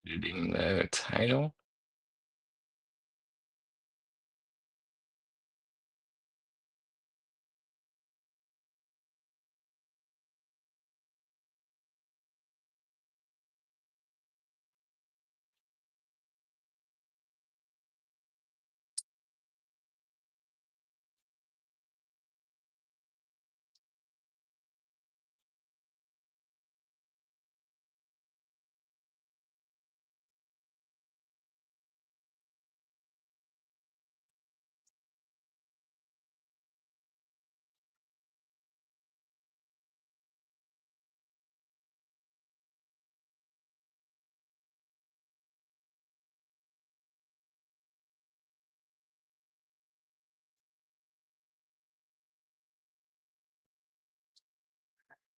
Reading the title.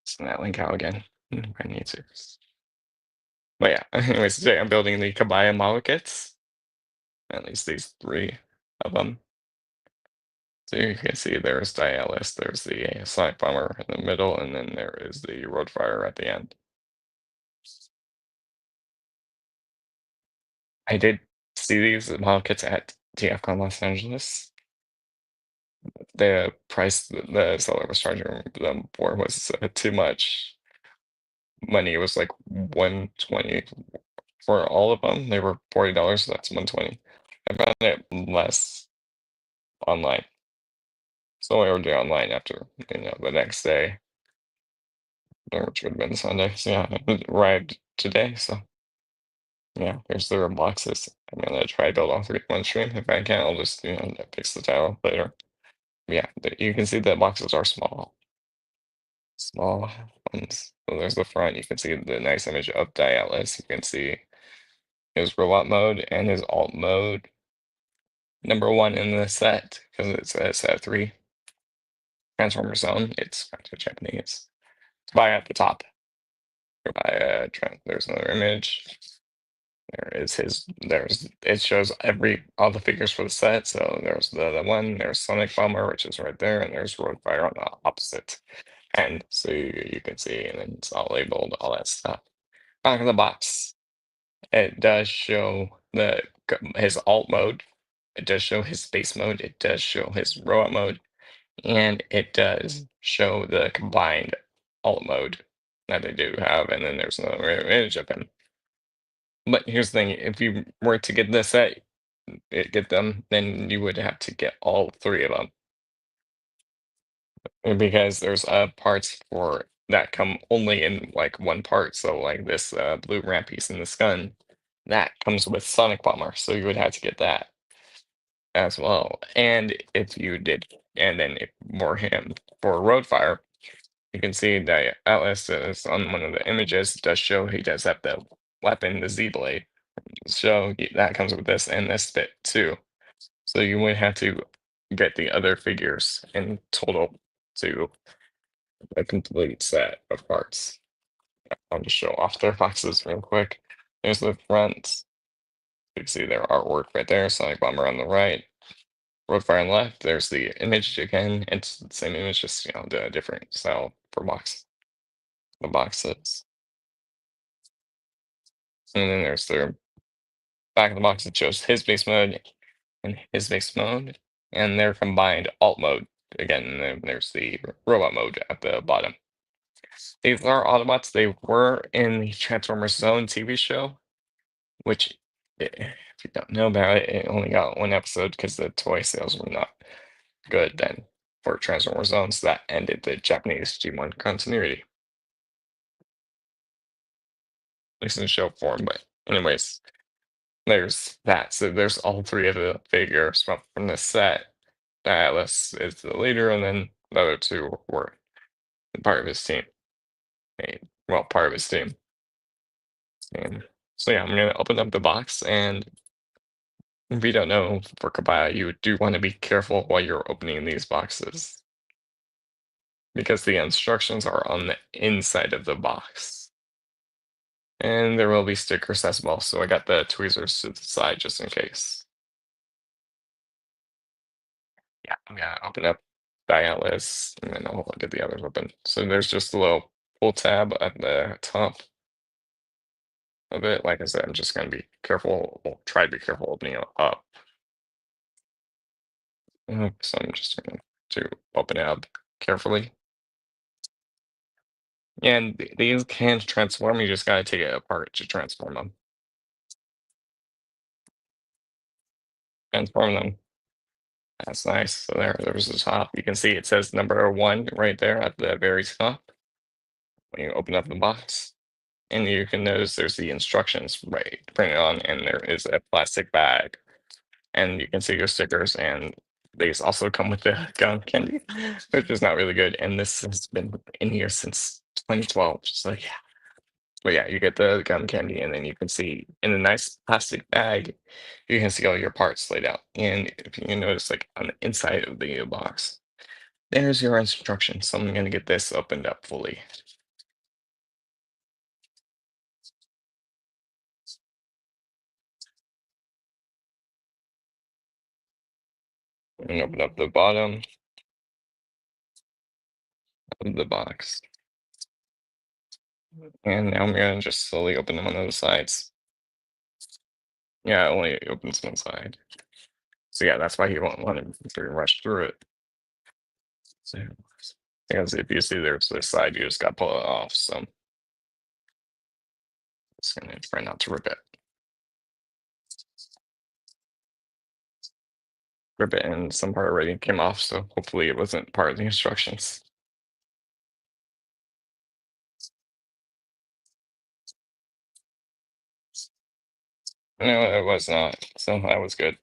Send that link out again. I need to. But yeah, anyways, today I'm building the Kabaya model kits. At least these three of them. So you can see there's Dai Atlas, there's the Sonicbomber in the middle, and then there is the roadfire at the end. I did see these model kits at TFCon Los Angeles. The price the seller was charging them for was too much money. It was like 120 for all of them. They were $40, so that's 120. I found it less online. So I ordered it online after, the next day, which would have been Sunday. So yeah, it arrived today. So yeah, there's the boxes. I'm gonna try to build all three in one stream. If I can't, I'll just, fix the title later. Yeah, you can see the boxes are small. Small ones. So there's the front. You can see the nice image of Dai Atlas. You can see his robot mode and his alt mode. Number one in the set, because it's a set 3. Transformer Zone. It's back to Japanese. It's by at the top. By there's another image. There is his. There's it shows all the figures for the set. So there's the one. There's Sonicbomber, which is right there, and there's roadfire on the opposite end. So you can see, and then it's all labeled, all that stuff. Back of the box, it does show his alt mode. It does show his space mode. It does show his robot mode. And it does show the combined alt mode that they do have, and then there's another image of him. But here's the thing, if you were to get this set, get them, then you would have to get all three of them. Because there's parts for that come only in like one part. So like this blue ramp piece in the gun, that comes with Sonicbomber, so you would have to get that as well. And if you did, and then for him for Roadfire, you can see that Atlas is on one of the images. It does show he does have the weapon, the Z blade. So that comes with this and this bit too. So you would have to get the other figures in total to a complete set of parts. I'll just show off their boxes real quick. There's the front. You can see their artwork right there. Sonic Bomber on the right. Roadfire on the left. There's the image again. It's the same image, just the different style for the boxes. And then there's their back of the box that shows his base mode and his base mode, and their combined alt mode. Again, and then there's the robot mode at the bottom. These are Autobots. They were in the Transformers Zone TV show, which, if you don't know about it, it only got one episode because the toy sales were not good then for Transformers Zone, so that ended the Japanese G1 continuity, at least in show form. But anyways, there's that. So there's all three of the figures from the set. Atlas is the leader, and then the other two were part of his team. Well, part of his team. And so yeah, I'm gonna open up the box, and if you don't know, for Kabaya, you do want to be careful while you're opening these boxes because the instructions are on the inside of the box. And there will be stickers as well, so I got the tweezers to the side just in case. Yeah, I'm gonna open up Dai Atlas, and then I'll get the others open. So there's just a little pull tab at the top. a bit. Like I said, I'm just gonna be careful. Well, try to be careful opening it up. So I'm just going to open it up carefully. And these can transform. You just gotta take it apart to transform them. Transform them. That's nice. So there's the top. You can see it says number one right there at the very top when you open up the box. And you can notice there's the instructions right printed on, and there is a plastic bag. And you can see your stickers, and these also come with the gum candy, which is not really good. And this has been in here since 2012. So yeah. But yeah, you get the gum candy, and then you can see in a nice plastic bag, you can see all your parts laid out. And if you notice, like on the inside of the box, there's your instructions. So I'm gonna get this opened up fully. And open up the bottom of the box. And now I'm gonna just slowly open them on the sides. Yeah, it only opens one side. So yeah, that's why you won't want to rush through it. So because if you see there's this side, you just gotta pull it off. So I'm just gonna try not to rip it. Rip it, and some part already came off, so hopefully it wasn't part of the instructions. No, it was not. So that was good.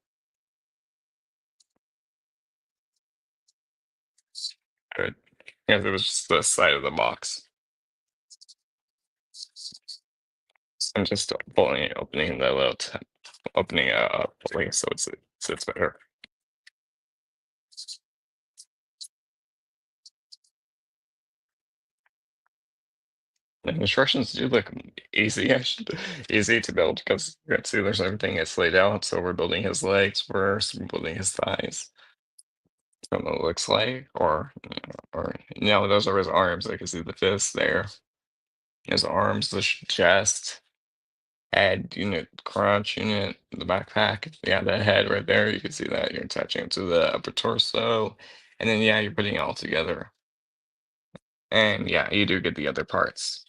Good. Because it was just the side of the box. So I'm just pulling it, opening the little opening it up fully so it sits better. The instructions do look easy, easy to build because you can see there's everything is laid out. So we're building his legs first, we're building his thighs. What it looks like, or no, those are his arms. I can see the fist there. His arms, the chest, head unit, crotch unit, the backpack. Yeah, the head right there. You can see that you're attaching it to the upper torso, and then yeah, you're putting it all together. And yeah, you do get the other parts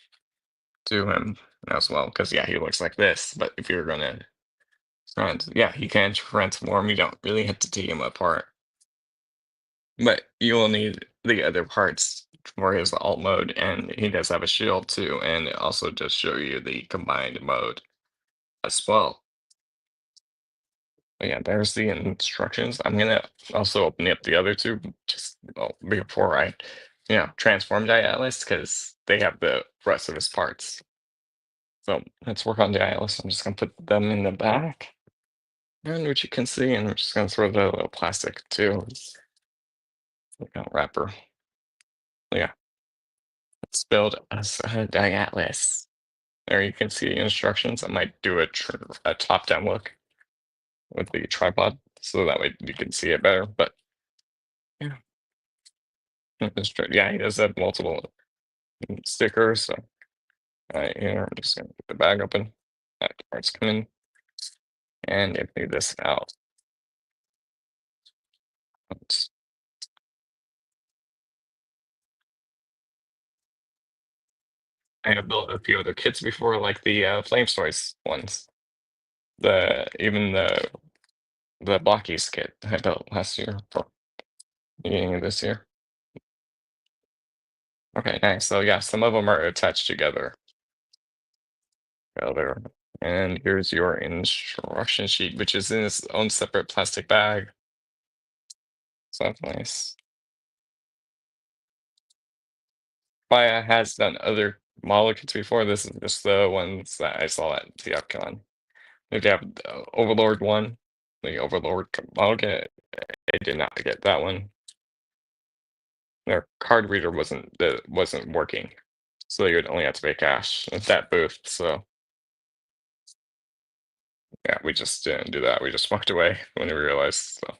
to him as well, because yeah, he looks like this. But if you're gonna yeah, he can transform. You don't really have to take him apart, but you will need the other parts for his alt mode, and he does have a shield too, and it also does show you the combined mode as well. But yeah, there's the instructions. I'm gonna also open up the other two just well, before I, transform Dai Atlas because they have the rest of his parts. So let's work on Dai Atlas. I'm just gonna put them in the back, and which you can see, and I'm just gonna throw the little plastic too. Like a wrapper. Yeah, let's build us a Dai Atlas. There you can see the instructions. I might do a top-down look with the tripod so that way you can see it better. But yeah. That's true. Yeah, he does have multiple stickers. So right here, I'm just gonna get the bag open. That part's coming, and empty this out. Oops. I have built a few other kits before, like the Flame Stories ones. Even the Blockies kit I built last year, or beginning of this year. Okay, nice. So yeah, some of them are attached together. There. And here's your instruction sheet, which is in its own separate plastic bag. So that's nice. Kabaya has done other model kits before. This is just the ones that I saw at TFCon. If you have the Overlord one, the Overlord model kit, I did not get that one. Their card reader wasn't working, so you would only have to pay cash at that booth. So yeah, we just didn't do that. We just walked away when we realized. So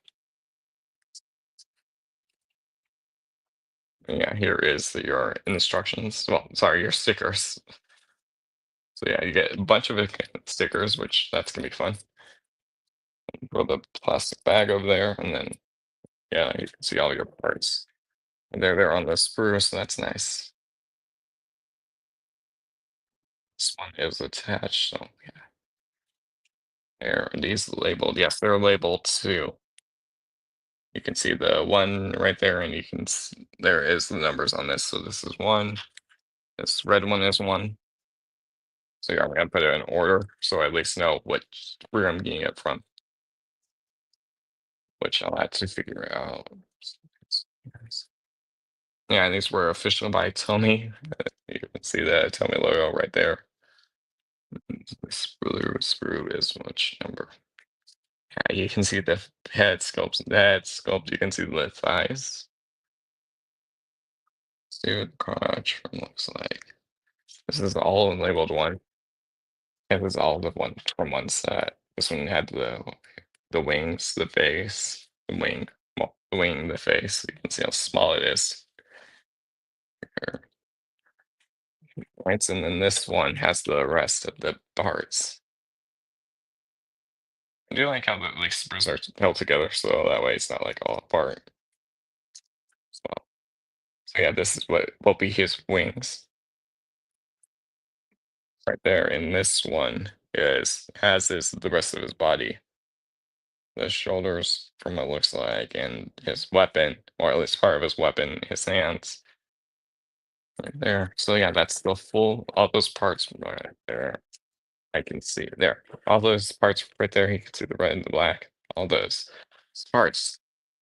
yeah, here is your instructions. Well, sorry, your stickers. So yeah, you get a bunch of stickers, which that's gonna be fun. Throw the plastic bag over there, and then yeah, you can see all your parts. And they're on the sprue, so that's nice. This one is attached, so yeah. There, are these labeled? Yes, they're labeled too. You can see the one right there, and you can there is the numbers on this. So this is one. This red one is one. So yeah, I'm gonna put it in order, so I at least know which where I'm getting it from, which I'll have to figure out. Yeah, and these were official by Tommy. You can see the Tommy logo right there. The sprue is which number? Yeah, you can see the head sculpts. The head sculpt. You can see the thighs. See what the crotch looks like. This is all labeled one. It was all the one from one set. This one had the wings, the face, the wing, well, the wing, the face. You can see how small it is. Here. Right, and then this one has the rest of the parts. I do like how the like sprues are held together, so that way it's not like all apart. So yeah, this is what will be his wings right there. And this one is as is the rest of his body. The shoulders from what it looks like, and his weapon, or at least part of his weapon, his hands. Right there. So yeah, that's the full all those parts right there. I can see there. All those parts right there, you can see the red and the black. All those parts.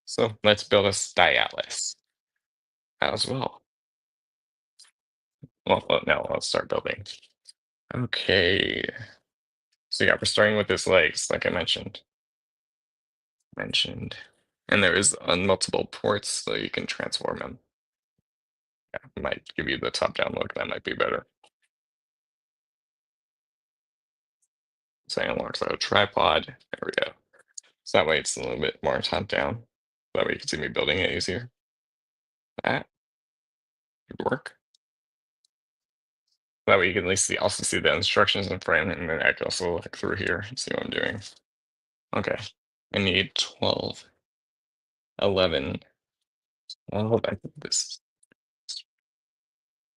So let's build a Dai Atlas as well. Well, now let's start building. Okay. So yeah, we're starting with his legs, like I mentioned. And there is multiple ports, so you can transform them. Yeah, might give you the top-down look. That might be better. So it unlocks a tripod. There we go. So that way it's a little bit more top-down. That way you can see me building it easier. That would work. That way you can at least also see the instructions in frame, and then I can also look through here and see what I'm doing. Okay. I need 12, 11. Oh, I think this.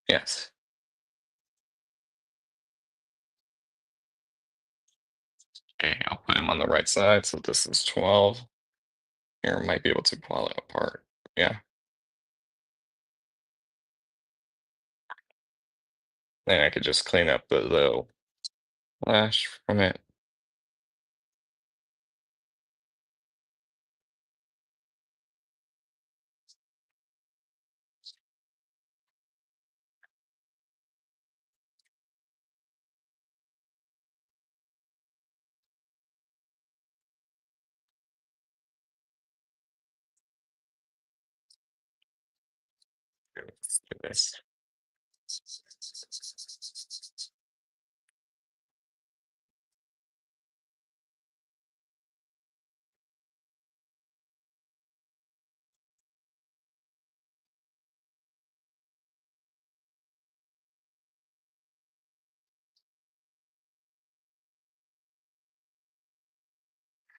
Yes. Okay, I'll put him on the right side. So this is 12. Here, might be able to pull it apart. Yeah. Then I could just clean up the little flash from it. Let's do this.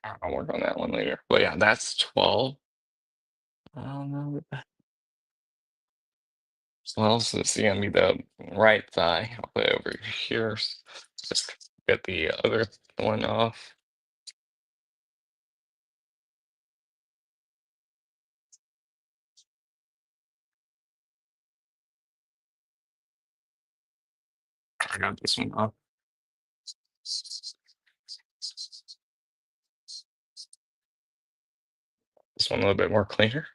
I'll work on that one later. But yeah, that's 12. I don't know. So else is gonna be the right thigh. I'll put it over here. Just get the other one off. I got this one off. This one a little bit more cleaner.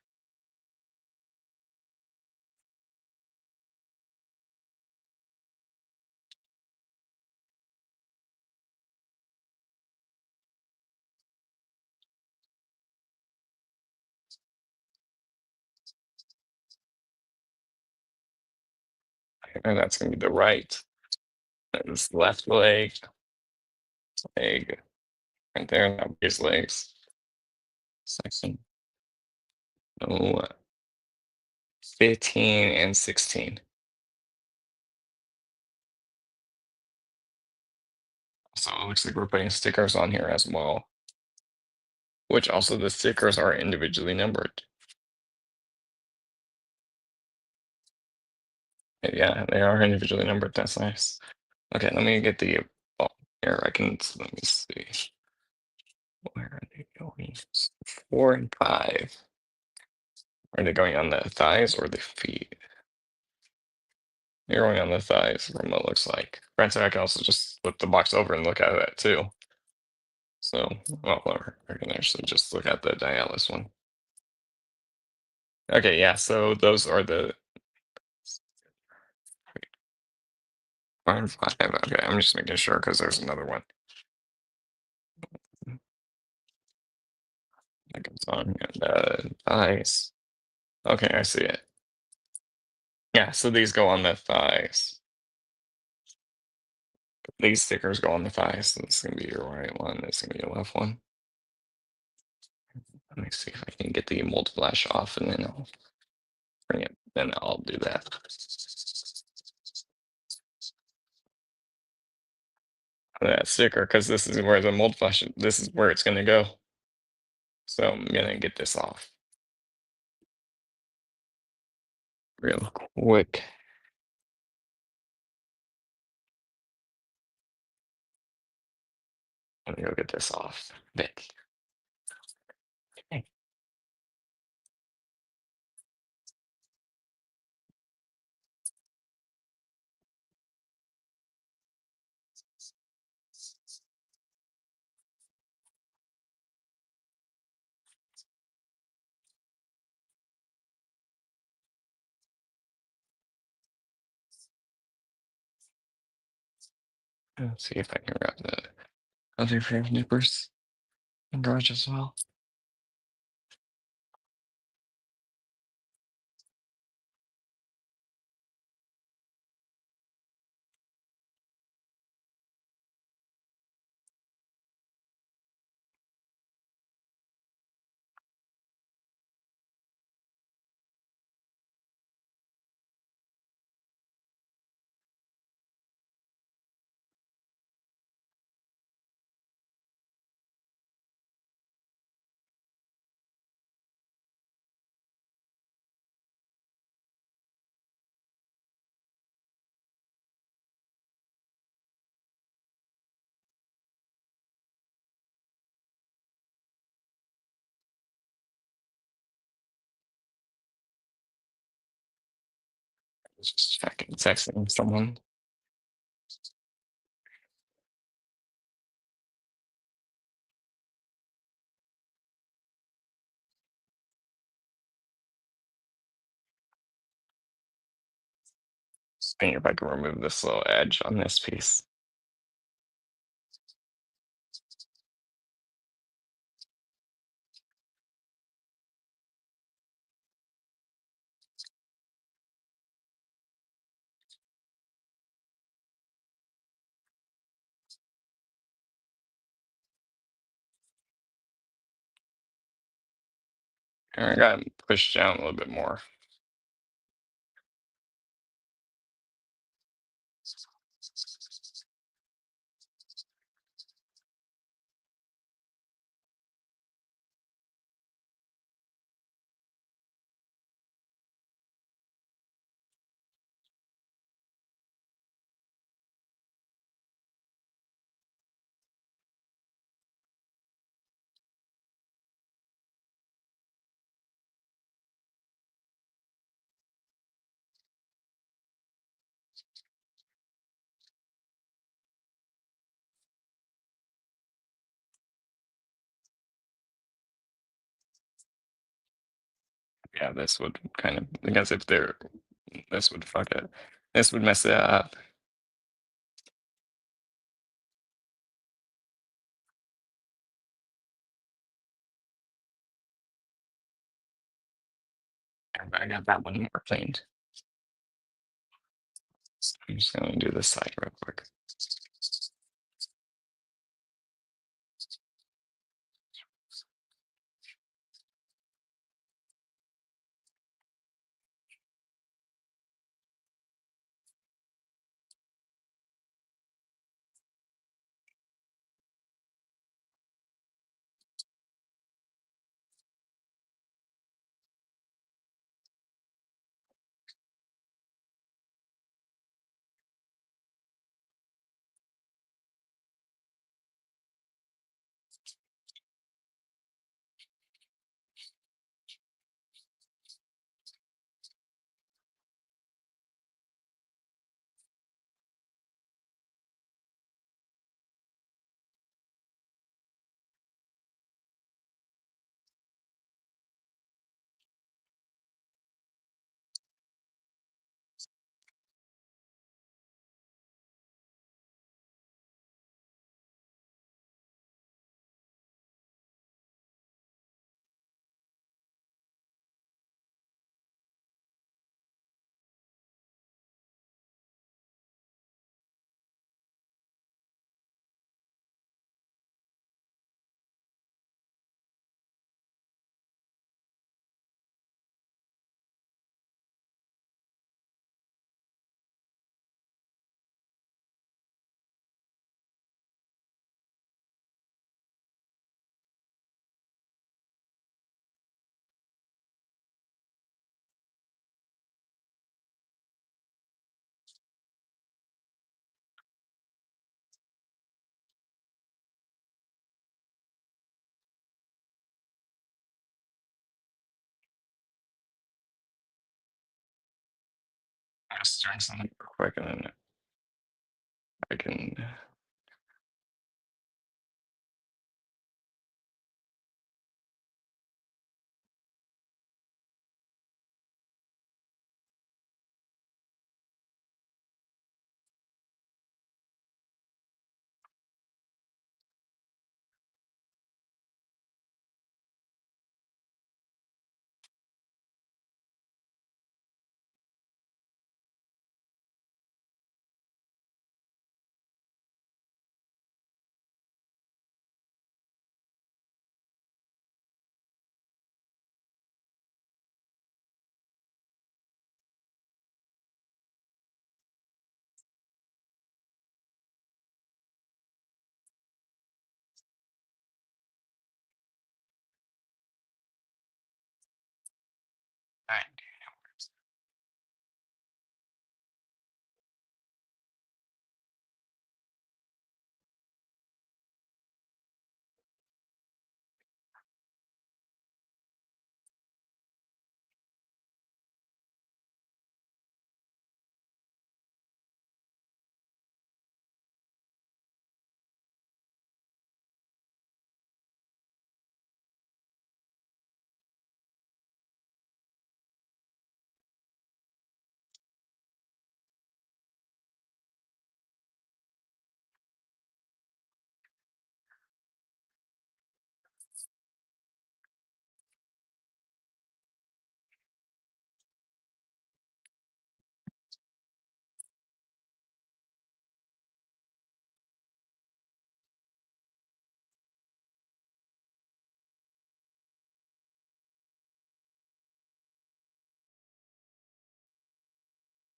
And that's gonna be the right. And this left leg right there. And that'll be his legs. Section. Oh, 15 and 16. So it looks like we're putting stickers on here as well, which also the stickers are individually numbered. Yeah, they are individually numbered. That's nice. Okay, let me get the here. Let me see. Where are they going? 4 and 5. Are they going on the thighs or the feet? They're going on the thighs from what it looks like. Granted, I can also just flip the box over and look at that too. So, well, whatever. I can actually just look at the Dai Atlas one. Okay, yeah, so those are the 5 and 5. Okay, I'm just making sure because there's another one that comes on and thighs. Okay, I see it. Yeah, so these go on the thighs. These stickers go on the thighs. So this is gonna be your right one. This is gonna be your left one. Let me see if I can get the mold flash off, and then I'll bring it. Then I'll do that. That sticker, because this is where the mold flash. This is where it's gonna go. So I'm gonna get this off real quick. Let me go get this off. Bit. Okay. Let's see if I can grab the other pair of nippers in garage as well. Just checking, texting someone. Seeing if I can remove this little edge on this piece. And I got pushed down a little bit more. Yeah, this would kind of, because if they're, this would fuck it. This would mess it up. I got that one more cleaned. So I'm just gonna do this side real quick. just doing something real quick and then I can. Alright.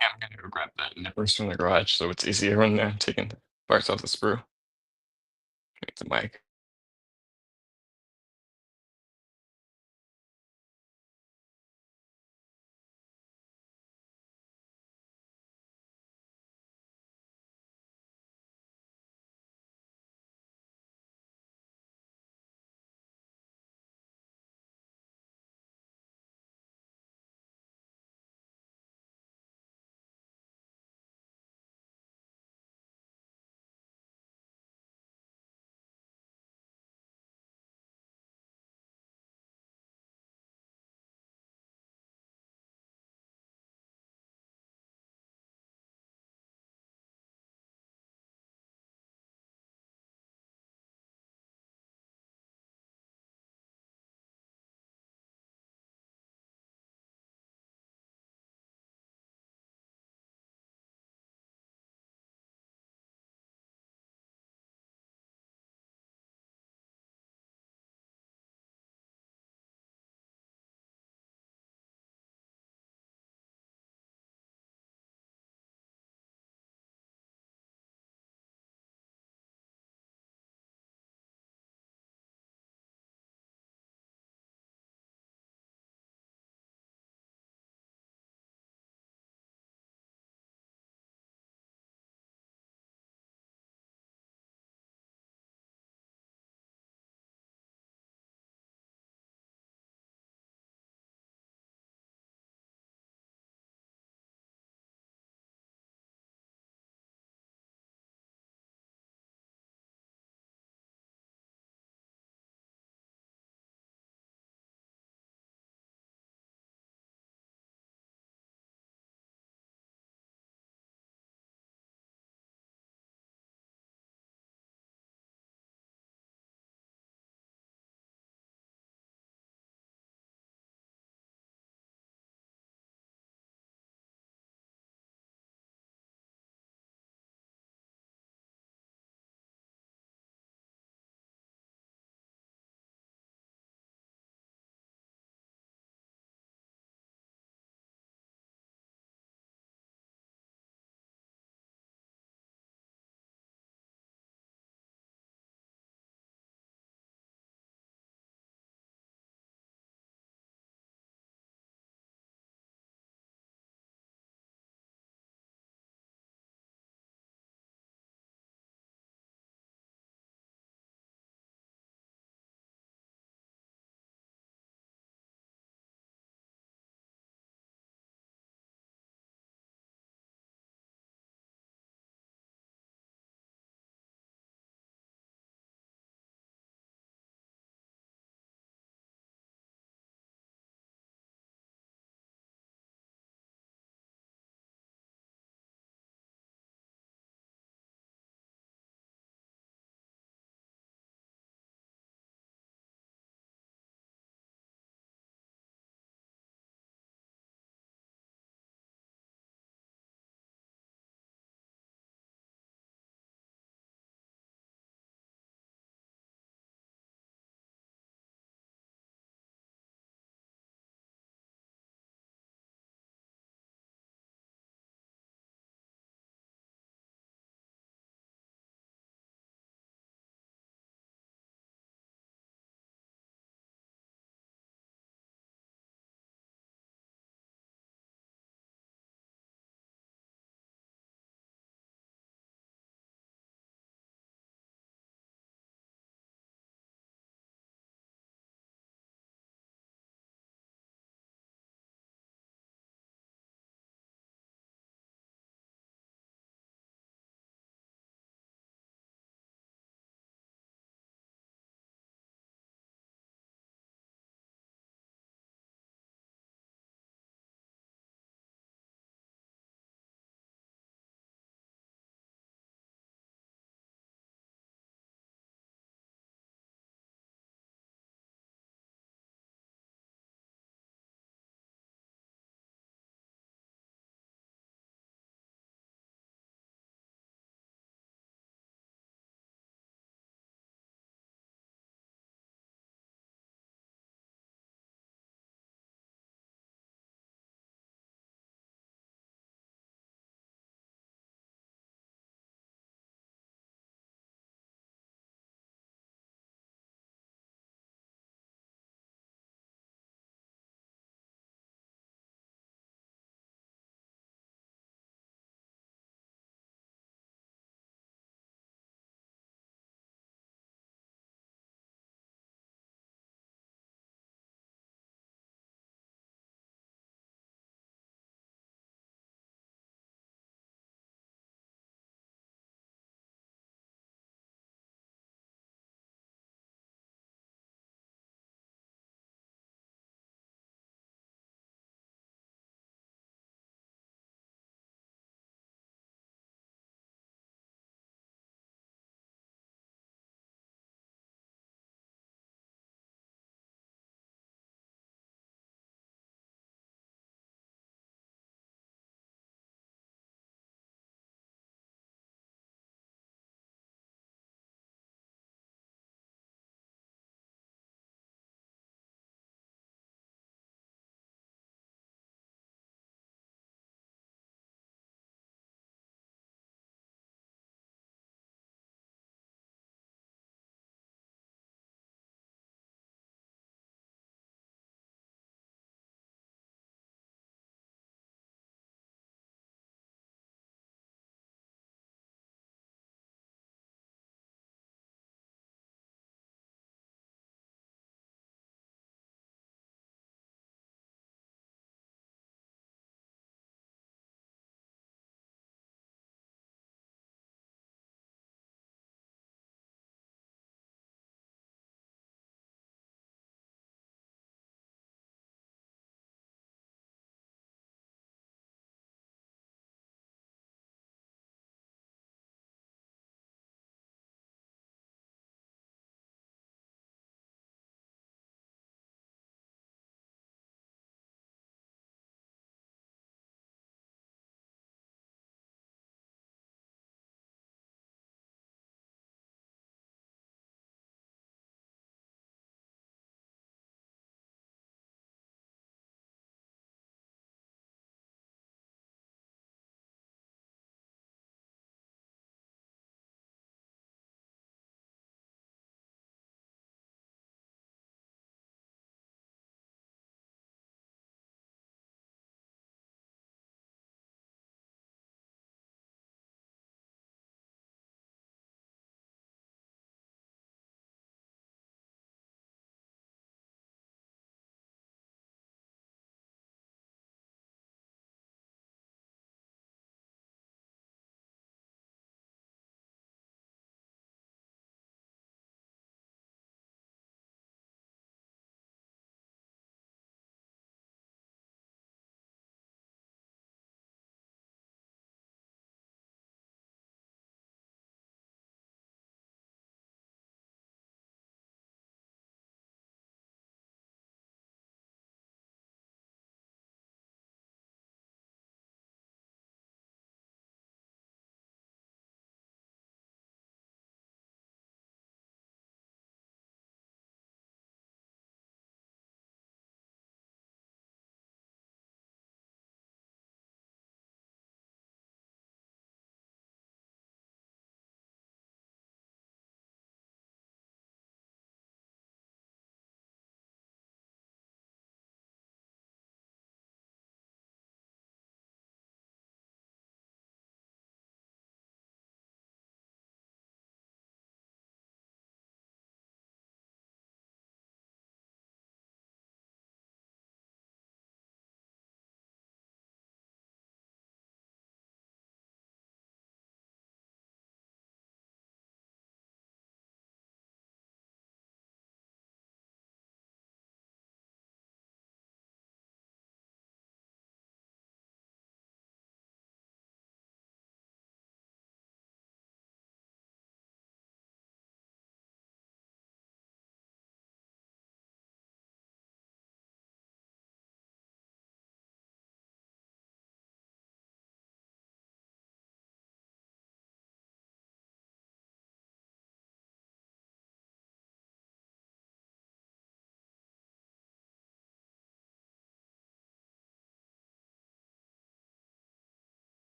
Yeah, I'm gonna go grab that nippers from the garage so it's easier when taking parts off the sprue. Make the mic.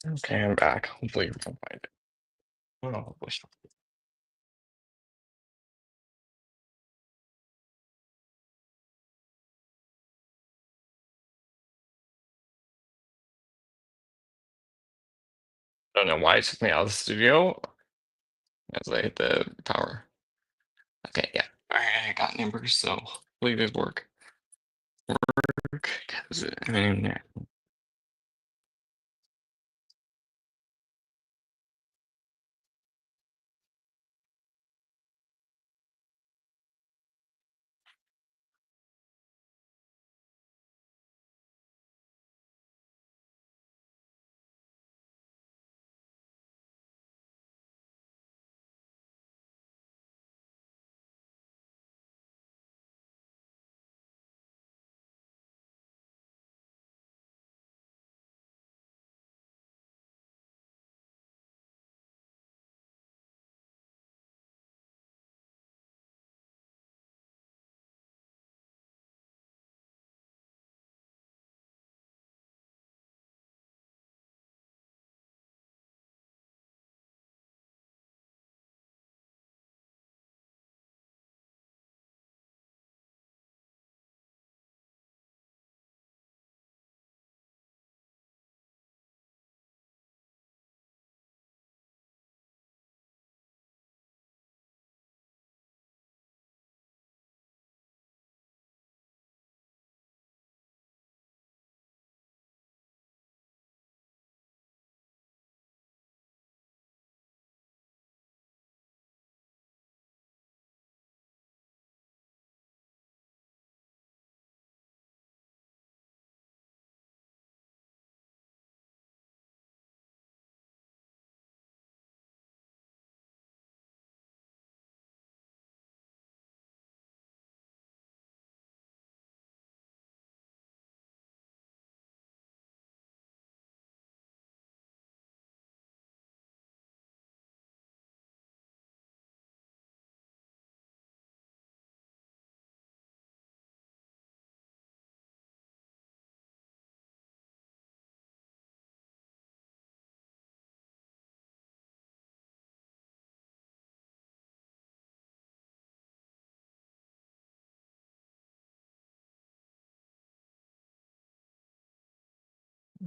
Okay, I'm back. Hopefully we can find it. Oh, hopefully. I don't know why it took me out of the studio as I hit the power. Okay, yeah. Alright, I got numbers, so hopefully these work. Work, 'cause I mean,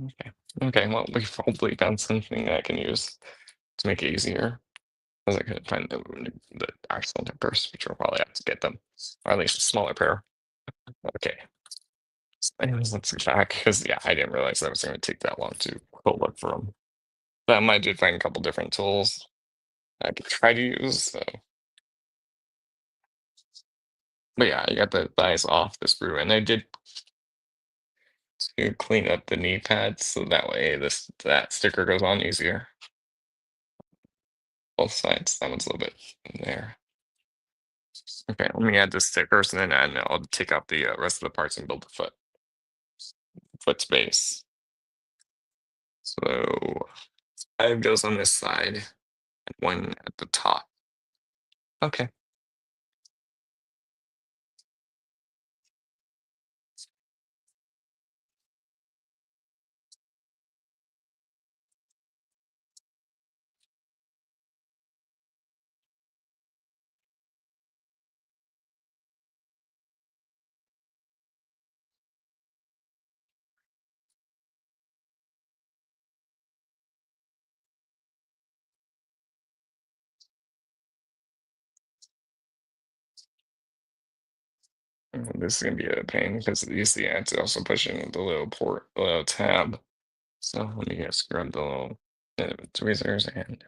okay. Okay, well, we've hopefully found something I can use to make it easier. Because I couldn't find the actual numbers, which will probably have to get them, or at least a smaller pair. Okay. Anyways, let's get back because yeah, I didn't realize that was going to take that long to go look for them. I did find a couple different tools I could try to use. So, but yeah, I got the thighs off the screw, and I did to clean up the knee pads so that way that sticker goes on easier. Both sides. That one's a little bit in there. Okay, let me add the stickers, and then I'll take out the rest of the parts and build the foot space. So five goes on this side, and one at the top. Okay. This is gonna be a pain because you see it's also pushing the little port, the little tab. So let me just grab the little tweezers and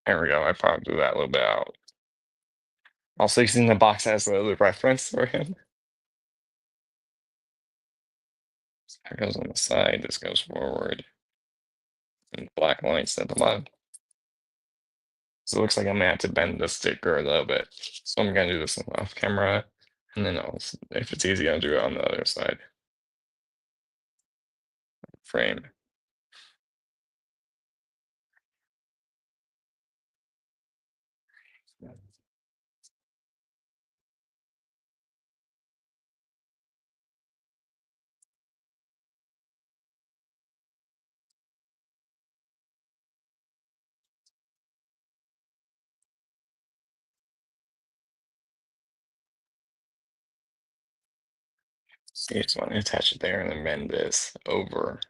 there we go. I probably do that a little bit out. Also using the box as the reference for him. That goes on the side, this goes forward, and black lines at the bottom. So it looks like I'm gonna have to bend the sticker a little bit. So I'm gonna do this off camera, and then if it's easy, I'll do it on the other side. Frame. So you just want to attach it there and then bend this over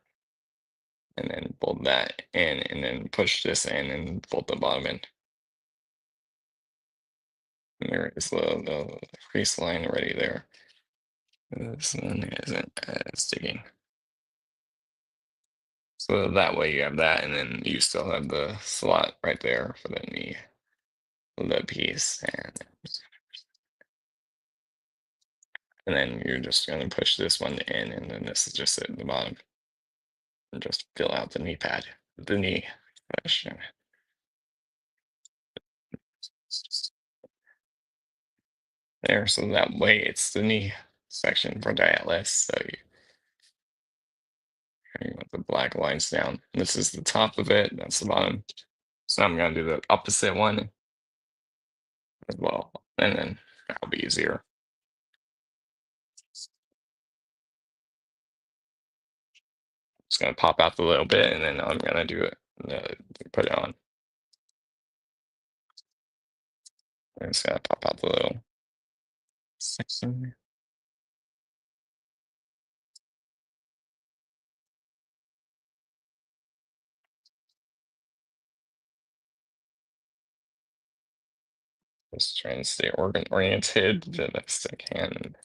and then bolt that in and then push this in and bolt the bottom in. And there is the crease line already there. This one isn't sticking. So that way you have that, and then you still have the slot right there for the knee, the piece, and then you're just gonna push this one in, and then this is just at the bottom, and just fill out the knee pad, the knee push. There, so that way it's the knee section for Dai Atlas. So you want the black lines down. This is the top of it. That's the bottom. So I'm gonna do the opposite one as well, and then that'll be easier. It's gonna pop out a little bit, and then I'm gonna do it. Put it on. And it's gonna pop out the little section. Just trying to stay organ oriented the best I can.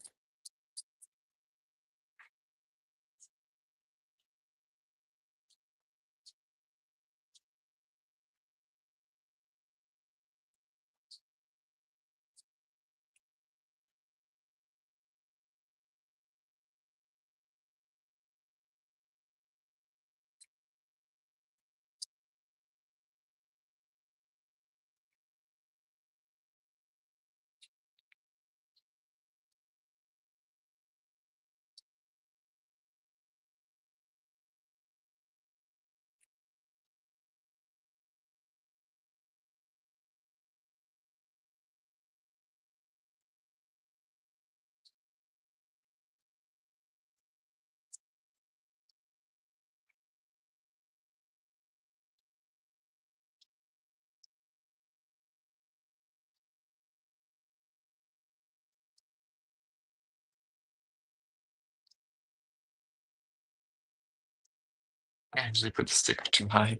I actually put the sticker too high,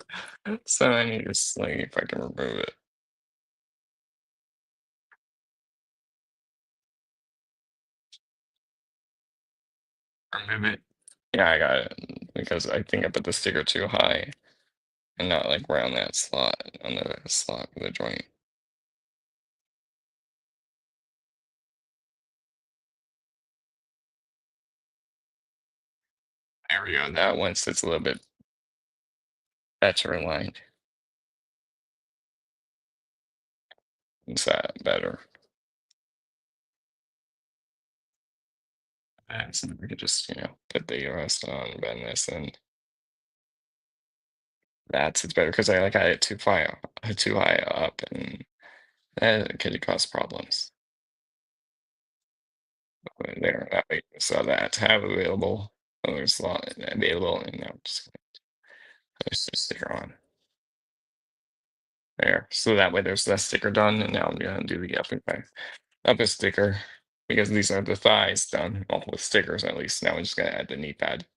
so I need to see if I can remove it. Remove it. Yeah, I got it because I think I put the sticker too high and not like around that slot on the slot of the joint. There we go. That one sits a little bit better aligned. Is that better? And so we could just, put the rest on, bend this, and that's it's better because I like had it too high up, and that could cause problems. But there, that way, so that to have available, there's a lot available, and now just push the sticker on there. So that way, there's that sticker done, and now I'm gonna do the upper sticker because these are the thighs done, well, with stickers at least. Now I'm just gonna add the knee pad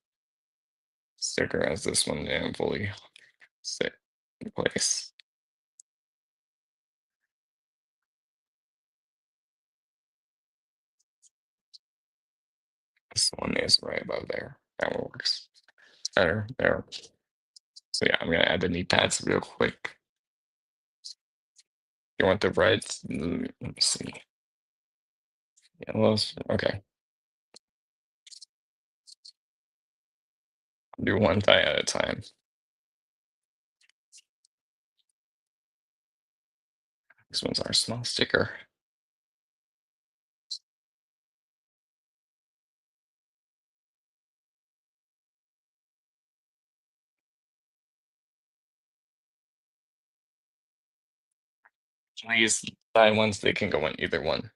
sticker as this one and fully sit in place. This one is right above there. That one works better there. So yeah, I'm gonna add the knee pads real quick. You want the reds? Let me see. Yellows. Okay. Do one thigh at a time. This one's our small sticker. These side ones, they can go in either one.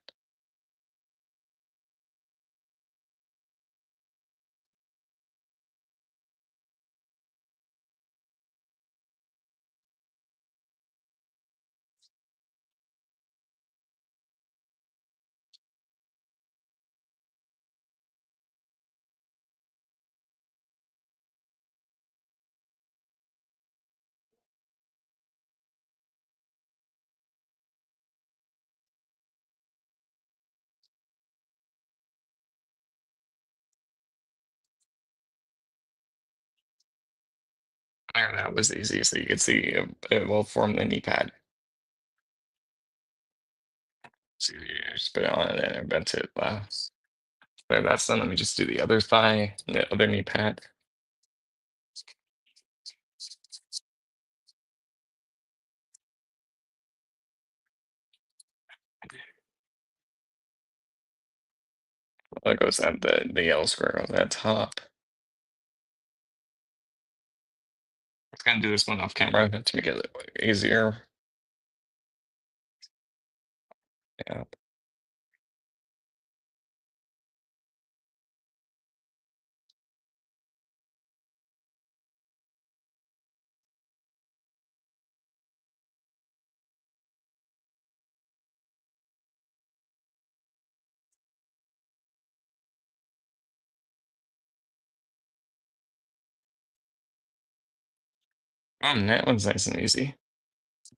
There, that was easy. So you can see it will form the knee pad. So you just put it on it and bent it. Wow. There, that's done. Let me just do the other thigh, the other knee pad. That goes at the yellow square on that top. I was gonna do this one off camera to make it a little easier. Yeah. That one's nice and easy.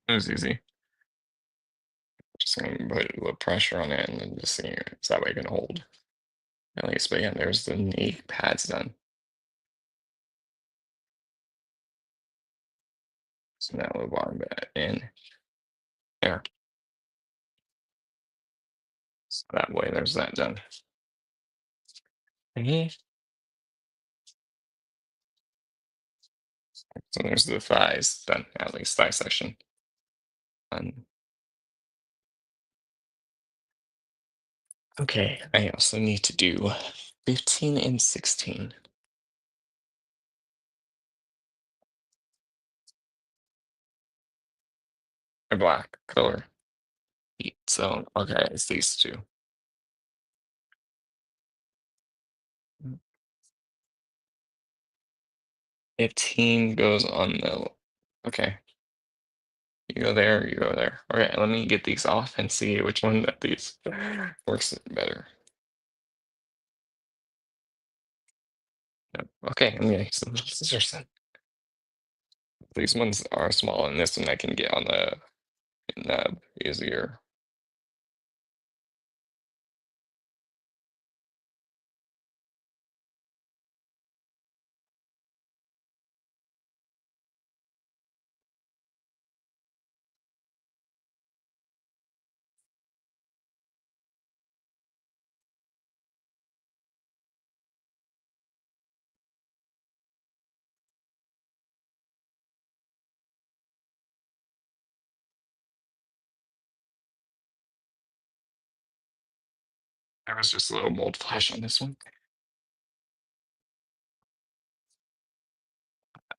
It was easy. Just gonna put a little pressure on it and then just see so that way it can hold. At least, but yeah, there's the knee pads done. So now we'll bottom that in there. So that way there's that done. Mhm. So there's the thighs done, at least thigh section. Okay, I also need to do 15 and 16. A black color. So, okay, it's these two. 15 goes on the, okay, you go there, you go there. Okay, let me get these off and see which one of these works better. Yep. Okay, I'm gonna use some scissors then. These ones are small, and this one I can get on the nub easier. There was just a little mold flash on this one.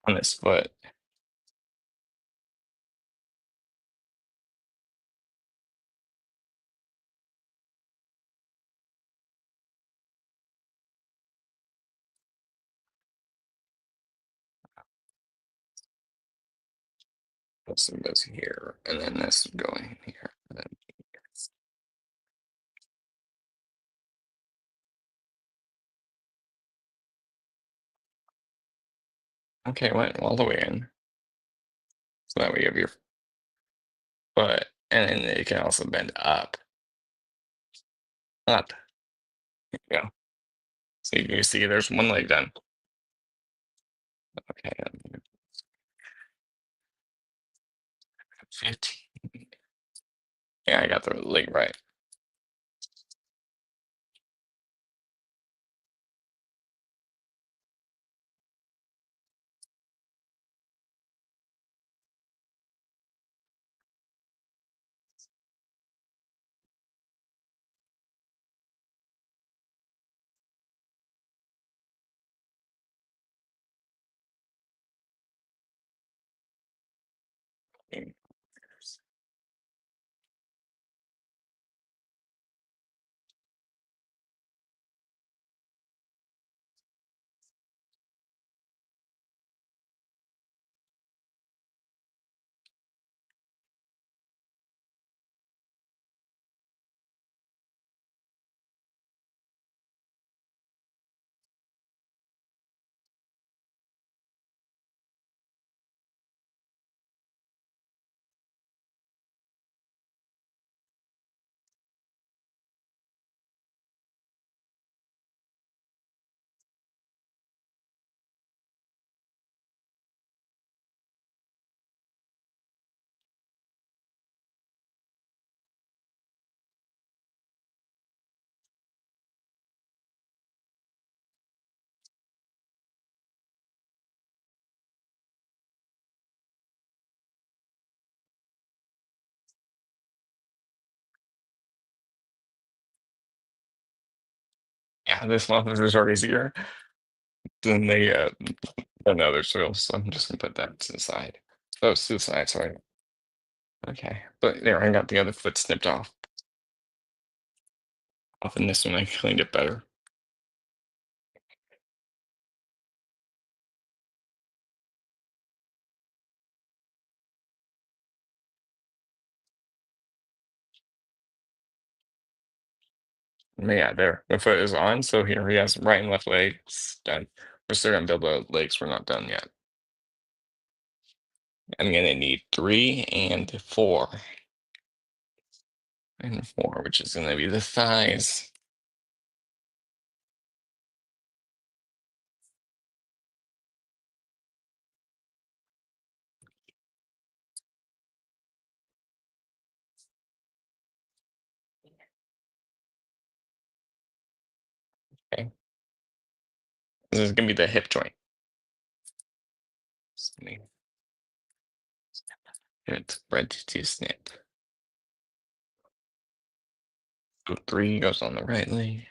On this foot. This one goes here, and then this going here. And then okay, went all the way in. So that way you have your foot, and then it can also bend up. Up. Yeah. So you see there's one leg done. Okay. 15. Yeah, I got the leg right. Yeah, this one is already easier than another soil, so I'm just gonna put that to the side. Oh, it's to the side, sorry. Okay, but there, I got the other foot snipped off. And this one I cleaned it better. But yeah, there. The foot is on, so here he has right and left legs done. We're still gonna build the legs, we're not done yet. I'm gonna need 3 and 4. And 4, which is gonna be the thighs. Okay. This is gonna be the hip joint. It's ready to snip. So 3 goes on the right leg.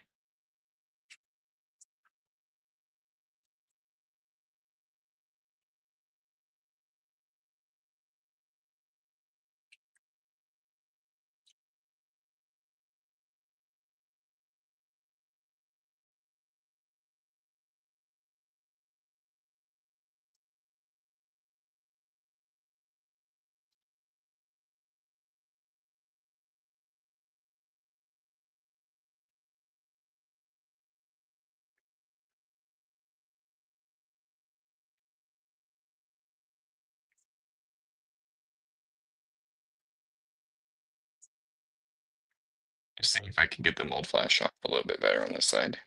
Just see if I can get the mold flash off a little bit better on this side.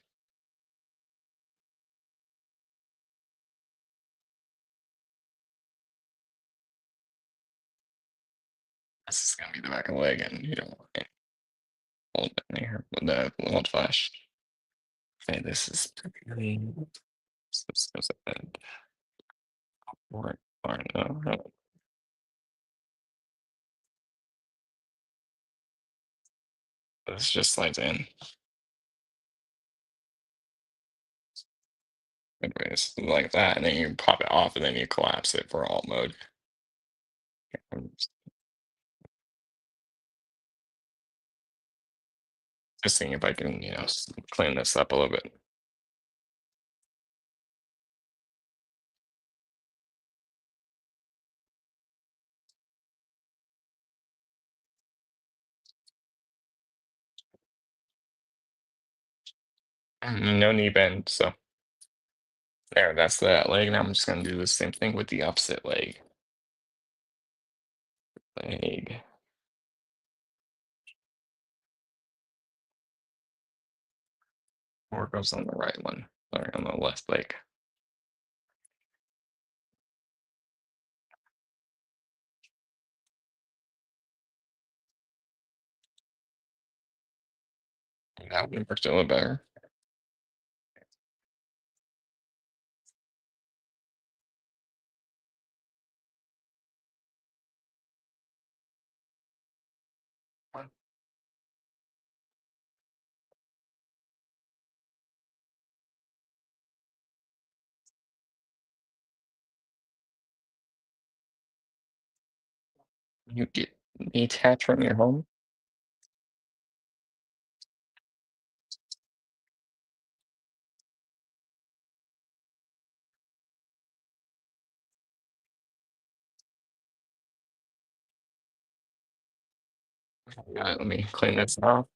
This is gonna be the back of the leg, and you don't want it hold it in here with the mold flash. Okay, this is pretty. This goes ahead. Or no. This just slides in. Anyways, like that, and then you pop it off, and then you collapse it for alt mode. I'm just seeing if I can, clean this up a little bit. No knee bend, so there, that's that leg. Now I'm just gonna do the same thing with the opposite leg. Leg. Or goes on the right one. Sorry, on the left leg. That one worked a little better. You get detached from your home. Let me clean this off.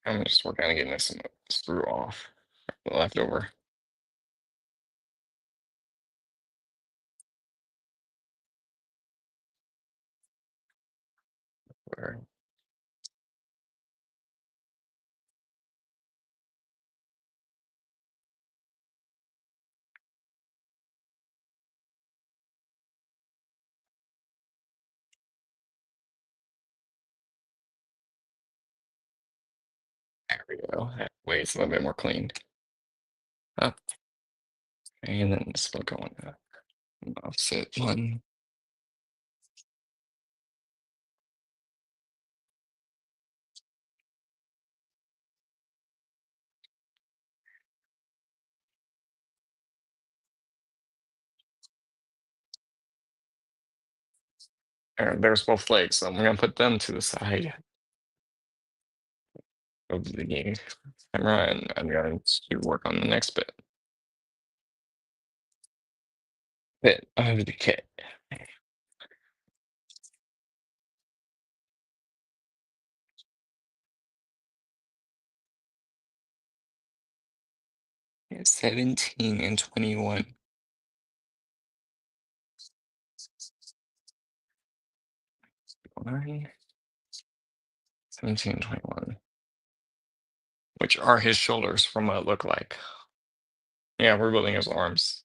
I'm just working on getting this screw off, the leftover. Where there we go. That way it's a little bit more clean. Up, and then this will go on the offset one. There's both legs, so I'm gonna put them to the side of the camera, and I'm going to work on the next bit of the kit. Yeah, 17 and 21. Nine, 17 and 21. Which are his shoulders from what it look like. Yeah, we're building his arms.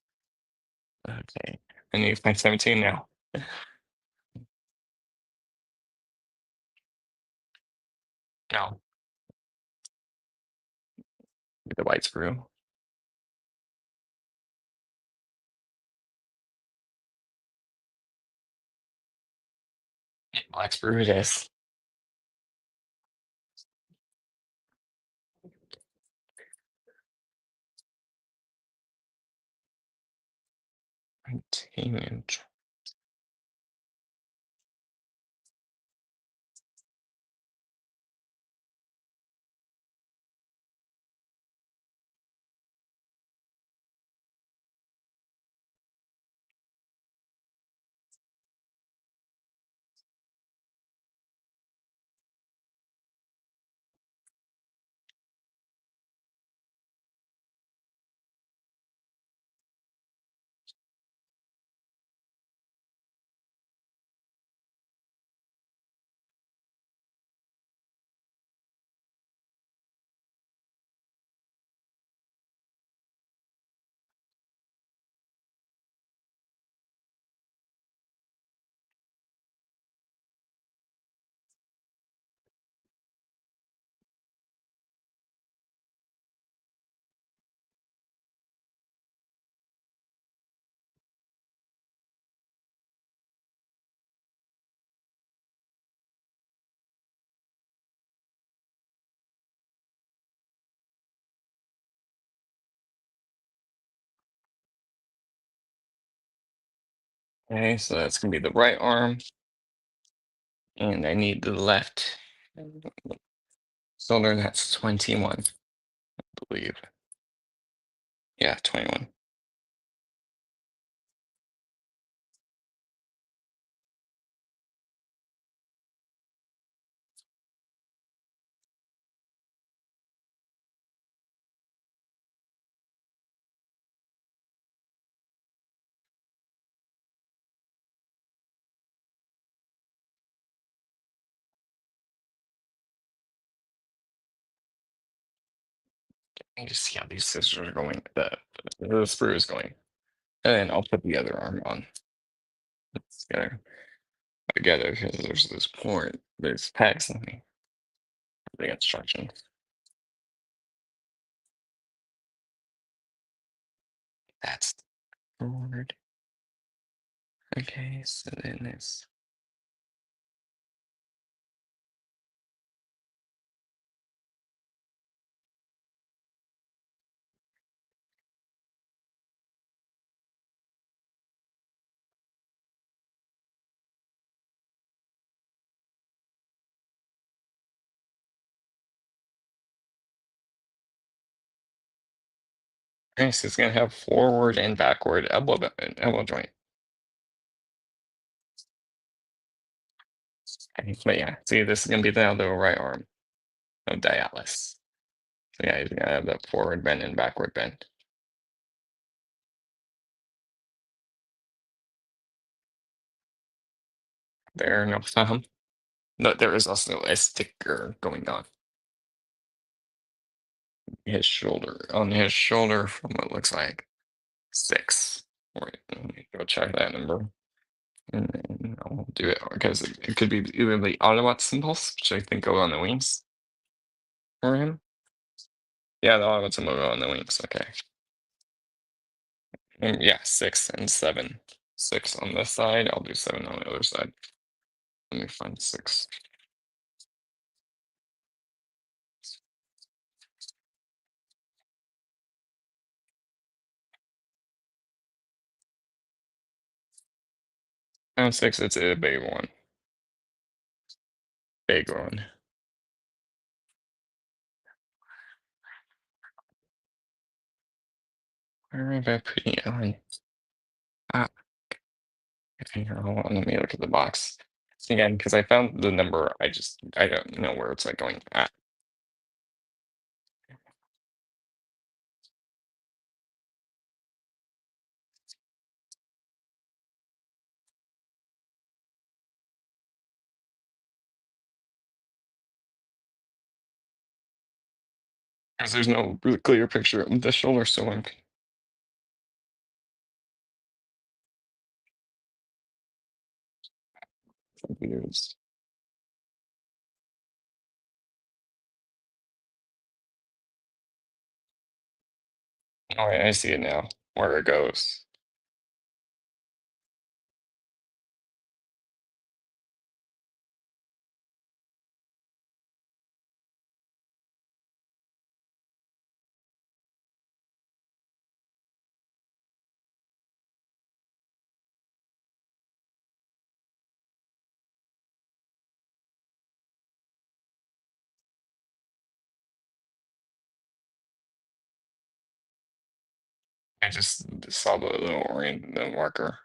Okay. I need to find 17 now. No, the white screw. Black screw it is. 19 and okay, so that's gonna be the right arm. And I need the left shoulder. That's 21, I believe. Yeah, 21. And just see how these scissors are going. The screw is going. And then I'll put the other arm on together because there's this port, there's pegs in the instructions. That's forward. Okay, so then this. Okay, so it's gonna have forward and backward elbow joint. Okay, but yeah, see, this is gonna be the other right arm. of Dai Atlas. So yeah, he's gonna have that forward bend and backward bend. There, no thumb. No, there is also a sticker going on his shoulder. On his shoulder, from what looks like 6. Wait, let me go check that number. And then I'll do it because it could be either the Autobot symbols, which I think go on the wings for him. Yeah, the Autobot symbol go on the wings. Okay. Yeah, 6 and 7. 6 on this side. I'll do 7 on the other side. Let me find 6. And 6, it's a big one. Big one. Where am I putting it on? Ah, okay, here, hold on, let me look at the box. Again, because I found the number, I don't know where it's like going at. Because there's no really clear picture of the shoulder, so I'm confused. Oh, I see it now, where it goes. I just saw the little orient, the marker.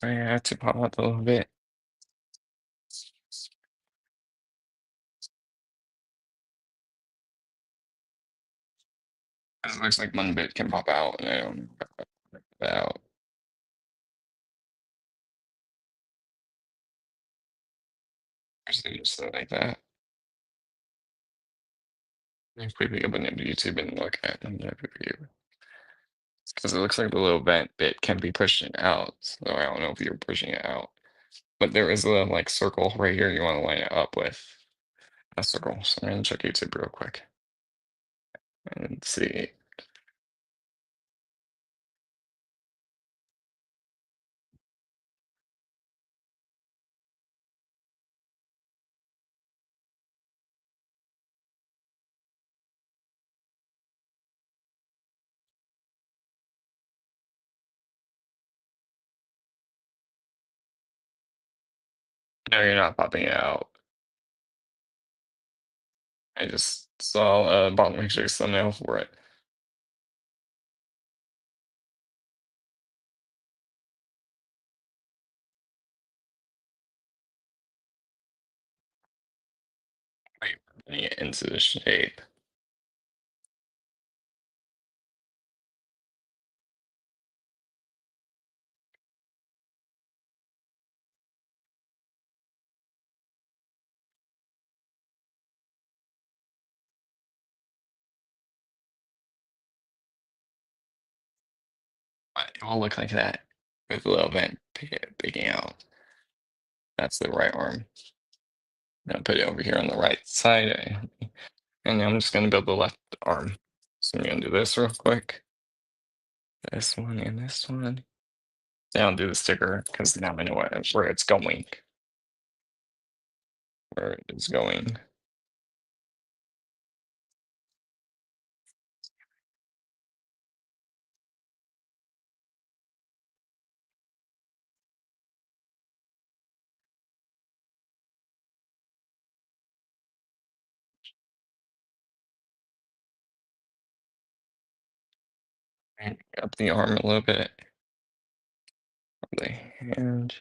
I had to pop out a little bit. It looks like one bit can pop out, and I don't know about. Actually, just like that. You quickly open into YouTube and look at another review. Because it looks like the little vent bit can be pushing out, so I don't know if you're pushing it out. But there is a little like circle right here you want to line it up with. A circle. So I'm gonna check YouTube real quick and see. No, you're not popping it out. I just saw a bottom picture thumbnail for it. Wait, putting it into the shape. It will look like that with a little vent picking out. That's the right arm. Now put it over here on the right side, and I'm just gonna build the left arm. So I'm gonna do this real quick. This one and this one. Then I'll do the sticker because now I know where it's going. Where it is going. And up the arm a little bit. The hand.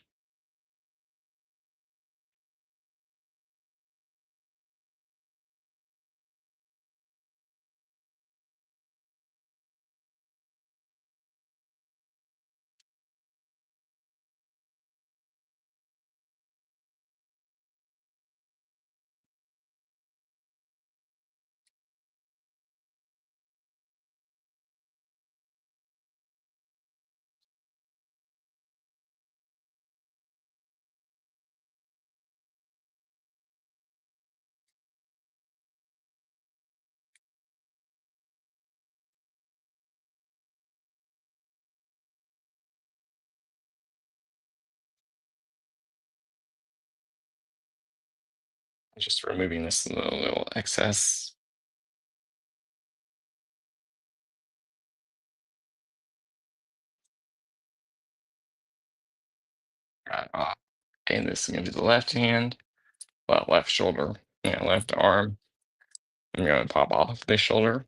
Just removing this little excess. Right off. And this is gonna be the left hand. Well, left shoulder. Yeah, left arm. I'm gonna pop off this shoulder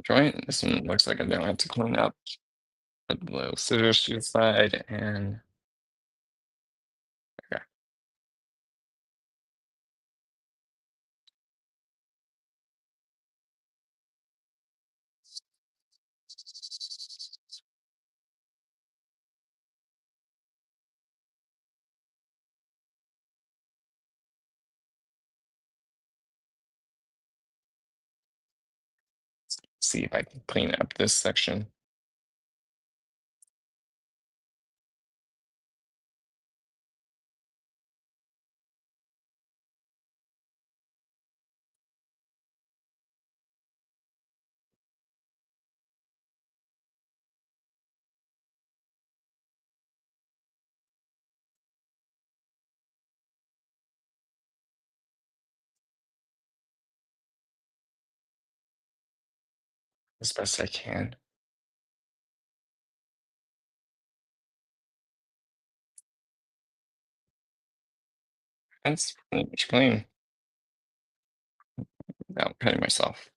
joint. This one looks like I don't have to clean up. Put the little scissors to the side and okay. See if I can clean up this section. As best I can. That's pretty much clean without cutting myself.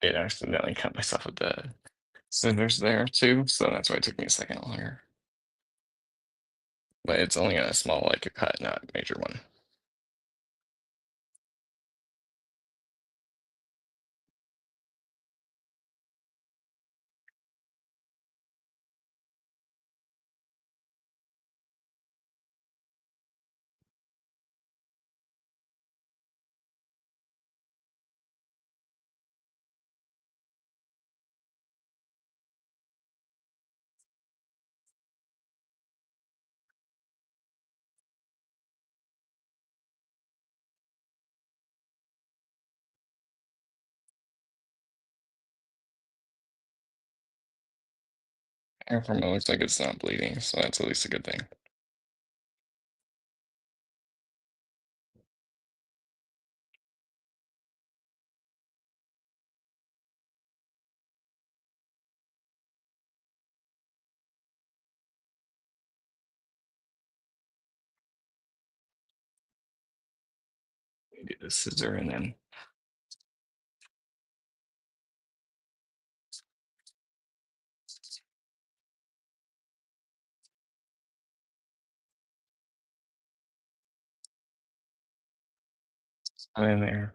It accidentally cut myself with the scissors there too, so that's why it took me a second longer. But it's only a small like a cut, not a major one. And from it looks like it's not bleeding, so that's at least a good thing. Do the scissor and then put in there.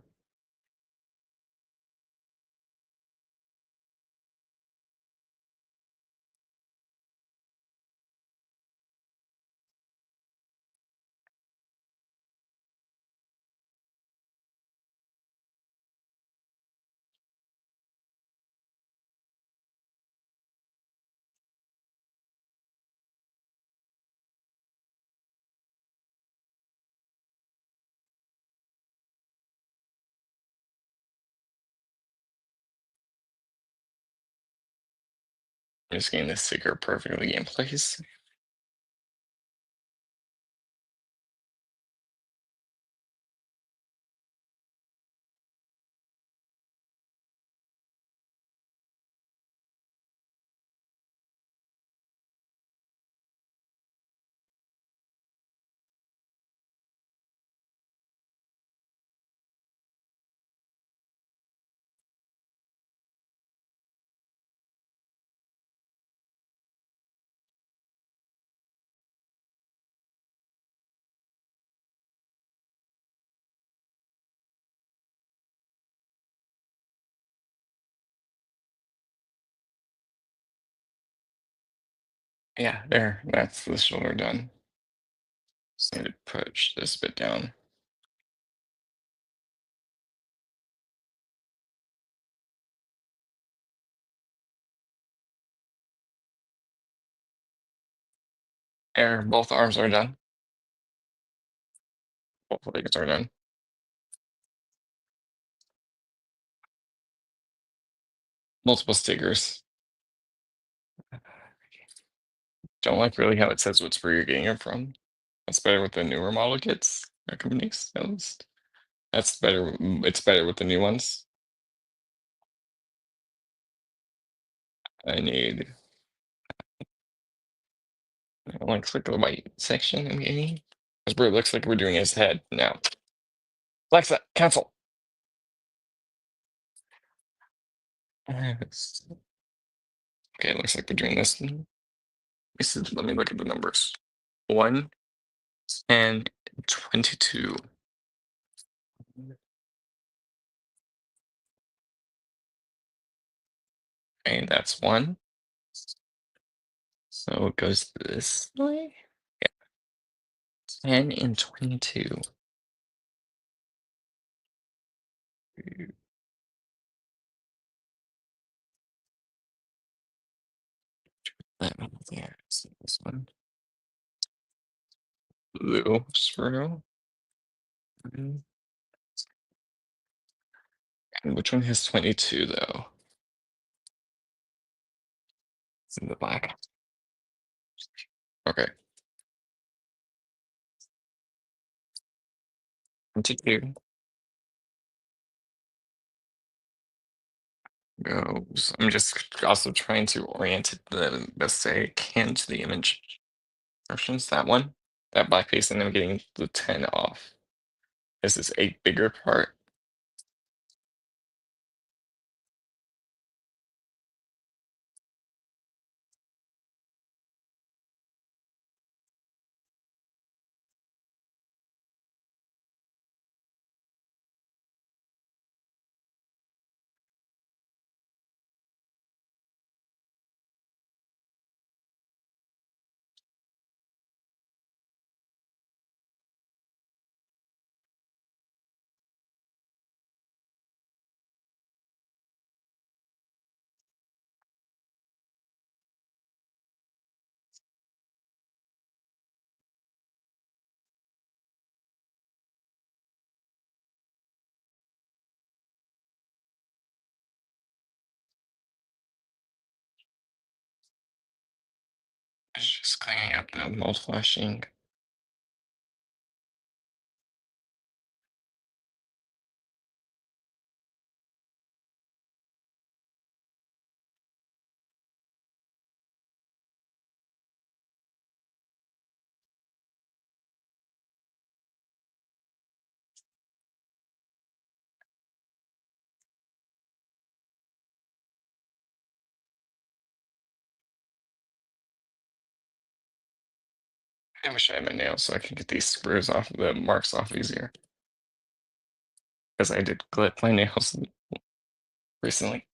I'm just getting the sticker perfectly in place. Yeah, there. That's the shoulder done. Just need to push this bit down. There, both arms are done. Both legs are done. Multiple stickers. Don't like really how it says what sprue you're getting it from. That's better with the newer model kits or companies, at least. That's better. It's better with the new ones. I need. I don't like click the white section I'm getting. Because it looks like we're doing his head now. Alexa, cancel. Yes. Okay, it looks like we're doing this. Let me look at the numbers. 1, 10, 22. Okay, that's 1. So it goes this way. Yeah. 10 and 22. Yeah, so this one. Blue sprue. And which one has 22 though? It's in the black. Okay. 22 goes. I'm just also trying to orient it the best I can to the image options. That one, that black piece, and I'm getting the 10 off. This is a bigger part. It's just cleaning up the mold flashing. I wish I had my nails so I could get these sprues off, the marks off easier. Because I did clip my nails recently.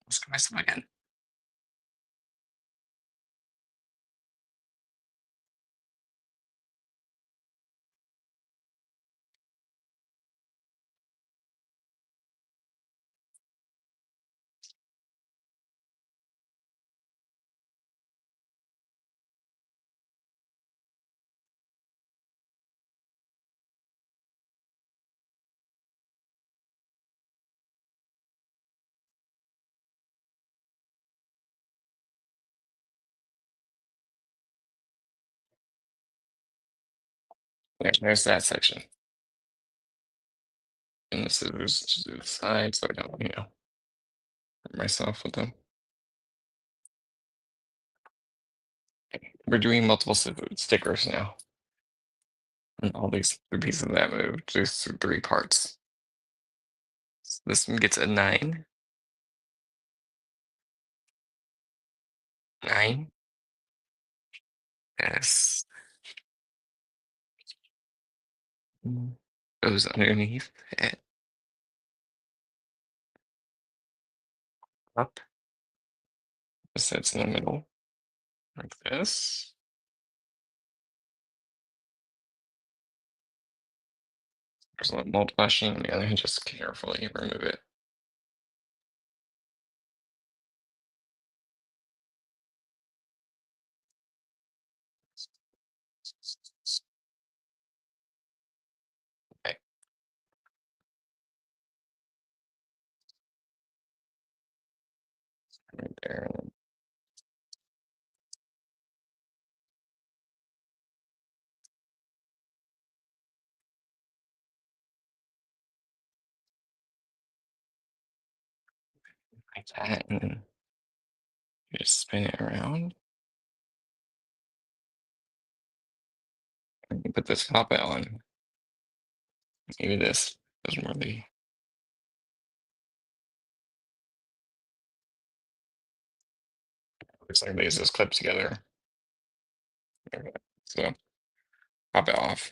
Let's go myself again. there's that section. And the scissors to the side so I don't, hurt myself with them. We're doing multiple stickers now. And all these pieces that move, just 3 parts. So this one gets a 9. 9. Yes. Goes underneath it. Up. Sits in the middle. Like this. There's a little mold flashing on the other hand, just carefully remove it. Okay. Right there. Like that. And then you just spin it around. And you put this top on. Maybe this doesn't really. Looks like these just clip together. Okay. So pop it off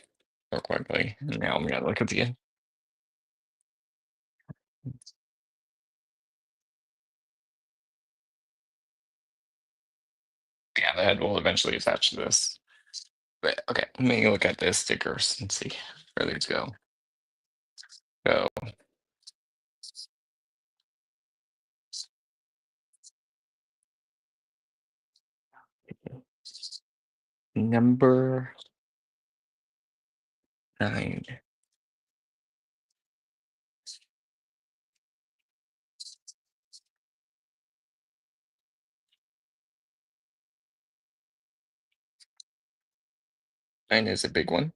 real quickly. And now I'm gonna look at the end. Yeah, the head will eventually attach to this. But okay, let me look at the stickers and see where these go. So number 9. 9 is a big one.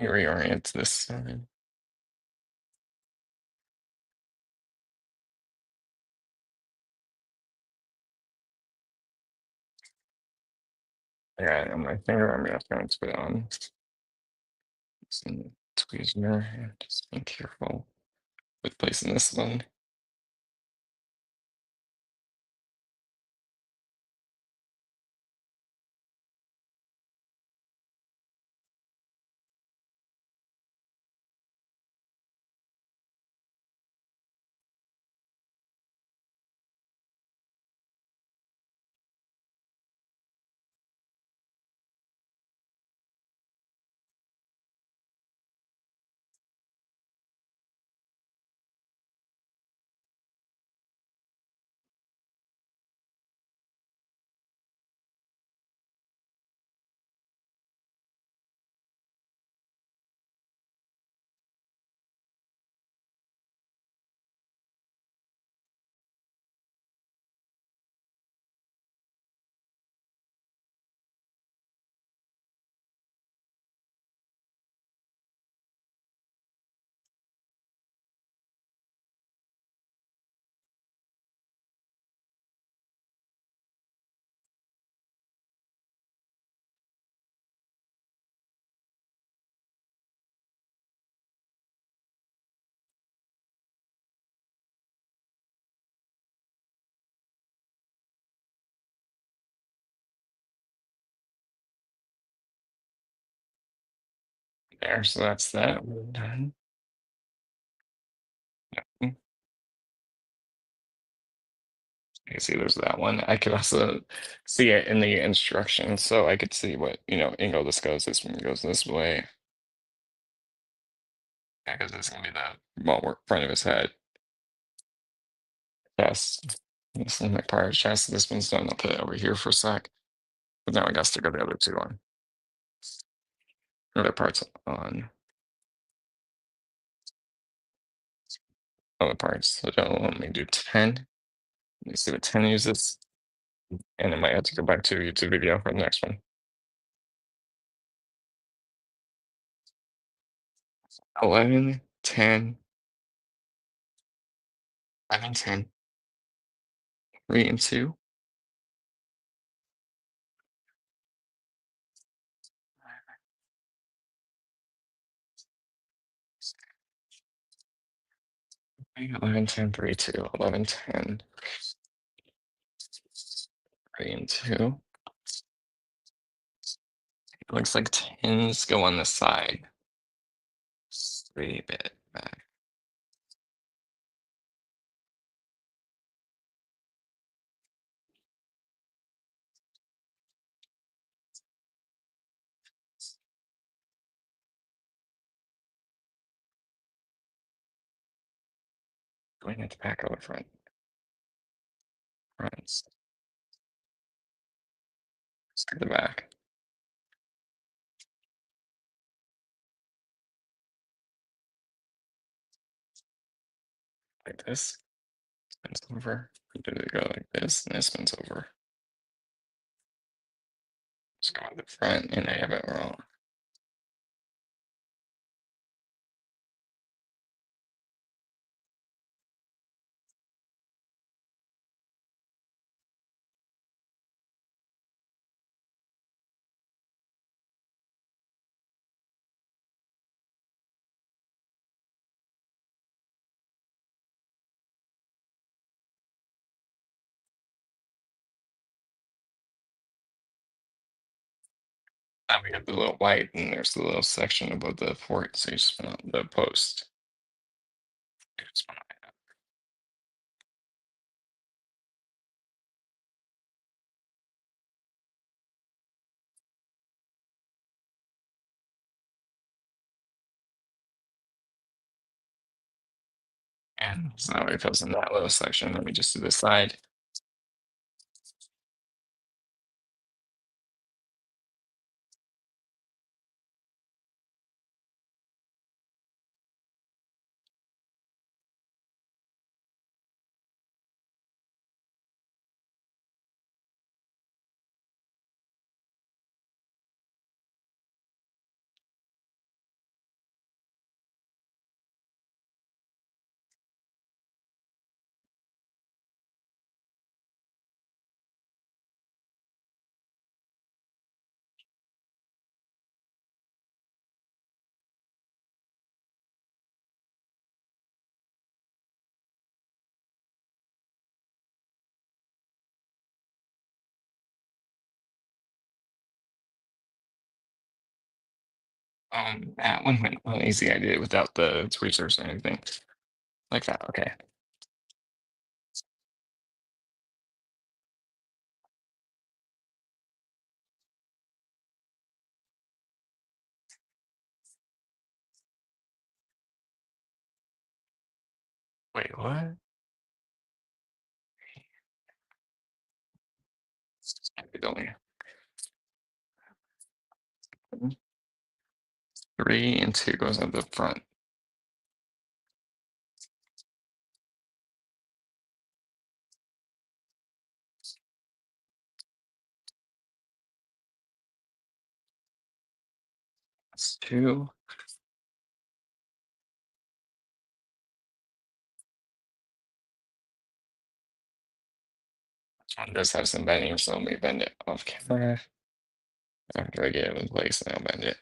Reorient this side. I got it on my finger. I'm just going to put it on. Some tweezer and just be careful with placing this one. There, so that's that. We're done. Mm, you can see there's that one. I could also see it in the instructions, so I could see what, angle this goes. This one goes this way. Yeah, because it's gonna be the front of his head. Chest. This is my prior chest. This one's done. I'll put it over here for a sec. But now I got to stick the other two on. Other parts on. Other parts. So don't let me do 10. Let me see what 10 uses. And I might have to go back to YouTube video for the next one. 11, 10, 11, 10, 3 and 2. Okay, 11, 10, 3, 2, 11, 10, 3 and 2. It looks like 10s go on the side. 3-bit back. Going at the back or the front? Fronts. Start the back. Like this. Spins over. Did it go like this? And this spins over. Just go to the front and I have it wrong. Now we have the little white and there's the little section above the port, so you spin out the post. You spin out. And so now it goes in that little section. Let me just do the side. That one went on easy. I did it without the tweezers or anything. Like that. Okay. Wait, what? It only 3 and 2 goes at the front. That's 2. This one does have some bending, so let me bend it off camera. After I get it in place, and I'll bend it.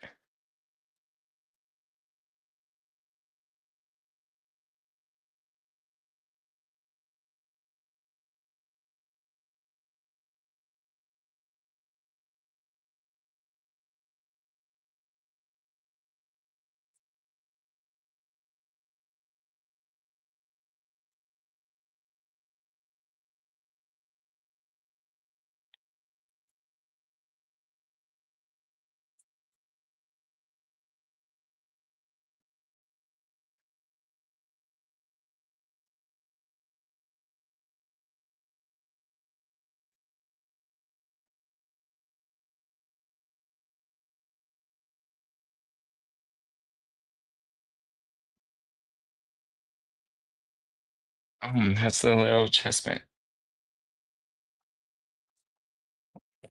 That's the little chest bit.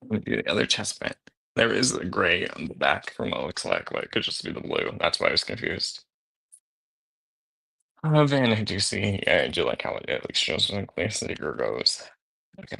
Would be the other chest vent. There is a gray on the back from what it looks like, but it could just be the blue. That's why I was confused. Van, I do see. Yeah, I do like how it at least shows when clear sticker goes. Okay.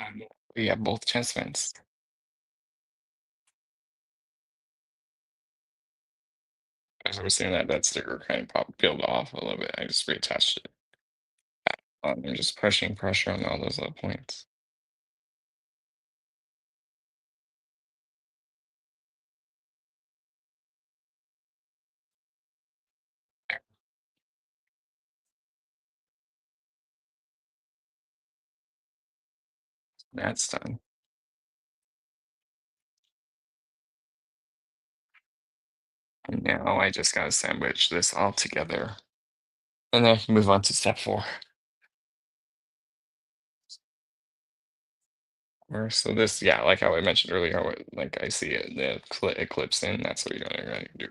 Um, we have both chest vents. As I was seeing that, that sticker kind of peeled off a little bit. I just reattached it. I'm just pushing pressure on all those little points. There, that's done. And now I just gotta sandwich this all together. And then I can move on to step 4. So this, yeah, like how I mentioned earlier, how like I see it, the eclipse in, that's what you're gonna do.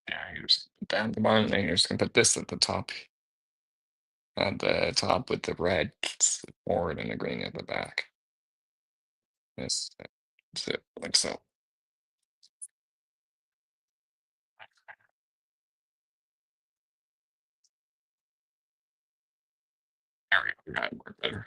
Yeah, you just put that at the bottom, and you're just gonna put this at the top with the red forward and the green at the back. This, that's it, like so. There we go, got it work better.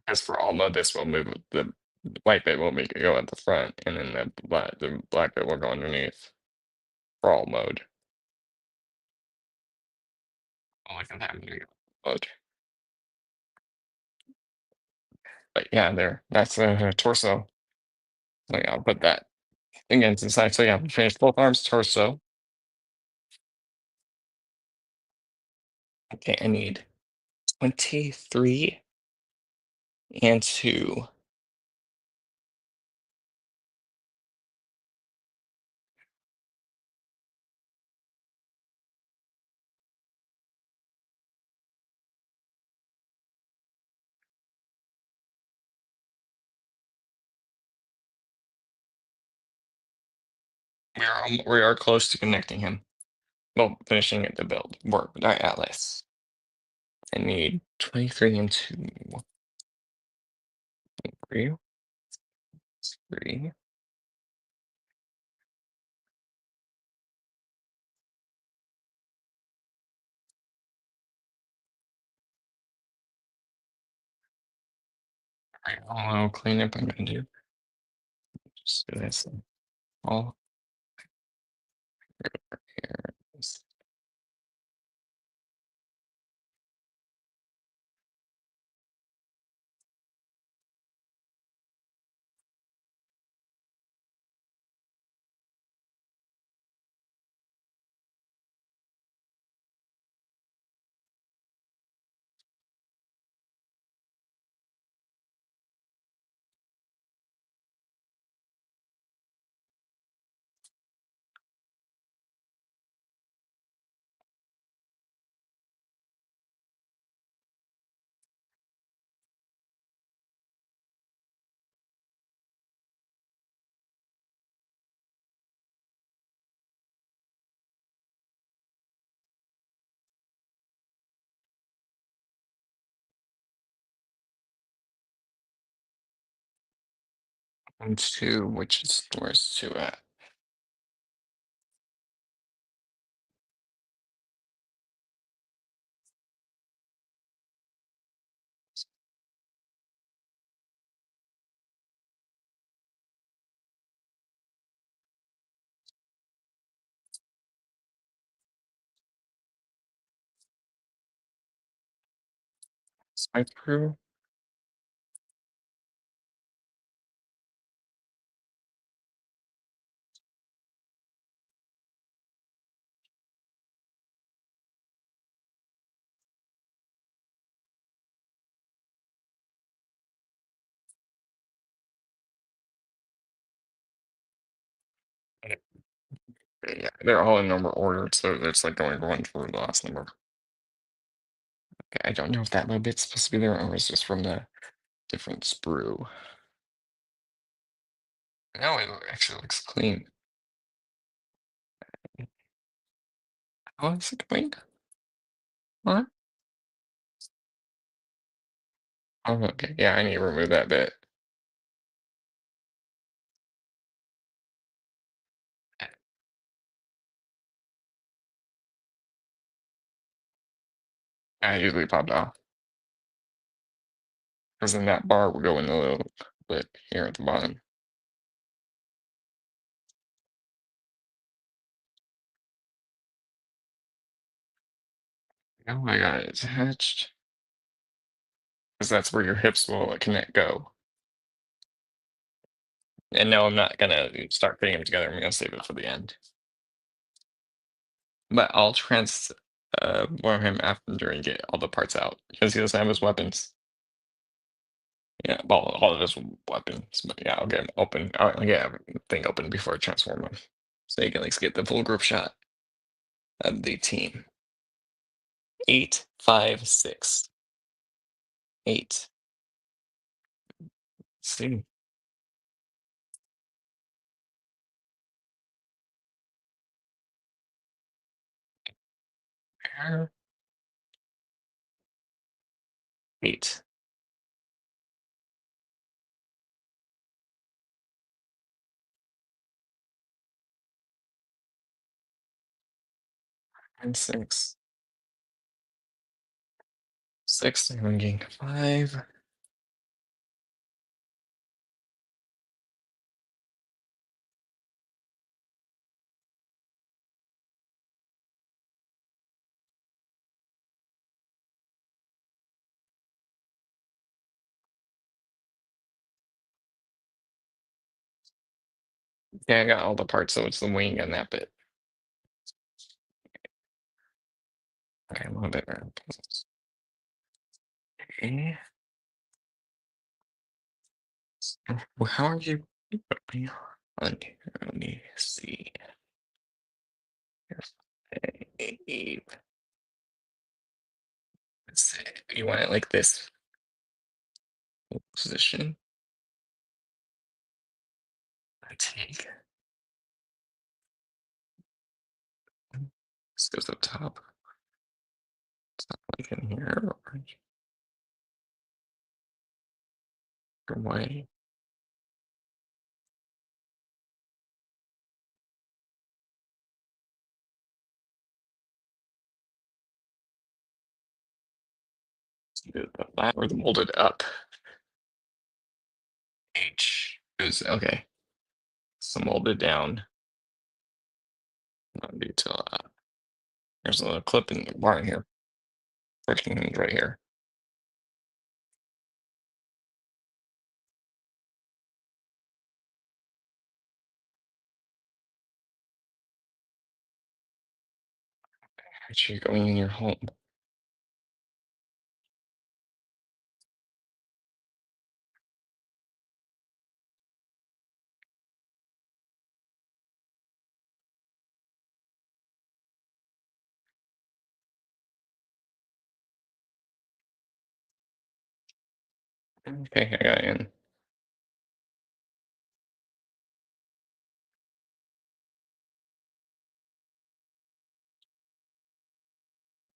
As for all mode, this will move the white bit will make it go at the front, and then the black bit will go underneath for all mode. Oh, look at that mode. But yeah, there. That's a torso. So yeah, I'll put that again to the side. So yeah, finish both arms, torso. Okay, I need 23 and 2. We are close to connecting him. Well, finishing the build. Work with Dai Atlas. I need 23 and 2. 3, 3. Alright, a little cleanup I'm gonna do. Just do this. all here. And two, which is where's two at? Spy through. Yeah, they're all in number order, so it's like going one for the last number. Okay, I don't know if that little bit's supposed to be there or it's just from the different sprue. No, it actually looks clean. How is it going? What? Oh, okay. Yeah, I need to remove that bit. I usually pop off. Because then that bar will go in a little bit here at the bottom. Oh, I got it attached. Because that's where your hips will connect go. And no, I'm not gonna start putting them together. I'm gonna save it for the end. But I'll warm him after and get all the parts out because he doesn't have his weapons. Yeah, well, all of his weapons. But yeah, I'll get him open. I'll get everything open before I transform him, so you can at least get the full group shot of the team. 8, 5, 6, 8. See, 8 and 6. 6 ringing 5. Yeah, I got all the parts, so it's the wing and that bit. Okay, a little bit more puzzles. Okay. Well, how are you? Let me see. Save. Let's see. You want it like this position? I take. This goes up top. It's not like in here or away. The flat or the molded up. H is okay. some molded down. No detail. There's a little clip in the barn here. Friction hinge right here. Actually, going in your home. Okay, I got in.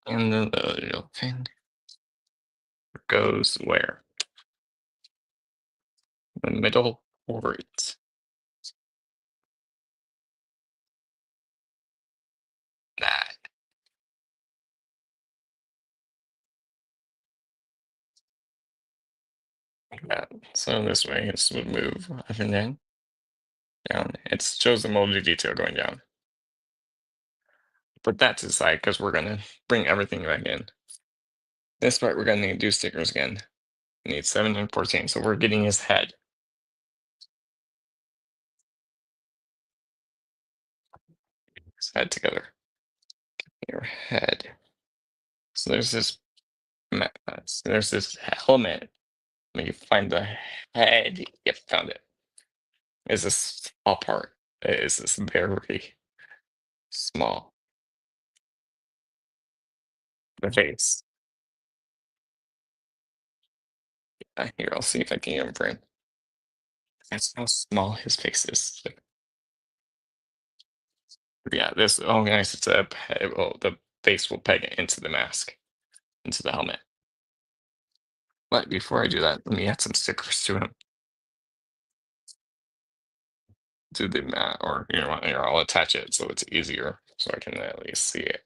And then the little pin goes where? The middle port. That. Like that. So this way it would move up and down. It shows the molded detail going down. But that's aside because we're gonna bring everything back in. This part we're gonna need to do stickers again. We need 7 and 14. So we're getting his head. His head together. Your head. So there's this there's this helmet. Let me find the head. Yep, found it. Is this small part? Is this very small? The face. Here, I'll see if I can get him frame. That's how small his face is. Yeah, this. Oh, nice. It's a. Well, the face will peg it into the mask, into the helmet. But before I do that, let me add some stickers to him. To the mat, or here, I'll attach it so it's easier, so I can at least see it.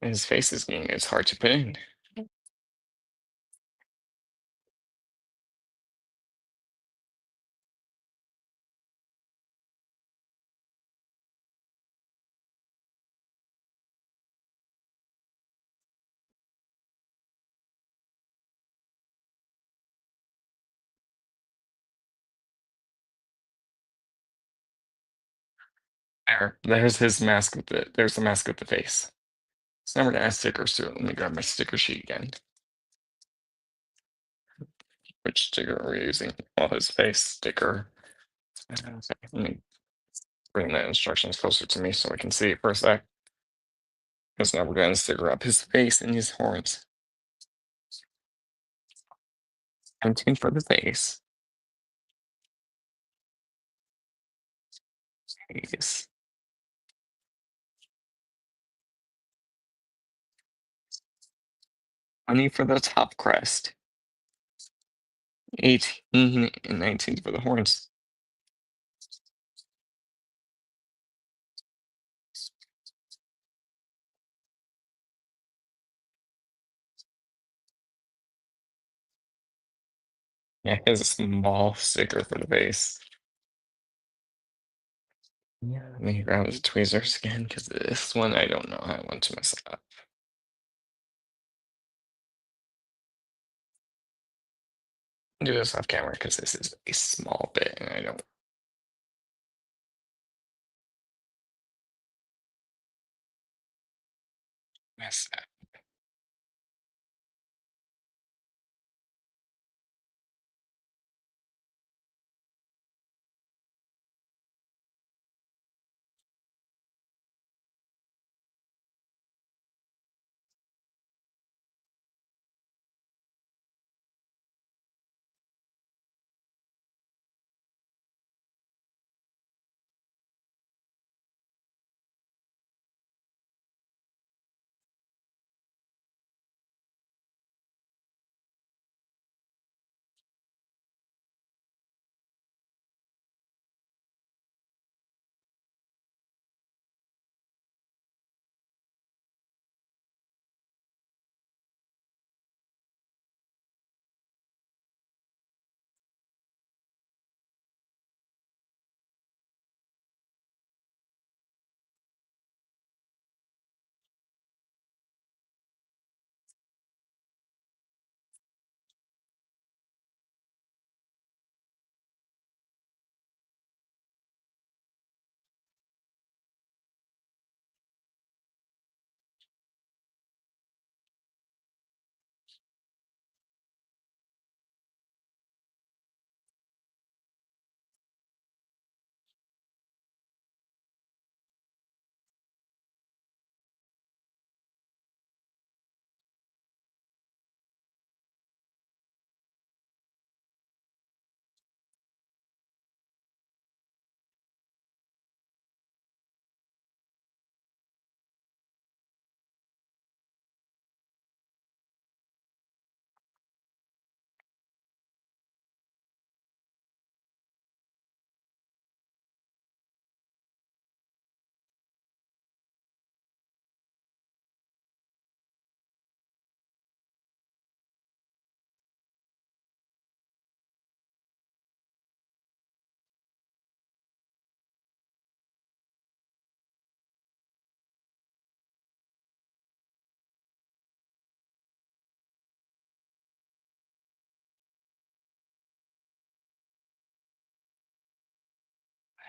His face is getting. It's hard to put in. There's his mask with the. There's the mask with the face. So now we're gonna add stickers to it. Let me grab my sticker sheet again. Which sticker are we using? Well, his face sticker. Okay, let me bring the instructions closer to me so I can see it for a sec. Because now we're going to sticker up his face and his horns. Hunting for the face. Face. Honey for the top crest. 18 and 19 for the horns. Yeah, he has a small sticker for the face. Yeah, let me grab his tweezers again because this one I don't know how I want to mess it up. Do this off camera because this is a small bit and I don't mess that.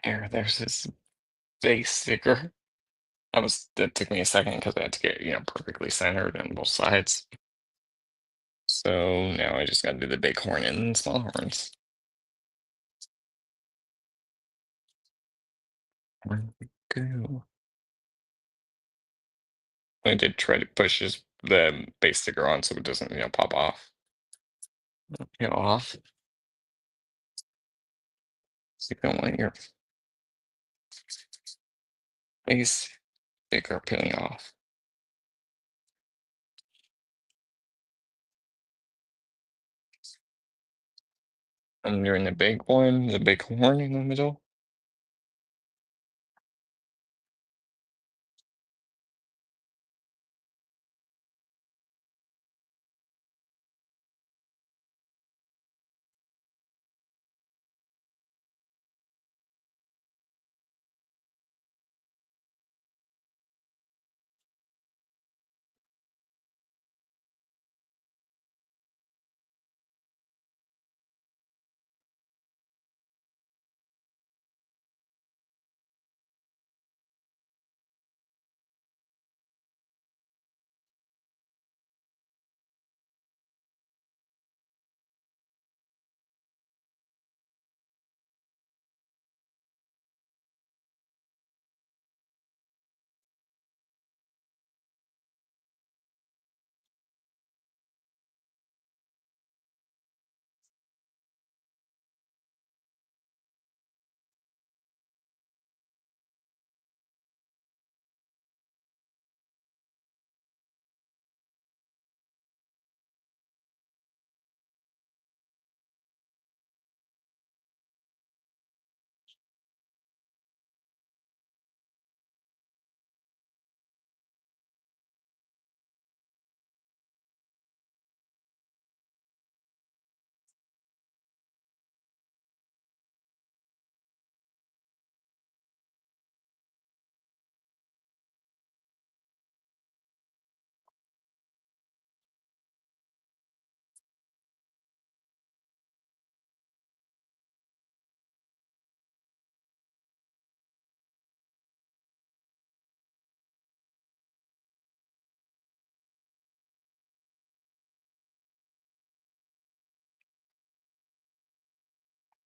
Here, there's this base sticker. That took me a second because I had to get, perfectly centered on both sides. So now I just gotta do the big horn and small horns. Where did it go? I did try to push the base sticker on so it doesn't, pop off. Off. So you don't want your base sticker peeling off. I'm doing the big one, the big horn in the middle.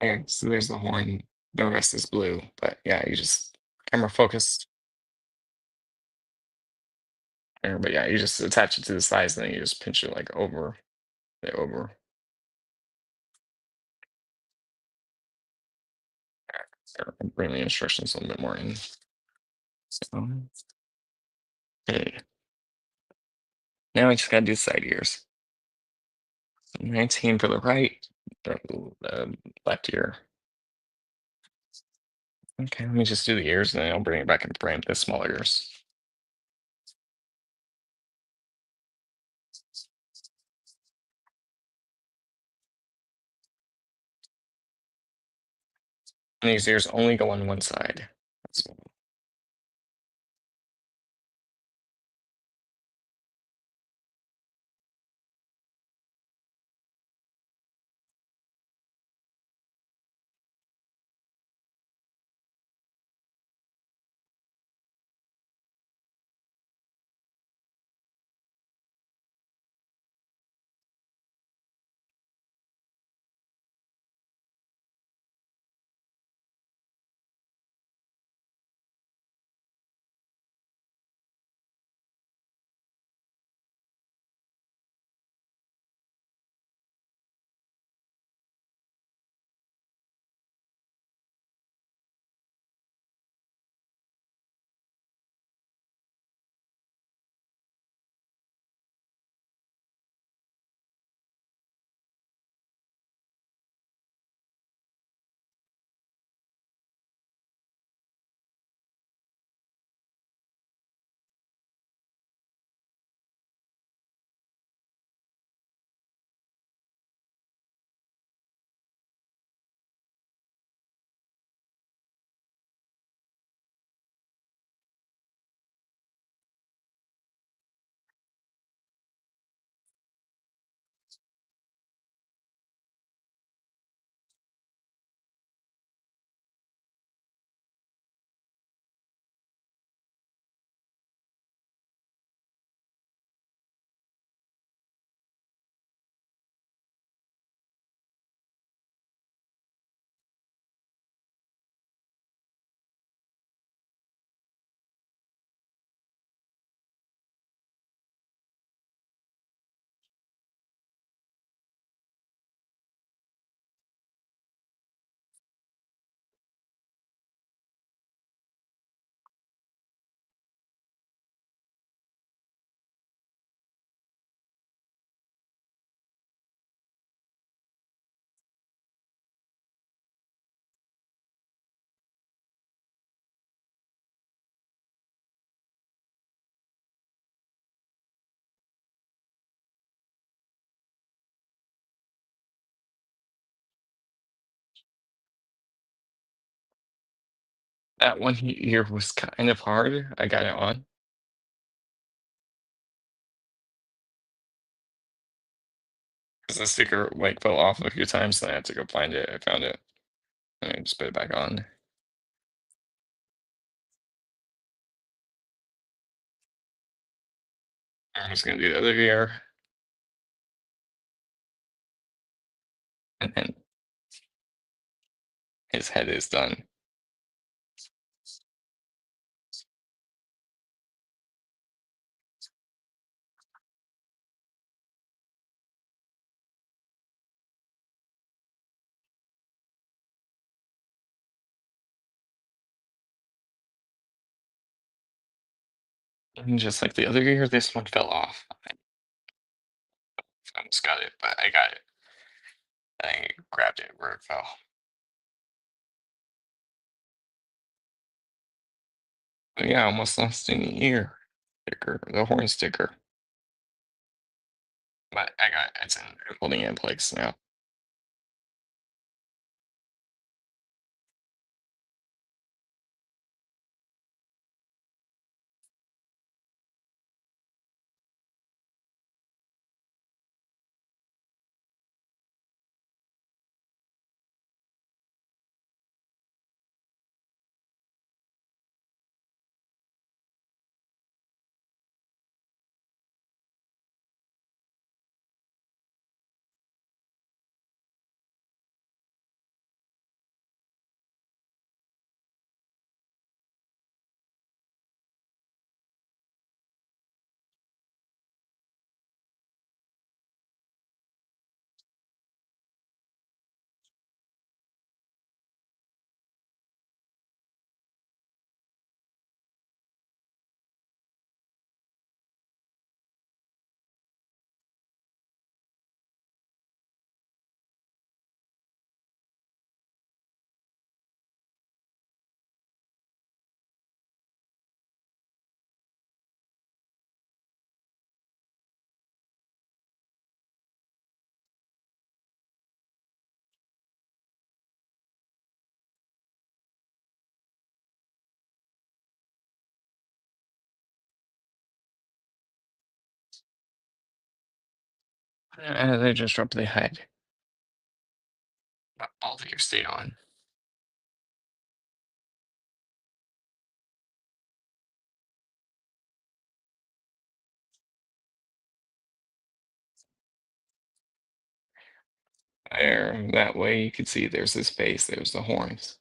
And so there's the horn. The rest is blue, but yeah, you just camera focused. But yeah, you just attach it to the sides and then you just pinch it like over. Bring the instructions a little bit more in. So, okay. Now I just gotta do side ears. 19 for the right, the left ear. Okay, let me just do the ears and then I'll bring it back in frame, the smaller ears. And these ears only go on one side. That's That one here was kind of hard. I got it on. 'Cause the sticker, like, fell off a few times, and I had to go find it. I found it, and I just put it back on. I'm just gonna do the other ear, and then his head is done. And just like the other ear, this one fell off. I almost got it, but I got it. I grabbed it where it fell. But yeah, I almost lost an ear sticker, the horn sticker. But I got it. It's in, I'm holding it in place now. And they just dropped the head. But all the ears stayed on. There, that way you can see there's his face, there's the horns.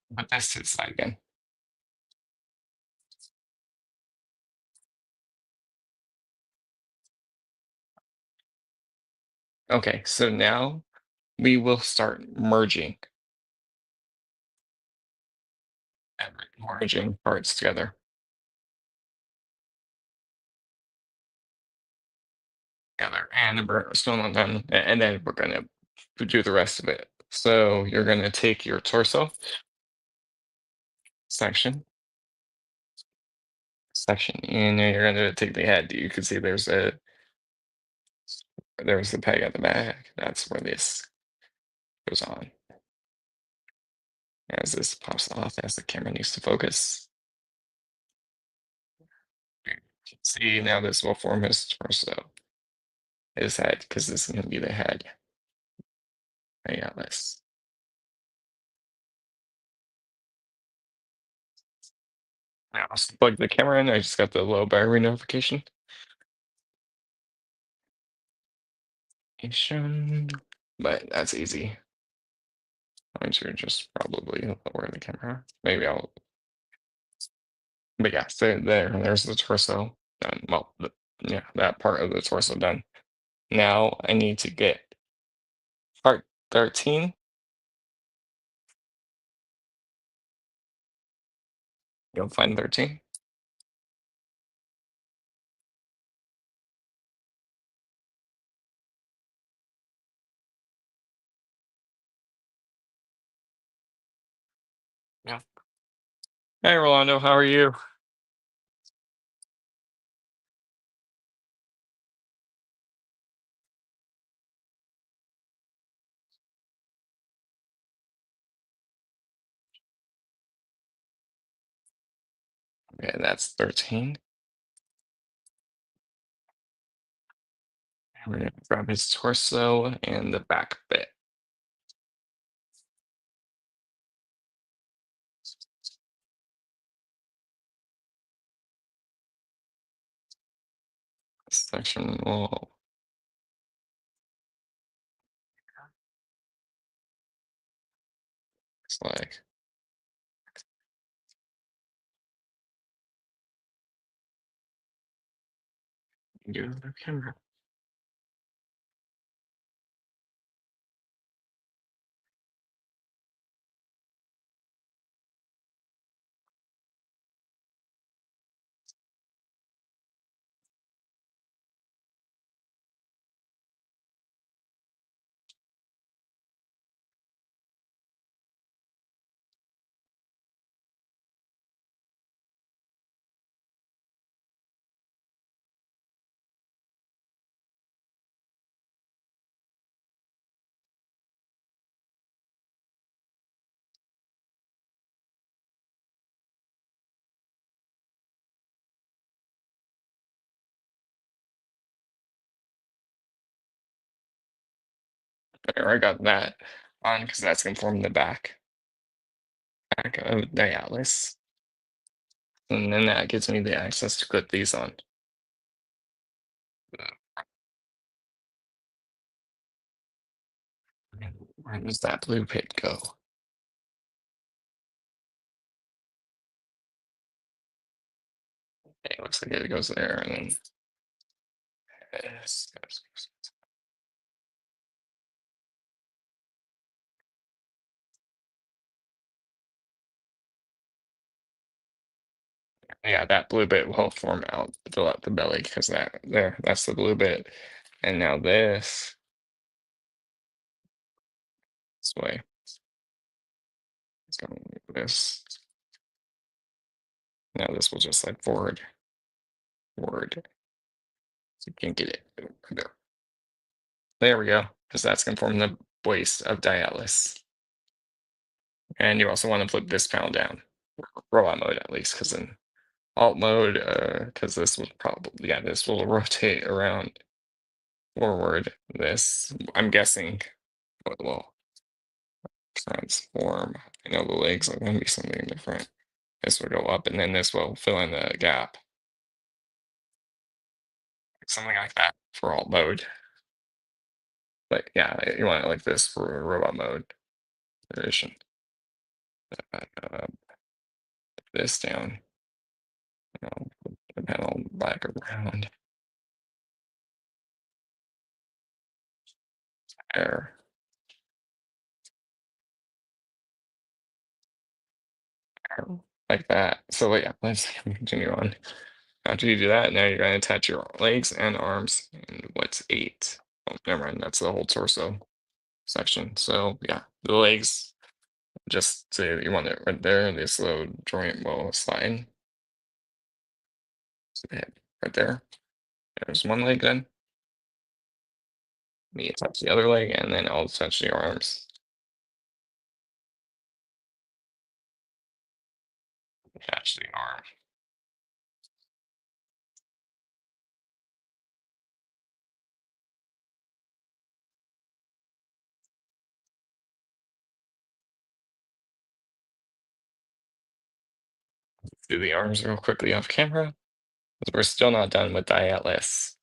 But that's his side again. Okay, so now we will start merging parts together, and we're still not done, and then we're gonna do the rest of it. So you're gonna take your torso section, and then you're gonna take the head. You can see there's a peg at the back. That's where this goes on. As this pops off, as the camera needs to focus. You can see now this will form his torso, his head, because this is gonna be the head. Dai Atlas. Now I'll plug the camera in. I just got the low battery notification. But that's easy. I should just probably lower the camera. Maybe I'll. But yeah, so there's the torso done. Well, yeah, that part of the torso done. Now I need to get part 13. You'll find 13. Yeah. Hey, Rolando, how are you? Okay, that's 13. And we're gonna grab his torso and the back bit. Section will looks like do the camera. There, I got that on because that's gonna form the back of Dai Atlas. And then that gives me the access to put these on. Where does that blue pit go? Okay, looks like it goes there, and then this. Yeah, that blue bit will form out the belly because that's the blue bit. And now this way, it's going this. Now this will just like forward. So you can't get it. There we go, because that's gonna form the waist of Dai Atlas. And you also want to flip this panel down, robot mode at least, because in alt mode, because this will probably, yeah, this will rotate around forward. This, I'm guessing, will transform. I know the legs are going to be something different. This will go up, and then this will fill in the gap. Something like that for alt mode. But yeah, you want it like this for robot mode edition. Uh, this down. The panel back around there. Like that. So yeah, let's continue on. After you do that, now you're going to attach your legs and arms. And what's 8? Oh, never mind. That's the whole torso section. So yeah, the legs, just say that you want it right there. This little joint will slide. So hit right there. There's one leg then. Me attach the other leg, and then I'll touch your arms. Attach the arm. Do the arms real quickly off camera. Because we're still not done with Dai Atlas.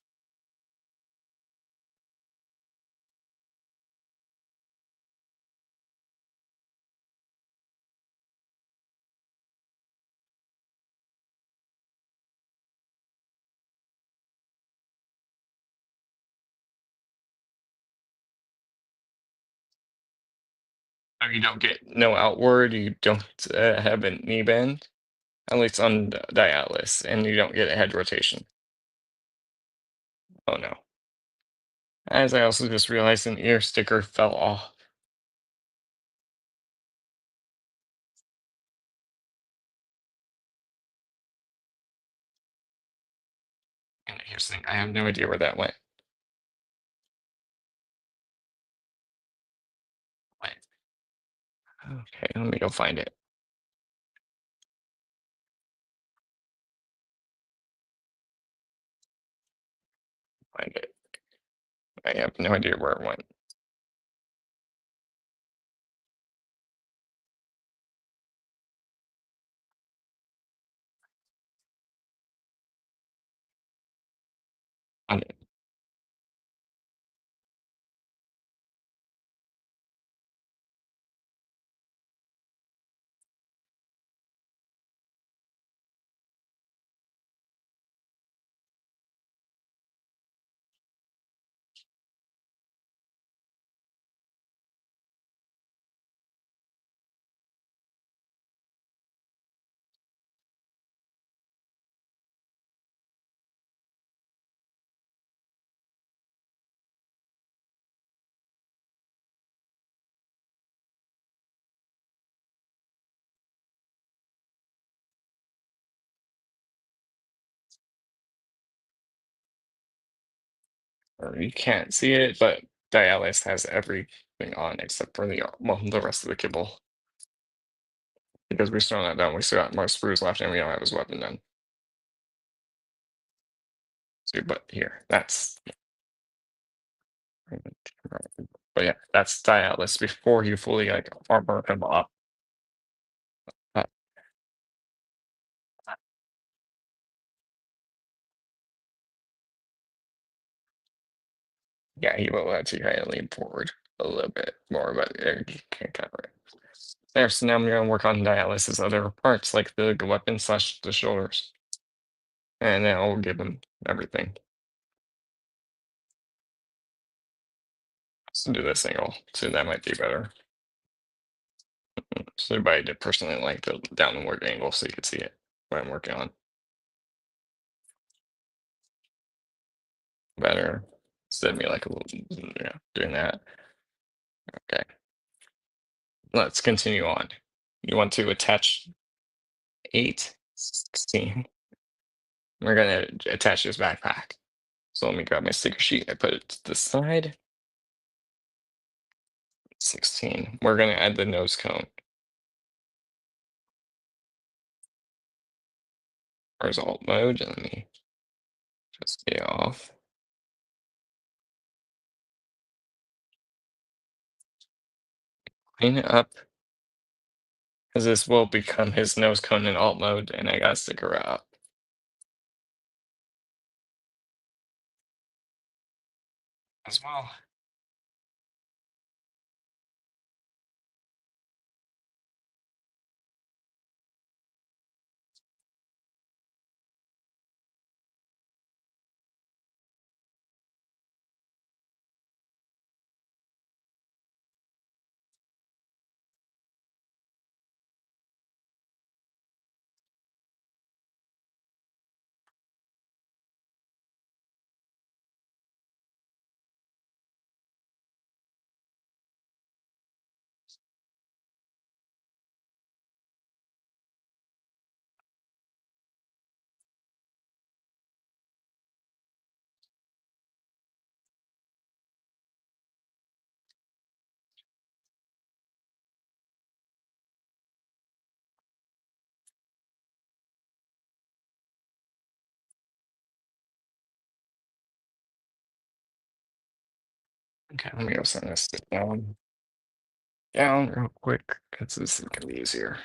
So you don't get no outward, you don't have a knee bend, at least on Dai Atlas, and you don't get a head rotation. Oh no. As I also just realized an ear sticker fell off. And here's the thing, I have no idea where that went. Wait. Okay, let me go find it. Find it. I have no idea where it went. Find it. Or you can't see it, but Dai Atlas has everything on except for the rest of the kibble. Because we still not done. We still got more sprues left and we don't have his weapon done. See, but here, that's but yeah, that's Dai Atlas before you fully like armor him up. Uh, yeah, he will let you kind of lean forward a little bit more, but you can't cover it. There, so now I'm gonna work on Dai Atlas's other parts, like the weapon slash the shoulders. And then I'll give him everything. Let's do this angle. So that might be better. So everybody did personally like the downward angle so you could see it what I'm working on. Better. Instead of me like a little doing that. Okay. Let's continue on. You want to attach 8, 16. We're gonna attach this backpack. So let me grab my sticker sheet. I put it to the side. 16. We're gonna add the nose cone. Where's alt mode? Let me just get off. Clean it up. Because this will become his nose cone in alt mode, and I gotta stick her up as well. Okay, let me go send this down real quick because this is gonna be easier.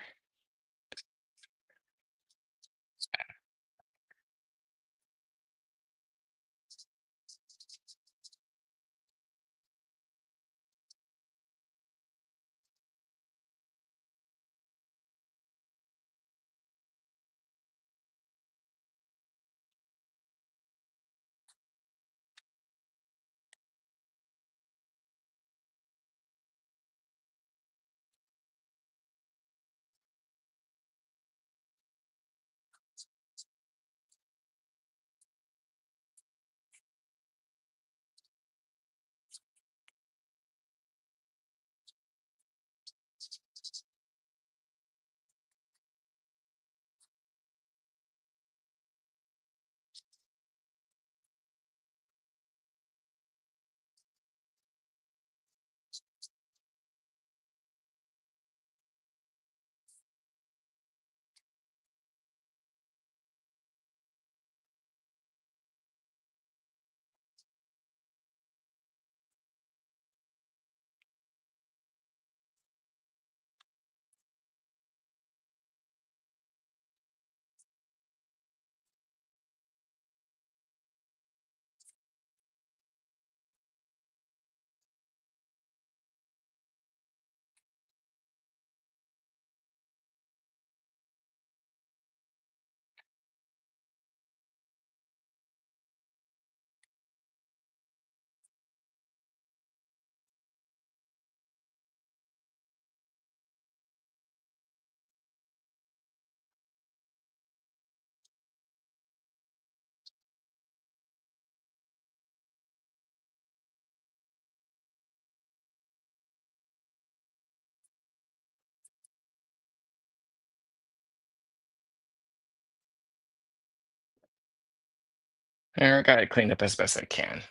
I got it cleaned up as best I can.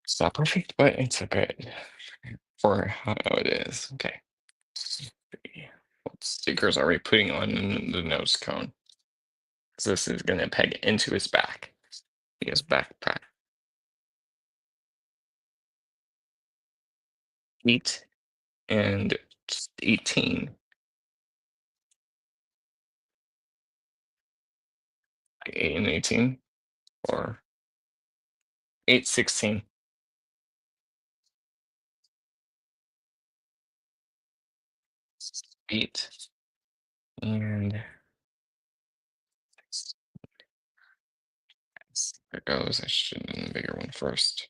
It's not perfect, but it's okay for how it is. Okay. What stickers are we putting on the nose cone? So this is gonna peg into his back. His backpack. 8 and 18. 8 and 18. Or 8, 16. 8 and there goes. I should have done the bigger one first.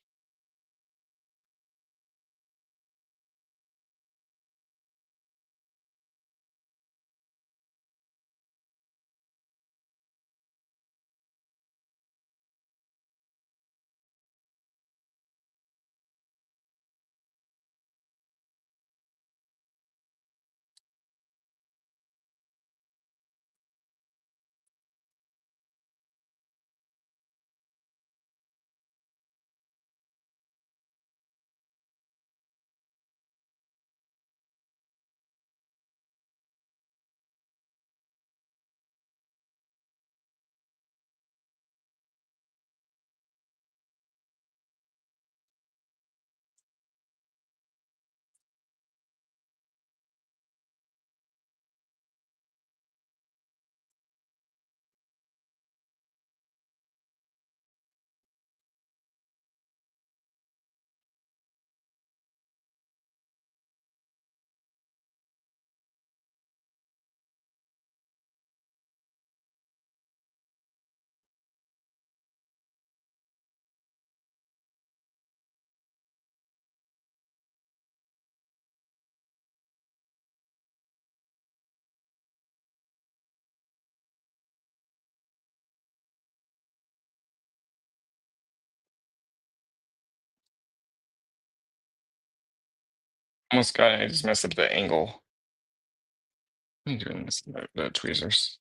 Almost got it. I just messed up the angle. I'm doing this the tweezers.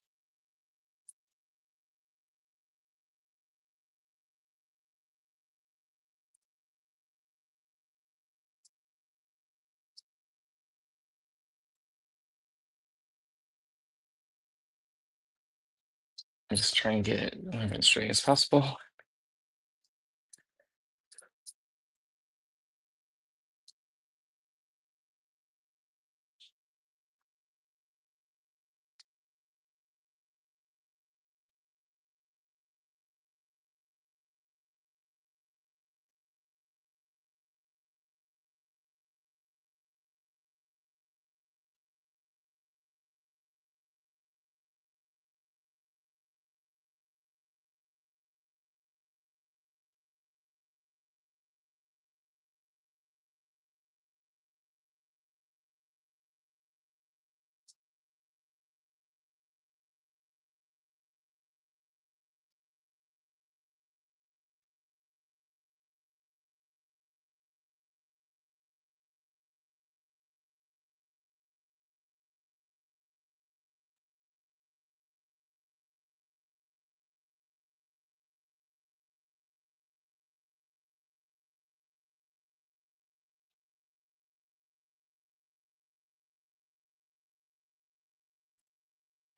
I'm just trying to get it as straight as possible.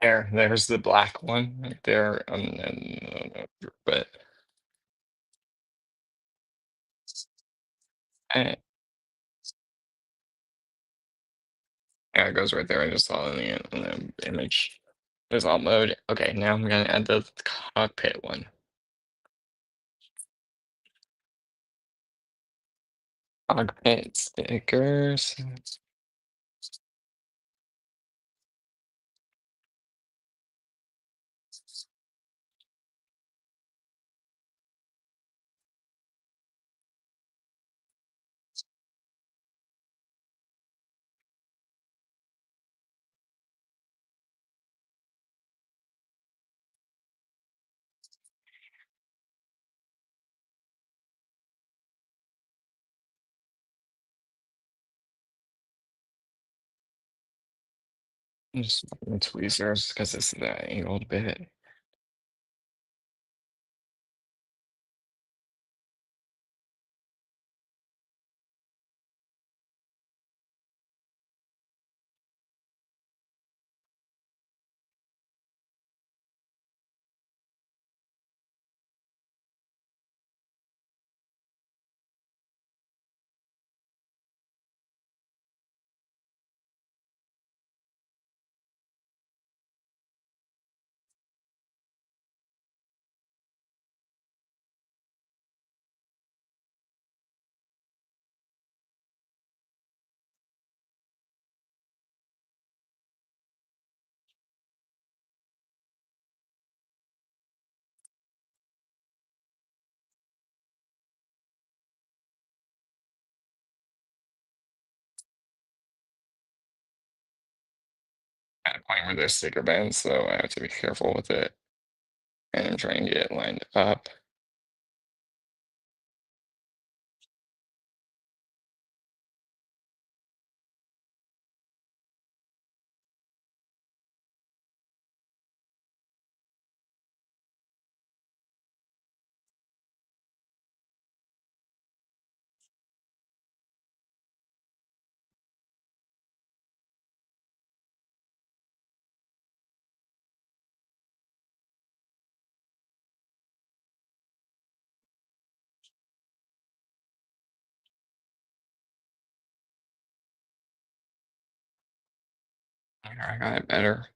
There's the black one right there. But eh, yeah, it goes right there. I just saw it in the image. There's alt mode. Okay, now I'm gonna add the cockpit one. Cockpit stickers. Just fucking tweezers because it's that angled bit. at a point where there's sticker bands, so I have to be careful with it. And I'm trying to get it lined up. There, I got it better.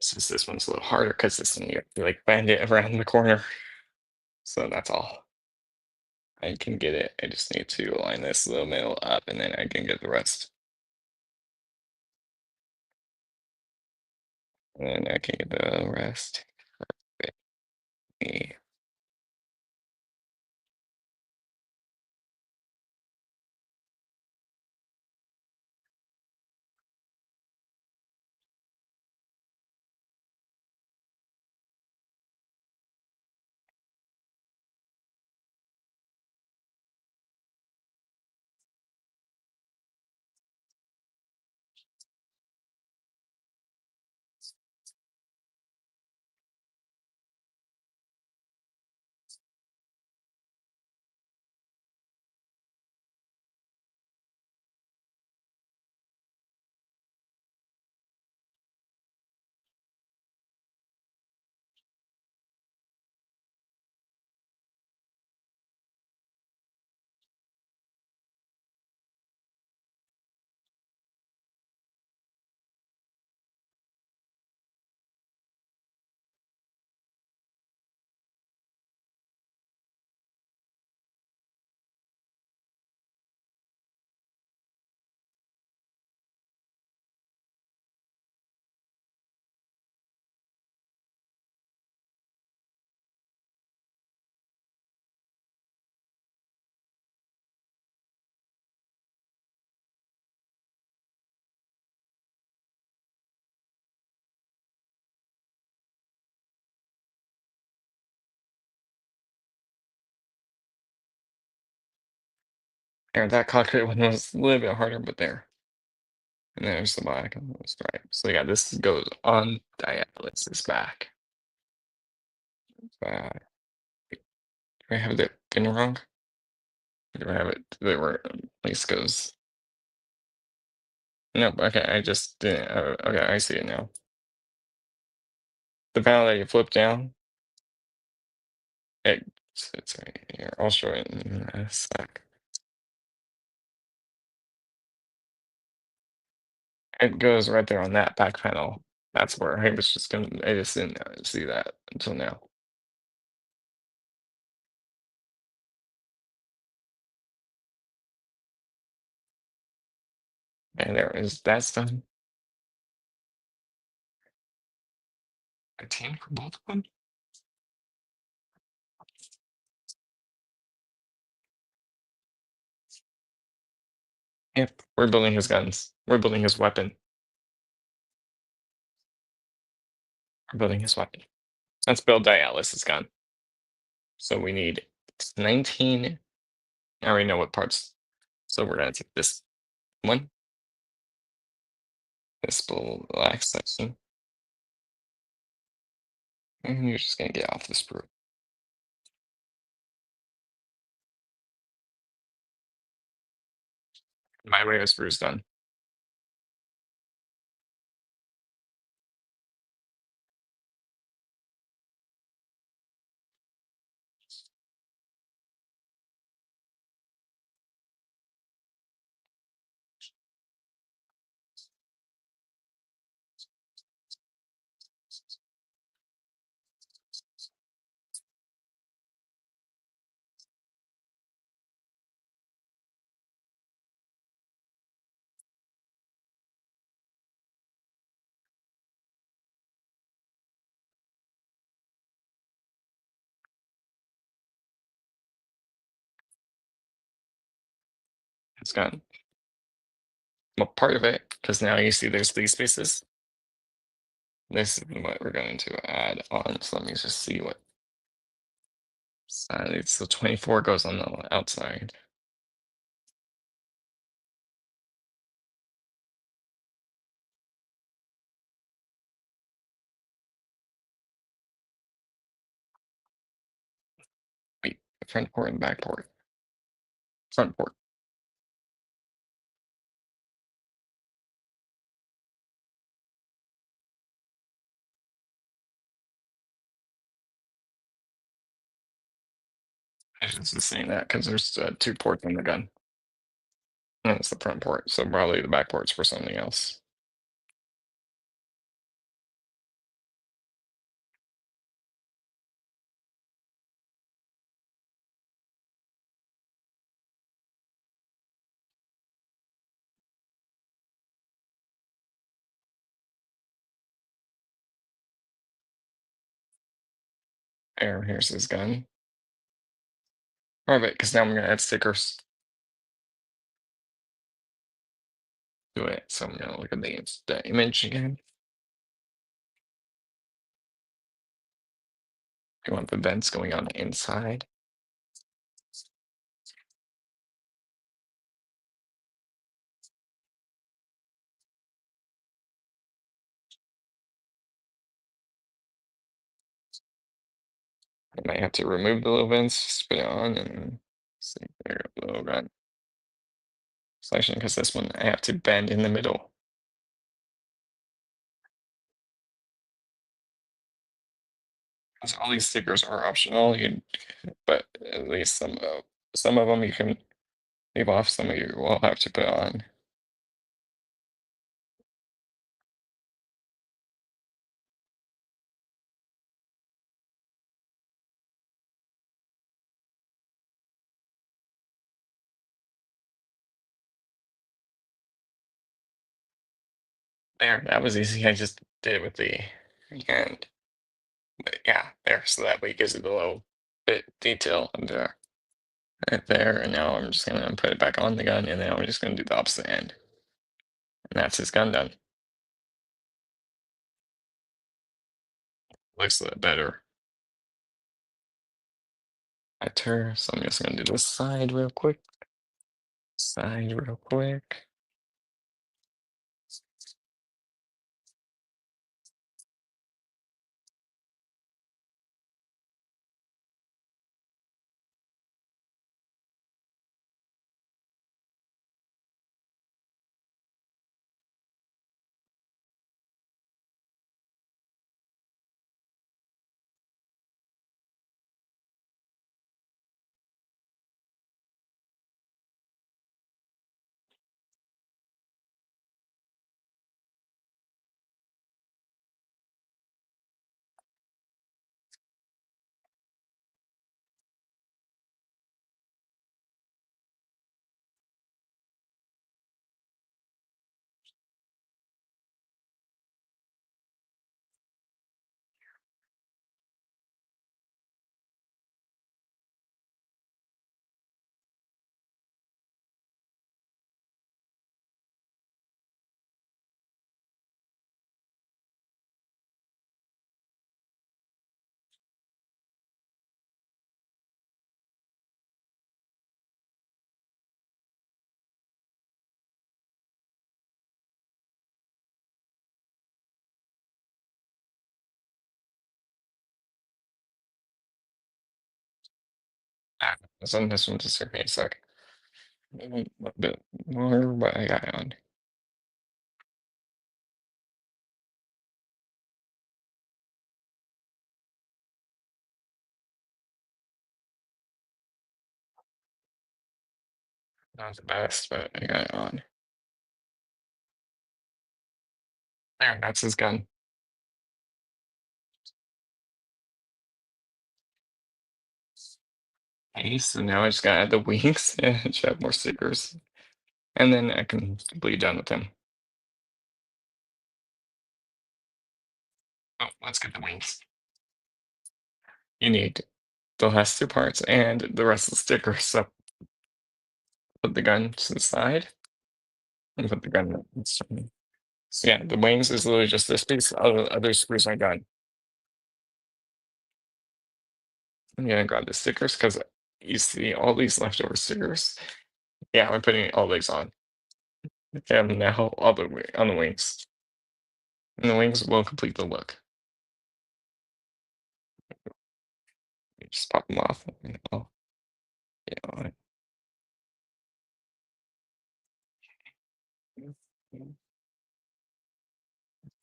Since this one's a little harder because this one you have to like bend it around the corner. So that's all. I can get it. I just need to line this little middle up and then I can get the rest. And then I can get the rest. Okay. There, that concrete one was a little bit harder, but there. And there's the black and the stripe. So yeah, this goes on Dai Atlas's back. Back. Do I have the pin wrong? Or do I have it the right place goes? Nope, okay, I just didn't. Okay, I see it now. The panel that you flip down, it's right here. I'll show it in a sec. It goes right there on that back panel. That's where I was just gonna. I just didn't see that until now. And there is that's done. 15 for both of them. Yep, we're building his guns. We're building his weapon. We're building his weapon. Let's build Dai Atlas's gun. So we need 19. I already know what parts. So we're gonna take this one, this black section, and you're just gonna get off the sprue. My way of sprue's done. It's gun. Well, part of it, because now you see there's these spaces. This is what we're going to add on. So let me just see what side. So 24 goes on the outside. Wait, front port and back port. Front port. I should just saying that because there's two ports in the gun. And it's the front port, so probably the back port's for something else. Here's his gun. Alright, because now I'm gonna add stickers to it. So I'm gonna look at the image again. You want the vents going on the inside. I might have to remove the little vents, just put it on, and see there, the little gun selection. Because this one I have to bend in the middle. So all these stickers are optional, but at least some of them you can leave off. Some of you will have to put on. There, that was easy. I just did it with the hand. But yeah, there. So that way it gives it a little bit detail under right there. And now I'm just gonna put it back on the gun, and then I'm just gonna do the opposite end. And that's his gun done. Looks a little better. So I'm just gonna do this side real quick. Side real quick. So this one just took me a sec. A bit longer, but I got it on. Not the best, but I got it on. There, that's his gun. Okay, so now I just gotta add the wings and should have more stickers. And then I can be done with him. Oh, let's get the wings. You need the last two parts and the rest of the stickers. So put the gun to the side and put the gun in the string. So yeah, the wings is literally just this piece. Other screws are gone. I'm gonna grab the stickers because you see all these leftover stickers. Yeah, I'm putting all these on. And now all the way on the wings. And the wings will complete the look. You just pop them off. And I'll get on it.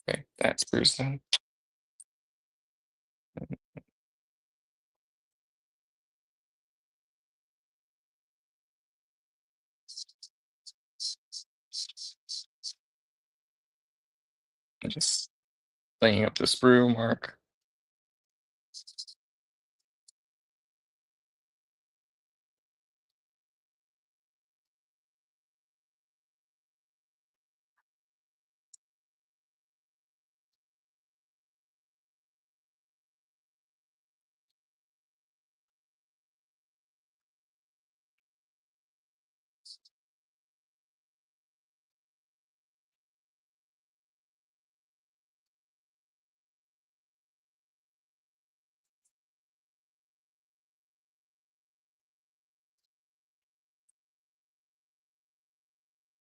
Okay, that's screws done. And just laying up the sprue mark.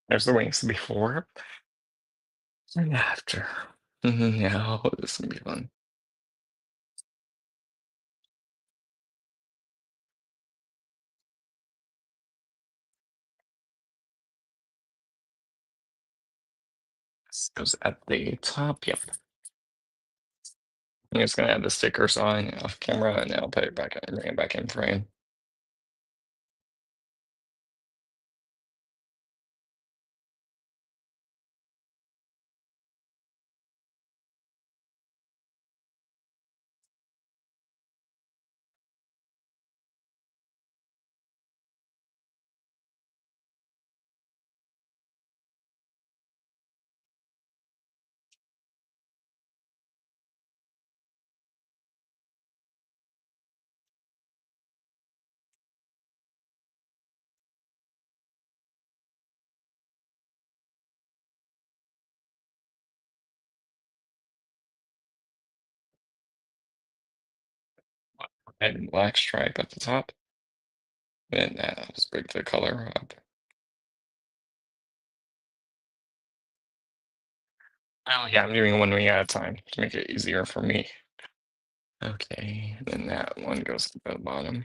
There's the wings before and after. Now this is gonna be fun. This goes at the top. Yep. I'm just gonna add the stickers on off camera and then I'll put it back in, bring it back in frame. Red and black stripe at the top. And just break the color up. Oh yeah, I'm doing one wing at a time to make it easier for me. Okay, then that one goes to the bottom.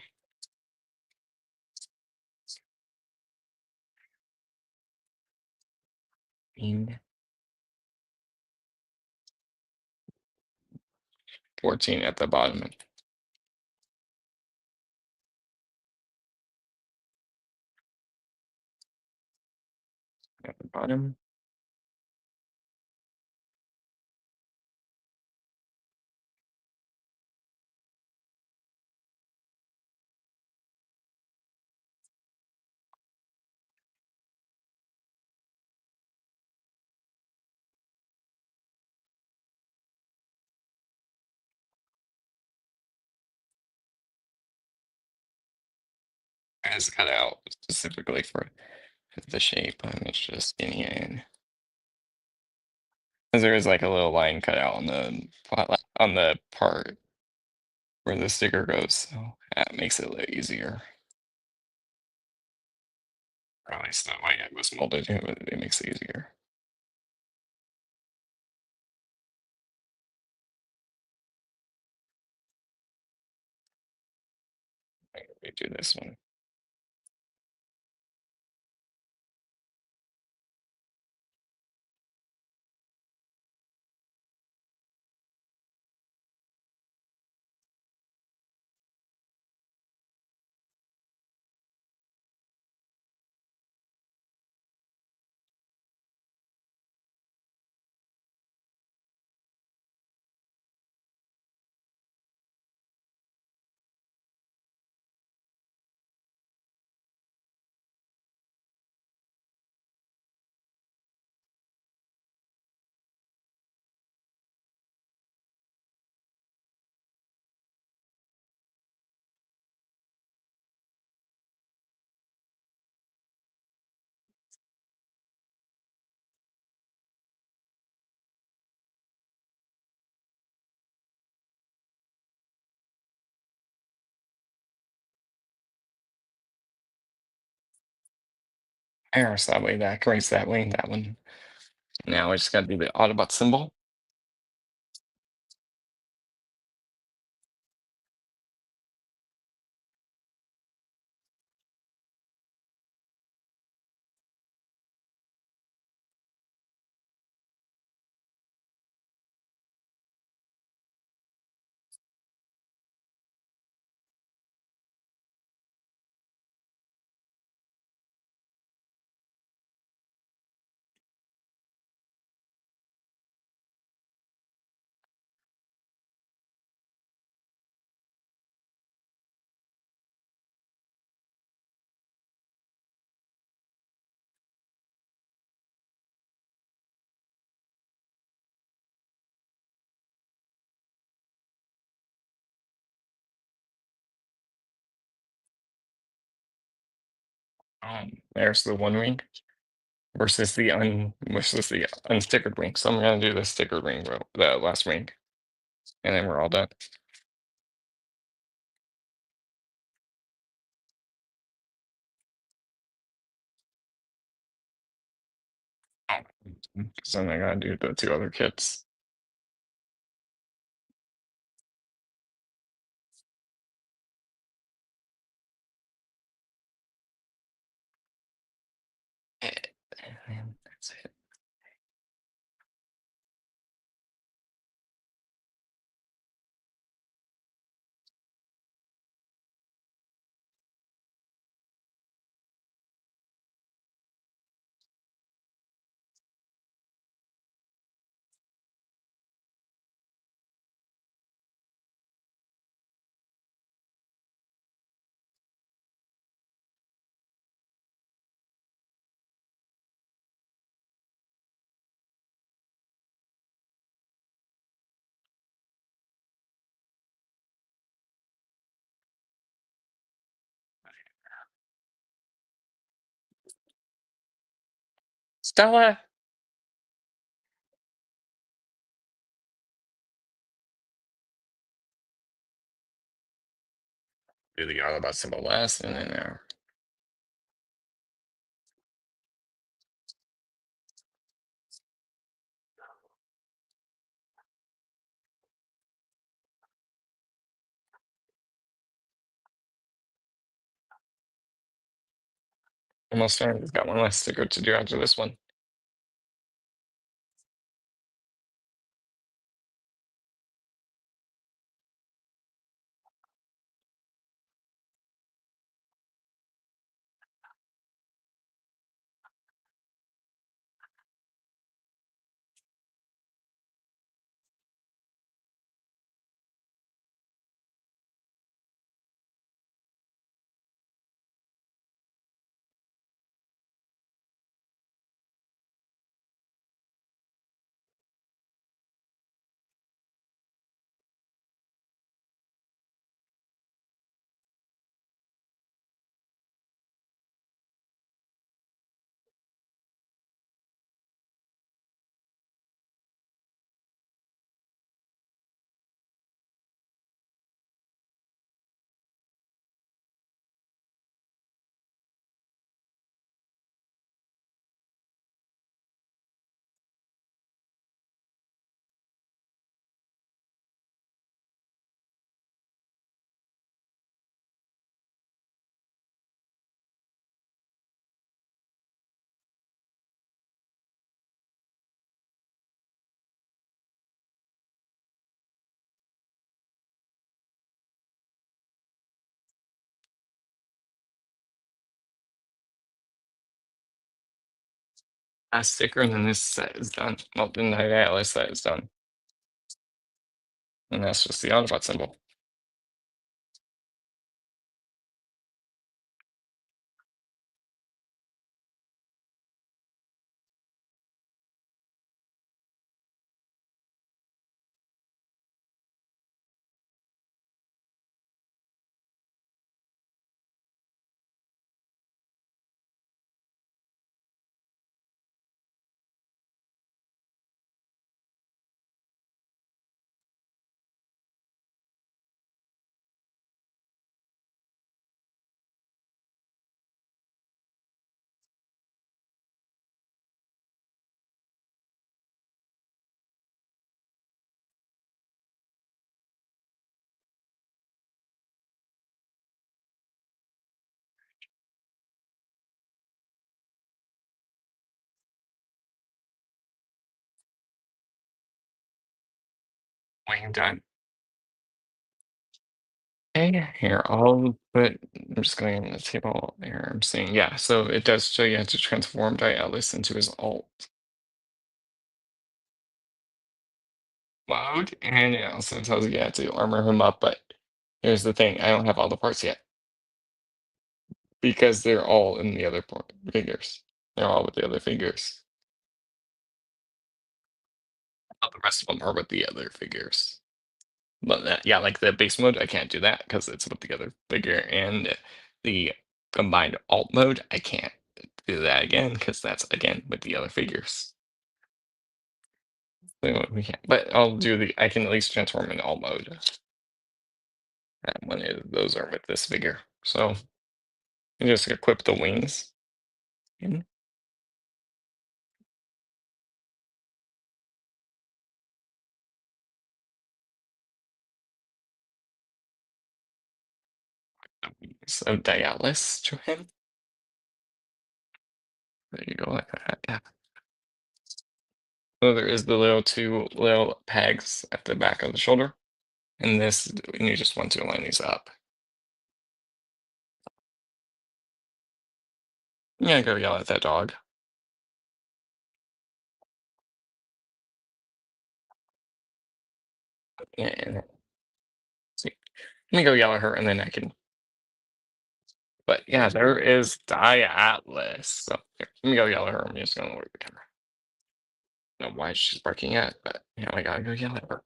And 14 at the bottom. At the bottom. As cut out specifically for the shape. It's just skinny in. Because there is like a little line cut out on the part where the sticker goes, so that makes it a little easier. Or at least the way it was molded, it makes it easier. Let me do this one. Arrows that way, that grace that way, that one. Now I just gotta do the Autobot symbol. There's the one ring versus the unstickered ring. So I'm gonna do the stickered ring, the last ring, and then we're all done. So then I gotta do the two other kits. And then that's it. Stella. Do the Autobot symbol last, and then almost done. We've got one last sticker to do after this one. Last sticker, and then this set is done. Well, then the Dai Atlas set is done. And that's just the Autobot symbol. Wing done. Okay, here, I'm just going in the table here. I'm seeing, yeah, so it does show you how to transform Dai Atlas into his alt mode, and it also tells you how to armor him up, but here's the thing, I don't have all the parts yet because they're all in the other figures. They're all with the other figures. All the rest of them are with the other figures. But that, yeah, like the base mode, I can't do that because it's with the other figure, and the combined alt mode, I can't do that again because that's again with the other figures. So we can't, but I can at least transform in alt mode when those are with this figure. So you just equip the wings. And the wings of Dai Atlas to him. There you go, like that. Yeah. So there is the little two little pegs at the back of the shoulder, and you just want to line these up. Yeah, go yell at that dog. Yeah, and see, let me go yell at her, and then I can. But yeah, there is Dai Atlas. So here, let me go yell at her. I'm just gonna look at the camera. I don't know why she's barking at, but yeah, I gotta go yell at her.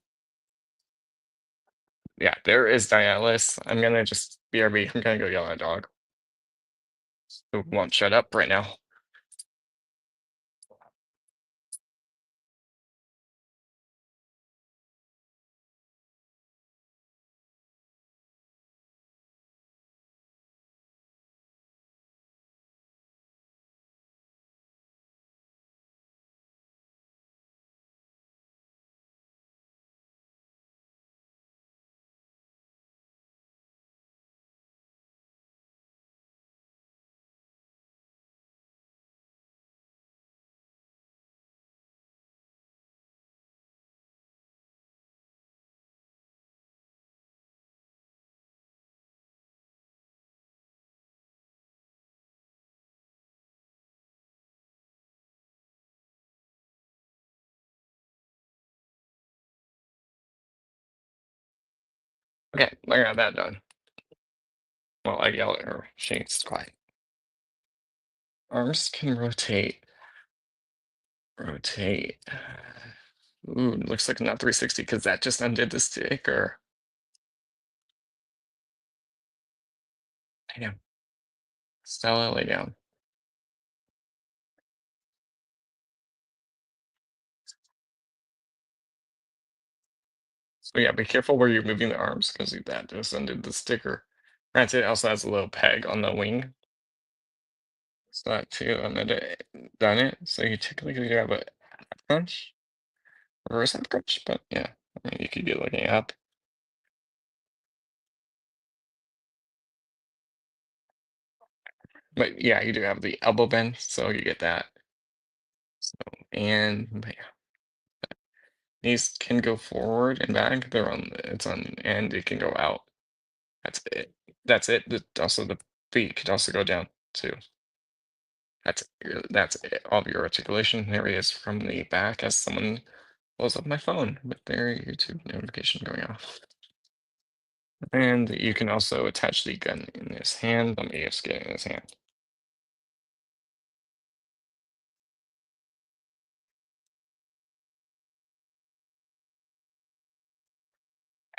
Yeah, there is Dai Atlas. I'm gonna just BRB. I'm gonna go yell at a dog who won't shut up right now. Okay, I got that done. Well, I yell at her. She's quiet. Arms can rotate. Rotate. Ooh, looks like not 360 because that just undid the sticker. Lay down. Stella, lay down. So yeah, be careful where you're moving the arms because that just undid the sticker. Granted, it also has a little peg on the wing. So that too, done it. So you typically could have a half crunch, reverse half crunch, but yeah, I mean, you could be looking up. But yeah, you do have the elbow bend, so you get that. So, but yeah, these can go forward and back. It's on, and it can go out. That's it. That's it. Also, the feet could also go down too. That's it. All of your articulation areas from the back as someone pulls up my phone with their YouTube notification going off. And you can also attach the gun in his hand. Let me just get it in his hand.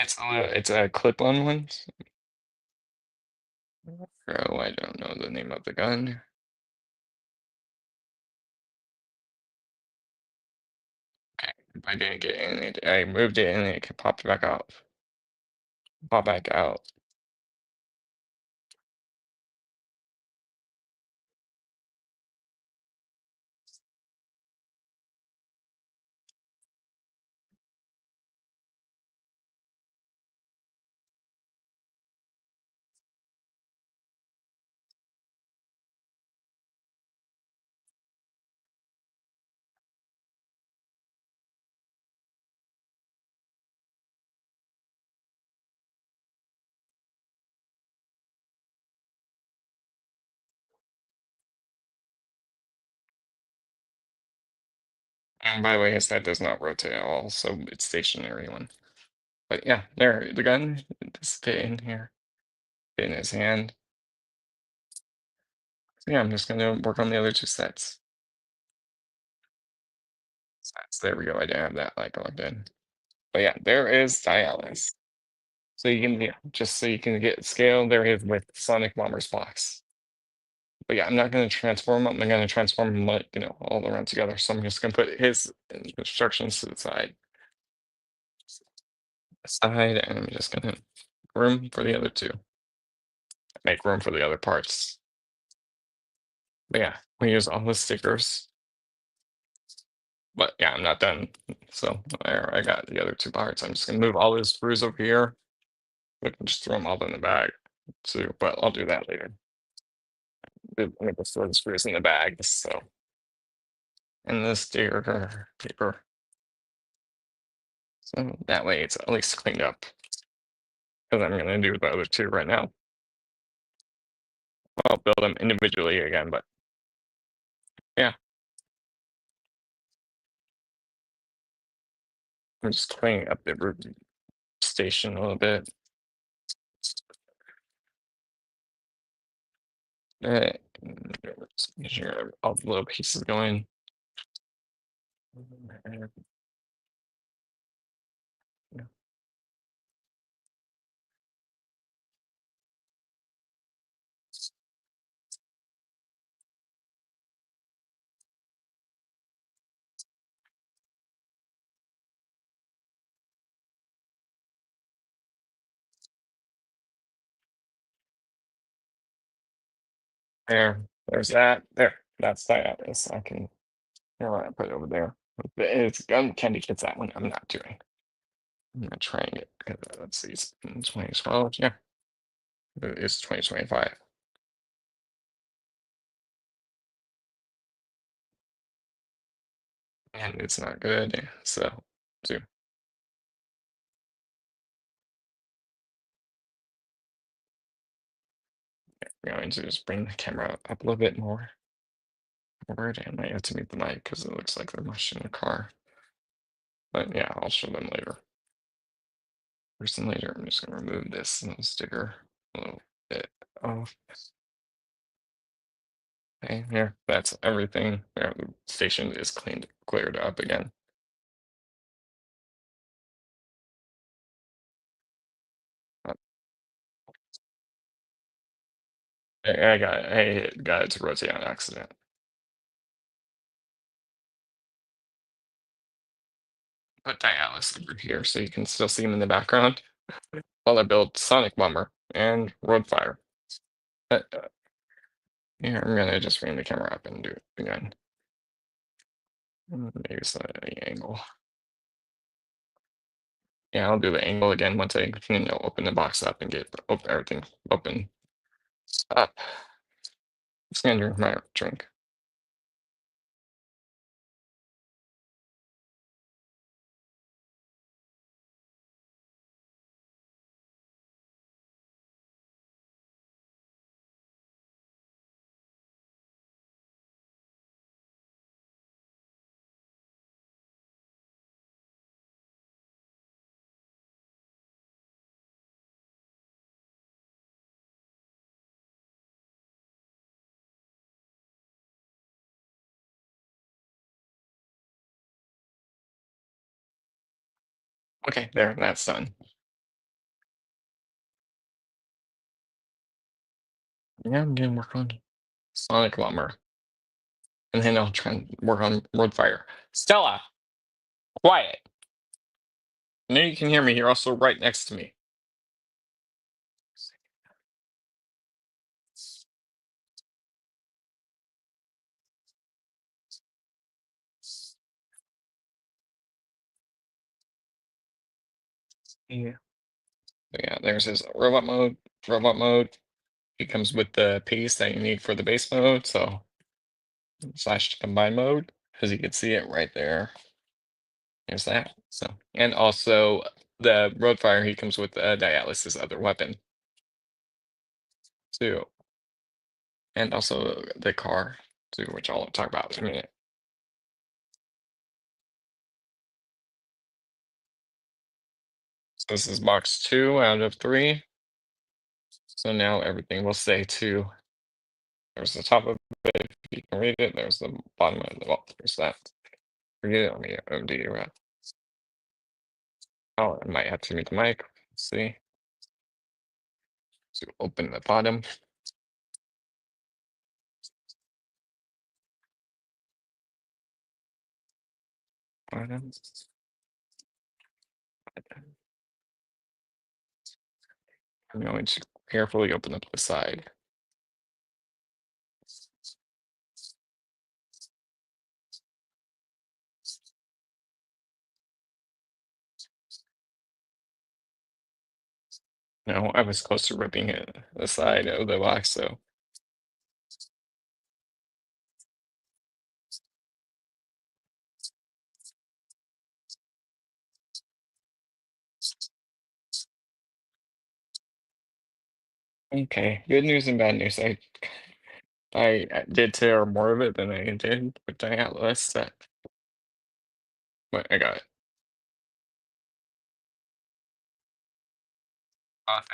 It's a clip-on one. Oh, I don't know the name of the gun. Okay, I didn't get in it. I moved it and it popped back out. Pop back out. And by the way, his head does not rotate at all, so it's stationary one. But yeah, there, the gun just fit in here, fit in his hand. So yeah, I'm just gonna work on the other two sets. Sets. There we go. I didn't have that like logged in. But yeah, there is Dai Atlas. So you can, yeah, just so you can get scale, there is with Sonic Bomber's box. But yeah, I'm not going to transform him. I'm going to transform him like, all around together. So I'm just going to put his instructions to the side, and I'm just going to room for the other two. Make room for the other parts. But yeah, we use all the stickers. But yeah, I'm not done. So there, I got the other two parts. I'm just going to move all those screws over here. We can just throw them all in the bag too, but I'll do that later. Let me just throw the screws in the bag. So, and the sticker paper. So that way it's at least cleaned up. Because I'm going to do the other two right now. I'll build them individually again, but yeah. I'm just cleaning up the root station a little bit. Just make sure all the little pieces going. There's that. There, that's Dai Atlas. I can, I put it over there. It's gun candy kits. That one I'm not doing. I'm not trying it. Let's see, it's in 2012. Yeah, it's 2025. And it's not good. So, zoom. I'm going to just bring the camera up a little bit more forward, and I have to mute the mic because it looks like they're much in the car. But yeah, I'll show them later. First and later, I'm just gonna remove this little sticker a little bit off. Okay, here, that's everything. There, the station is cleared up again. Uh, I got it to rotate on accident. Put Dai Atlas over here so you can still see him in the background while I build Sonicbomber and roadfire. But here, I'm gonna just bring the camera up and do it again. Maybe the angle. Yeah, I'll do the angle again once I, open the box up and get everything open up. Just gonna drink my drink. Okay, there, that's done. Yeah, I'm gonna work on Sonic Bomber. And then I'll try and work on Roadfire. Stella, quiet. I know you can hear me. You're also right next to me. Yeah. Yeah, there's his robot mode. Robot mode. He comes with the piece that you need for the base mode. So slash combine mode, because you can see it right there. There's that. So, and also the Roadfire, he comes with Dai Atlas's other weapon too, and also the car too, which I'll talk about in a minute. So this is box 2 out of 3. So now everything will say 2. There's the top of it, if you can read it. There's the bottom of it. Well, there's that. Forget it. Let me undo it. Oh, I might have to mute the mic. Let's see. So open the bottom. Bottom. I'm going to carefully open up the side. No, I was close to ripping it the side of the box, so okay. Good news and bad news. I did tear more of it than I did with Dai Atlas, but I got it.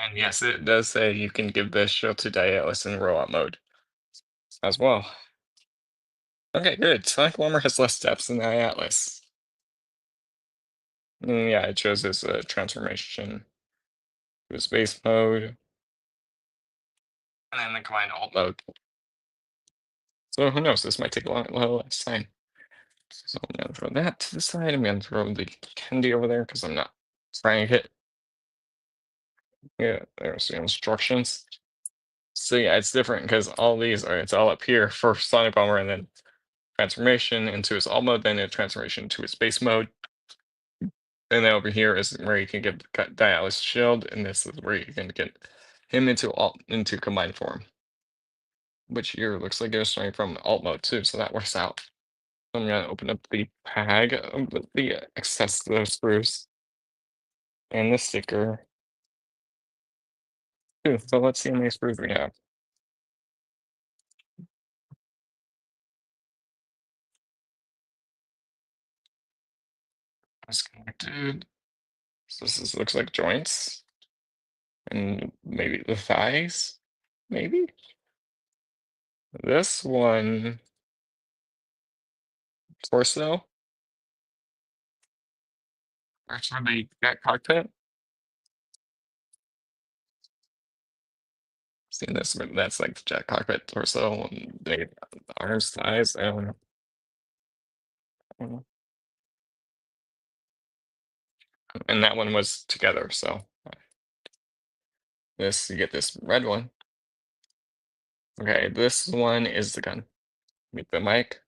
And yes, it does say you can give this show to Dai Atlas in rollout mode as well. Okay, good. Sonicbomber has less steps than Dai Atlas. Yeah, it shows this transformation to a space mode, and then the combined alt mode. So who knows? This might take a little less time. So I'm gonna throw that to the side. I'm gonna throw the candy over there because I'm not trying to hit. Yeah, there's the instructions. So yeah, it's different because all these are it's all up here for Sonicbomber, and then transformation into his alt mode, then a transformation to his base mode. And then over here is where you can get Dai Atlas shield, and this is where you can get him into combined form. Which here looks like they're starting from alt mode too, so that works out. I'm gonna open up the bag of the excess of those screws and the sticker. Ooh, so let's see how many screws we have. Disconnected. So looks like joints. And maybe the thighs? Maybe? This one torso. That's where the cat cockpit. Seen this, but that's like the jet cockpit torso and the arms, thighs. I don't know. I don't know. And that one was together, so this you get this red one. Okay, this one is the gun. Meet the mic.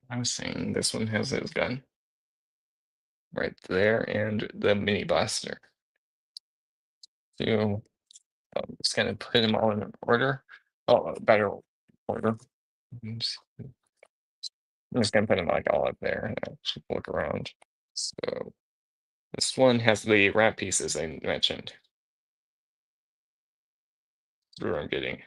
I was saying this one has his gun right there and the mini blaster. So I'm just gonna put them all in order. Oh, a better order. I'm just gonna put them like all up there and just look around. So this one has the wrap pieces I mentioned. That's what I'm getting.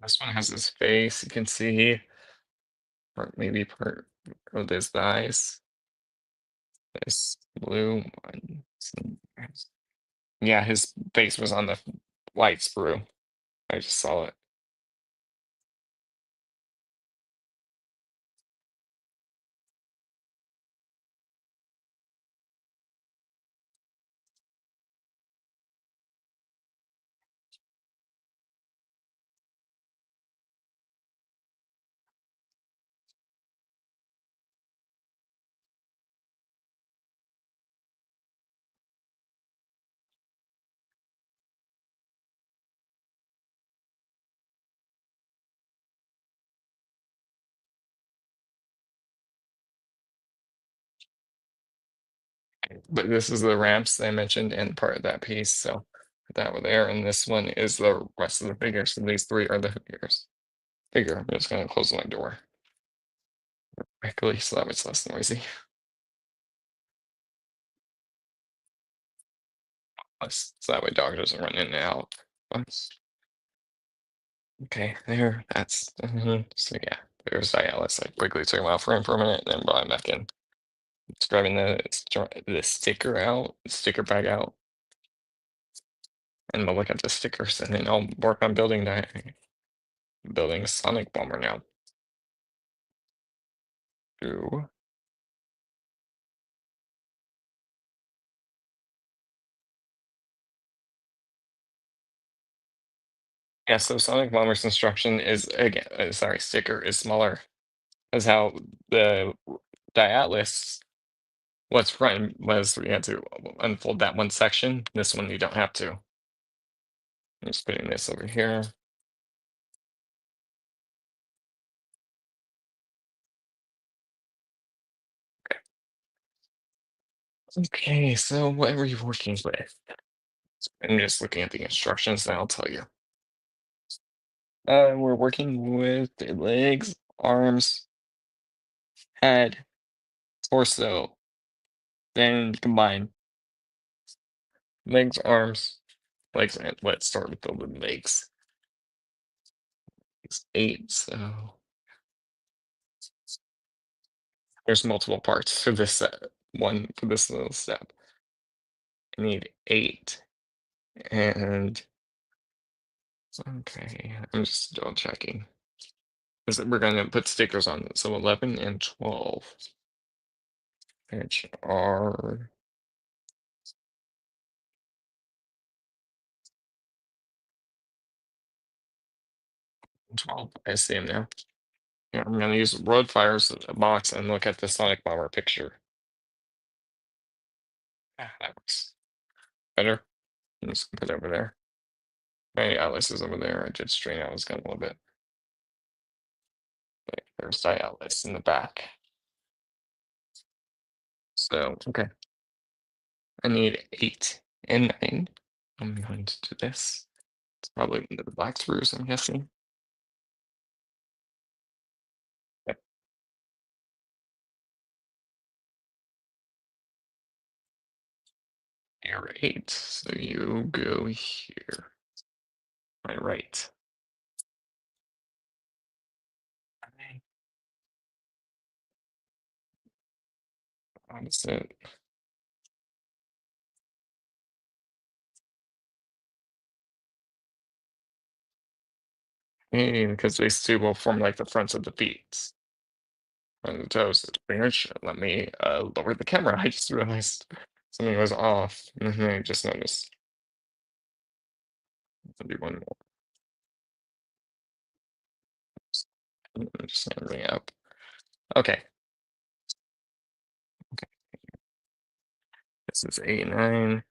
This one has his face. You can see part maybe part of his eyes. This blue one. Yeah, his face was on the light sprue. I just saw it. But this is the ramps I mentioned and part of that piece. So put that over there, and this one is the rest of the figures. So these three are the figures. Figure. I'm just gonna close my door quickly so that it's less noisy. So that way dog doesn't run in and out. Okay, there. That's so yeah. There's Dai Atlas. I quickly took him out for him for a minute, and then brought him back in. It's grabbing the sticker out, sticker bag out, and we'll look at the stickers, and then I'll work on building a Sonicbomber now. Ooh. Yeah, so Sonicbomber's instruction is again, sorry, sticker is smaller. As how the Dai Atlas what's front was we had to unfold that one section. This one you don't have to. I'm just putting this over here. Okay, so what are you working with? I'm just looking at the instructions and I'll tell you. We're working with the legs, arms, head, torso, then combine legs, arms, legs, and let's start with the legs. It's 8, so there's multiple parts for this one for this little step. I need 8, and okay, I'm just double checking because we're gonna put stickers on it. So 11 and 12, which are 12. I see them now. Yeah, I'm gonna use roadfire's box and look at the Sonicbomber picture. Yeah, that works better. I'm just gonna put it over there. My Atlas is over there. I did straighten out his gun a little bit. But there's Dai Atlas in the back. So, okay. I need 8 and 9. I'm going to do this. It's probably into the black screws, I'm guessing. Yep, you're 8. So you go here. My right. Opposite. Because these two will form like the fronts of the feet. On the toes. Fingers, let me lower the camera. I just realized something was off. I just noticed. I'll do one more. I'm just gonna bring it up. Okay. Okay. This is 8, 9.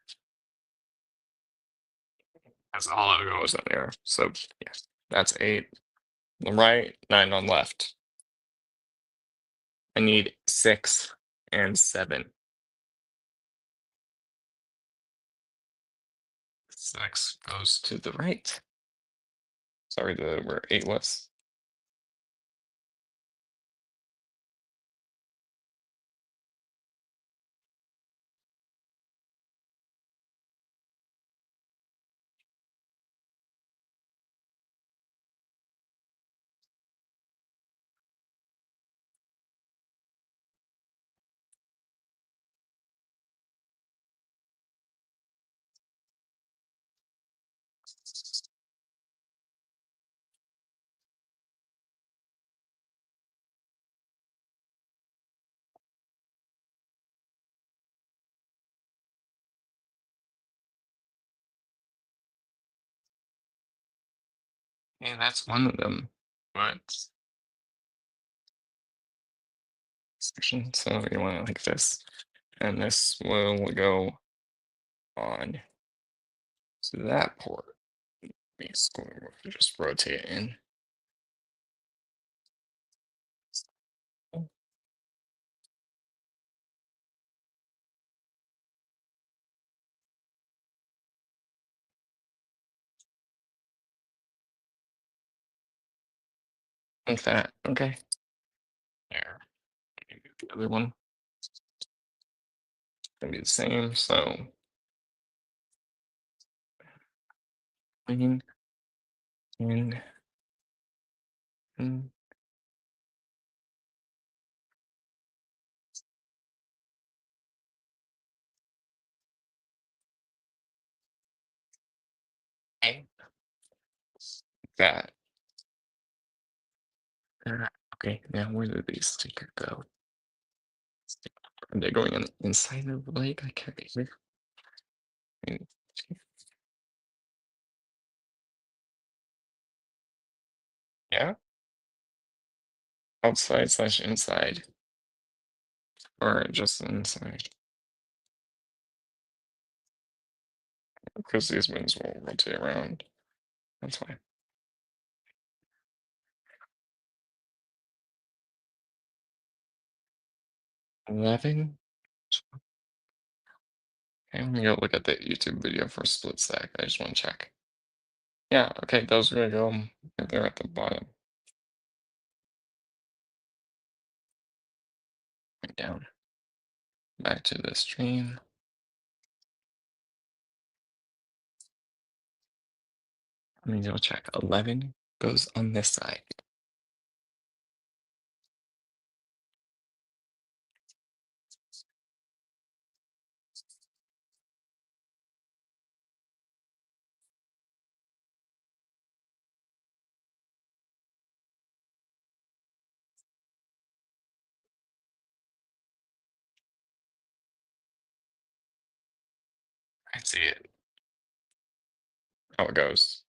That's all it goes in there. So yes, that's 8 on the right, 9 on left. I need 6 and 7. 6 goes to the right. Sorry, where 8 was. And that's one of them. But section, so you want it like this. And this will go on to that port. Basically, we'll just rotate it in. Like that. Okay. There. Maybe the other one gonna be the same. So clean in and A. That. Okay, now where did these sticker go? Are they going on the inside of the leg? I can't be here. And- Yeah, outside slash inside, or just inside. Because these ones will rotate around. That's fine. 11. Okay, I'm gonna go look at the YouTube video for split stack. I just want to check. Yeah, okay, those are gonna go right there at the bottom. Right down. Back to the stream. Let me go check. 11 goes on this side. I see it. How it goes.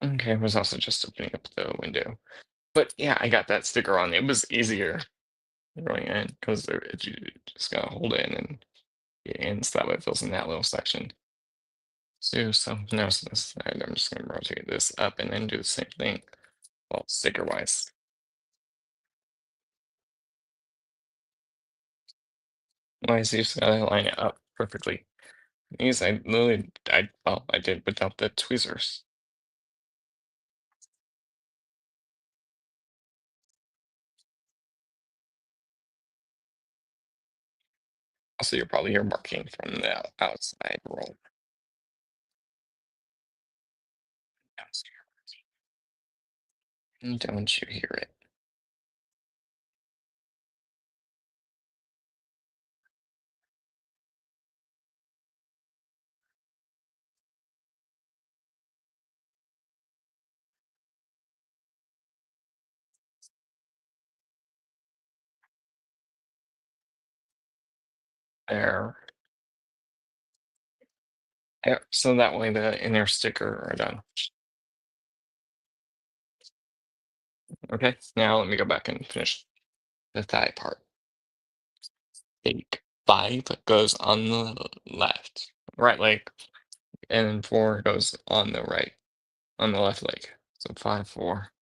Okay, I was also just opening up the window. But yeah, I got that sticker on. It was easier going in because you just gotta hold it in and get in so that way it fills in that little section. So now so this side, I'm just gonna rotate this up and then do the same thing. Well, sticker wise. Why is you just gotta line it up perfectly? These I literally I did without the tweezers. Also, you'll probably hear barking from the outside roll. Don't you hear it? There. Yeah, so that way the inner sticker are done. Okay, now let me go back and finish the thigh part. Take 5 goes on the left, right leg, and then 4 goes on the right, on the left leg. So 5, 4,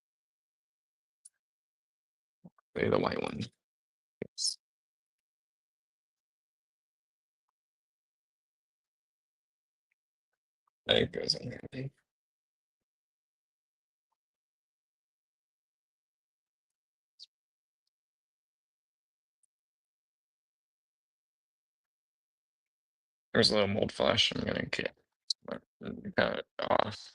the white one. Yes. There it goes on there. There's a little mold flash. I'm gonna get cut it off.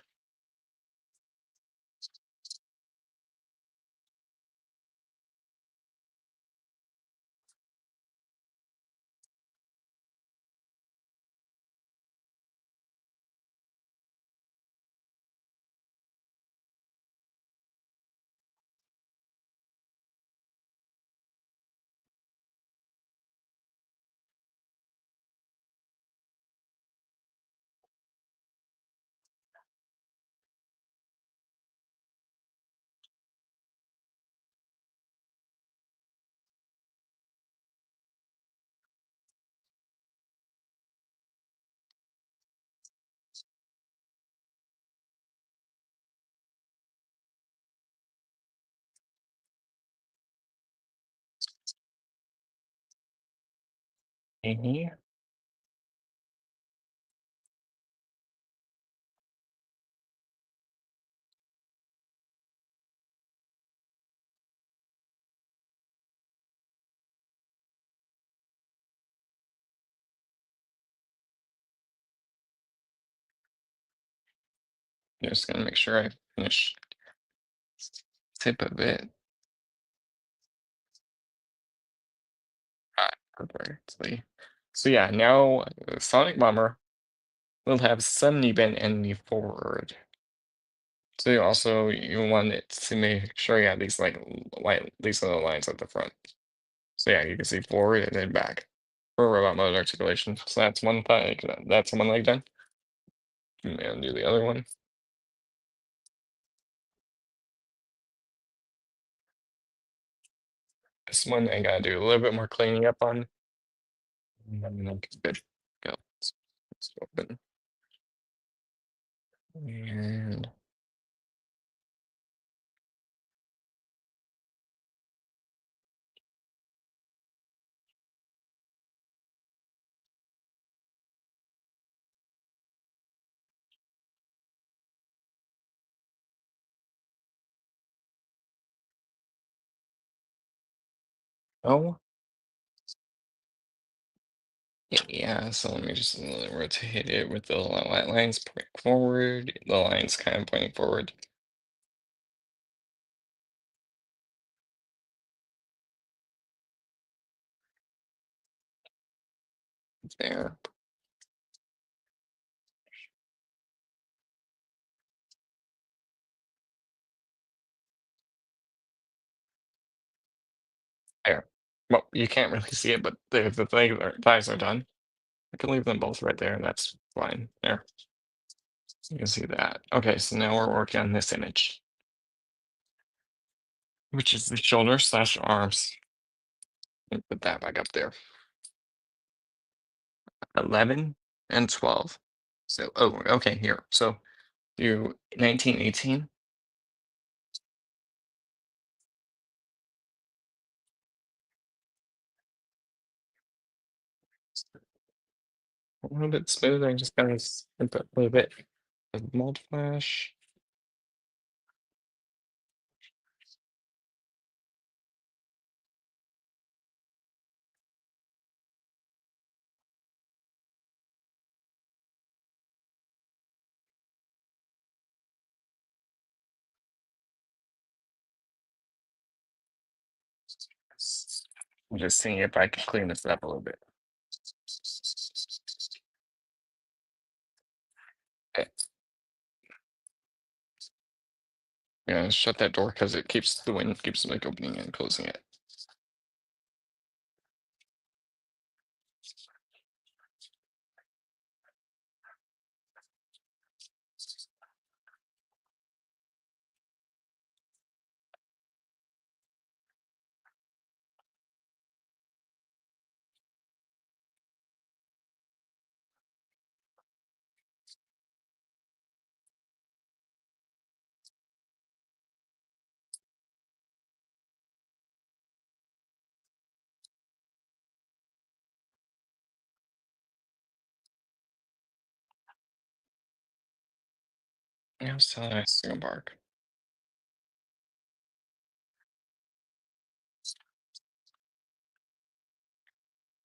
Mhm. Just gonna make sure I finish tip of it. Perfectly. So yeah, now Sonic Bomber will have 70 bend and the forward. So you want it to make sure you have these like white these little lines at the front. So yeah, you can see forward and then back for robot mode articulation. So that's one thing. That's one leg done. And do the other one. This one I gotta do a little bit more cleaning up on. And then it's good. Go. Let's open. And oh yeah, so let me just rotate it with the white lines pointing forward, the lines kind of pointing forward. There. There. Well, you can't really see it, but thighs are done. I can leave them both right there, and that's fine. There. You can see that. Okay, so now we're working on this image, which is the shoulder slash arms. Let me put that back up there. 11 and 12. So, oh, okay, here. So do 1918. A little bit smoother. I just kind of put a little bit of mold flash. I'm just seeing if I can clean this up a little bit. Okay. Yeah, shut that door because it keeps the wind keeps like opening and closing it. Yeah, so nice single bark.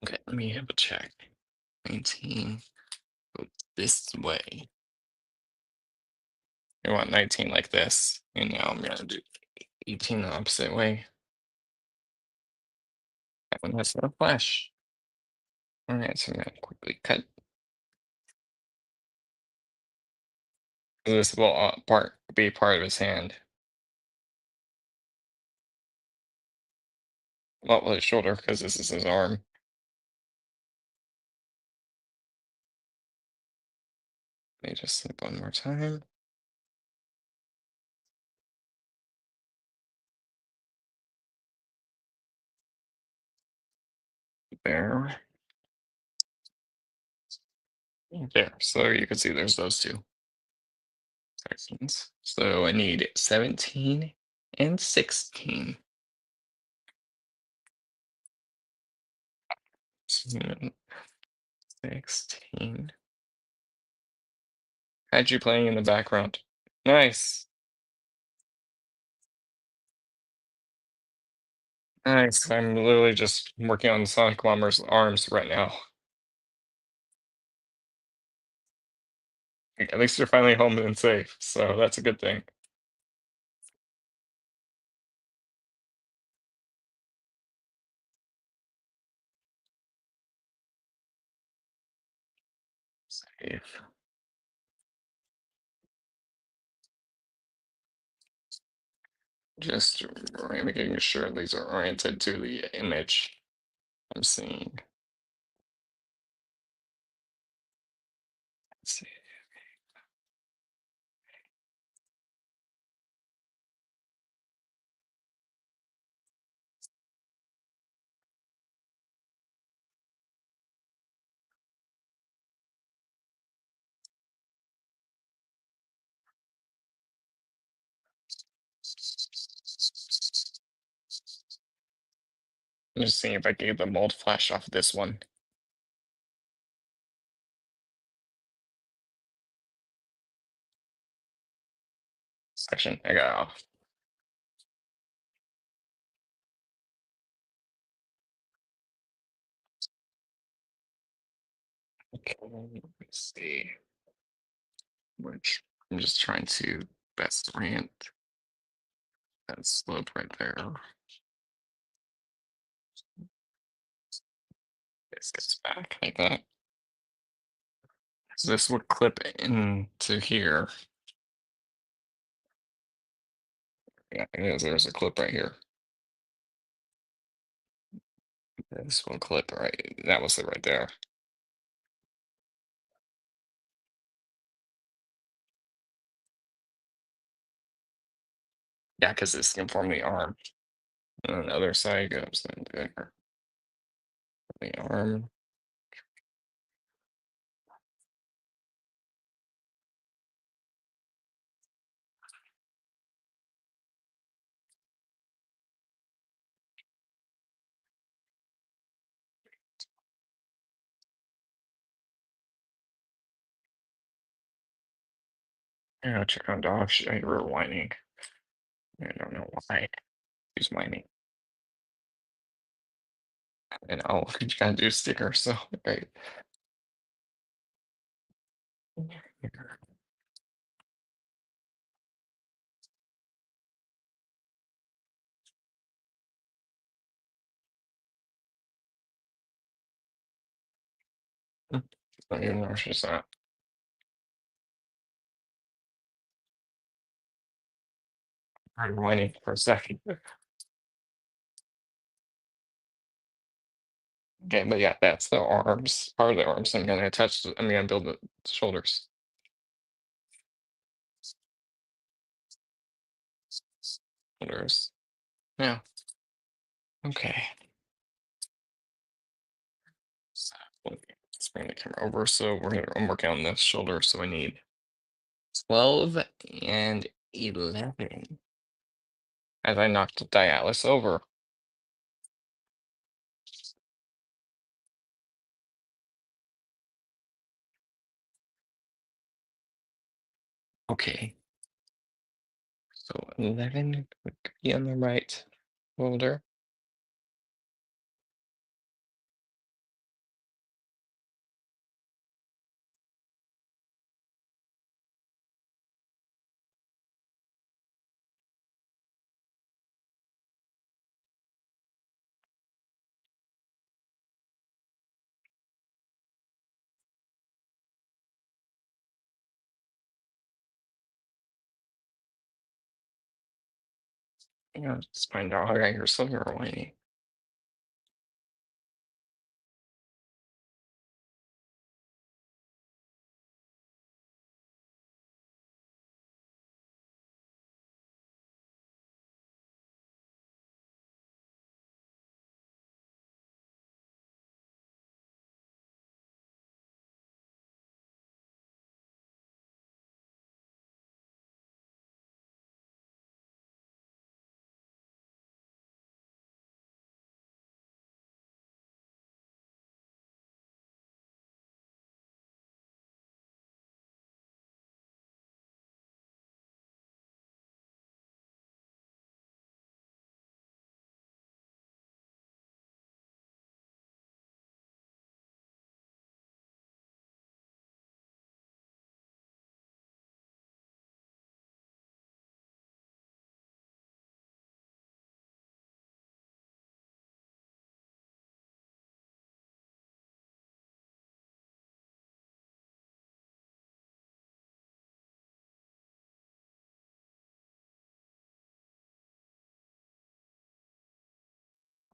Okay, let me have a check. 19 go this way. I want 19 like this, and now I'm gonna do 18 the opposite way. That one has no flash. All right, so I'm gonna quickly cut this will part be part of his hand. Not with his shoulder because this is his arm. Let me just snip one more time. There. There. So you can see there's those two sections. So I need 17 and 16. 16. Had you playing in the background. Nice. Nice. I'm literally just working on Sonicbomber's arms right now. At least you're finally home and safe, so that's a good thing. Safe. Just making sure these are oriented to the image I'm seeing. Let's see. I'm just seeing if I gave the mold flash off this one section. I got it off. Okay, let me see. Which I'm just trying to best orient that slope right there. This gets back like that. So this would clip into here. Yeah, it is. There's a clip right here. This one clip right. That was it right there. Yeah, because it's gonna form the arm. And then the other side goes into the arm. Yeah, check on dog. She were whining. I don't know why she's whining. And oh, you gotta do sticker, so great. I don't even know where she's at. I'm whining for a second. Okay, but yeah, that's the arms. Part of the arms. I'm gonna attach. I'm gonna build the shoulders. Shoulders. Yeah. Okay. So let's bring the camera over. So I'm working on the shoulder. So I need 12 and 11. As I knocked the Dai Atlas over. Okay. So 11 would be on the right shoulder. Just find out how I got your silver whining.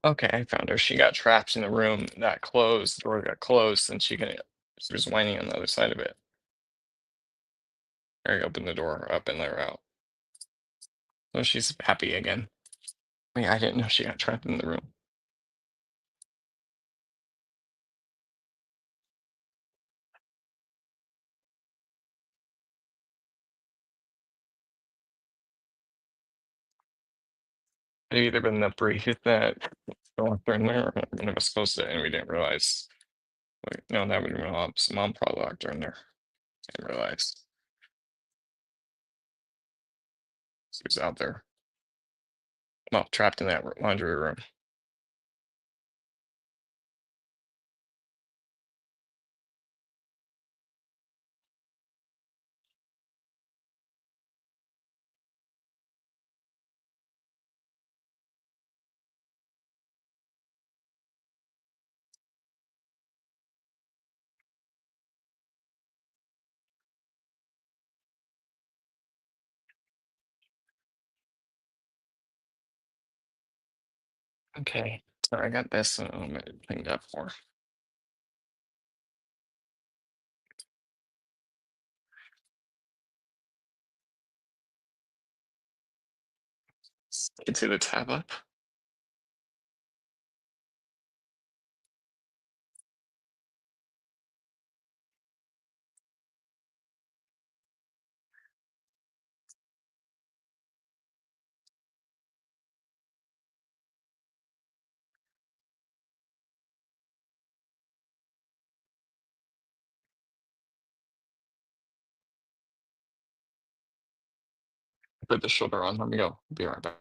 Okay, I found her. She got trapped in the room that closed. The door got closed, and she was whining on the other side of it. I opened the door up and let her out. So she's happy again. Wait, I didn't know she got trapped in the room. It either been the brief that locked her in there, or one of us closed it and we didn't realize. Wait, no, that would have been mom probably locked her in there. Didn't realize she was out there. Well, trapped in that laundry room. Okay, so I got this cleaned up for. Into the tab up. Put the shoulder on. Let me go. Be right back.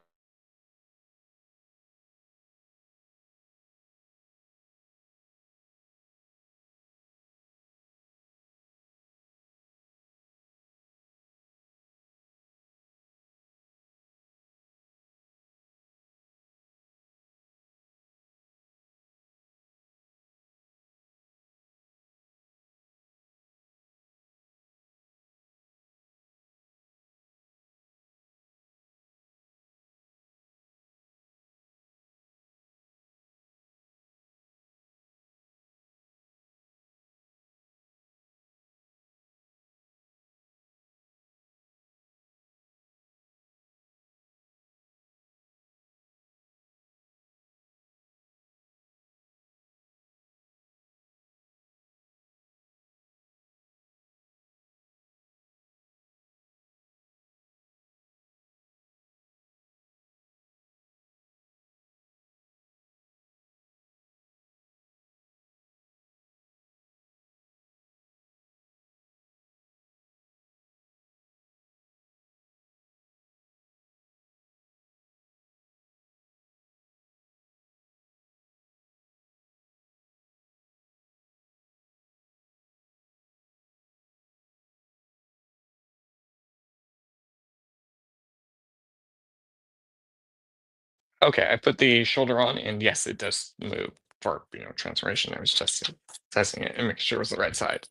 Okay, I put the shoulder on, and yes, it does move for transformation. I was just testing it and making sure it was the right side.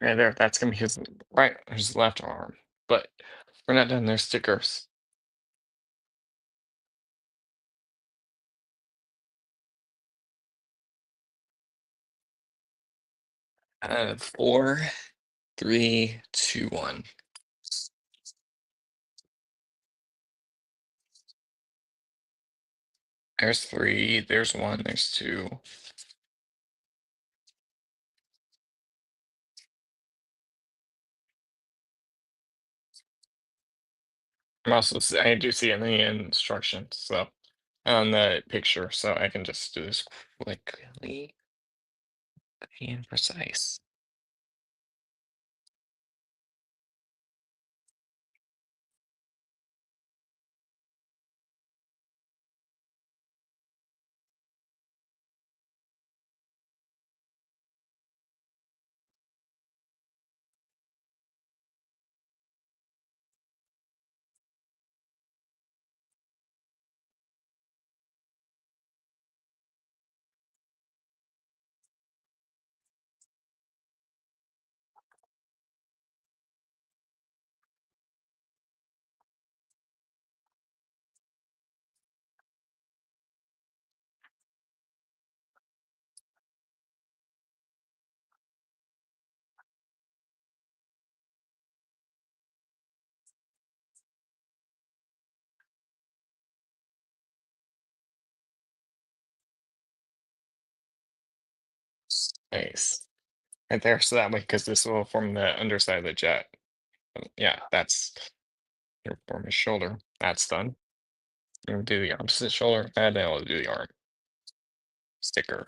Right there, that's gonna be his right, his left arm. But we're not done. There's stickers. 4, 3, 2, 1. There's 3. There's 1. There's 2. I do see it in the instructions, so on the picture, so I can just do this quickly and precise. Nice. Right there, so that way, because this will form the underside of the jet. Yeah, that's your form his shoulder. That's done. You do the opposite shoulder, and then we'll do the arm sticker.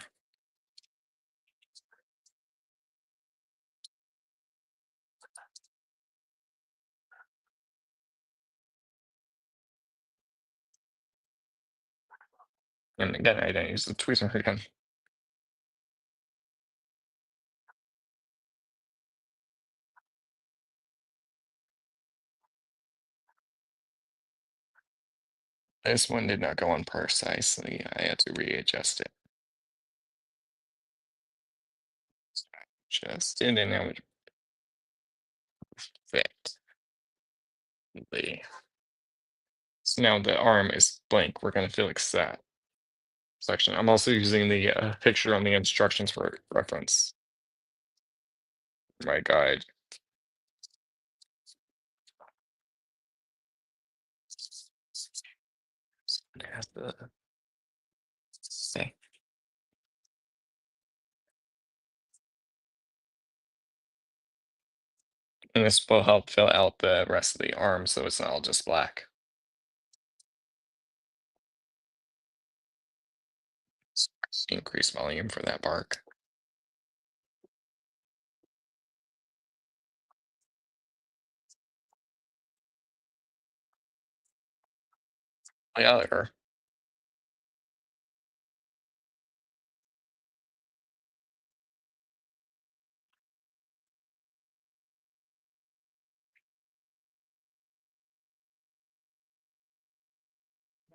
And again, I didn't use the tweezer again. This one did not go on precisely. I had to readjust it. Just did, and now it fit. The So now the arm is blank. We're going to fix that section. I'm also using the picture on the instructions for reference. My guide. It has the say. And this will help fill out the rest of the arm so it's not all just black. Increase volume for that bark. Yeah, there.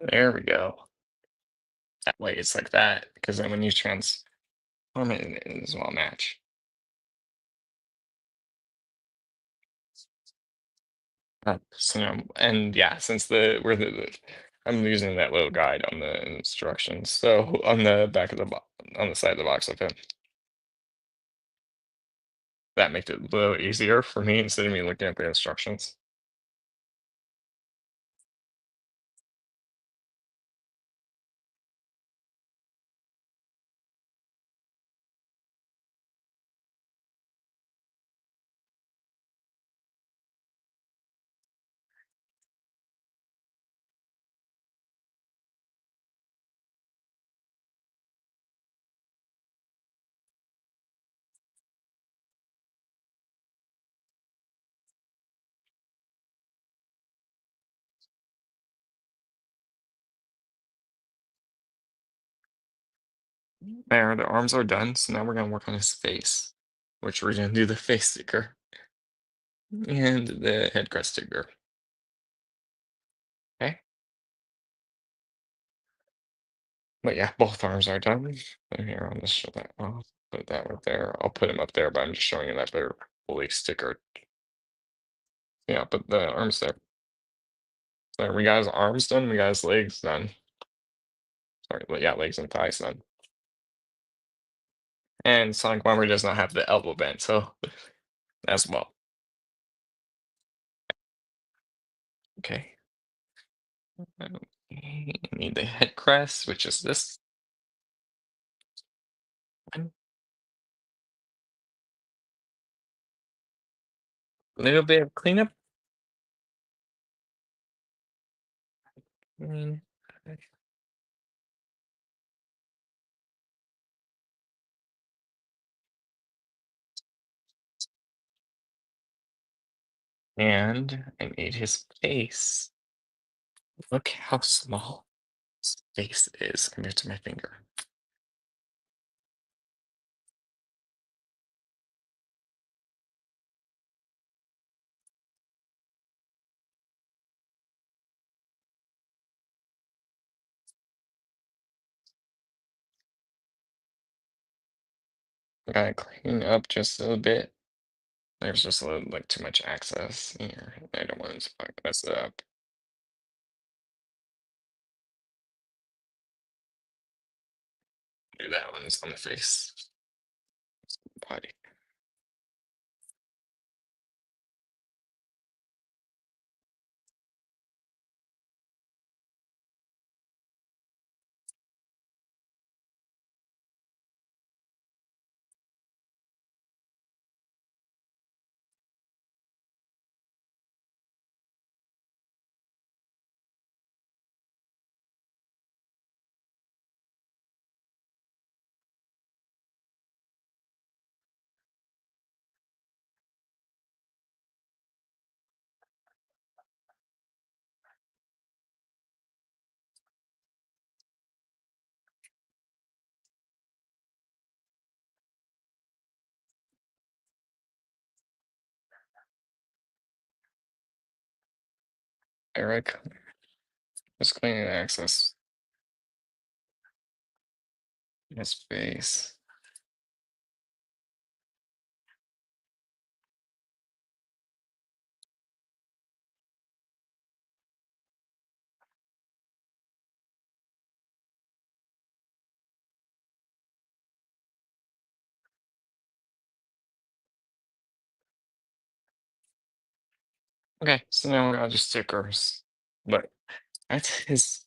There we go. That way it's like that, because then when you transform it, it is well match. So now, and yeah, since I'm using that little guide on the instructions, so on the back of on the side of the box of it, that makes it a little easier for me instead of me looking at the instructions. There, the arms are done, so now we're gonna work on his face, which we're gonna do the face sticker and the head crest sticker. Okay, but yeah, both arms are done. So here, I'll just show that off. Put that right there. I'll put them up there, but I'm just showing you that they're fully stickered. Yeah, but the arms there. So we got his arms done. We got his legs done. Sorry, but yeah, legs and thighs done. And Sonicbomber does not have the elbow bend, so as well. Okay. Okay, need the head crest, which is this one. A little bit of cleanup. Mm, And I need his face. Look how small his face is compared to my finger. I gotta clean up just a little bit. There's just a little, like, too much access here. I don't want to mess it up. Do that one. It's on the face. Body. Eric, just cleaning the access his face. Okay, so now we got just stickers. But that's his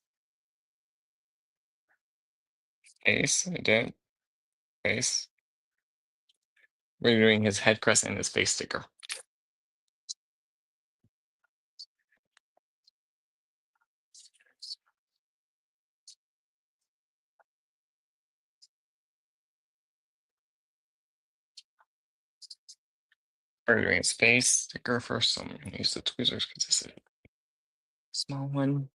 face. I did face. We're doing his head crest and his face sticker. We're doing his face sticker first. So I'm gonna use the tweezers because it's a small one.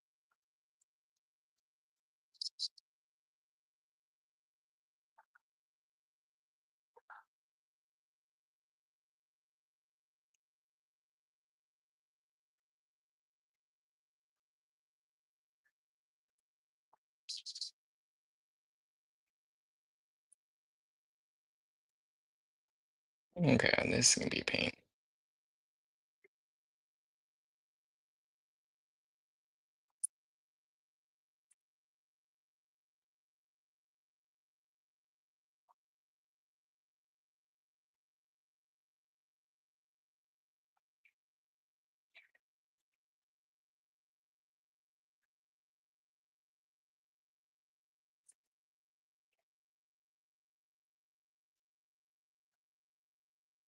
Okay, and this is gonna be paint.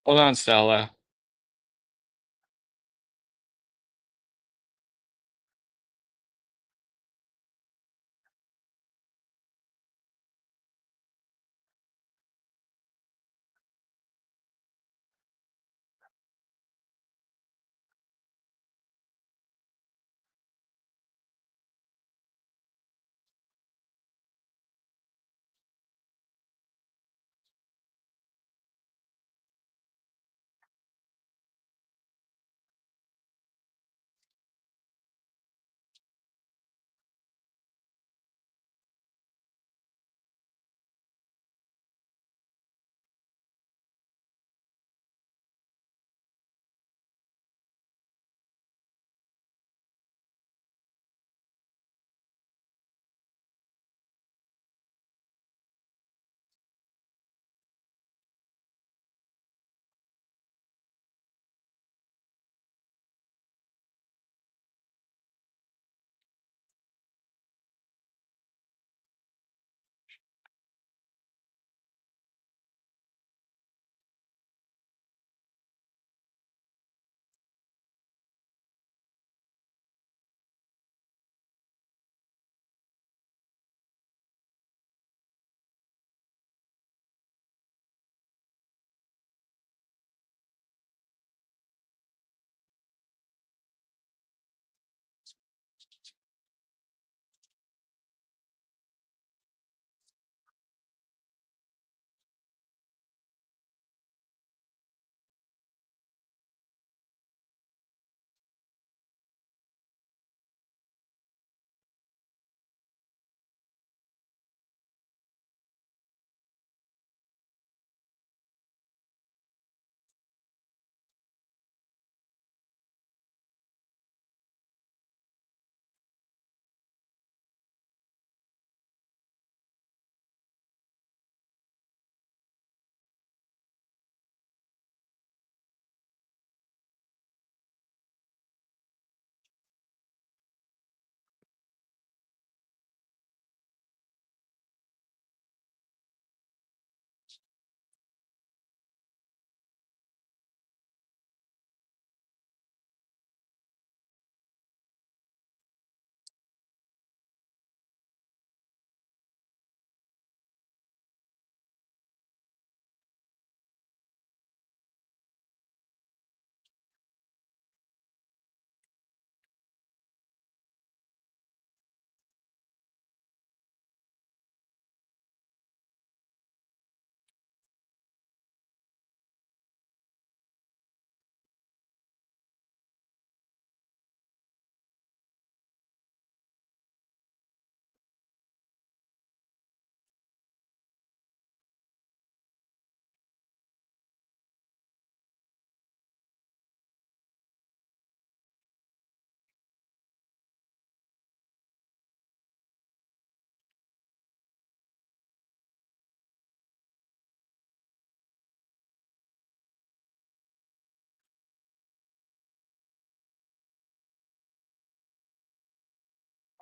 Hold on, Stella.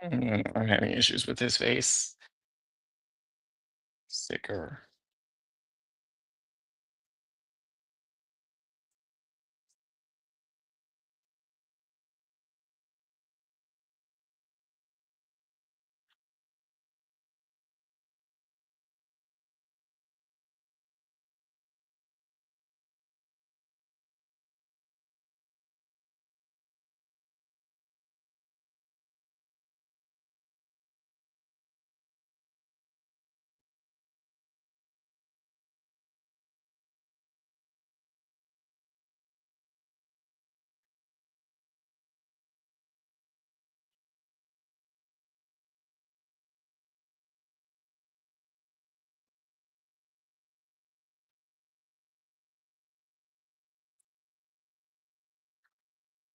I'm having issues with his face. Sticker.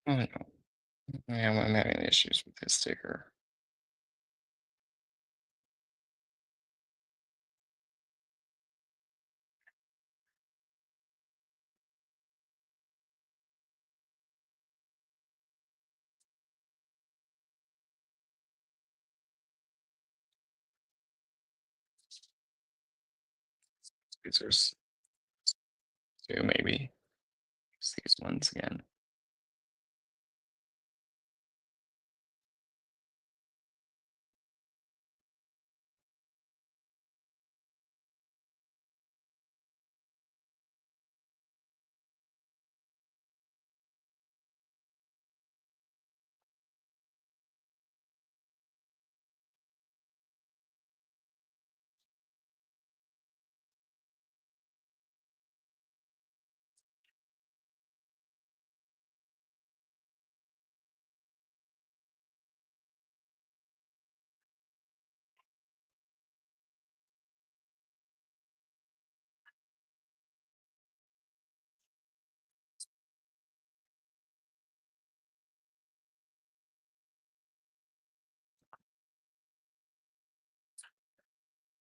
I don't know. I'm having issues with his sticker. There's two maybe. Use these ones again.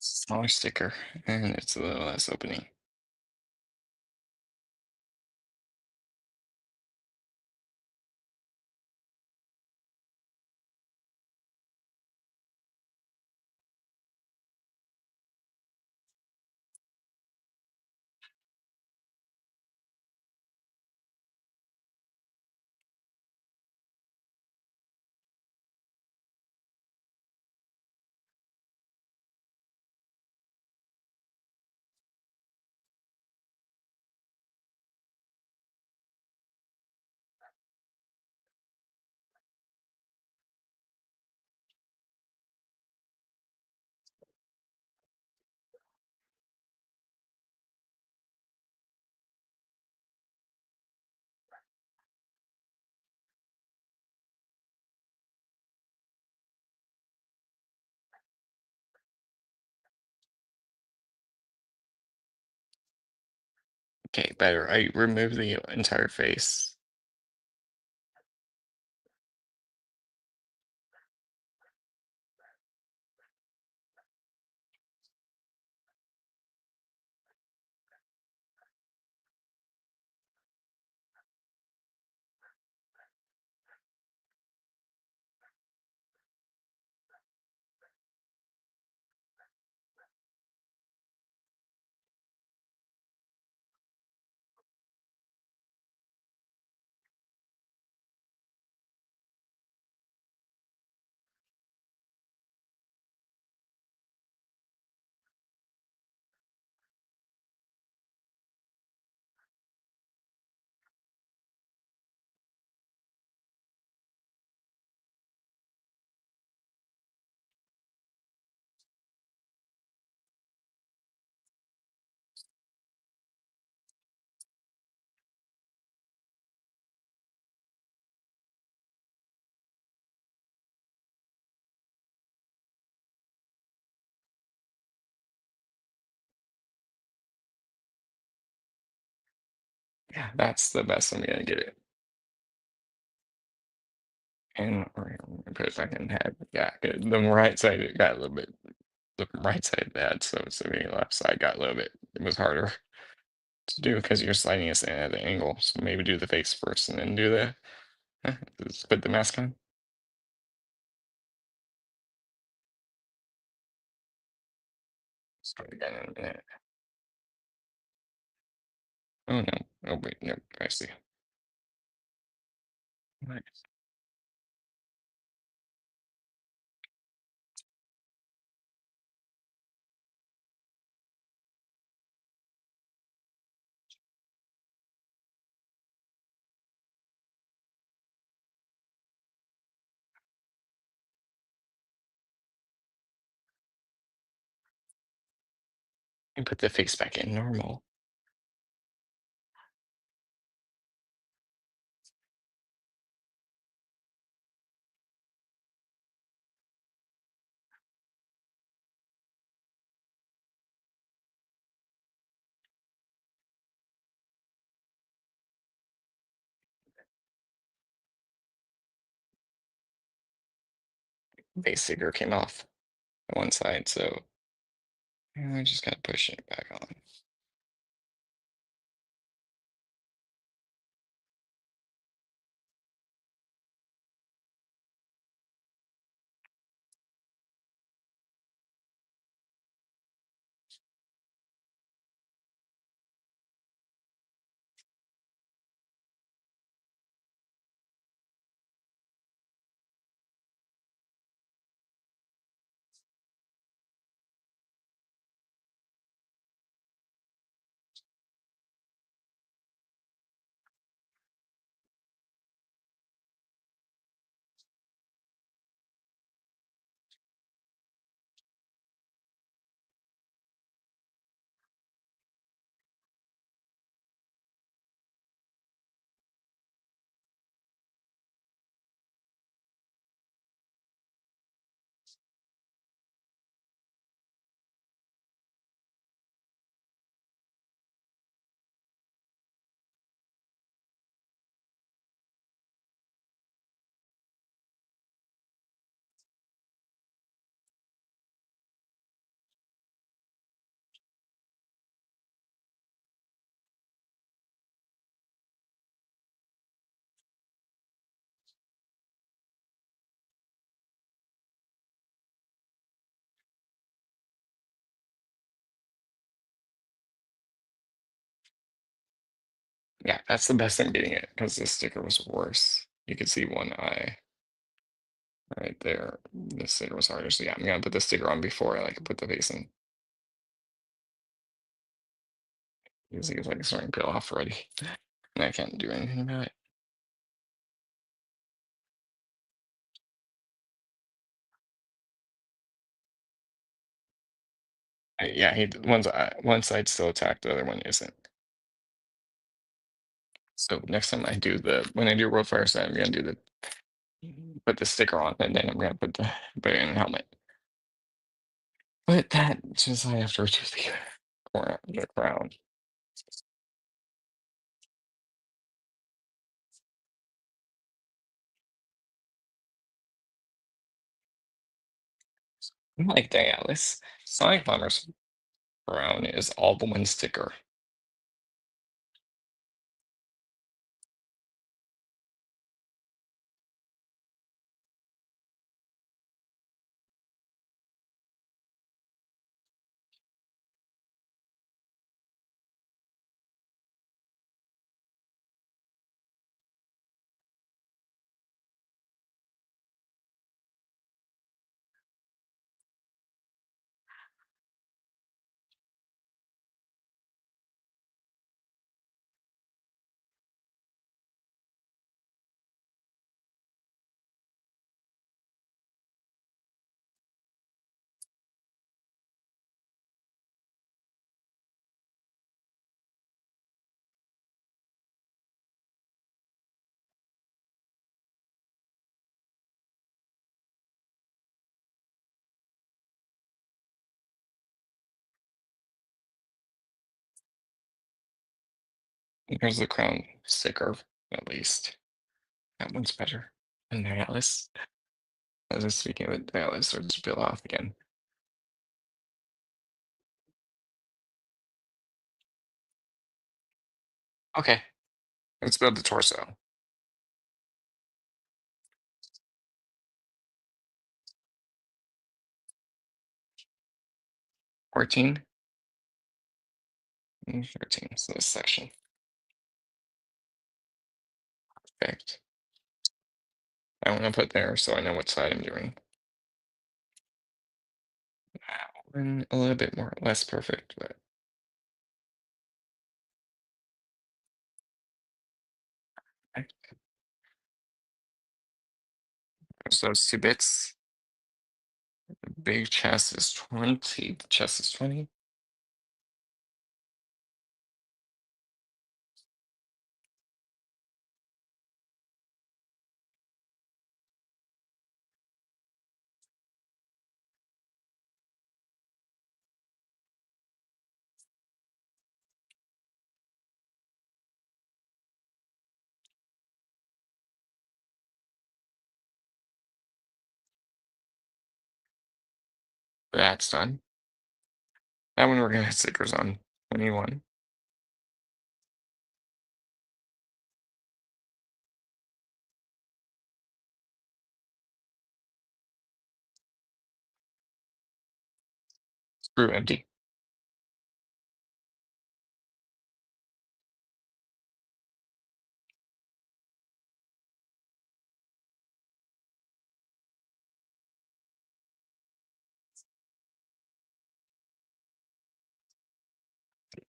Smaller sticker, and it's a little less opening. Okay, better. I remove the entire face. Yeah, that's the best I'm gonna get it. And we're gonna put it back in head. Yeah, good. The right side it got a little bit. The right side bad, so the left side got a little bit. It was harder to do because you're sliding us in at an angle. So maybe do the face first and then do the. Just put the mask on. Start again in a minute. Oh no. Oh wait, no, I see. Nice. And put the face back in normal. Base sticker came off on one side, so I just gotta push it back on. Yeah, that's the best thing beating it because the sticker was worse. You could see one eye right there. The sticker was harder. So yeah, I'm gonna put the sticker on before I like put the face in. You see it's like starting to peel off already. And I can't do anything about it. Yeah, one side's still attacked, the other one isn't. So next time I do when I do roadfire side, I'm gonna do the put the sticker on, and then I'm gonna put it in the helmet. But that just I have to reduce the crown. Unlike Dai Atlas, Sonicbomber's crown is all the one sticker. Here's the crown sticker, at least. That one's better than Dai Atlas. As I was speaking of it, Dai Atlas starts to peel off again. Okay, let's build the torso. 14, and 13. So this section. Perfect. I want to put there so I know what side I'm doing. And a little bit more, less perfect, but okay. So those 2 bits. Big chest is 20. The chest is 20. That's done. That one we're gonna hit stickers on 21. Screw empty.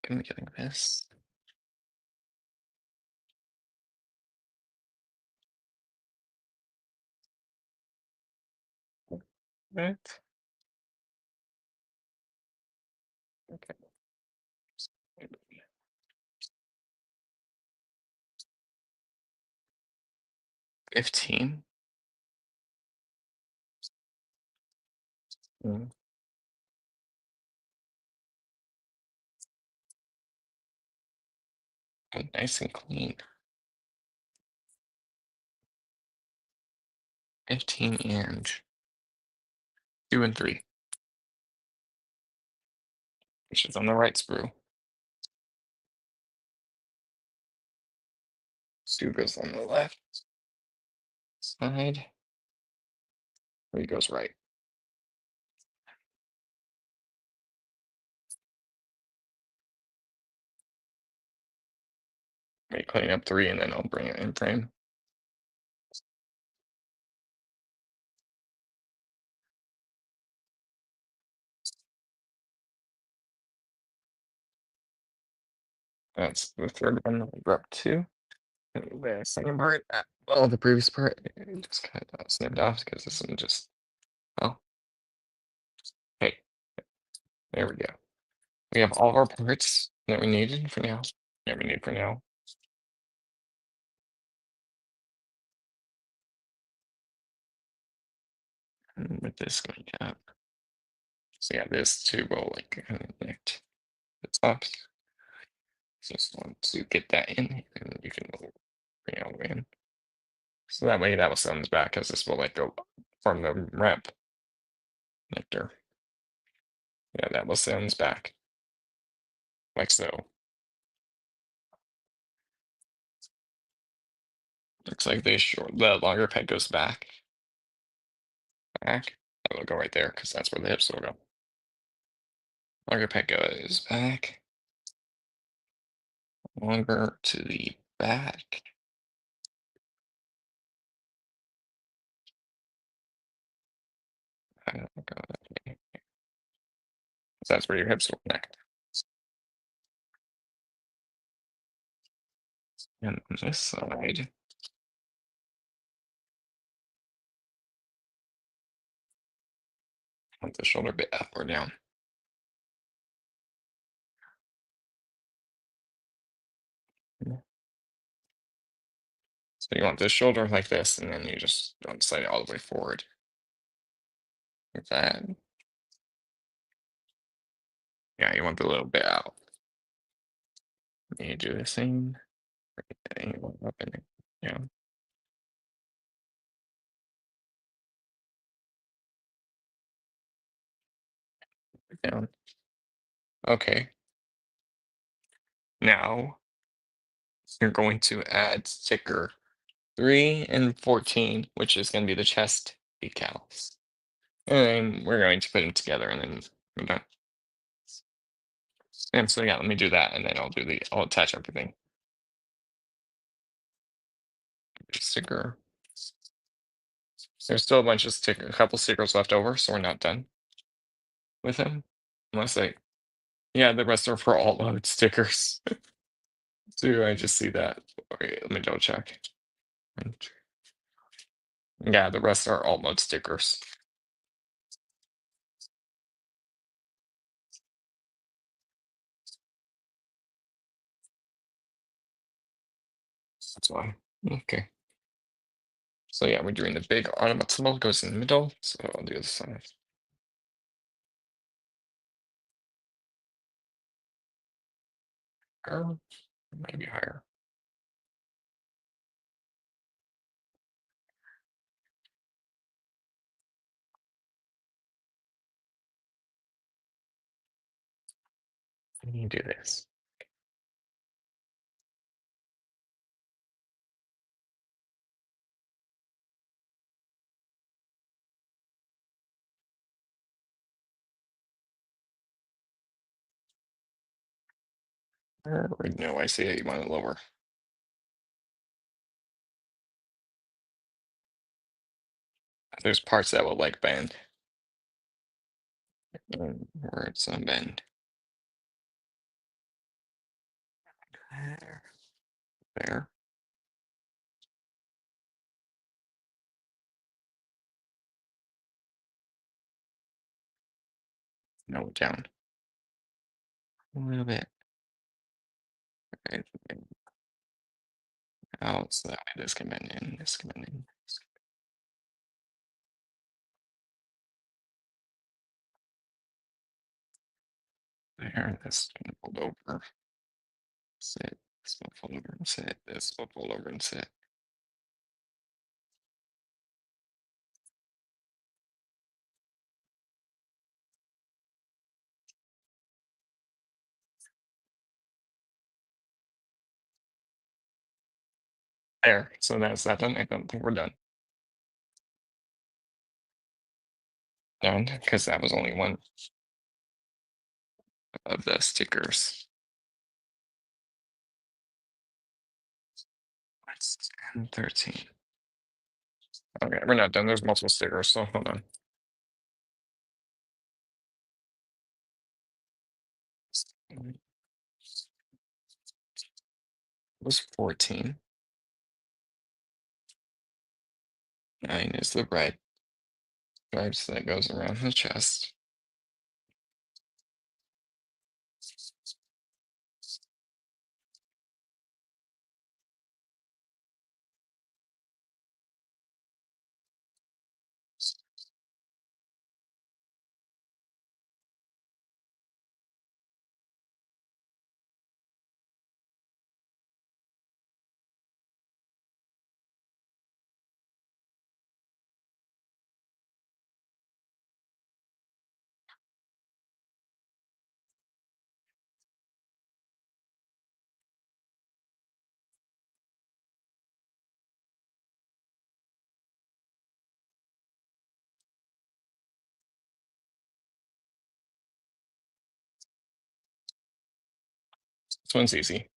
I'm getting this. Right. Okay. 15. Mm, nice and clean. 15 and 2 and 3, which is on the right sprue. 2 goes on the left side. 3 goes right. Maybe clean up 3 and then I'll bring it in frame. That's the third one. We're up 2. And the second part, well, the previous part, it just kind of snipped off because this one just, oh, hey, there we go. We have all of our parts that we needed for now. Yeah, we need for now. And with this going up. So yeah, this too will like connect the top. Just want to get that in, and you can bring it in. So that way that will send back, as this will like go from the ramp connector. Yeah, that will send back like so. Looks like the longer peg goes back. Back. That will go right there because that's where the hips will go. Longer peg goes back. Longer to the back. I don't know, that way. So that's where your hips will connect. And on this side, want the shoulder bit up or down. Yeah. So you want this shoulder like this, and then you just don't slide it all the way forward. Like that. Yeah, you want the little bit out. And you do the same. And you want up and down. Down. Okay. Now you're going to add sticker 3 and 14, which is going to be the chest decals. And then we're going to put them together and then we're done. And so yeah, let me do that, and then I'll attach everything. Sticker. There's still a couple stickers left over, so we're not done with him. Unless yeah, the rest are for alt mode stickers. Do I just see that? Wait, let me double check. Yeah, the rest are alt mode stickers. That's why. Okay. So yeah, we're doing the big automaton symbol goes in the middle. So I'll do the side. Or maybe higher. Let me do this. Wait, no, I see it. You want it lower. There's parts that will like bend. Where it's unbend. There. There. No, down. A little bit. Right. Out so that way this can bend in, this can bend in. There, this can fold over. Sit. This will fold over and sit. This will fold over and sit. There. So that's that done. I don't think we're done. Done, because that was only one of the stickers. That's 10, 13. Okay, we're not done. There's multiple stickers, so hold on. It was 14. 9 is the red stripes that goes around the chest. This one's easy.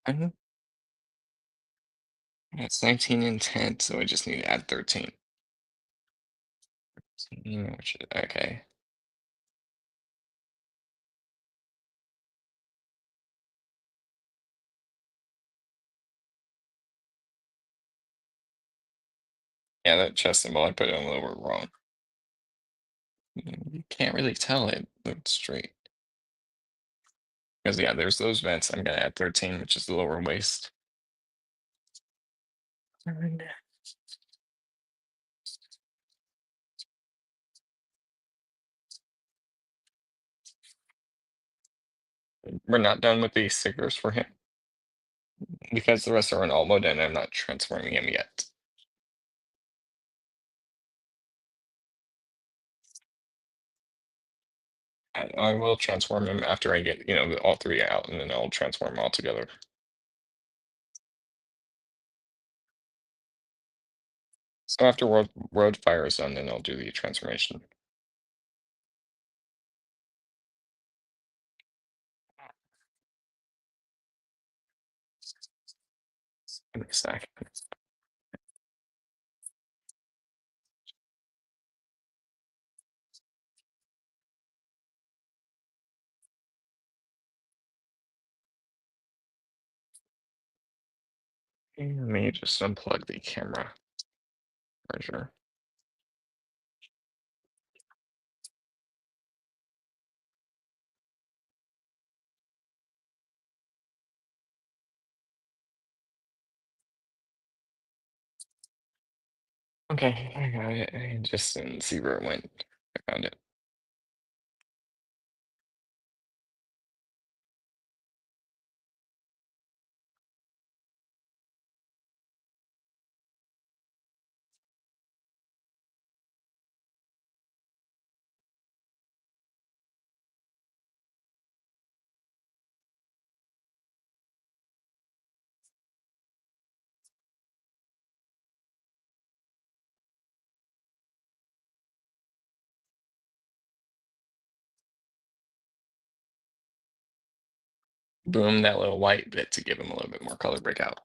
Mhm. It's 19 and 10, so I just need to add 13. Okay. Yeah, that chest symbol, I put it on a little wrong. You can't really tell it looked straight. Because yeah, there's those vents. I'm gonna add 13, which is the lower waist. And we're not done with the stickers for him because the rest are in alt mode and I'm not transforming him yet. I will transform him after I get, all three out, and then I'll transform them all together. So after roadfire is done, then I'll do the transformation. Give me a sec. And let me just unplug the camera charger. Okay, I got it. I just didn't see where it went. I found it. Boom, that little white bit to give him a little bit more color break up.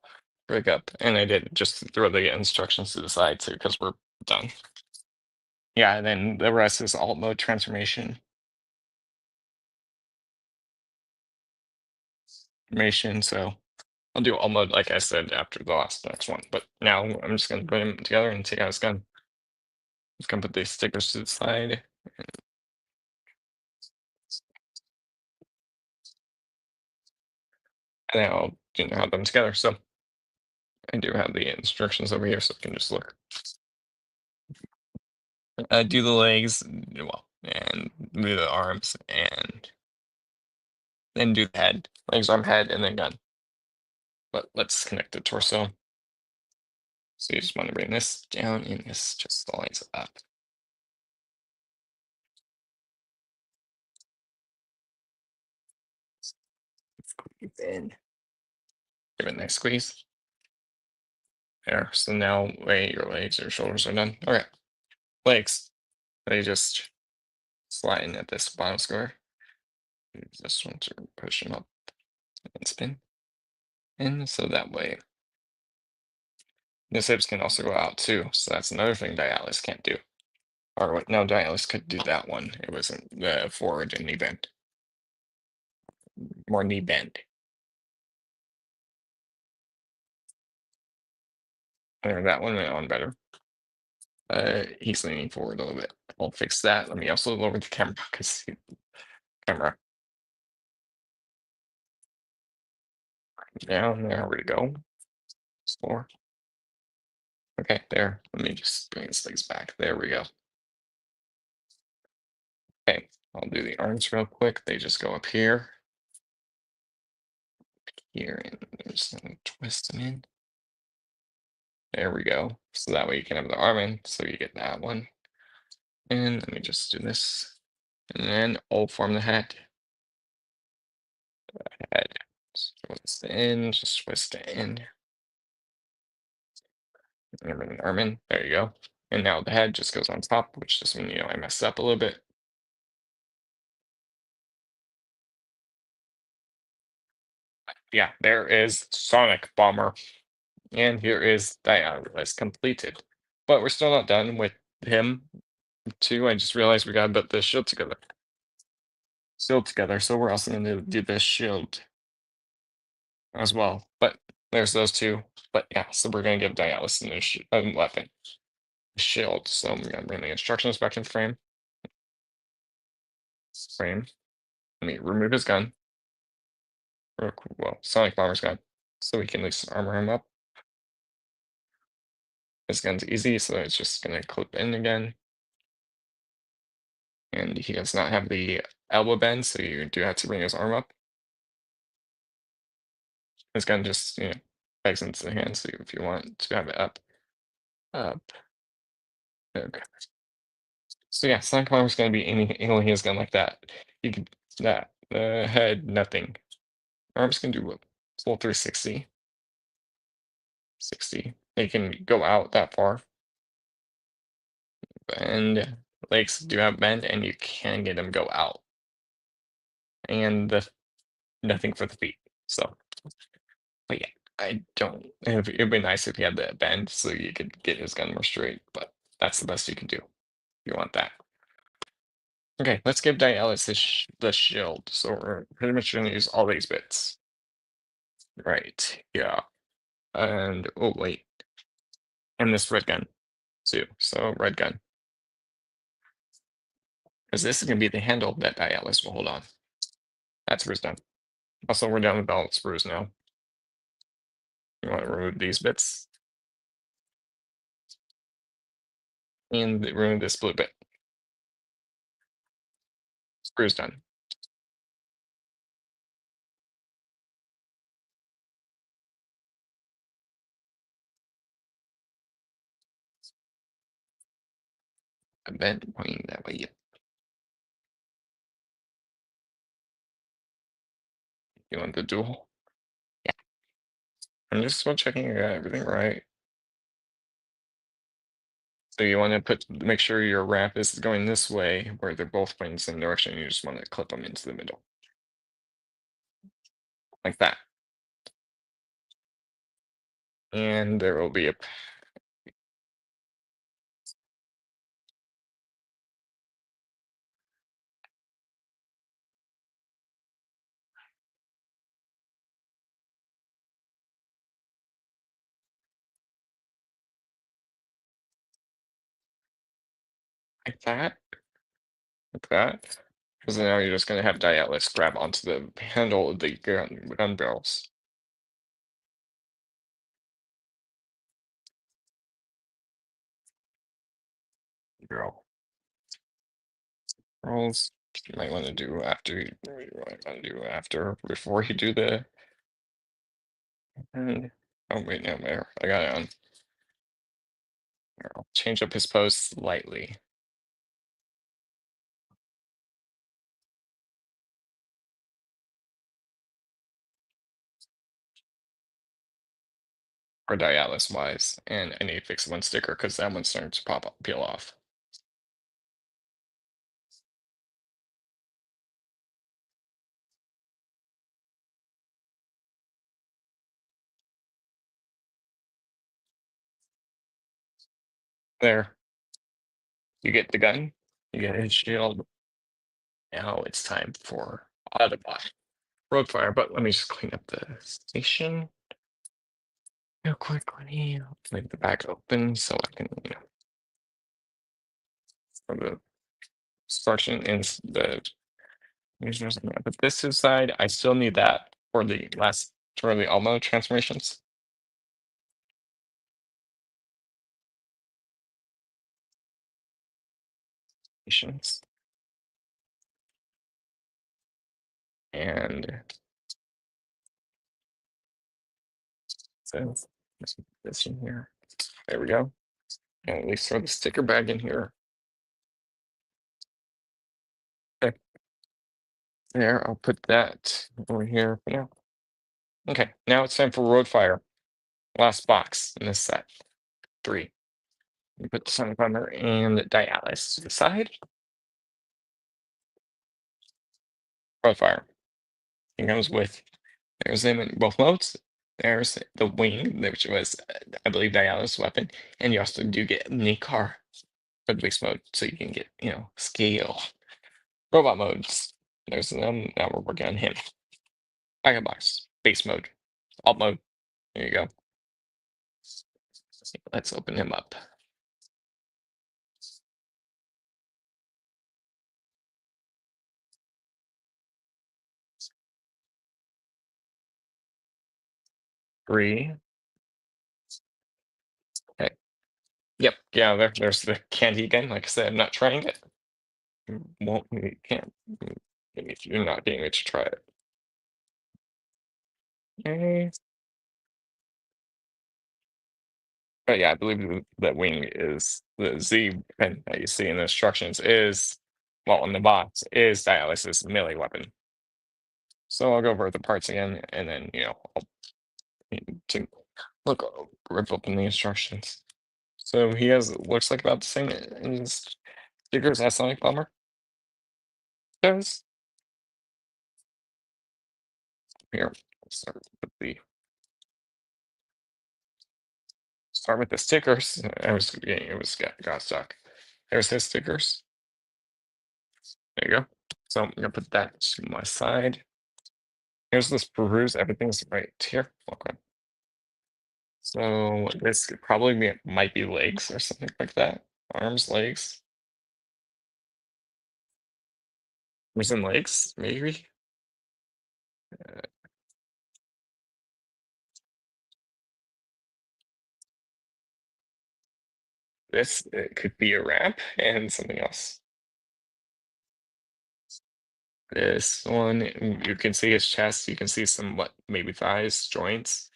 And I did just throw the instructions to the side too, because we're done. Yeah, and then the rest is alt mode transformation. Information, so I'll do alt mode like I said after the next one. But now I'm just gonna put them together and see how it's gone. Just gonna put these stickers to the side. And then I'll have them together. So I do have the instructions over here, so I can just look. Do the legs, well, and do the arms, and then do the head. Legs, arm, head, and then gun. But let's connect the torso. So you just want to bring this down, and this just lines up. Squeeze in. Give it a nice squeeze. There. So now, wait, your legs or shoulders are done. Okay. Legs. They just slide in at this bottom square. Use this one to push them up and spin. And so that way, this hips can also go out too. So that's another thing Dai Atlas can't do. Or what? No, Dai Atlas could do that one. It wasn't the forward and knee bend. More knee bend. There, that one went on better. He's leaning forward a little bit. I'll fix that. Let me also lower the camera because camera down. There we go. Four. Okay, there. Let me just bring his legs back. There we go. Okay, I'll do the arms real quick. They just go up here, and I'm just gonna twist them in. There we go. So that way you can have the arm in. So you get that one. And let me just do this. And then I'll form the head. Head. Just twist it in, just twist it in. And bring the arm in. There you go. And now the head just goes on top, which just means, I messed up a little bit. Yeah, there is Sonicbomber. And here is Dai Atlas completed. But we're still not done with him, too. I just realized we gotta put the shield together. So we're also gonna do this shield as well. But there's those two. But yeah, so we're gonna give Dai Atlas a new weapon. Shield. So I'm gonna bring the instruction inspection frame. Let me remove his gun. Well, Sonicbomber's gun. So we can at least armor him up. His gun's easy, so it's just gonna clip in again. And he does not have the elbow bend, so you do have to bring his arm up. His gun just, pegs into the hand, so if you want to have it up. Up. Okay. So yeah, Sonicbomber's gonna be aiming his gun like that. You can that. The head, nothing. Arms can do a full 360. 60. They can go out that far. And legs do have bend, and you can get them go out. And the nothing for the feet. So, but yeah. I don't. It'd be nice if he had that bend so you could get his gun more straight, but that's the best you can do. You want that. Okay, let's give Dai Atlas the shield. So we're pretty much gonna use all these bits. Right. Yeah. And oh wait, and this red gun too. So red gun, because this is gonna be the handle that Dai Atlas will hold on. That's where it's done. Also, we're down the belt sprues now. You want to remove these bits and remove this blue bit. Screws done. I bent pointing that way. Yep. You want the dual? Yeah. I'm just about checking you got everything right. So you want to make sure your ramp is going this way, where they're both pointing the same direction. You just want to clip them into the middle, like that. And there will be a like that, like that. Because now you're just gonna have Dai Atlas grab onto the handle of the gun barrels. Barrel rolls. You might want to do after. You might want to do after before you do the. And, oh wait, no, there. I got it on. Here, I'll change up his pose slightly. For Dai Atlas wise, and I need to fix one sticker because that one's starting to peel off. There, you get the gun, you get his shield. Now it's time for Autobot roadfire. But let me just clean up the station real quickly. Leave the back open so I can, for the instruction in the users. But this side, I still need that for the last for the Almo transformations. And so let's put this in here. There we go. And at least throw the sticker bag in here. Okay. There, I'll put that over here for now. Okay, now it's time for roadfire. Last box in this set. 3. We put the Sonicbomber and Dai Atlas to the side. Roadfire. It comes with, there's them in both modes. There's the wing, which was, I believe, Dai Atlas' weapon. And you also do get Nikar for the base mode, so you can get, scale. Robot modes. There's them. Now we're working on him. Backup box. Base mode. Alt mode. There you go. Let's open him up. Three. Okay. Yep. Yeah, there's the candy again. Like I said, I'm not trying it. Won't you can't. If you're not getting it to try it. Okay. But yeah, I believe that wing is the Z pen that you see in the instructions is, well, in the box is Dialysis melee weapon. So I'll go over the parts again, and then I'll to look rip open the instructions. So he has looks like about the same in his stickers as Sonicbomber does. Here, let's start with the start with the stickers. Got stuck. There's his stickers. There you go. So I'm gonna put that to my side. Here's this peruse. Everything's right here. Okay. So this could probably might be legs or something like that. Arms, legs. Arms and legs, maybe. This it could be a ramp and something else. This one, you can see his chest. You can see some what maybe thighs, joints.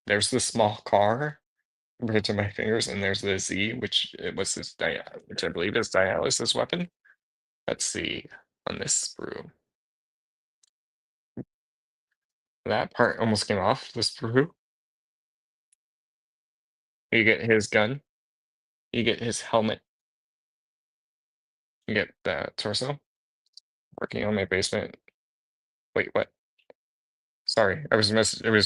There's the small car compared to my fingers, and there's the Z, which it was this which I believe is Dai Atlas's weapon. Let's see on this sprue. That part almost came off the sprue. You get his gun. You get his helmet. You get the torso. Working on my basement. Wait, what? Sorry, I was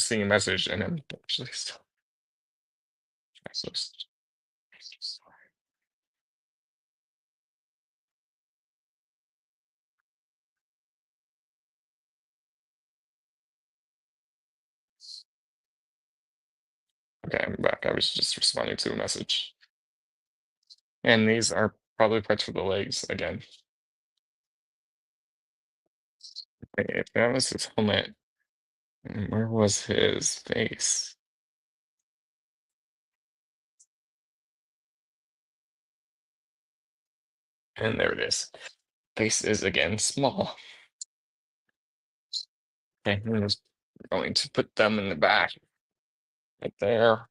seeing a message, and I'm actually still. I'm so sorry. Okay, I'm back. I was just responding to a message. And these are probably parts for the legs again. Okay, if that was his helmet, where was his face? And there it is. Face is again small. Okay, I'm just going to put them in the back. Right there.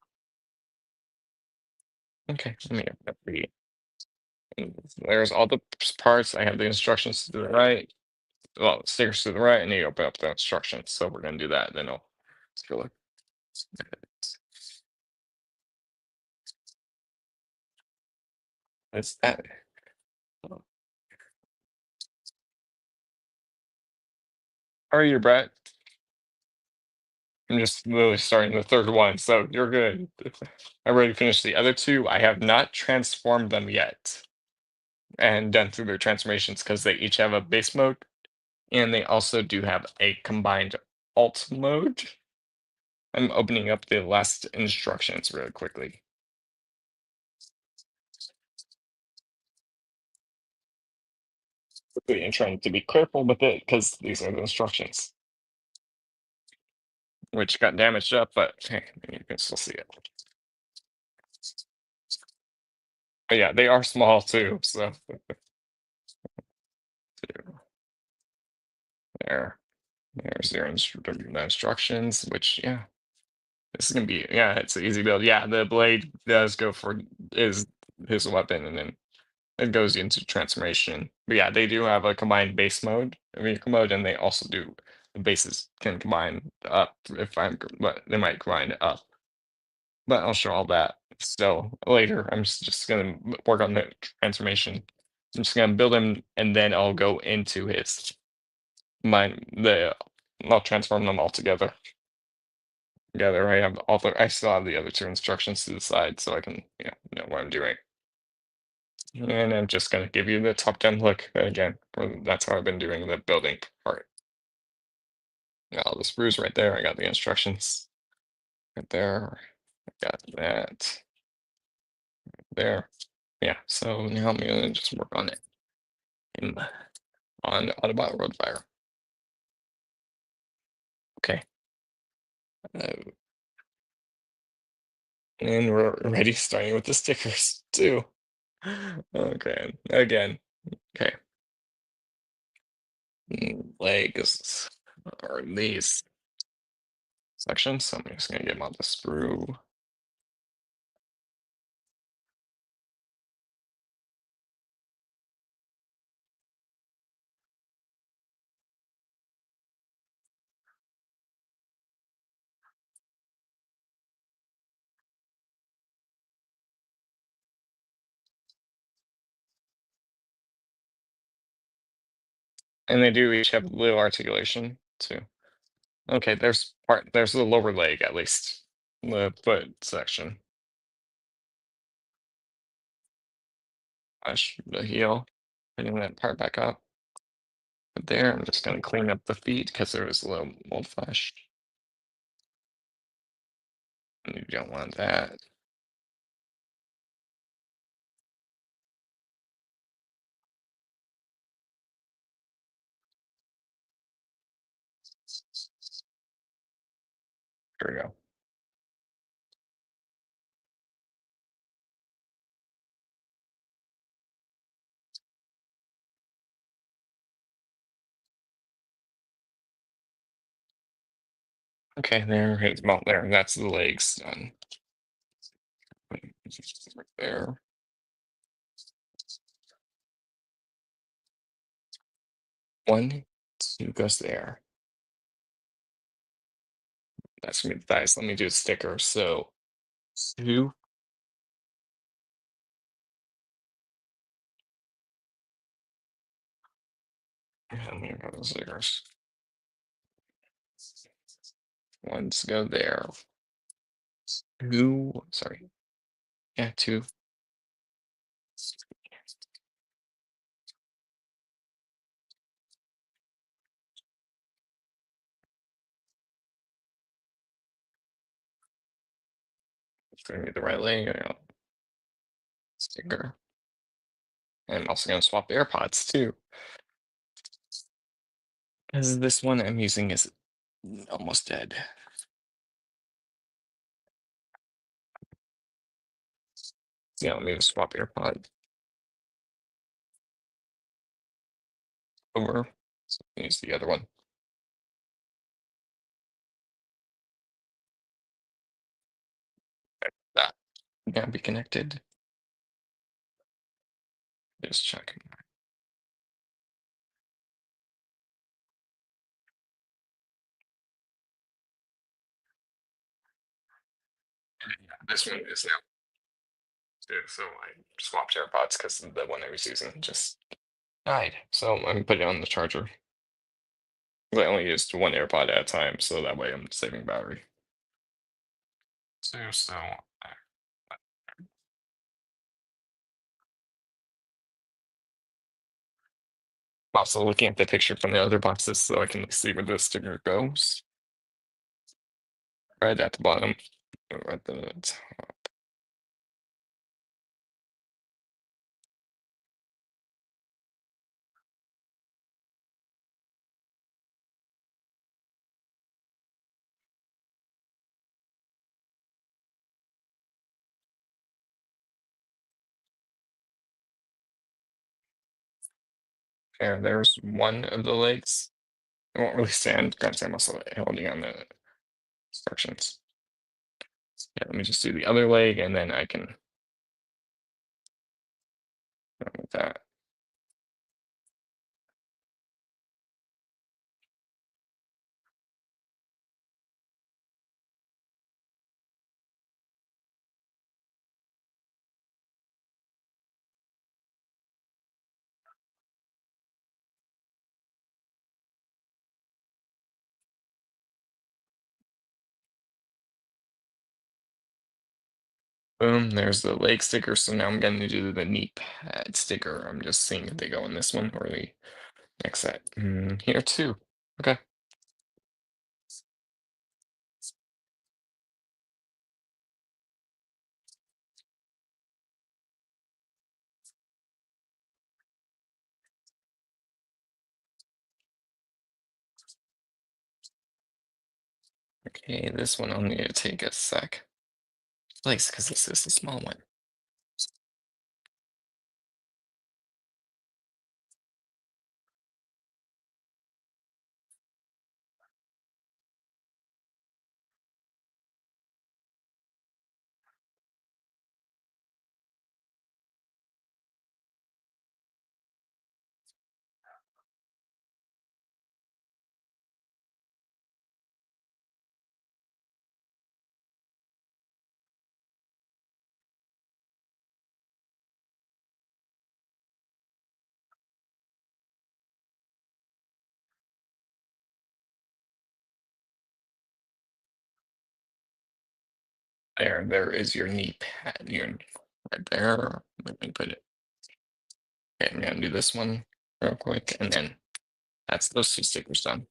Okay, let me get that for you. And there's all the parts. I have the instructions to the right. Well, stickers to the right, and you open up the instructions. So we're gonna do that. Then I'll take a look. That's that. How are you, Brett? I'm just literally starting the third one, so you're good. I already finished the other two. I have not transformed them yet and done through their transformations because they each have a base mode and they also do have a combined alt mode. I'm opening up the last instructions really quickly. And trying to be careful with it because these are the instructions, which got damaged up, but hey, you can still see it. But yeah, they are small too, so there. There's their the instructions, which yeah, this is gonna be yeah, it's an easy build. Yeah, the blade does go for is his weapon, and then it goes into transformation. But yeah, they do have a combined base mode, vehicle mode, and they also do the bases can combine up if but they might combine up. But I'll show all that still later. I'm just gonna work on the transformation. I'm just gonna build him, and then I'll go into his mine. I'll transform them all together. Together, I have all the. I still have the other two instructions to the side, so I can know what I'm doing. And I'm just gonna give you the top-down look again. That's how I've been doing the building part. Got all the sprues right there. I got the instructions right there. I got that there. Yeah. So now I'm gonna just work on it in on Autobot Roadfire. Okay. Uh, and we're ready, starting with the stickers too. Okay. Again. Okay. Legs are these sections. So I'm just gonna get them on the sprue. And they do each have a little articulation too. Okay, there's the lower leg at least. The foot section. Flash the heel, putting that part back up. But there, I'm just gonna clean up the feet because there was a little mold flash. And you don't want that. There we go. Okay, there it's about there. That's the legs done. Right there. One, two goes there. That's gonna be the thighs. Let me do a sticker. So two, and here go the stickers. One's go there. Two, sorry. Yeah, two. It's gonna be the right leg. Sticker. And I'm also gonna swap AirPods too. Because this one I'm using is almost dead. Yeah, let me just swap AirPod over. So use the other one. That can be connected. Just checking. Yeah, this one is now too. So I swapped AirPods because the one I was using just died. So I'm gonna put it on the charger. I only used one AirPod at a time, so that way I'm saving battery. So I'm also looking at the picture from the other boxes so I can see where the sticker goes. Right at the bottom. Right at the there. There's one of the legs. It won't really stand because I'm also holding on the instructions. Yeah, let me just do the other leg and then I can go with that. Boom, there's the leg sticker. So now I'm going to do the knee pad sticker. I'm just seeing if they go in this one or the next set. Here too. Okay. Okay, this one I'll need to take a sec. Place because this is the small one. There is your knee pad. Your right there. Let me put it. Okay, I'm gonna do this one real quick, and then that's those two stickers done.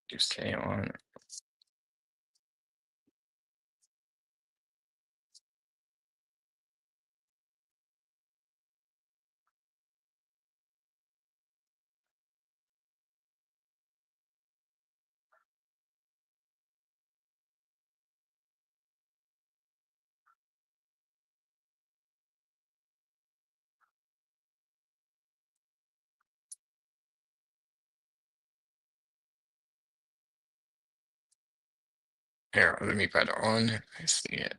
Do stay on. Here, let me put it on. I see it.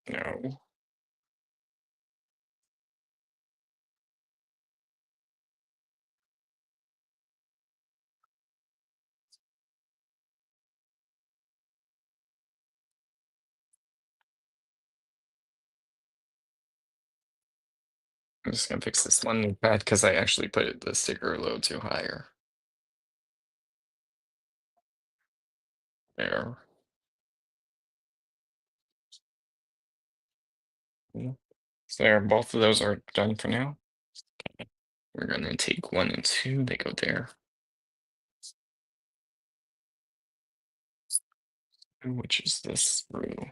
No. I'm just gonna fix this one bad because I actually put the sticker a little too higher. There. So there, both of those are done for now. We're gonna take 1 and 2, they go there. Which is this row.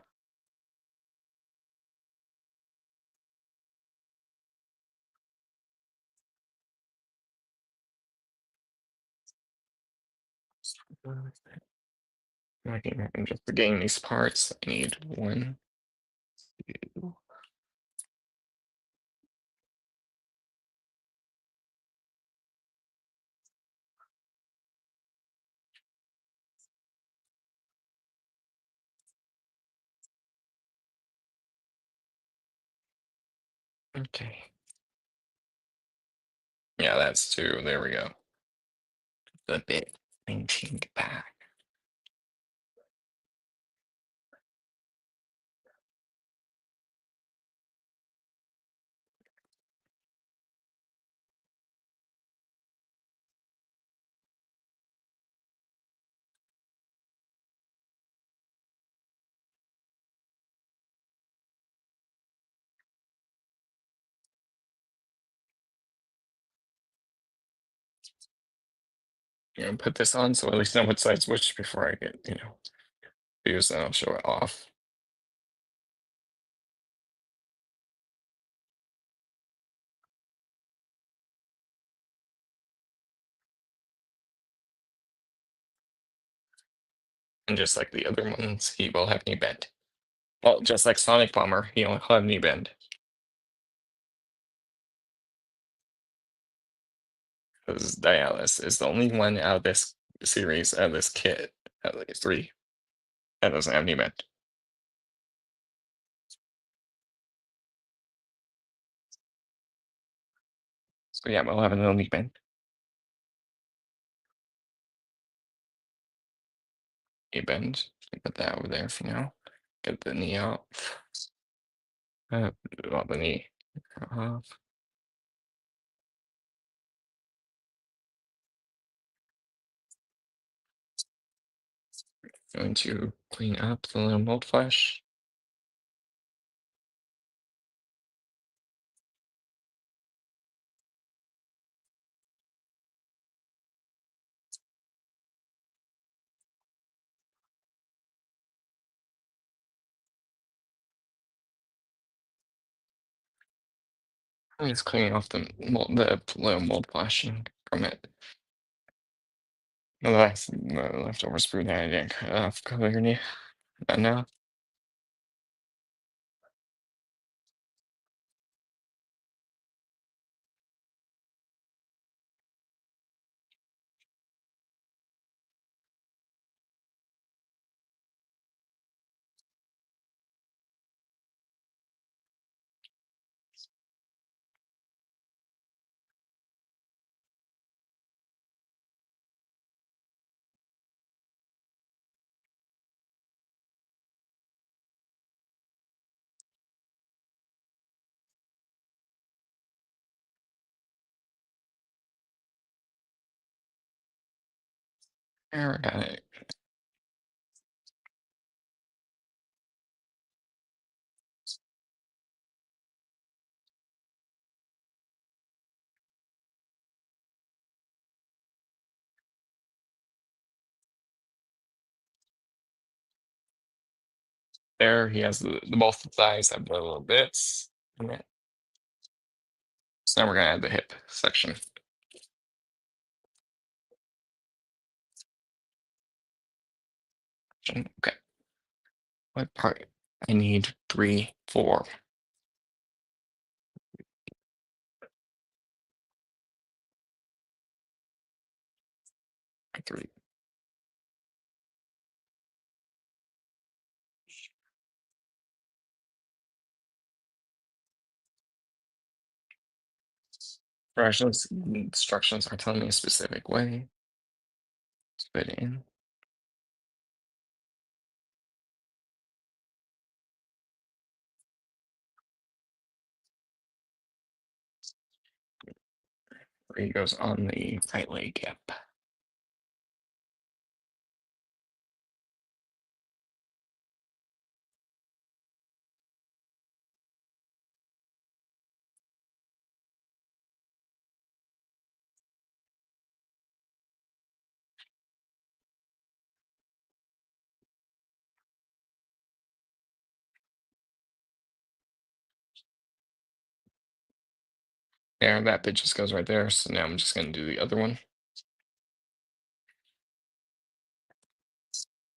I'm just getting these parts. I need 1, 2. Okay. Yeah, that's 2. There we go. The bit 19 back. Put this on so at least know what side switch before I get, views, then I'll show it off. And just like the other ones, he will have knee bend. Well, just like Sonicbomber, he'll have knee bend. Because Dai Atlas is the only one out of this series, out of this kit, out of the 3, that doesn't have knee bend. So yeah, we'll have a little knee bend. Knee bend. Put that over there for now. Get the knee out. Well, the knee off. Going to clean up the little mold flash. I'm just cleaning off the little mold flashing from it. The leftover sprue that I didn't cut off clearly. And now. There, got it. There, he has the both thighs have the little bits. Okay. So now we're gonna add the hip section. Okay. What part? I need 3, 4. 3. Directions, instructions are telling me a specific way to put it in. Where he goes on the right leg. Yep. There, that bit just goes right there. So now I'm just gonna do the other one.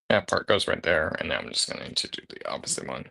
That part goes right there, and now I'm just going to do the opposite one.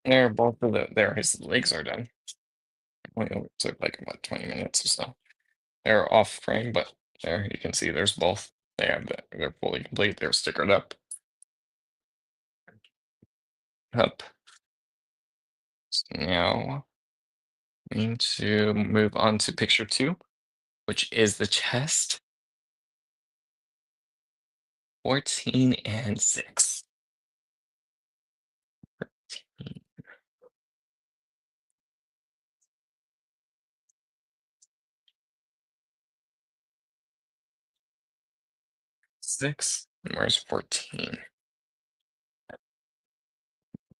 There, both of there, his legs are done. Only took like about 20 minutes or so. They're off frame, but there you can see there's both. They're fully complete. They're stickered up. Up. So now we need to move on to picture 2, which is the chest. 14 and 6. 6. And where's 14?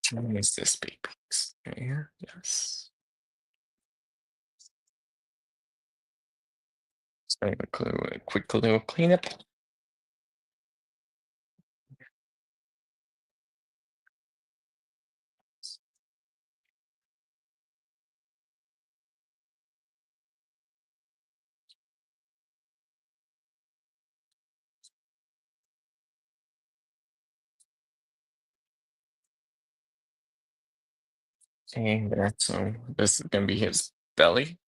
10 is this big piece right here. Yes. So a quick little cleanup. And there. So this is gonna be his belly.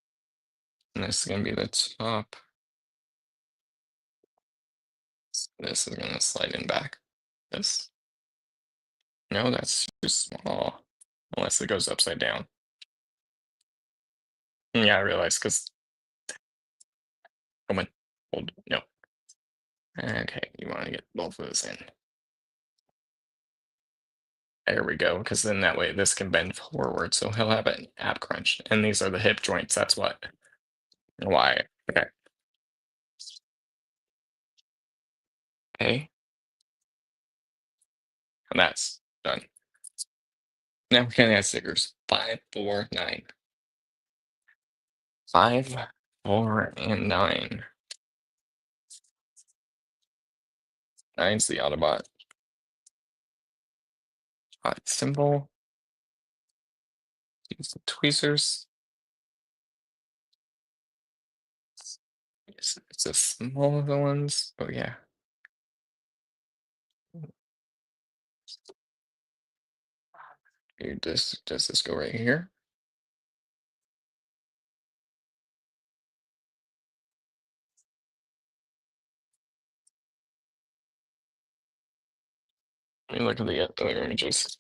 And this is gonna be the top. This is gonna slide in back. This. No, that's too small. Unless it goes upside down. Yeah, I realized because come on. Hold no. Okay, you want to get both of those in. There we go, because then that way this can bend forward, so he'll have an ab crunch. And these are the hip joints, that's what why. Okay. Okay. And that's done. Now we're gonna add stickers. 5, 4, 9. 5, 4, and 9. 9's the Autobot. Symbol. Use the tweezers. It's a small of the ones. Oh yeah. Does this go right here? Let me look at the other images.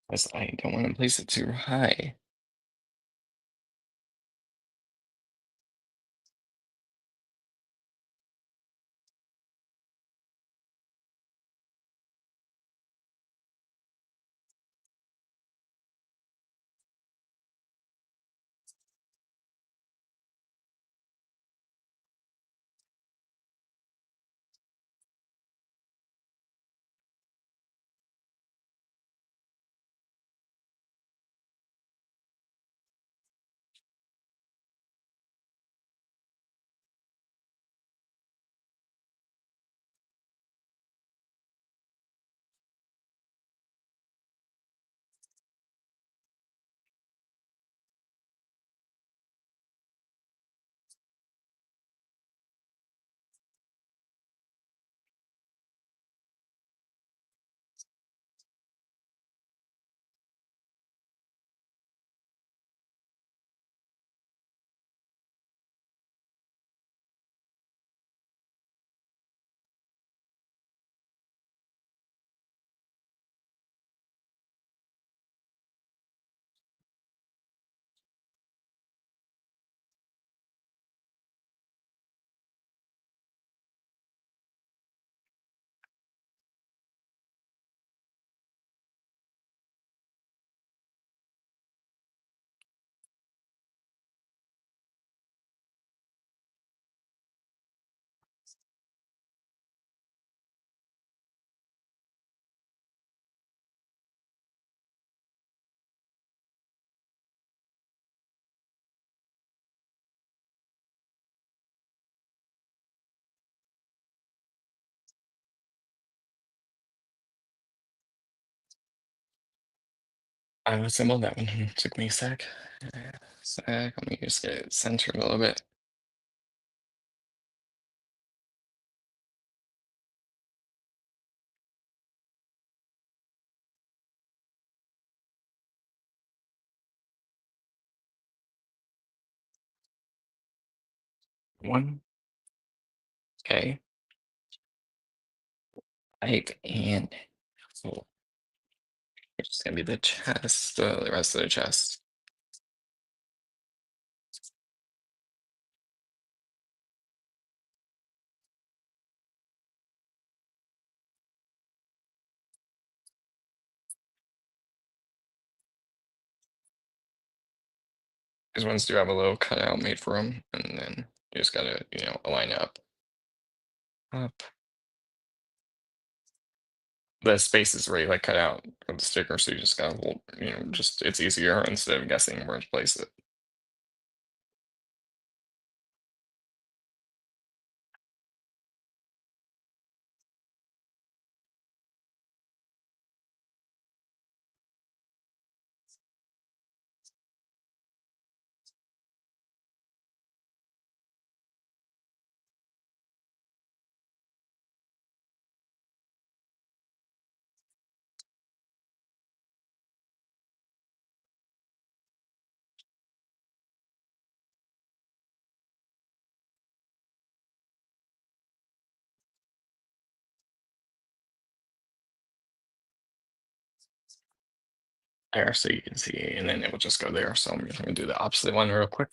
Because I don't want to place it too high. I assembled that one. Took me a sec. Let me just get it centered a little bit. One. Okay. Right. And so it's just gonna be the chest, the rest of the chest. These ones do have a little cutout made for them, and then you just gotta, align up. Up. The space is already like cut out for the sticker, so you just gotta, just it's easier instead of guessing where to place it. There, so you can see, and then it will just go there. So I'm gonna do the opposite one real quick.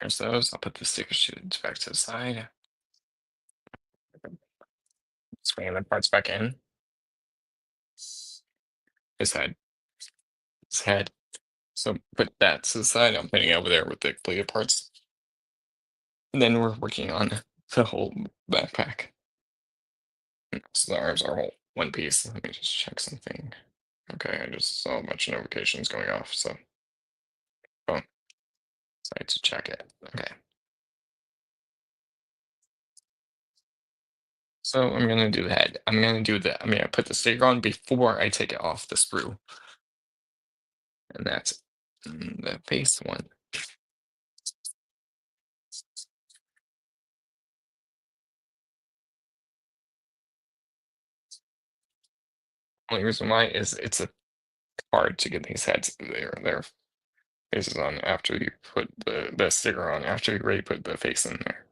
There's those. I'll put the sticker sheets back to the side. Swing the parts back in. His head. His head. So put that to the side. I'm putting it over there with the completed parts. And then we're working on the whole backpack. So the arms are all one piece. Let me just check something. Okay, I just saw a bunch of notifications going off, so oh, sorry to check it. Okay. So I'm gonna do the head. I'm gonna put the sticker on before I take it off the sprue. And that's the face one. Only reason why is it's a hard to get these heads their faces on after you put the sticker on, after you already put the face in there.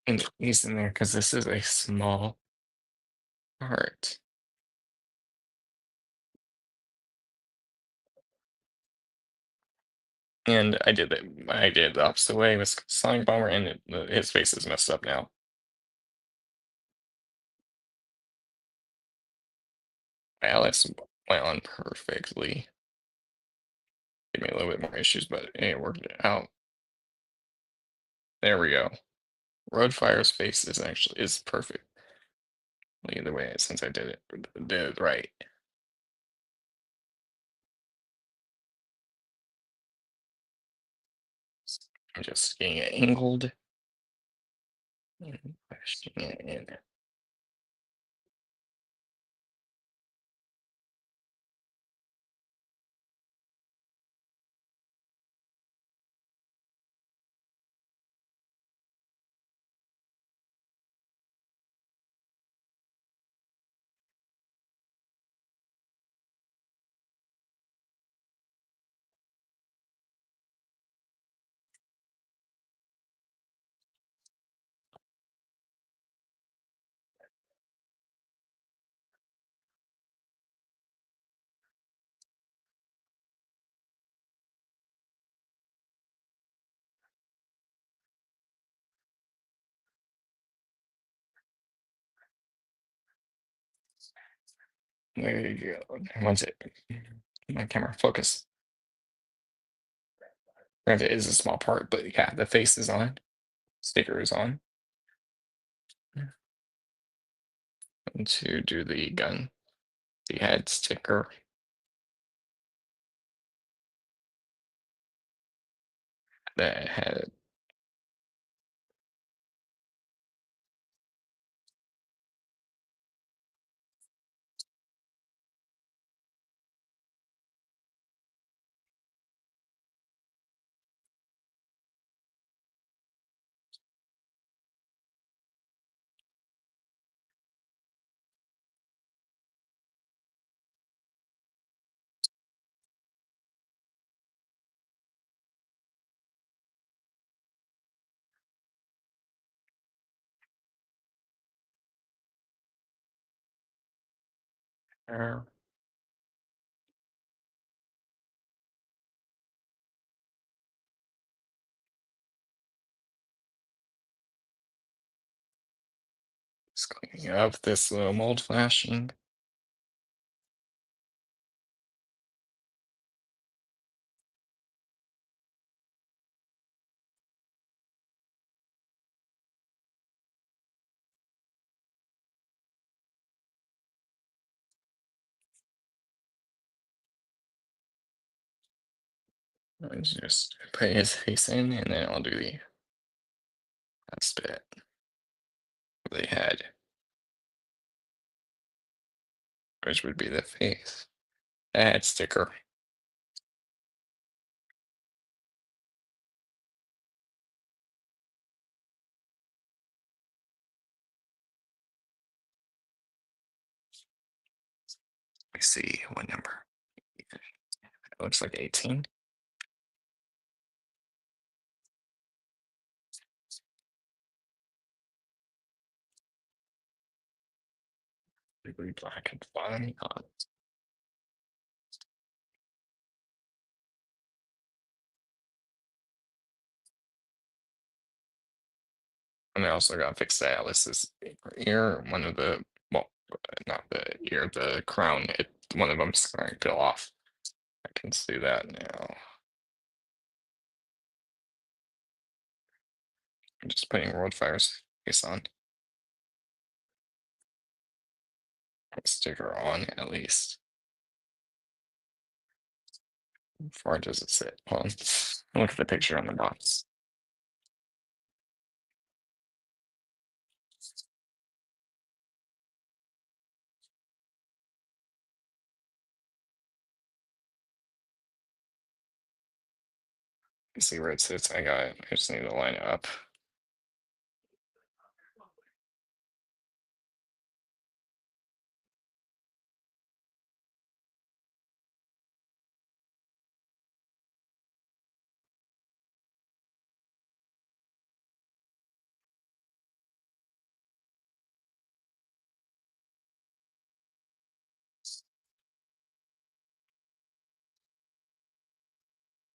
And the face in there because this is a small part. And I did the opposite way with Sonicbomber, and his face is messed up now. Atlas went on perfectly. Gave me a little bit more issues, but it worked out. There we go. Roadfire's face is perfect. Either way, since I did it right. I'm just getting it angled and pushing it in. There you go. Once it, my camera focus. Granted, it is a small part, but yeah, the face is on. Sticker is on. And to do the gun, the head sticker. The head. Just cleaning up this little mold flashing. Let's just put his face in, and then I'll do the last bit. The head, which would be the face. The head sticker. Let me see what number. It looks like 18. Degree black and fine. And I also got fixed Dai Atlas's ear. One of the, well, not the ear, the crown. One of them's going to peel off. I can see that now. I'm just putting roadfire's face on. Sticker on at least. How far does it sit? Hold on. Look at the picture on the box. You see where it sits? I got it. I just need to line it up.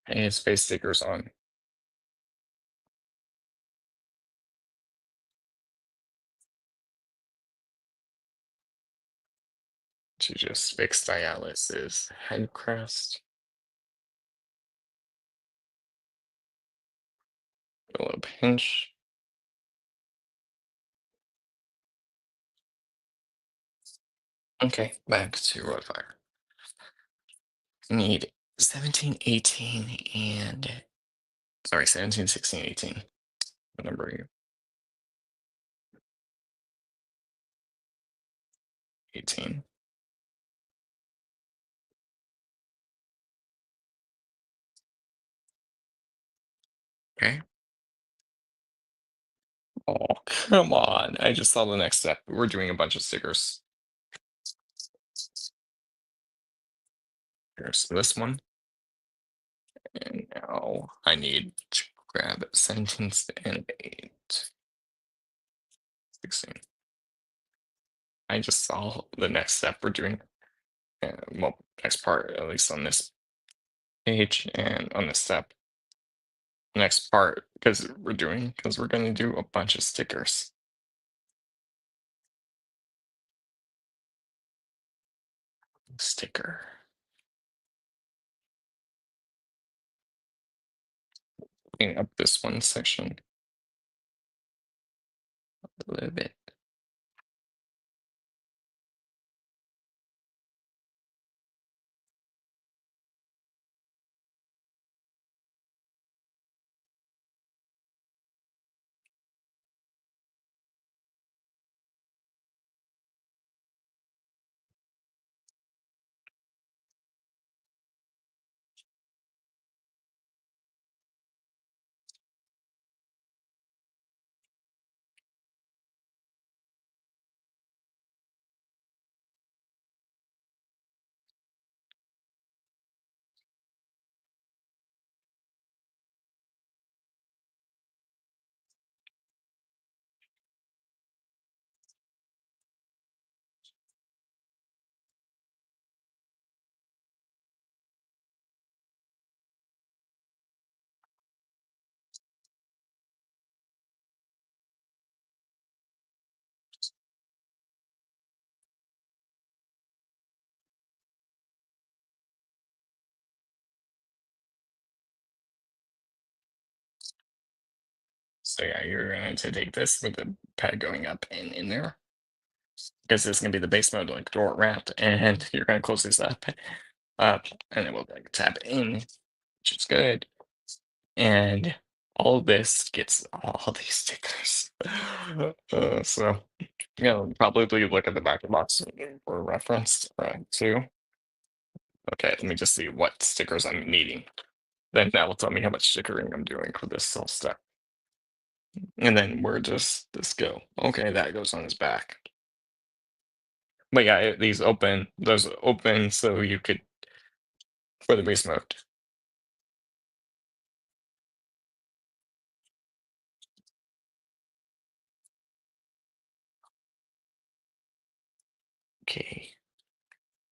And his face sticker's on. To just fix Dai Atlas's head crest. A little pinch. Okay, back to roadfire. Need 17, 18, and sorry, 17, 16, 18. What number are you? 18. Okay. Oh, come on. I just saw the next step. We're doing a bunch of stickers. Here's this one. And now I need to grab 17 and 8. 16. I just saw the next step we're doing. Well, next part, at least on this page and on this step. Next part, because we're going to do a bunch of stickers. Sticker. Clean up this one section a little bit. So yeah, you're going to take this with the pad going up and in there. Because this is going to be the base mode, like door wrapped, and you're going to close this up, and it will like tap in, which is good. And all this gets all these stickers. So yeah, probably look at the back of the box for reference, too. Okay, let me just see what stickers I'm needing. Then that will tell me how much stickering I'm doing for this whole step. And then where does this go? Okay, that goes on his back. But yeah, those open so you could, for the base mode. Okay.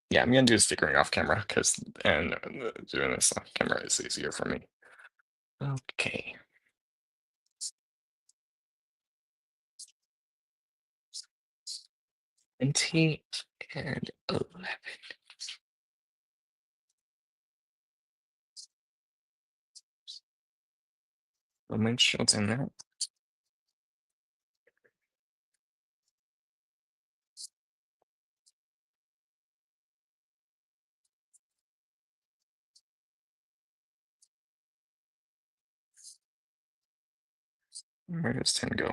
Yeah, I'm gonna do stickering off camera doing this off camera is easier for me. Okay. 20 and 11. The windshield's in there. Where does 10 go?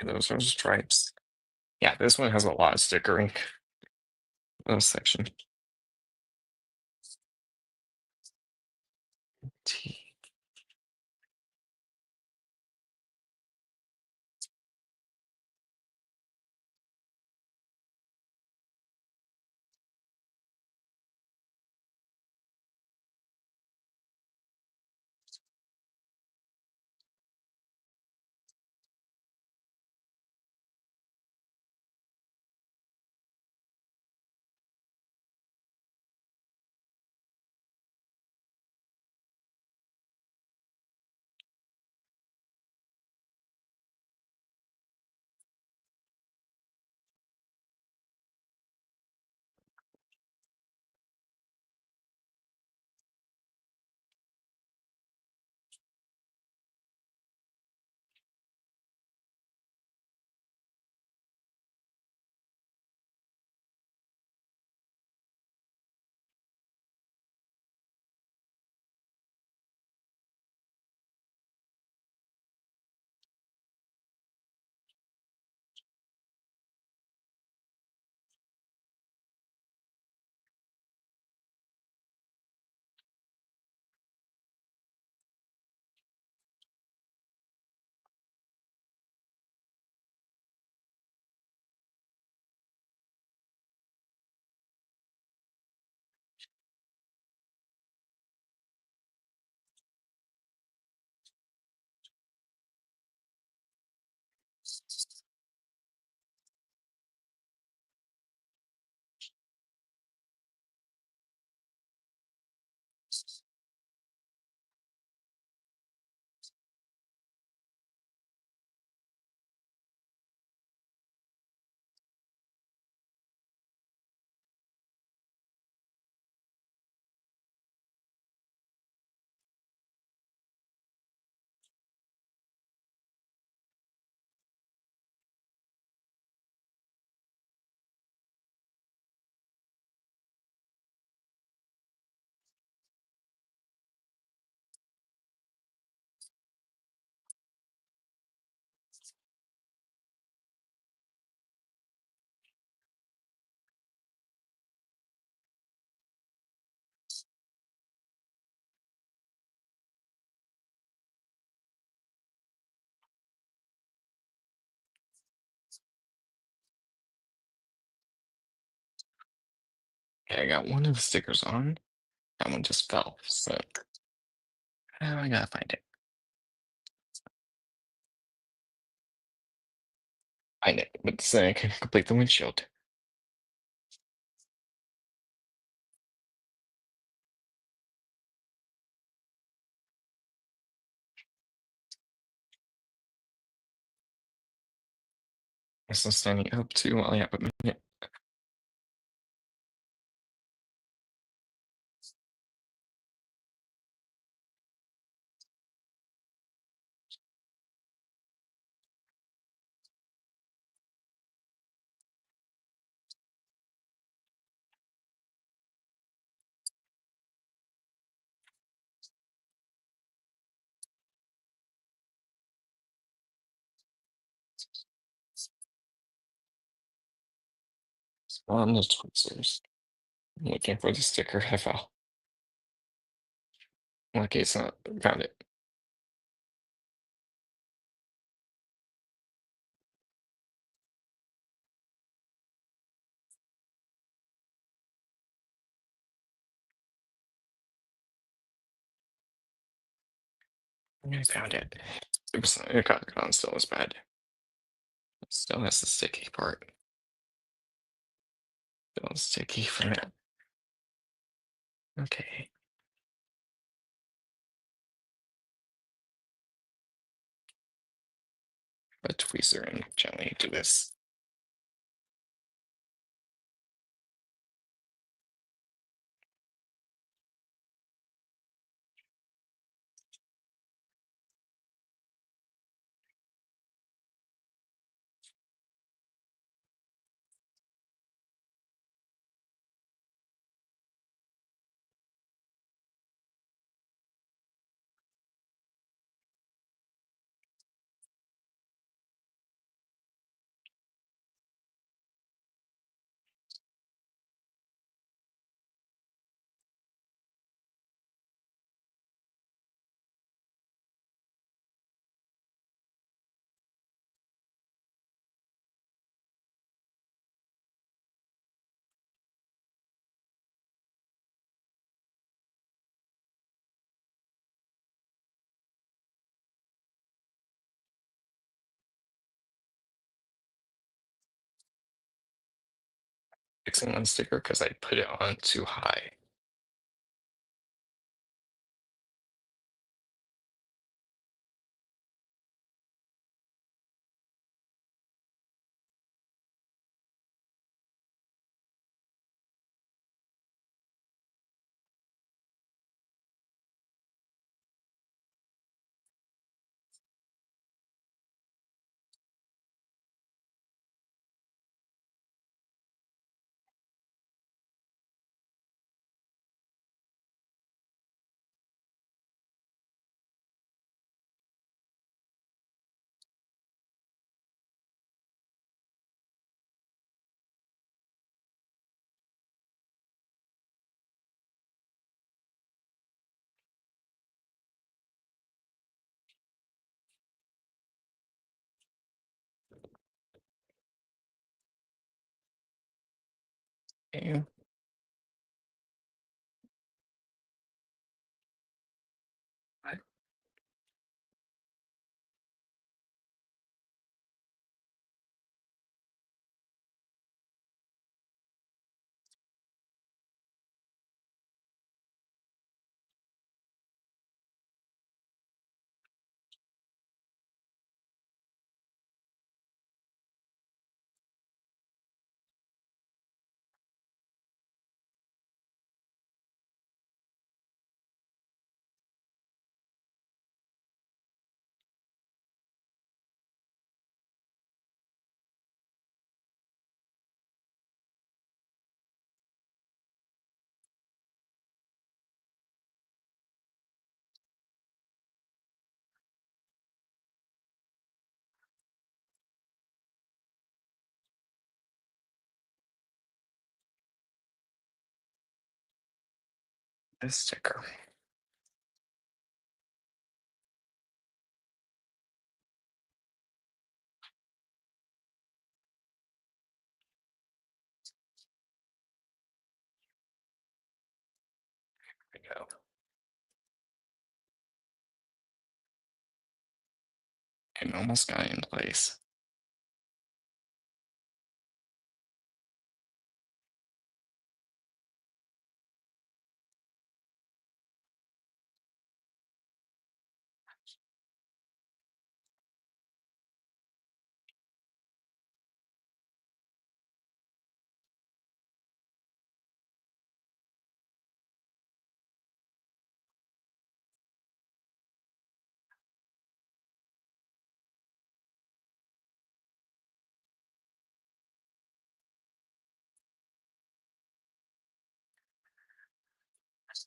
Those are stripes. Yeah, this one has a lot of stickering. Oh, section. T. Okay, I got one of the stickers on. That one just fell, so now I gotta find it. Find it, but so I can complete the windshield. I'm still standing up too while I have a minute. On the tweezers. I'm looking for the sticker I fell. Lucky it's not. Found it. I found it. Oops, it got gone still as bad. It still has the sticky part. Still sticky from it. Okay. a tweezer and gently do this. Fixing one sticker because I put it on too high. Okay, I- this sticker. There we go. And almost got it in place.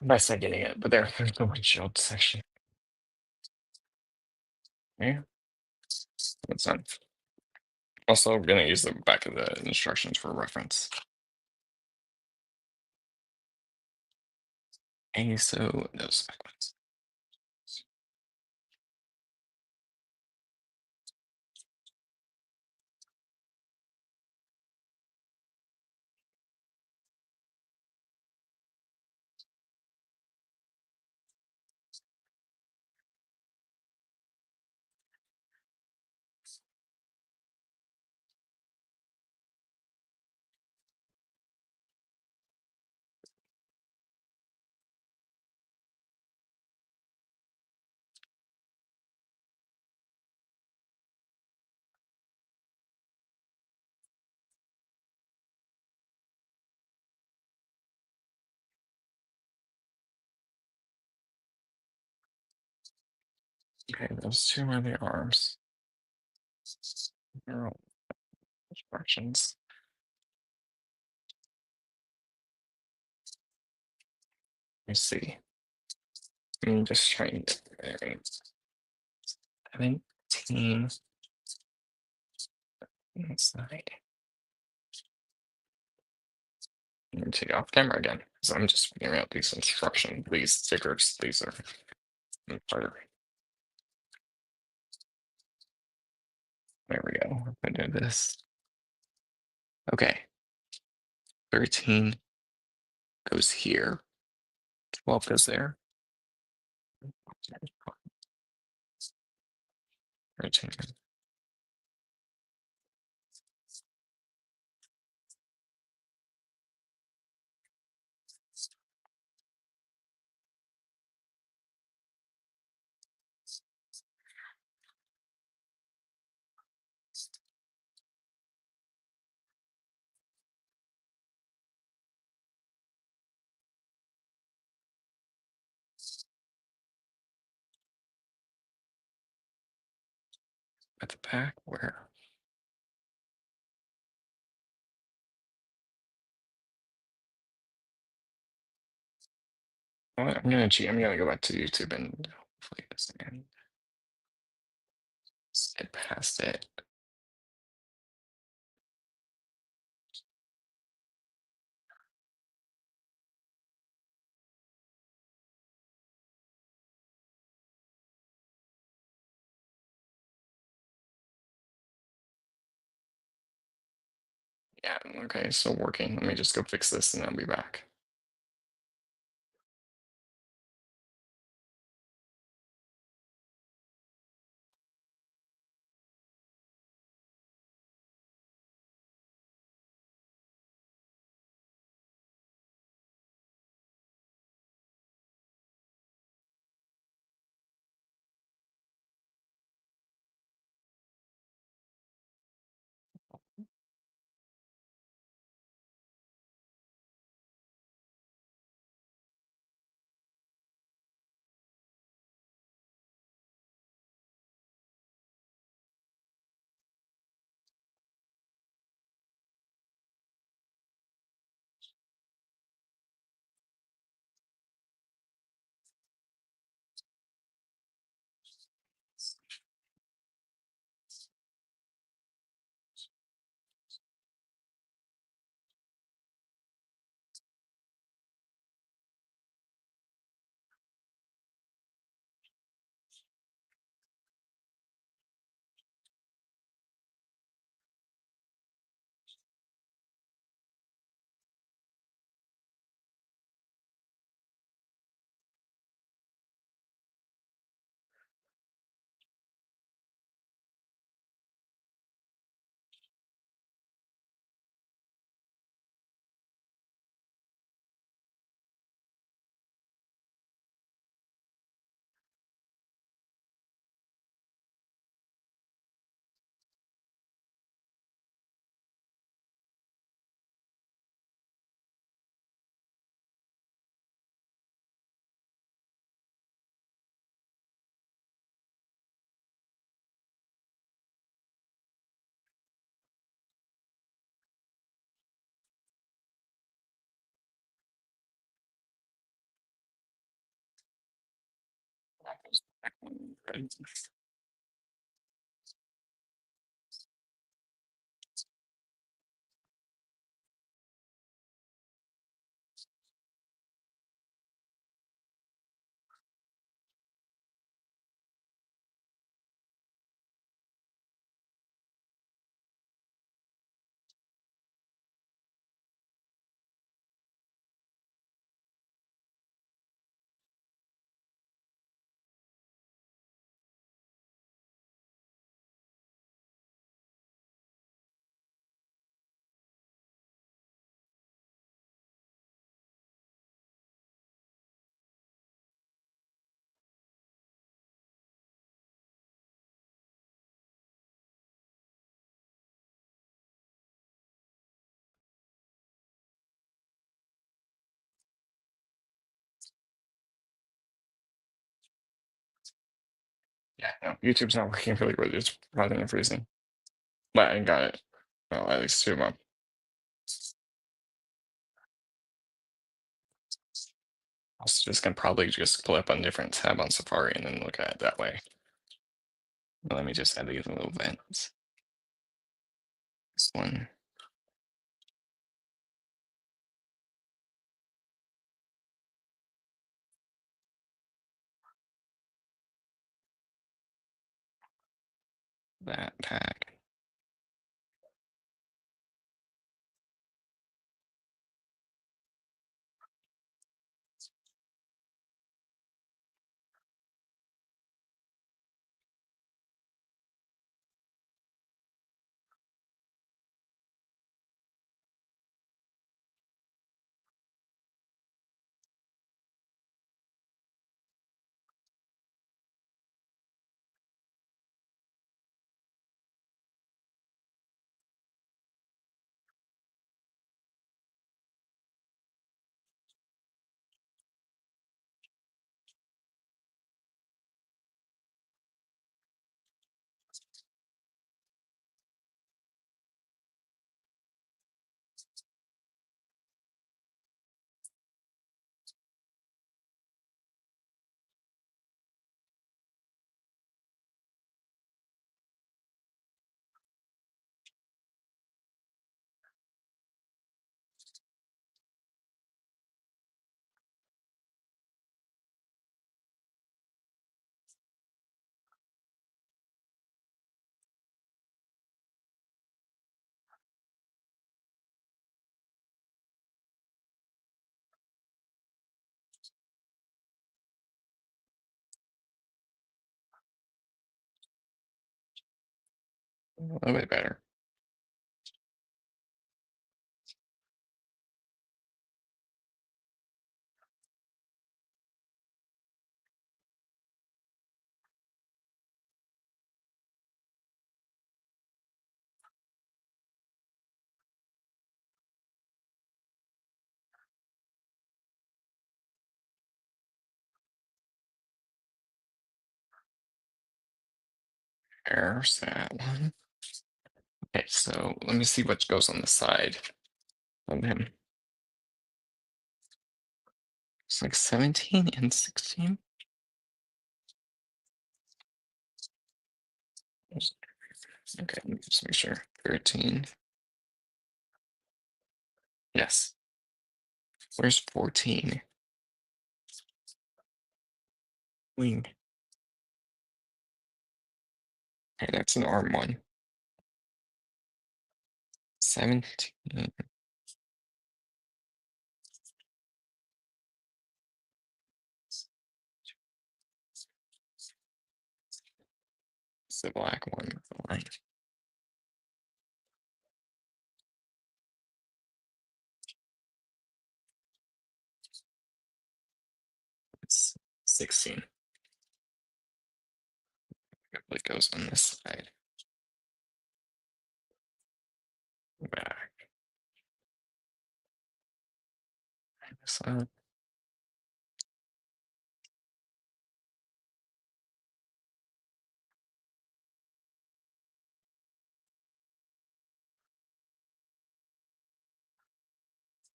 Best at getting it, but there's the windshield section. Okay, that's done. Also, we're gonna use the back of the instructions for reference. Okay, so those spec ones. Okay, those two are the arms. They're all fractions. Let me see. I'm just trying to. 17 inside. I'm gonna take it off camera again because I'm just figuring out these instructions, these figures. These are part of. There we go. I did this. Okay. 13 goes here. 12 goes there. 13. At the back, where? I'm gonna cheat. I'm gonna go back to YouTube and hopefully this and skip past it. Yeah, okay, still working. Let me just go fix this and I'll be back. Yeah, no, YouTube's not working really good. It's pausing and freezing. But I got it. Well, at least 2 of them. I was just gonna probably just pull up on different tab on Safari and then look at it that way. But let me just add these little vents. This one. That pack. A little bit better. There's that one. Okay, so let me see what goes on the side of him. It's like 17 and 16. Okay, let me just make sure. 13. Yes. Where's 14? Wing. Okay, that's an arm one. 17. It's the black one with the line. It's 16. It goes on this side. Back. This side.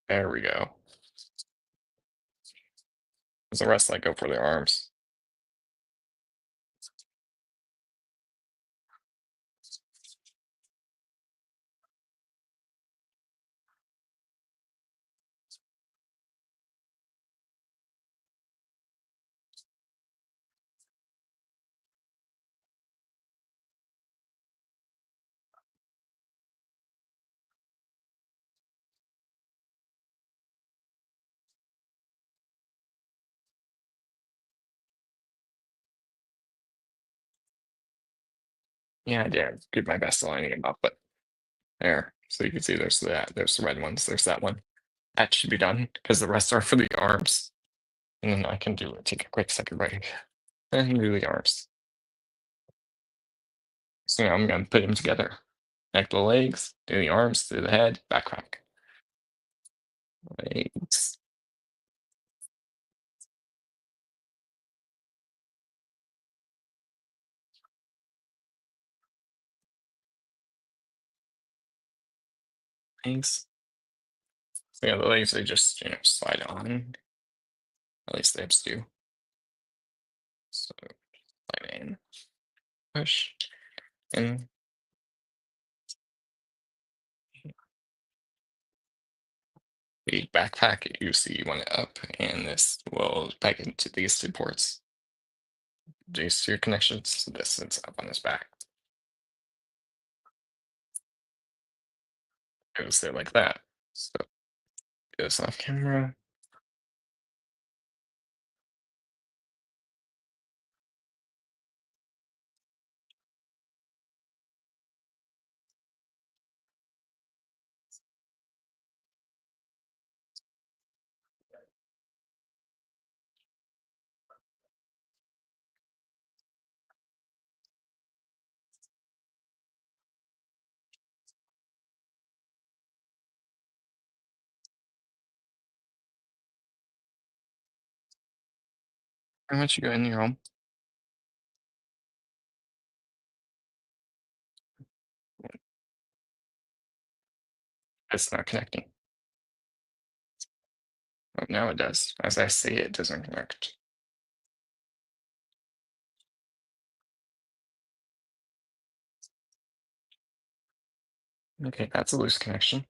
There we go. 'Cause the rest I go for the arms. Yeah, I did give my best lining them up, but there. So you can see there's that. There's the red ones. There's that one. That should be done because the rest are for the arms. And then I can take a quick second break and do the arms. So now I'm gonna put them together. Connect the legs, do the arms, do the head, backpack. Legs. legs. So yeah, the legs they just slide on. At least the hips do. So slide in, push, and the backpack you see one up, and this will pack into these two ports. These two connections. This sits up on his back. It will sit like that. So do this off camera. And once you go in your home, it's not connecting. Oh, now it does. As I see it doesn't connect. Okay, that's a loose connection.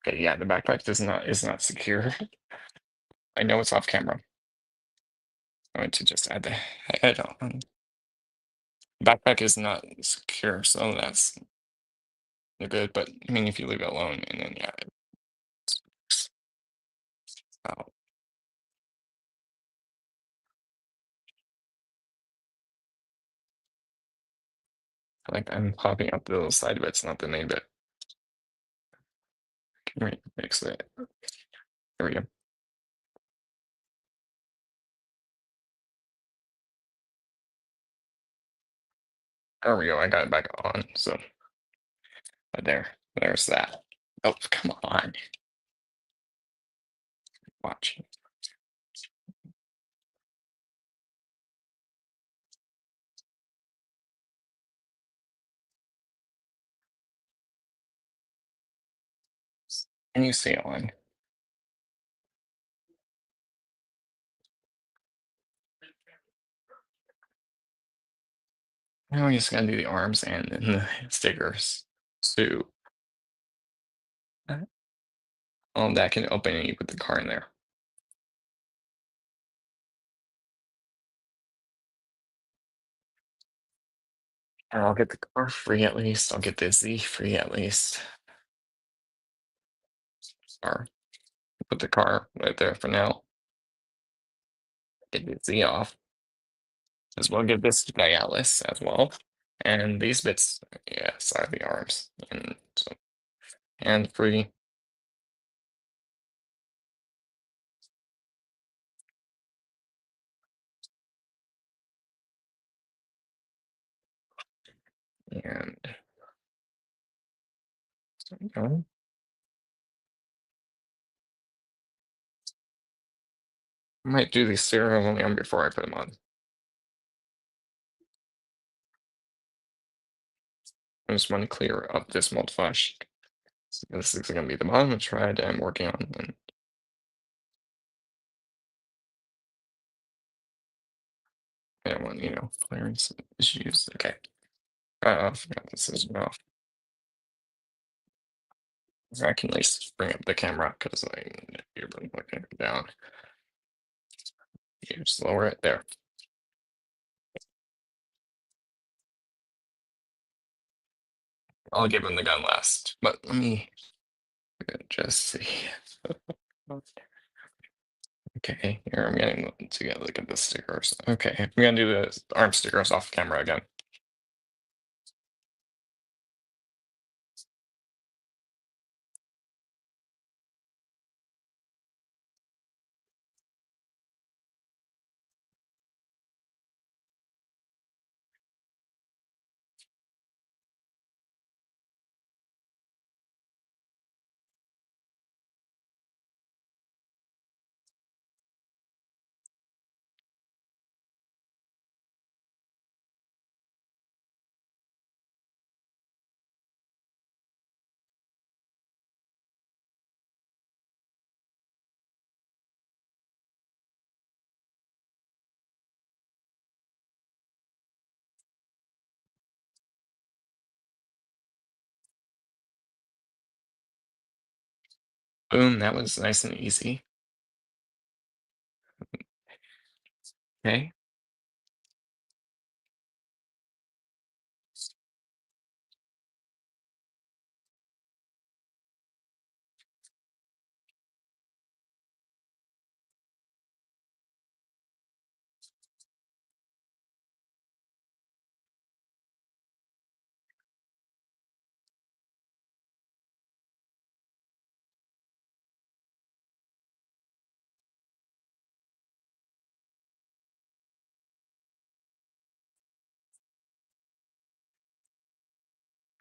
Okay, yeah, the backpack is not secure. I know it's off camera. I'm going to just add the head on. Backpack is not secure, so that's good. But I mean, if you leave it alone, and then yeah, it's out. Like I'm popping up the little side bits, not the main bit. Can we fix it? There we go. There we go. I got it back on. So there's that. Oh, come on. Watch. And you see on. Now we just gotta do the arms and then the stickers. So all that can open and you put the car in there. And I'll get the car free at least. I'll get the Z free at least. Or put the car right there for now. Get the Z off. As well get this Dai Atlas as well. And these bits, yes, are the arms. And so and free. And so, I might do these serial only on before I put them on. I just want to clear up this mold flash. So this is going to be the bottom of thread I'm working on. And I don't want, clearance issues. Okay. Off. Got this is off. I can at least bring up the camera because you're looking down. You just lower it there. I'll give him the gun last, but let me just see. Okay, here I'm getting to get look at the stickers. Okay, I'm gonna do the arm stickers off camera again. Boom, that was nice and easy. Okay.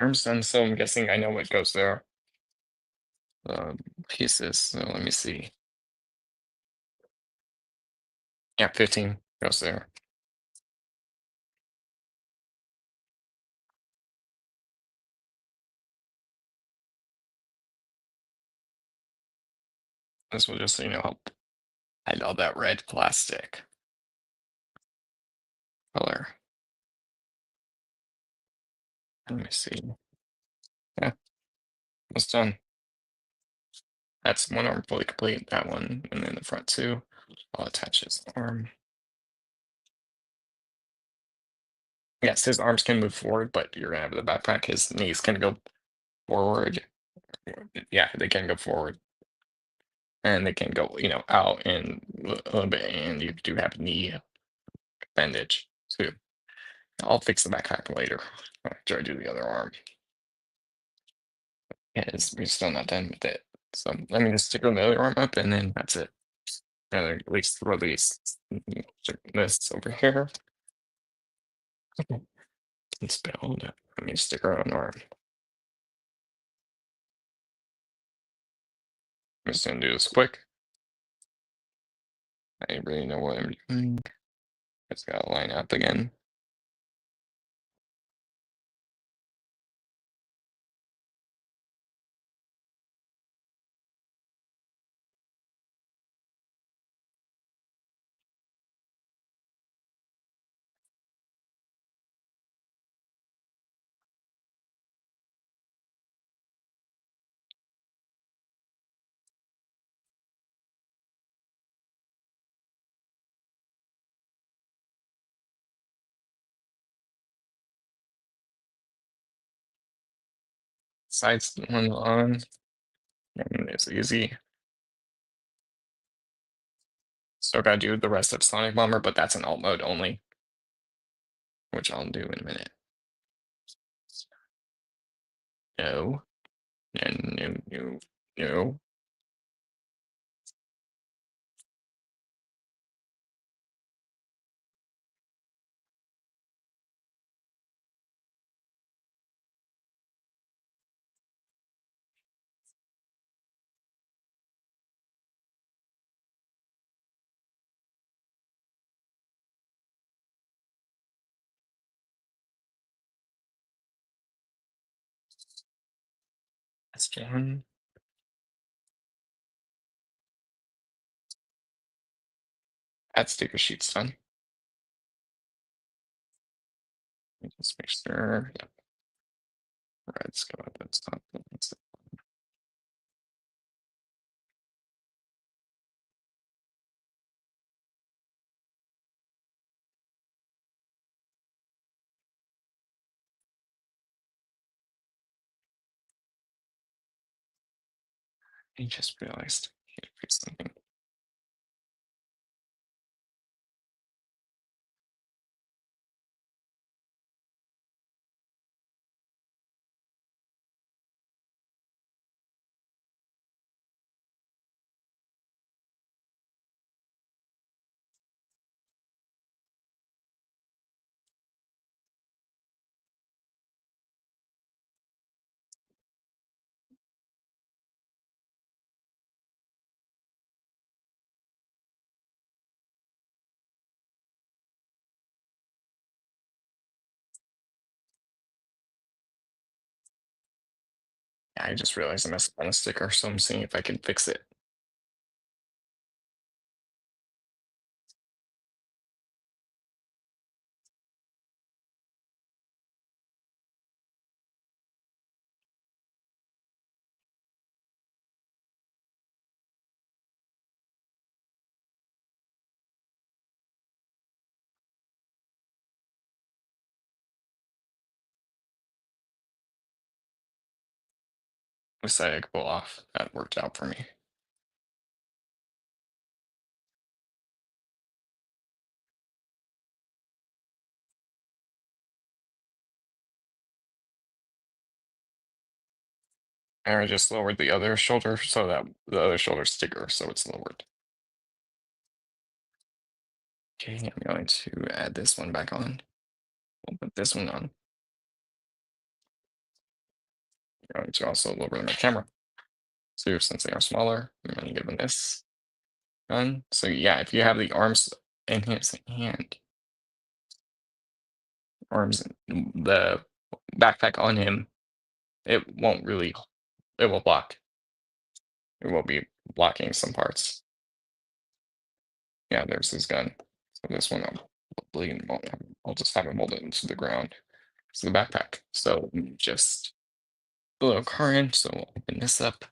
Arm's done, so I'm guessing I know what goes there. Pieces. So let me see. Yeah, 15 goes there. This will just, help hide all that red plastic color. Let me see. Yeah, it's done. That's one arm fully complete. That one, and then the front two. I'll attach his arm. Yes, his arms can move forward, but you're gonna have the backpack. His knees can go forward. Yeah, they can go forward, and they can go, out and a little bit. And you do have knee bandage too. I'll fix the backpack later after I do the other arm. Yeah, we're still not done with it. So let me just stick the other arm up, and then that's it. And at least release this over here. Okay. It's bound. Let me stick her on arm. I'm just gonna do this quick. I really know what I'm doing. It's gotta line up again. Sides one on, and it's easy. So I gotta do the rest of Sonicbomber, but that's an alt mode only, which I'll do in a minute. No, no, no, no, no. That's done. That sticker sheet's done. Let me just make sure. Yeah. Red's go at the top. I just realized I need to fix something. Yeah, I just realized I messed up on a sticker, so I'm seeing if I can fix it. decided to go off. That worked out for me. And I just lowered the other shoulder so that the other shoulder's thicker, so it's lowered. Okay, I'm going to add this one back on. We'll put this one on. I'm going to also lower my camera. So since they are smaller, I'm going to give them this gun. So yeah, if you have the arms in his hand, arms, the backpack on him, it won't really, it will block. It will be blocking some parts. Yeah, there's his gun. So this one I'll just have it molded into the ground. It's the backpack. So just a little car in. So we'll open this up.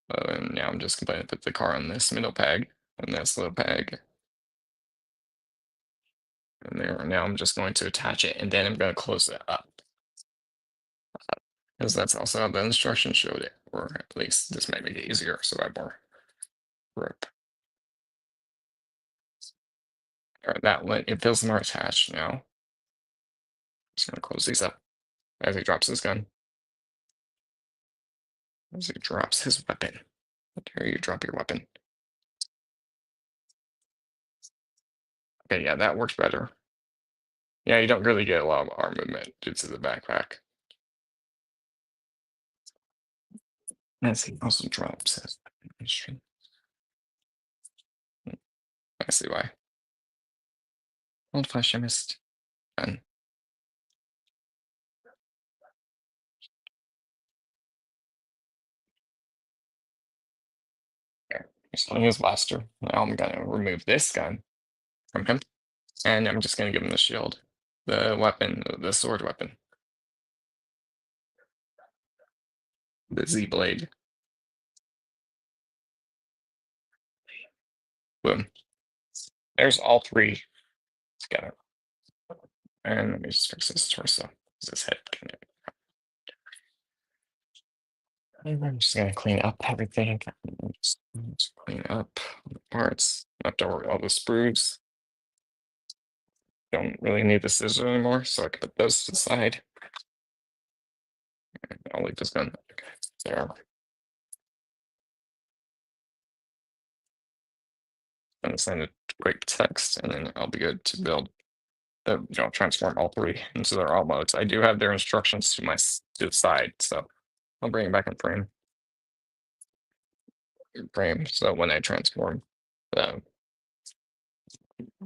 And now I'm just going to put the car on this middle peg and this little peg. And there. Now I'm just going to attach it and then I'm going to close it up. Because that's also how the instructions showed it. Or at least this might make it easier so I have more grip. All right, that one, it feels more attached now. Just gonna close these up as he drops his gun. As he drops his weapon. How dare you drop your weapon? Okay, yeah, that works better. Yeah, you don't really get a lot of arm movement due to the backpack. As he also drops his weapon. I see why. Old flash I missed. Gun. There. He's holding his blaster. Now I'm gonna remove this gun from him. And I'm just gonna give him the shield. The weapon, the sword weapon. The Z blade. Boom. There's all three together. And let me just fix his torso. His head kind of. I'm just gonna clean up everything. Just clean up the parts. Left over all the sprues. Don't really need the scissors anymore, so I can put those to the side. And I'll leave this gun there. And send a quick text, and then I'll be good to build. Transform all three into their alt modes. I do have their instructions to to the side, so I'll bring it back in frame. So when I transform them,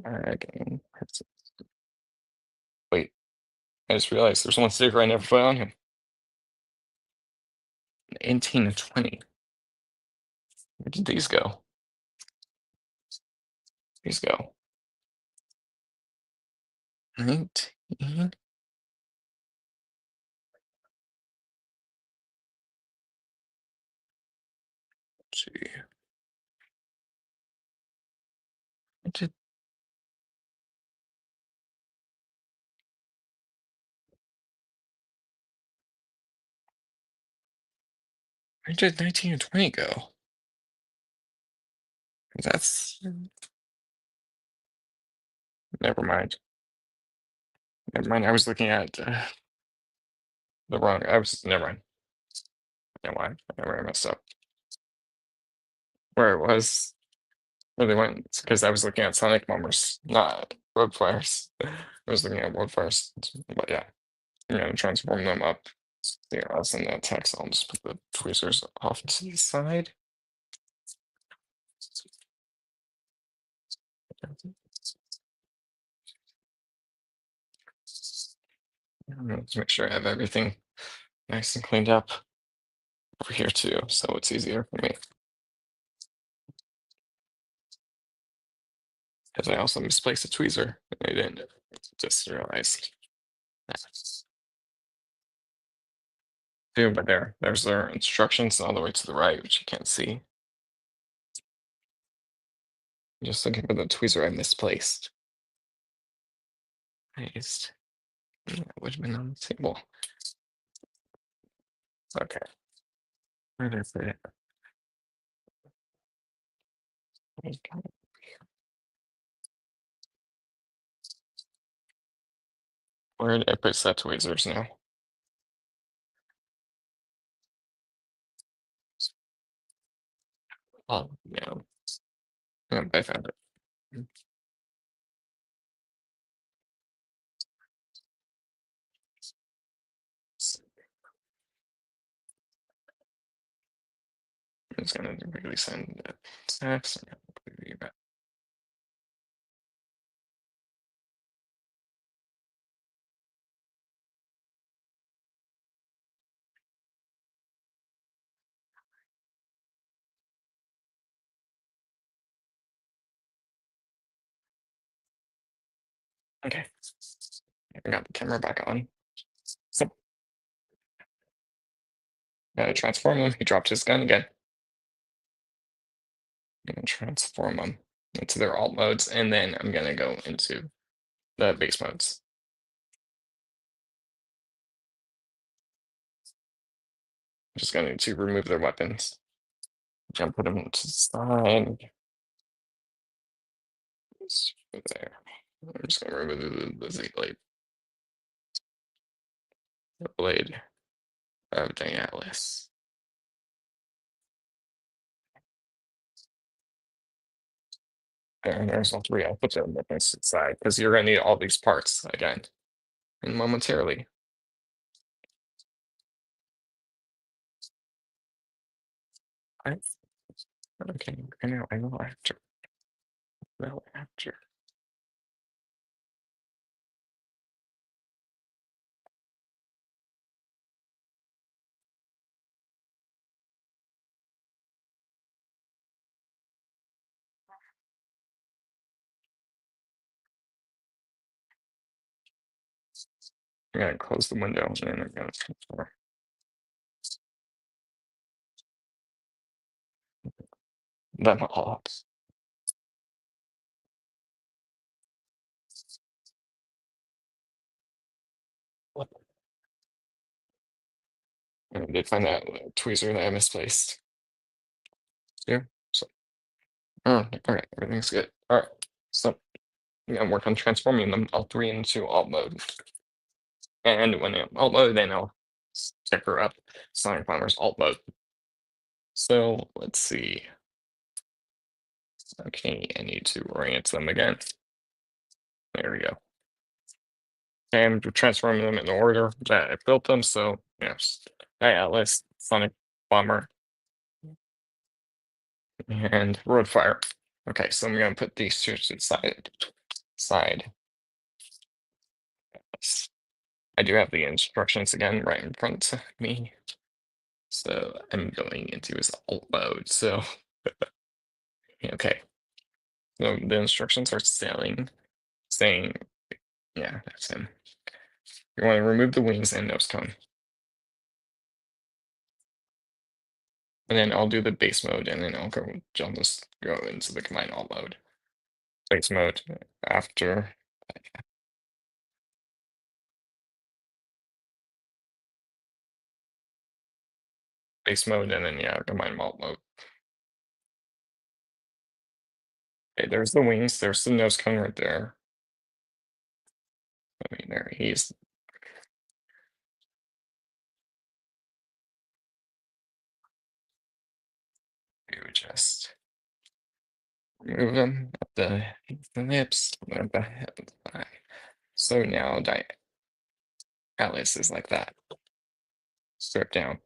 again, wait. I just realized there's one sticker I never put on him. 18 and 20. Where did these go? These go. 19. Let's see. Where did 19 and 20 go? That's never mind. Never mind. I was looking at the wrong. I was never mind. Yeah, why? I messed up. Where it was, where they went, because I was looking at Sonic Bombers, not roadfires. I was looking at roadfires, but yeah, I'm gonna transform them up. Yeah, I'll send that text. I'll just put the tweezers off to the side. Let's make sure I have everything nice and cleaned up over here too, so it's easier for me. Because I also misplaced a tweezer. I didn't just realized that. Too, but there's their instructions all the way to the right, which you can't see. Just looking for the tweezer I misplaced. Paste. That would have been on the table. Okay. Where did I put it? Okay. Where did I put set tweezers now? Oh, no. Yep, I found it. I'm just gonna really send that text. Okay. I got the camera back on. So, gotta transform him. He dropped his gun again. I'm gonna transform them into their alt modes, and then I'm gonna go into the base modes. I'm just going to remove their weapons. Jump put them to the side. Just put there. I'm just gonna remove the Z blade. The blade of Dai Atlas. And there's all three. I'll put them on the side because you're gonna need all these parts again. And momentarily. I okay, I know after. Well after. I'm gonna close the window and then I'm gonna transform them all. And I did find that tweezer that I misplaced. Yeah. So oh, all right, everything's good. All right. So I'm gonna work on transforming them all three into alt mode. And when I'm alt mode, then I'll check her up. Sonicbomber's alt mode. So let's see. Okay, I need to orient them again. There we go. And transforming them in the order that I built them. So yes, Dai Atlas, Sonic Bomber, and roadfire. Okay, so I'm gonna put these two to the side. I do have the instructions again right in front of me. So I'm going into his alt mode. So okay. So the instructions are saying, yeah, that's him. You want to remove the wings and nose cone. And then I'll do the base mode and then I'll just go into the combine alt mode. Base mode after base mode and then yeah, combine alt mode. Okay, there's the wings, there's the nose cone right there. I mean there he's you just remove them at the hips, at the hip. So now Atlas is like that. Strip down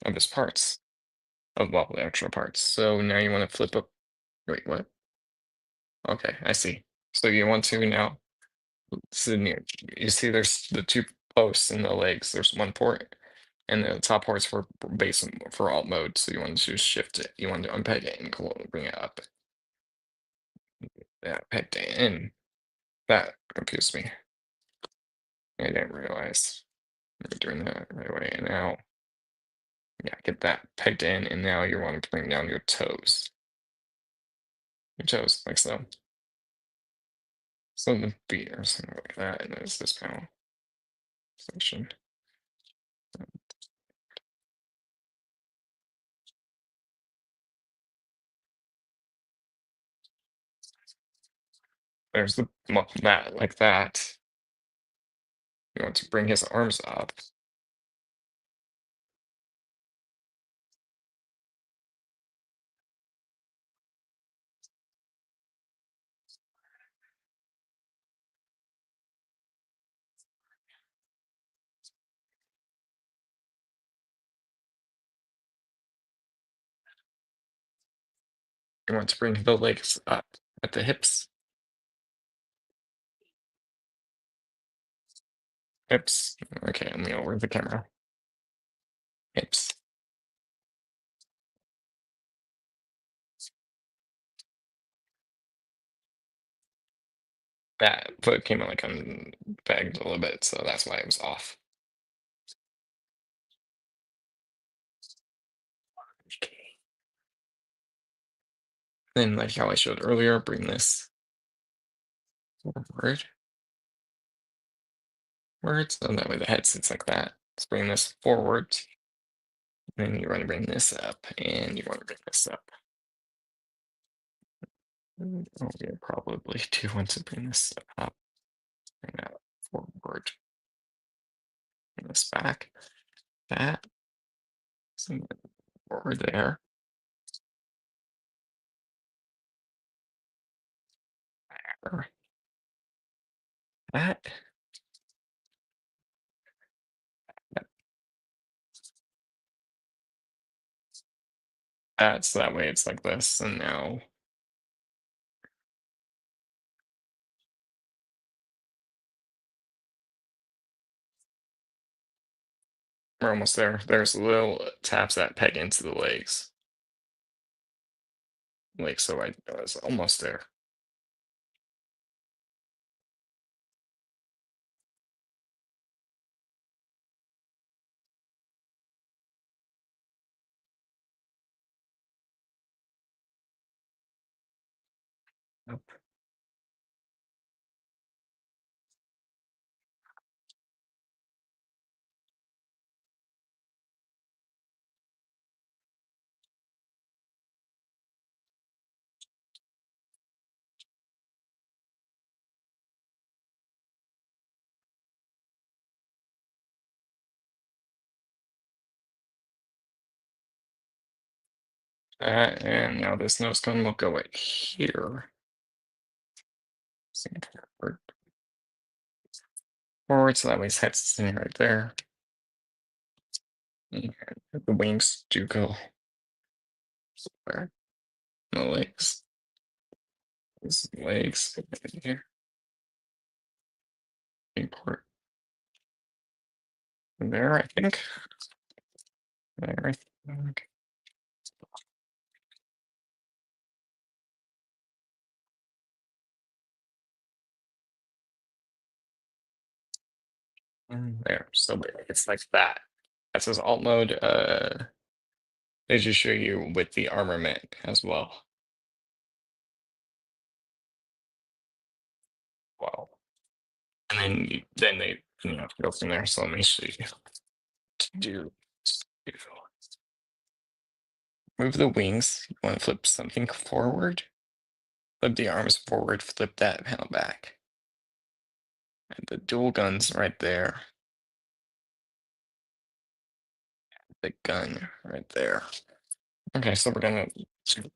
of his parts. Of all the extra parts. So now you want to flip up. Wait, what? Okay, I see. So you want to now. So you see, there's the two posts in the legs. There's one port, and the top port's for base for alt mode. So you want to shift it. You want to unpeg it and bring it up. Yeah, pegged it in. That confused me. I didn't realize we're doing that right away. And now, yeah, get that pegged in, and now you want to bring down your toes. Your toes, like so. So the feet or something like that, and there's this panel section. There's the mat like that. You want to bring his arms up. You want to bring the legs up at the hips. Hips. Okay, I'm over the camera. Hips. That foot came out like unpegged a little bit, so that's why it was off. Okay. Then, like how I showed earlier, bring this forward. So that way the head sits like that. Let's bring this forward. Then you want to bring this up, and you want to bring this up. Oh, yeah, probably do want to bring this up. Bring that forward. Bring this back. That. So forward there. There. That. So that way it's like this, and now we're almost there. There's little taps that peg into the legs. Like, so I was almost there. Up. And now this nose cone will go right here. Forward. Forward, so that way his head's sitting right there. And the wings do go there. The legs. His legs in here. Import. There, I think. There, I think. And there. So it's like that. That's his alt mode. They just show you with the armament as well. Wow. And then they go from there. So let me show you to do. Move the wings. You want to flip something forward. Flip the arms forward. Flip that panel back. And the dual guns right there. The gun right there. Okay, so we're gonna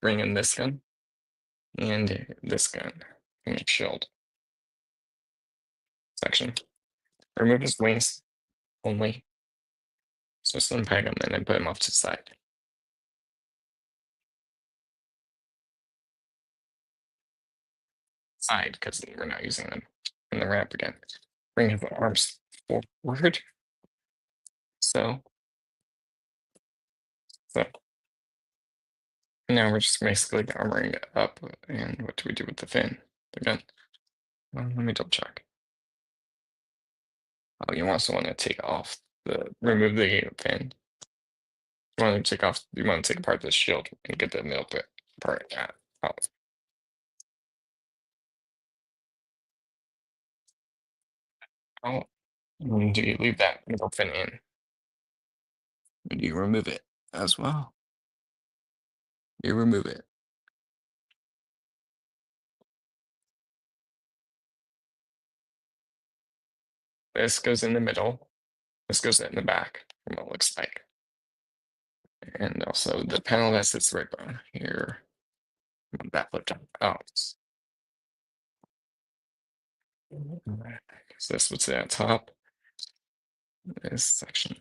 bring in this gun and this gun in the shield section. Remove his wings only. So just unpeg them and then put them off to the side. Side, because we're not using them in the ramp again. Bring his arms forward. So now we're just basically armoring it up. And what do we do with the fin? The gun. Let me double check. Oh, you also want to take off remove the fin. You want to take off. You want to take apart the shield and get the middle bit part out. Oh, do you leave that middle fin in? Or do you remove it as well? You remove it. This goes in the middle. This goes in the back, from what it looks like. And also the panel that sits right down here. That flipped out. So this would sit at top. This section.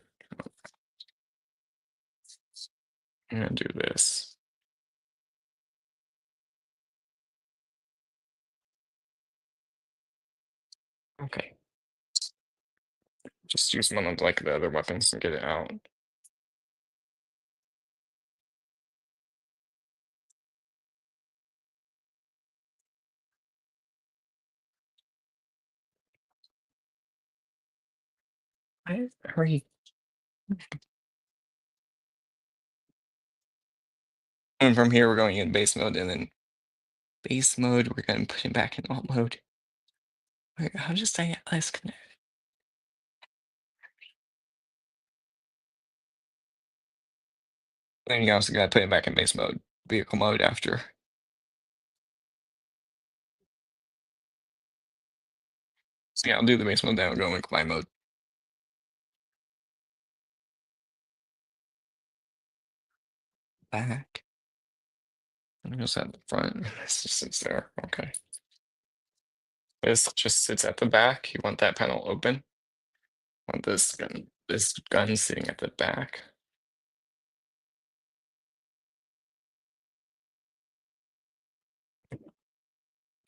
And do this. Okay. Just use one of like the other weapons and get it out. Hurry. And from here we're going in base mode, and then base mode we're gonna put it back in alt mode. Wait, how does Dai Atlas connect? Then you also gotta put it back in base mode, vehicle mode after. So yeah, I'll do the base mode, then I'll go in climb mode. Back. And it goes at the front. This just sits there. Okay. This just sits at the back. You want that panel open. Want this gun sitting at the back.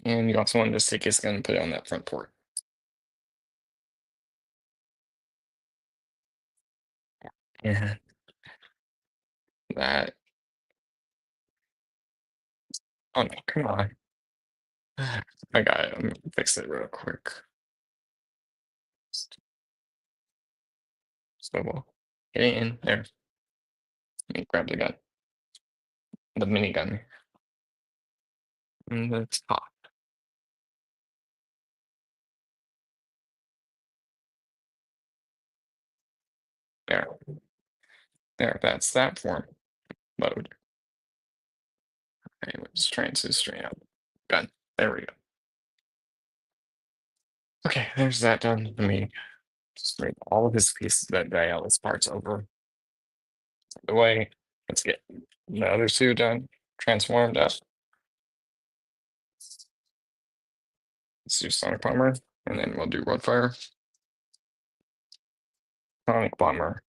And you also want to just take his gun and put it on that front port. And that. Oh no, come on. I got it. I'm gonna fix it real quick. Swivel. Get it in there. Let me grab the gun. The minigun. And the top. There. There, that's that form mode. Okay, let's try and straight up. Gun. There we go. Okay, there's that done. Let me just bring all of his pieces that Dai Atlas parts over the way. Let's get the other two done. Transformed up. Let's do Sonicbomber, and then we'll do roadfire. Sonicbomber.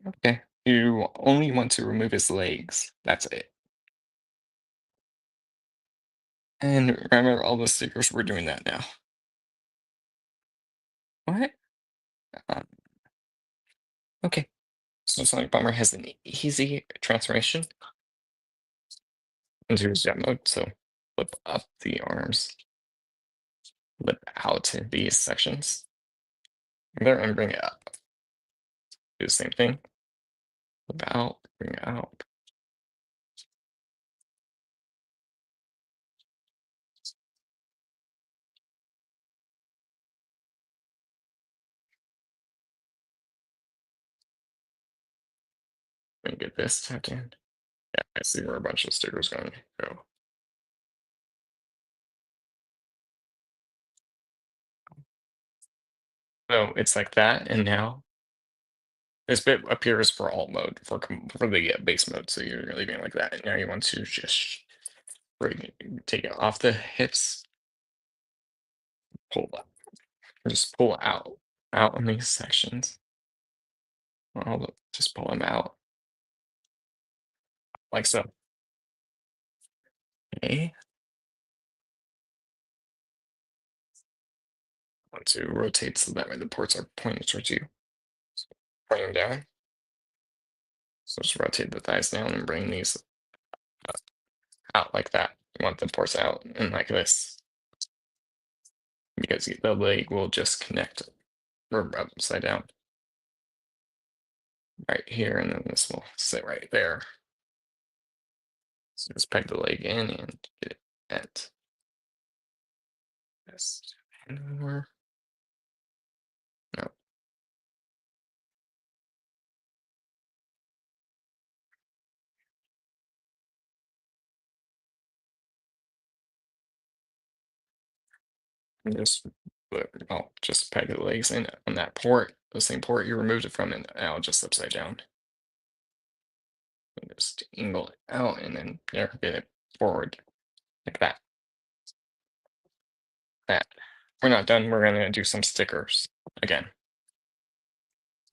Okay. You only want to remove his legs. That's it. And remember all the stickers, we're doing that now. What? Uh, okay. So Sonicbomber has an easy transformation into his jet mode. So flip up the arms, flip out these sections. There and bring it up. Do the same thing. Flip out, bring it out. Let me get this tapped in. Yeah, I see where a bunch of stickers going to go. So it's like that, and now this bit up here is for alt mode, for the base mode. So you're leaving it like that, and now you want to just take it off the hips, pull up, just pull out in these sections. Just pull them out like so. Okay. Want to rotate so that way the ports are pointing towards you. Bring them down. So just rotate the thighs down and bring these out like that. You want the ports out and like this. Because the leg will just connect or upside down. Right here, and then this will sit right there. So just peg the leg in and get it at this. No. And just But I'll just peg the legs in on that port, the same port you removed it from, and I'll just upside down. And just angle it out and then there, get it forward like that. That. We're not done. We're gonna do some stickers again.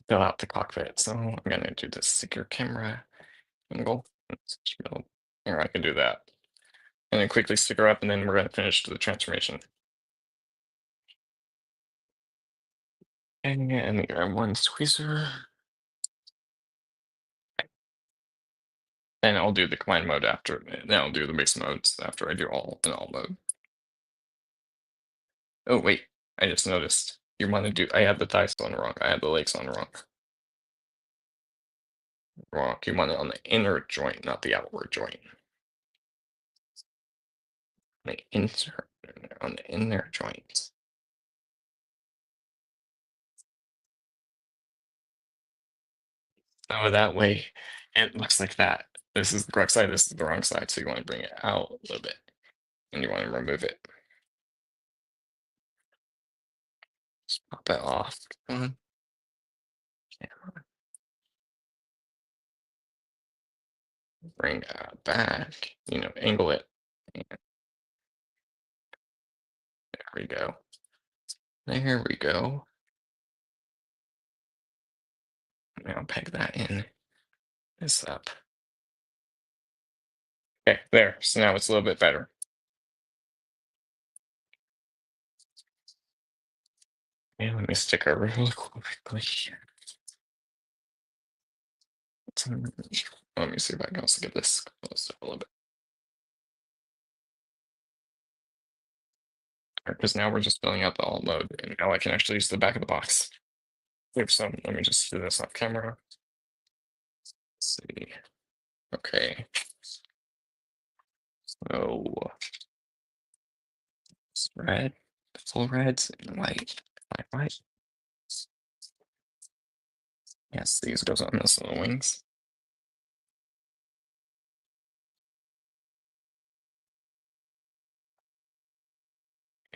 Fill out the cockpit. So I'm gonna do the secure camera angle. Here, I can do that. And then quickly sticker up, and then we're gonna finish the transformation. And we grab one squeezer. And I'll do the combine mode after. Then I'll do the base modes after I do all in all mode. Oh wait, I just noticed. You want to do? I had the thighs on wrong. I had the legs on wrong. Wrong. You want it on the inner joint, not the outward joint. The insert on the inner joint. So that way, it looks like that. This is the correct side. This is the wrong side. So you want to bring it out a little bit, and you want to remove it. Just pop it off. Come on. Bring it back. You know, angle it. And there we go. There we go. Now peg that in. This up. Okay, there. So now it's a little bit better. And let me stick over really quickly. Let me see if I can also get this closed up a little bit. Because now we're just filling out the alt mode, and now I can actually use the back of the box. So let me just do this off camera. Let's see. Okay. So it's red, full reds, and white. Yes, these goes on this little wings.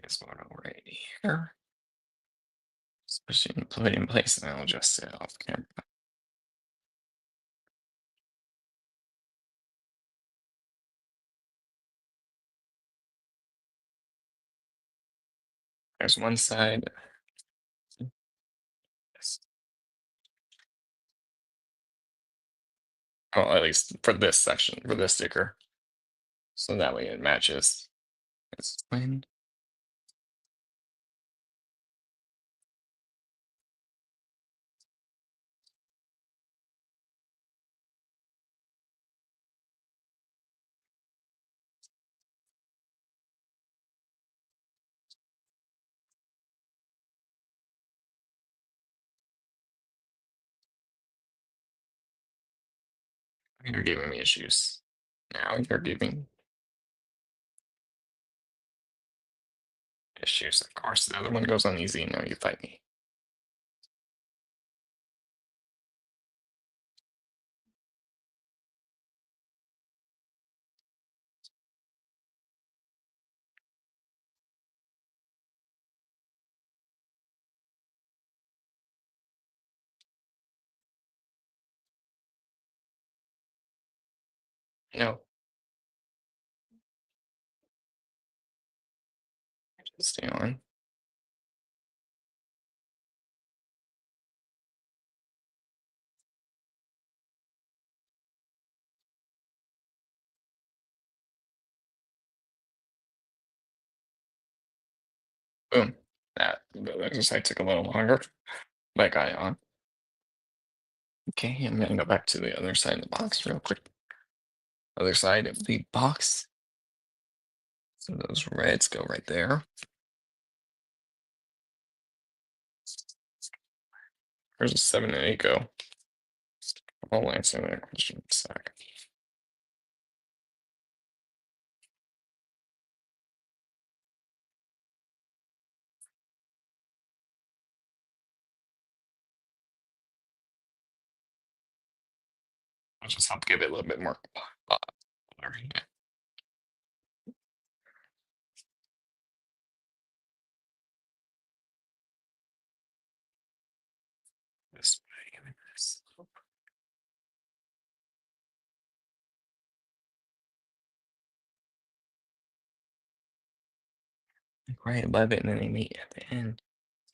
This one right here. Especially put it in place, and I'll adjust it off camera. There's one side. Yes. Well, at least for this section, for this sticker. So that way it matches. It's plain. You're giving me issues. Now you're giving issues. Of course, the other one goes on easy, and now you fight me. No, stay on. Boom. That the exercise took a little longer, but I got it on. Okay, I'm gonna go back to the other side of the box real quick. Other side of the box. So those reds go right there. Where's the 7 and 8 go? I'll answer that question in a sec. I'll just help give it a little bit more color. This way, give me this. Like right above it, and then they meet at the end.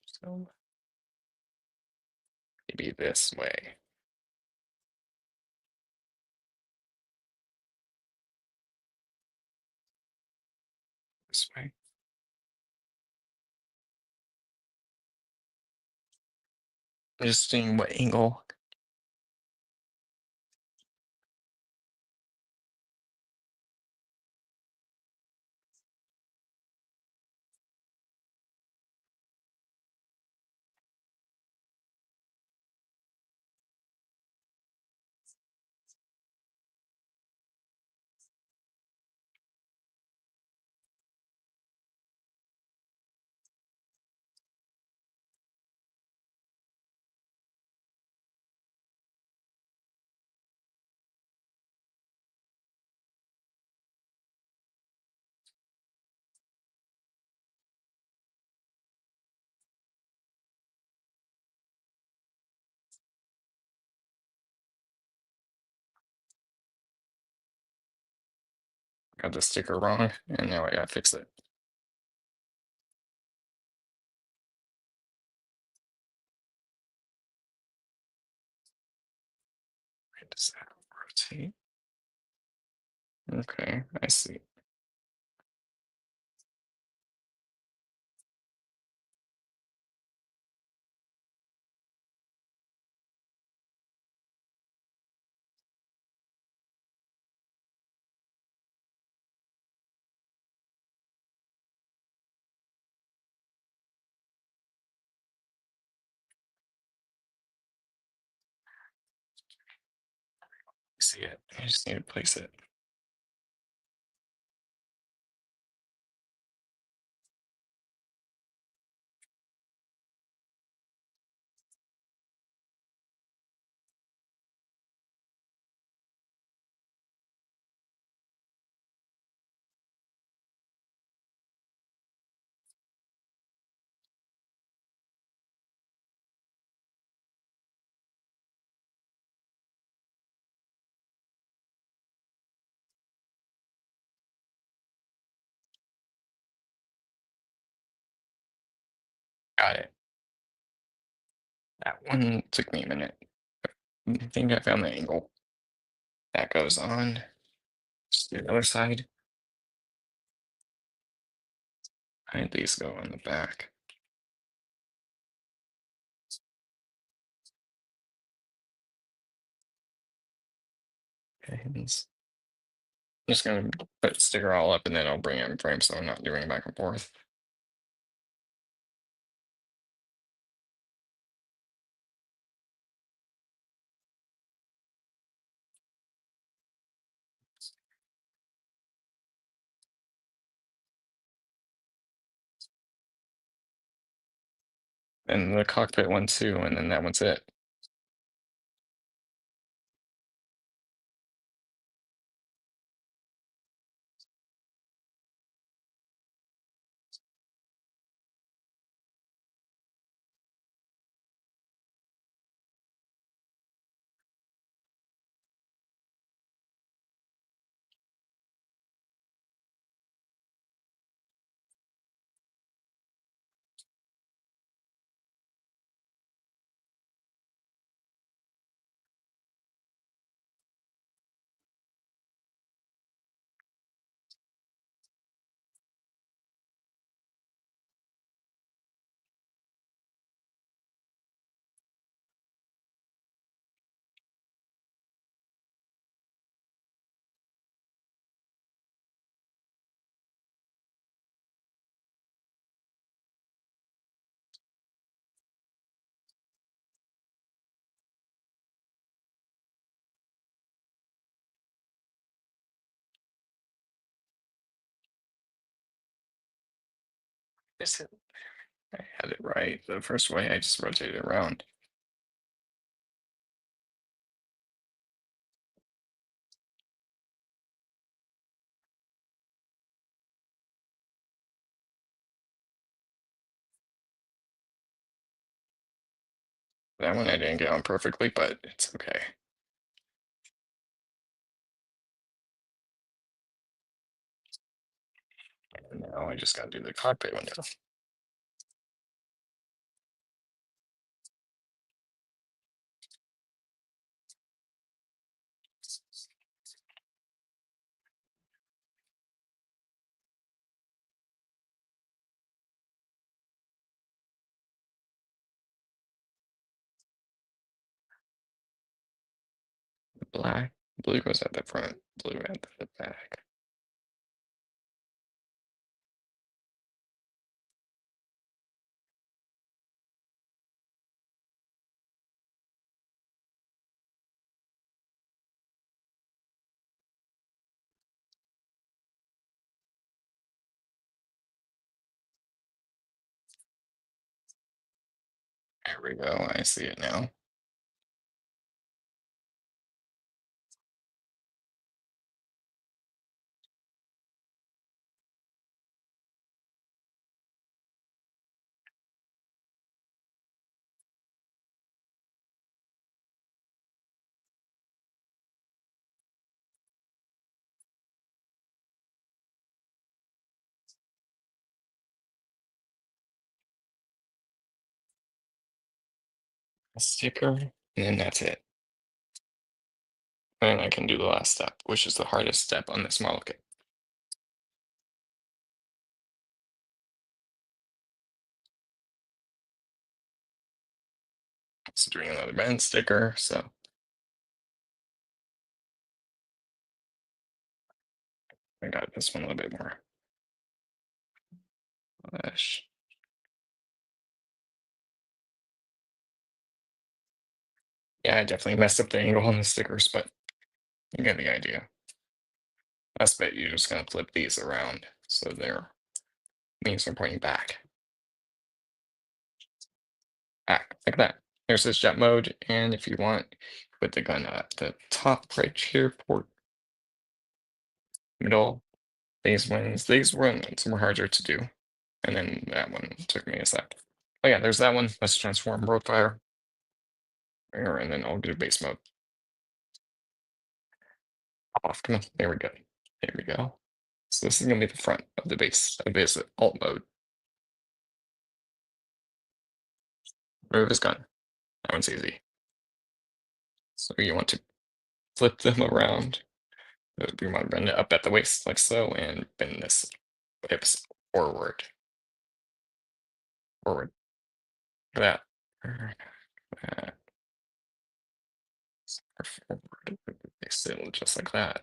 So maybe this way. This way. Just seeing what angle. Got the sticker wrong, and now I gotta fix it. Where does that rotate? Okay, I see. See it. I just need to place it. Got it. That one took me a minute. I think I found the angle. That goes on. Just the other side. And these go on the back. Okay, I'm just gonna put sticker all up and then I'll bring it in frame so I'm not doing back and forth. And the cockpit one too, and then that one's it. Is it? I had it right the first way. I just rotated it around. That one I didn't get on perfectly, but it's okay. And now I just gotta do the cockpit window. Black, blue goes at the front, blue at the back. There we go. I see it now. A sticker, and then that's it. And I can do the last step, which is the hardest step on this model kit. It's doing another bend sticker, so I got this one a little bit more flesh. Yeah, I definitely messed up the angle on the stickers, but you get the idea. Best bet you're just gonna flip these around so they're means they're pointing back. Like that. There's this jet mode, and if you want, put the gun at the top right here, port middle. These ones were harder to do, and then that one took me a sec. Oh yeah, there's that one. Let's transform roadfire, and then I'll do base mode. Off. Come on. There we go. There we go. So this is gonna be the front of the base. Of base alt mode. Move his gun. That one's easy. So you want to flip them around. We want to bend it up at the waist like so, and bend this hips forward. Forward. Like that. That. Forward. They sit just like that.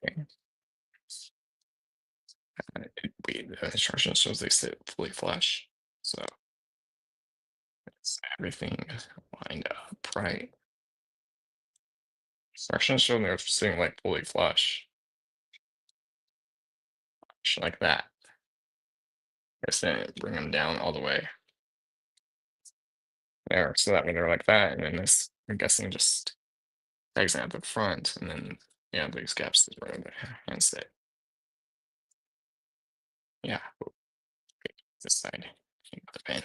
Okay. The instruction shows they sit fully flush. So it's everything lined up right. Instructions show they're sitting like fully flush. Like that. Just then bring them down all the way. There, so that way they're like that, and then this, I'm guessing, just tags it at the front, and then yeah, these gaps is right there, and sit. Yeah, okay, this side, the pin.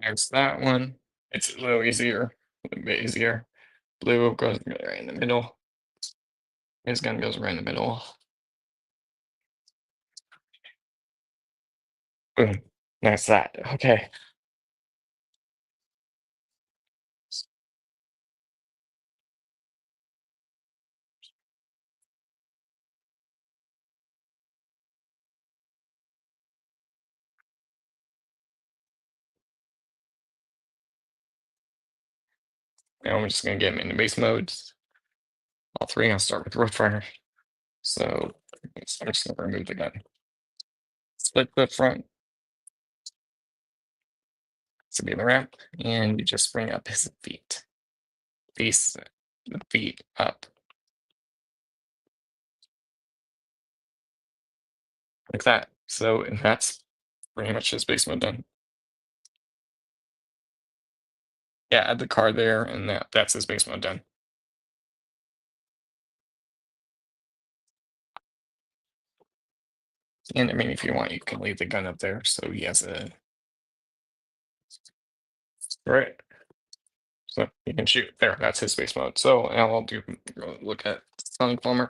There's that one. It's a little easier, a little bit easier. Blue goes right in the middle. His gun goes right in the middle. Boom. That's that. Okay. Now I'm just gonna get him into base modes. All three. I'll start with roadfire. So I'm just gonna remove the gun. Split the front to be the ramp, and you just bring up his feet. These the feet up. like that. So and that's pretty much his base mode done. Yeah, add the car there, and that's his base mode done. And I mean, if you want, you can leave the gun up there so he has a right. So you can shoot there. That's his base mode. So now I'll do look at Sonicbomber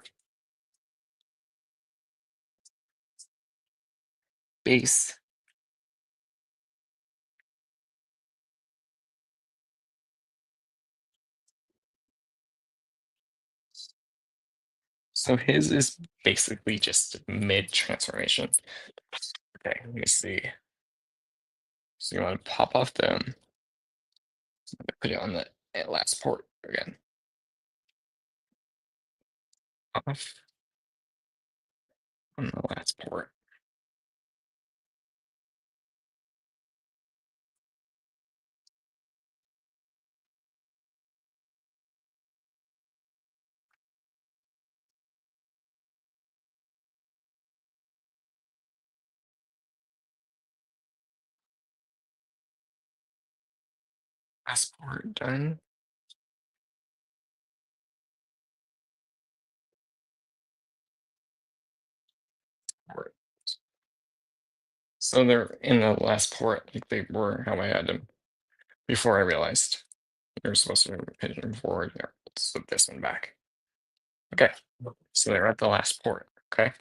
base. So his is basically just mid transformation. Okay, let me see. So you want to pop off them, put it on the last port again. Off on the last port. Last port done. Port. So they're in the last port like they were how I had them before I realized you're supposed to hit them forward. Here, let's flip this one back. Okay, so they're at the last port. Okay.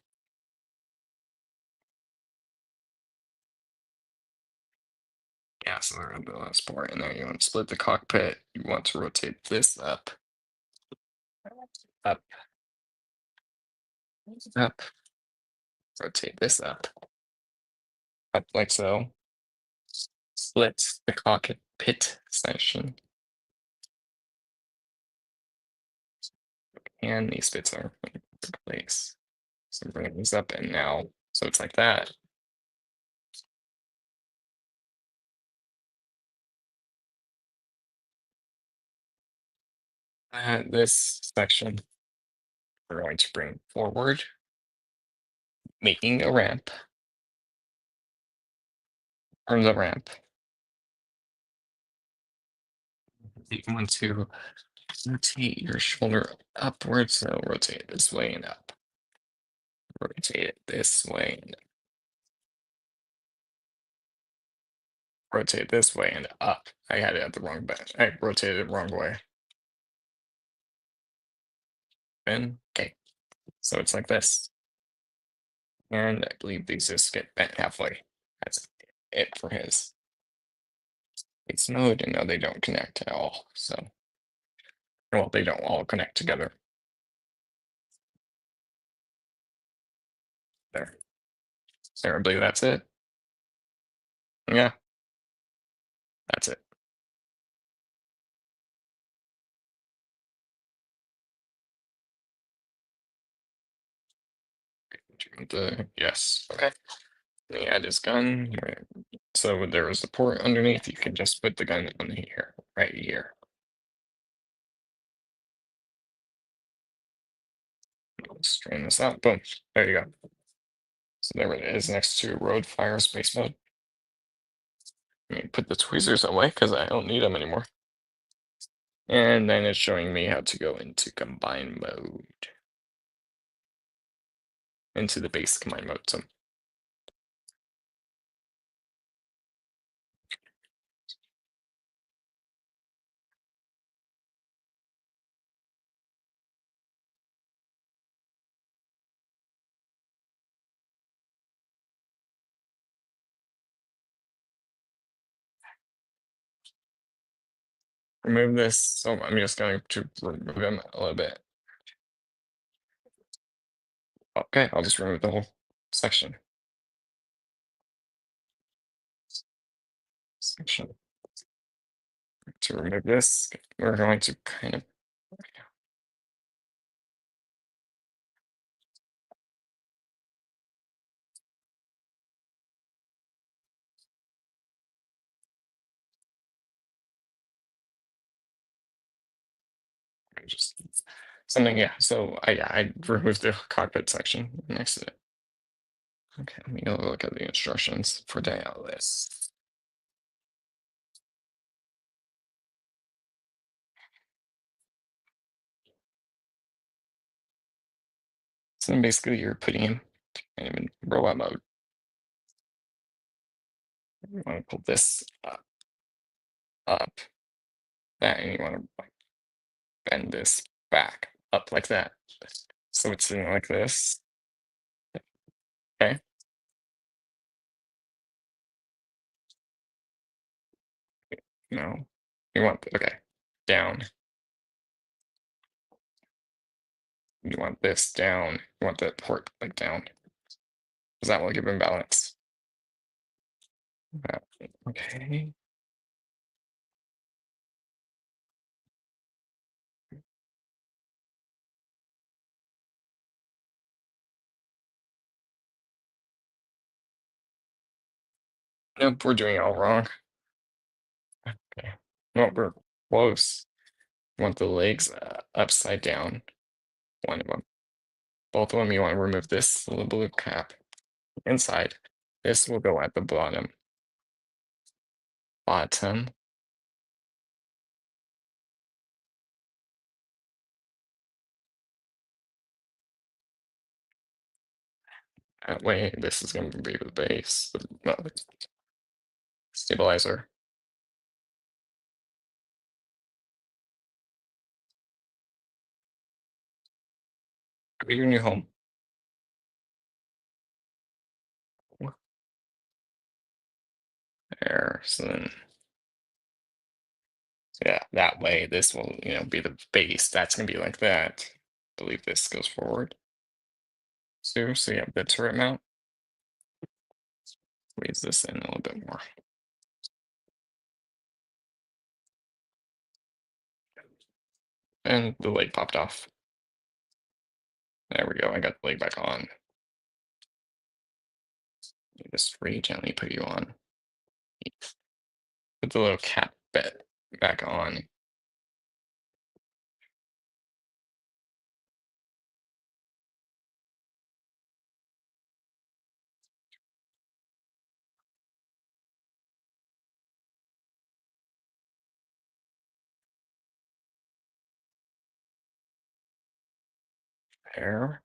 Yeah, so they're at the last port, and then you want to split the cockpit. You want to rotate this up, up, up, rotate this up like so. Split the cockpit section, and these bits are in place. So bring these up, and now, so it's like that. This section, we're going to bring forward, making a ramp, turn the ramp. You want to rotate your shoulder upwards, so rotate it this way and up. Rotate it this way and rotate this way and up. I had it at the wrong bend. I rotated it wrong way. And okay, so it's like this. And I believe these just get bent halfway. That's it for his. It's mode, and no, they don't connect at all. So, well, they don't all connect together. There. There, I believe that's it. Yeah, that's it. Yes. Okay. Then you add his gun. Right. So there was the port underneath. You can just put the gun on here, right here. Strain this out. Boom. There you go. So there it is next to roadfire space mode. Let me put the tweezers away because I don't need them anymore. And then it's showing me how to go into combine mode. Into the base combine mode. So remove this. So I'm just going to remove them a little bit. Okay, I'll just remove the whole section. Section. To remove this, we're going to kind of just something, yeah. So I removed the cockpit section next to it. Okay, let me go look at the instructions for Dai Atlas. So then basically you're putting him in robot mode. You want to pull this up, that, and you want to like bend this back up like that. So it's sitting like this. Okay. No. You want okay. Down. You want this down. You want the port like down. Does that will give him balance? Okay. Nope, we're doing it all wrong. Okay. No, we're close. You want the legs upside down. One of them. Both of them, you want to remove this little blue cap inside. This will go at the bottom. Bottom. That way, this is going to be the base, the stabilizer. Be your new home. There. So then, yeah, that way, this will, be the base. That's going to be like that. I believe this goes forward. So you have the turret mount. Squeeze this in a little bit more. And the leg popped off. There we go. I got the leg back on. Just very gently put you on. Put the little cap bit back on. There.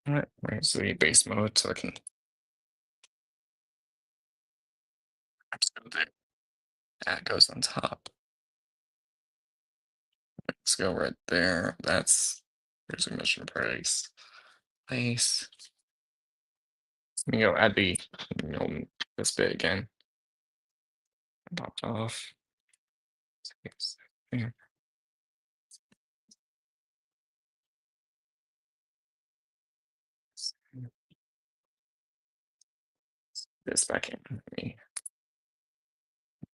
All right, where's the base mode so I can just go there. That goes on top. Let's go right there. Here's a mission price. Place. Let me go add this bit again. Popped off. There. This back in. Let me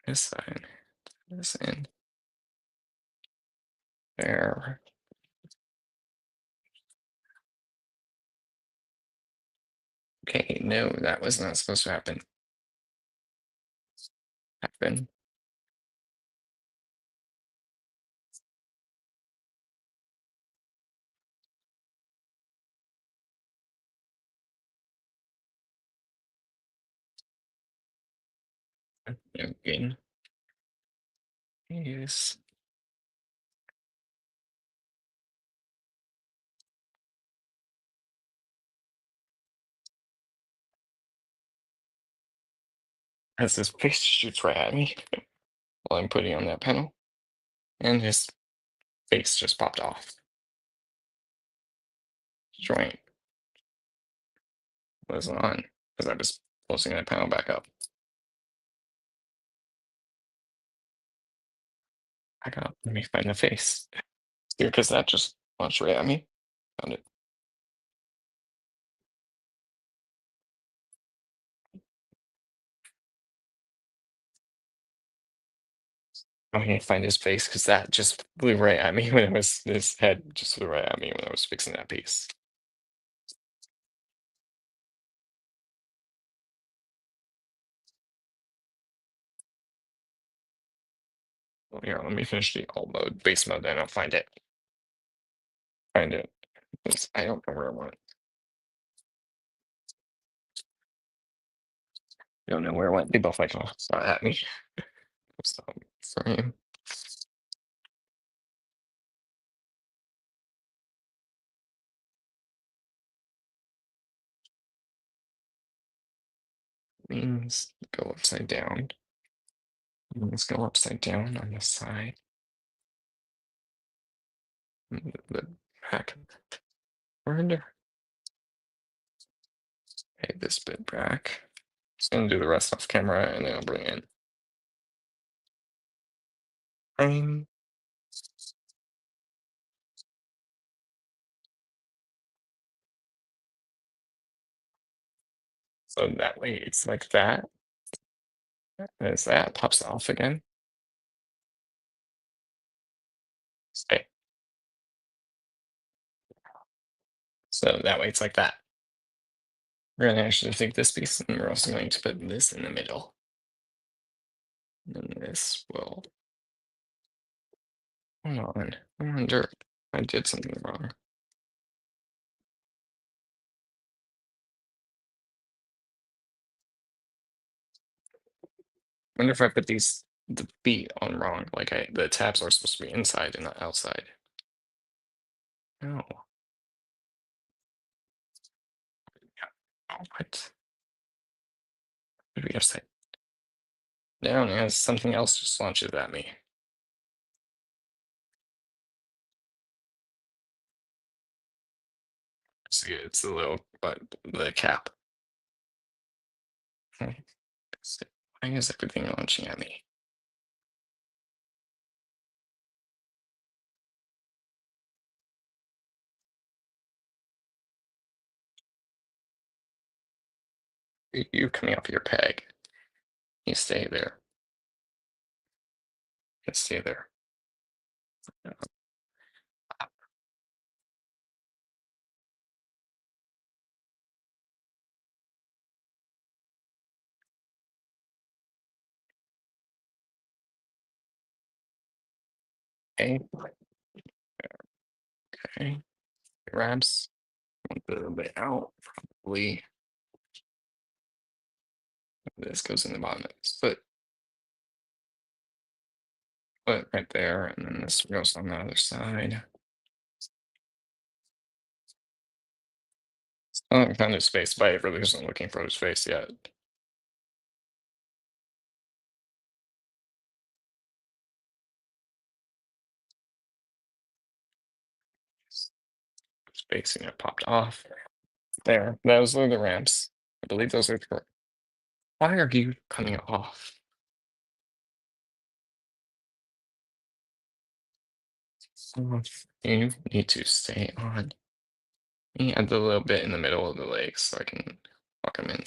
this side. This in. There. Okay, no, that was not supposed to happen. Happen. Again. Yes. As this face shoots right at me while I'm putting on that panel, and his face just popped off. Joint was on as I was closing that panel back up. Back up. Let me find the face. Here, because that just launched right at me. Found it. I can't find his face because that just flew right at me when it was his head just flew right at me when I was fixing that piece. Well, here, let me finish the alt mode, base mode, then I'll find it. Find it. I don't know where I want it. Don't know where it went. They both like at me. So, frame. Means go upside down. Let's go upside down on the side. The back of it. Render. Okay, this bit back. Just gonna do the rest off camera and then I'll bring in frame. So that way it's like that. As that pops off again. Stay. So that way it's like that. We're gonna actually take this piece and we're also going to put this in the middle. And this will. Hold on. I wonder if I did something wrong. I wonder if I put the feet on wrong. Like the tabs are supposed to be inside and not outside. No. Oh, what? What did we upside down as something else just launches at me? See, it's the little, but the cap. Hmm. Why is everything launching at me? You coming off your peg. You stay there. You stay there. Okay. Okay. Grabs a little bit out. Probably this goes in the bottom of this foot right there, and then this goes on the other side. I haven't found his face, but I really wasn't looking for his face yet. Spacing it popped off. There, those are the ramps. I believe those are the. Why are you coming off? Oh, you need to stay on. Me add the little bit in the middle of the legs so I can walk them in.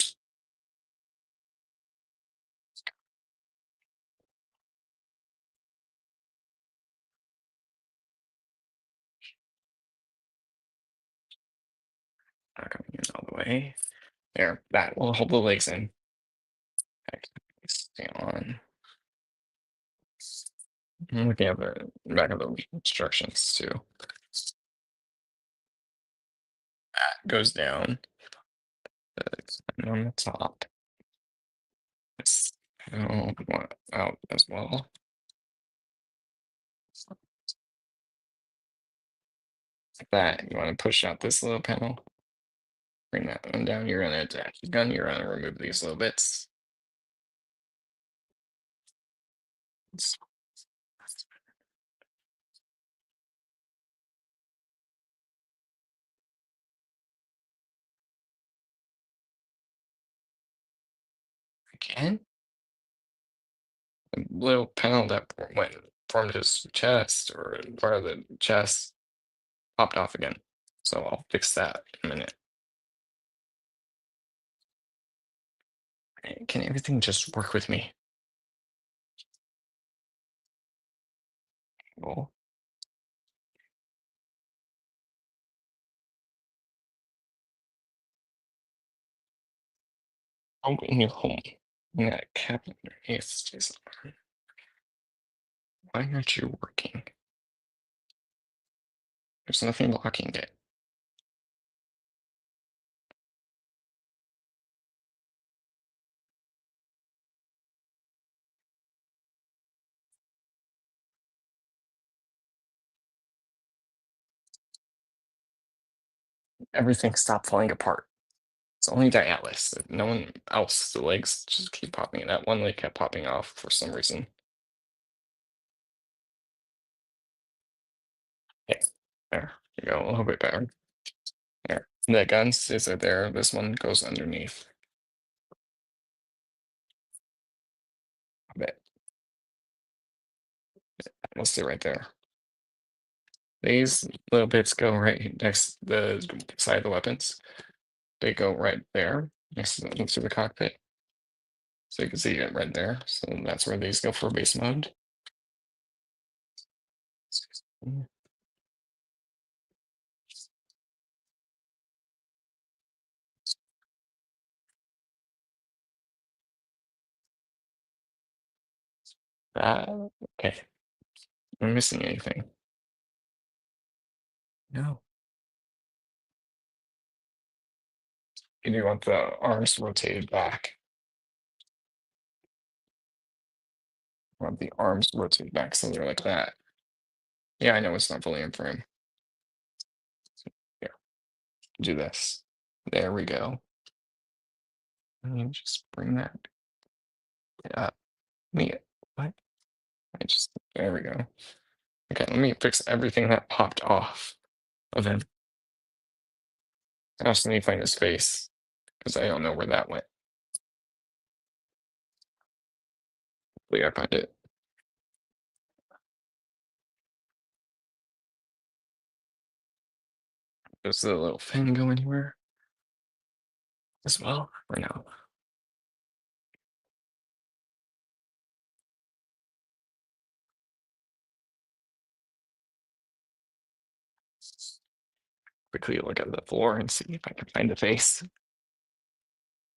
Not coming in all the way. There, that will hold the legs in. Okay, stay on. I'm looking at the back of the instructions too. That goes down. And on the top. It's out as well. Like that. You want to push out this little panel. Bring that one down. You're gonna attach the gun. You're gonna remove these little bits. It's- Again, the little panel that went formed his chest or part of the chest popped off again. So I'll fix that in a minute. Can everything just work with me? Well, I'll bring you home. And that cabinet is on. Why aren't you working? There's nothing blocking it. everything stopped falling apart. It's only Dai Atlas. No one else. The legs just keep popping. That one leg kept popping off for some reason. Okay, there you go. A little bit better. There. The guns is it there. This one goes underneath a bit. Let's see right there. These little bits go right next the side of the weapons. They go right there next to the cockpit. So you can see it right there. So that's where these go for base mode. Okay. Am I missing anything? No. You do want the arms rotated back. Want the arms rotated back so they're like that. Yeah, I know it's not fully in frame. Here, do this. There we go. And you just bring that up. Me, what? I just, there we go. Okay, let me fix everything that popped off of him. I also need to find his face because I don't know where that went. Hopefully I find it. Does the little thing go anywhere as well or no? Quickly look at the floor and see if I can find the face.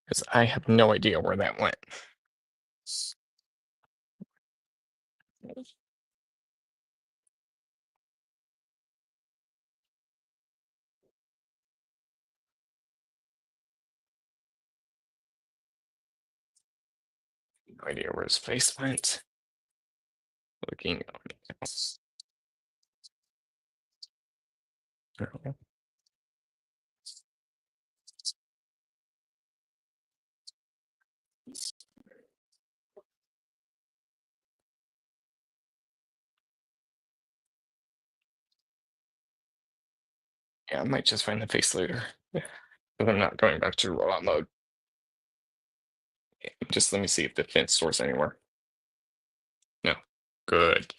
Because I have no idea where that went. No idea where his face went. Looking. Yeah, I might just find the face later. But I'm not going back to rollout mode. Just let me see if the fence stores anywhere. No. Good.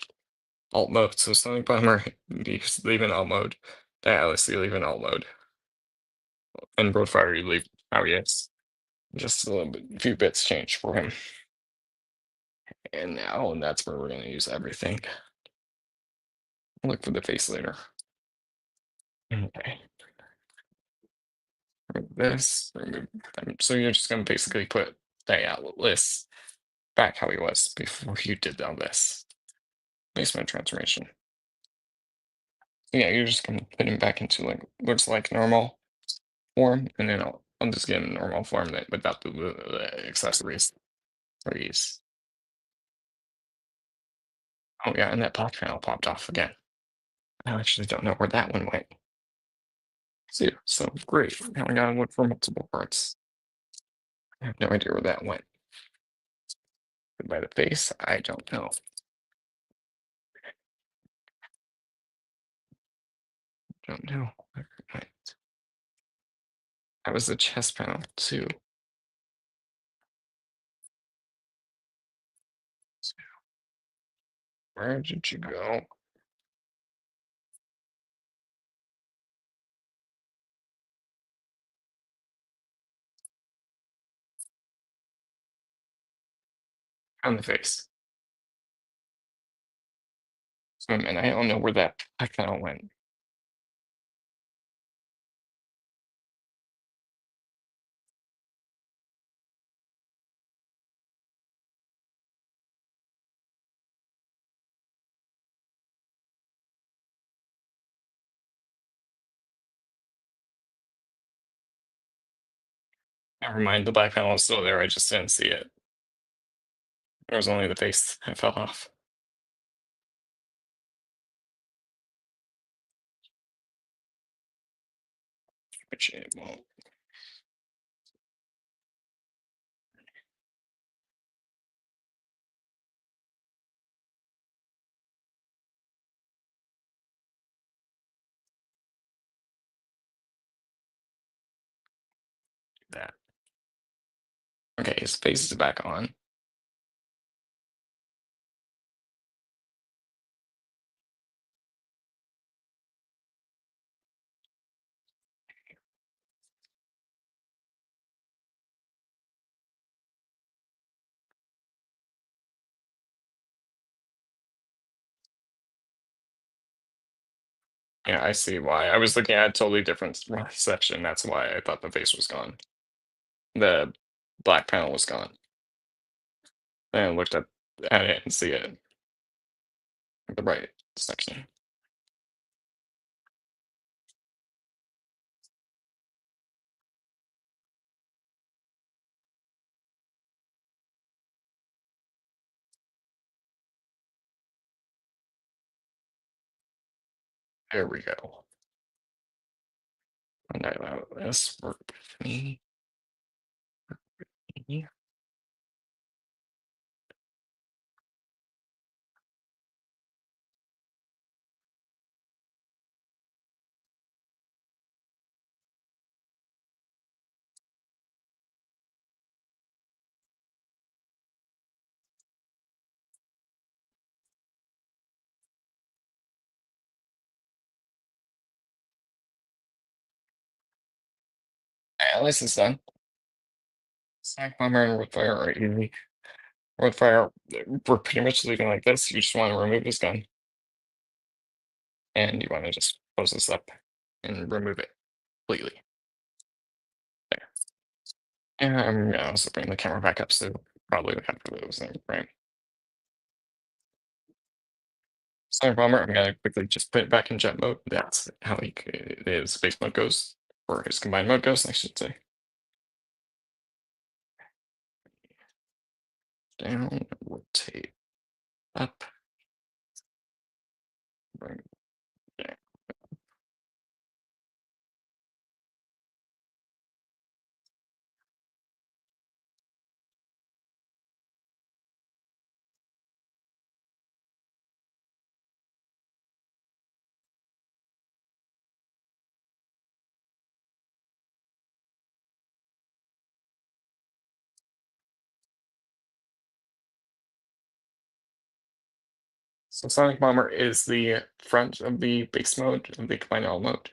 Alt mode. So Sonicbomber, you just leave in alt mode. Dai Atlas, you leave in alt mode. And roadfire, you leave. Oh, yes. Just a little bit, a few bits change for him. And now that's where we're going to use everything. Look for the face later. Okay. This. So you're just going to basically put Dai Atlas back how he was before you did all this. Basement transformation. Yeah, you're just gonna put him back into like looks like normal form, and then I'll just get him in normal form that without the accessories. Please. Oh yeah, and that black panel popped off again. I actually don't know where that one went. See, so great. Now I gotta look for multiple parts. I have no idea where that went. By the face, I don't know. Don't know where it went. That was the chest panel too. Where did you go? On the face. And I don't know where that panel went. Never mind, the black panel is still there. I just didn't see it. It was only the face that fell off. which it won't. Do that. Okay, his face is back on. Yeah, I see why. I was looking at a totally different section. That's why I thought the face was gone. The black panel was gone. Then I looked at it and see it. The right section. There we go. And I allow this work with me. Yeah, Atlas is done. Sonicbomber and roadfire are easy. Roadfire, we're pretty much leaving like this. You just want to remove this gun, and you want to just close this up and remove it completely. There. And I'm gonna also bring the camera back up, so probably have to lose in frame. Sonicbomber, I'm gonna quickly just put it back in jet mode. That's how his space mode goes, or his combined mode goes, I should say. Down, rotate up, bring down. So Sonicbomber is the front of the base mode of the combined all mode.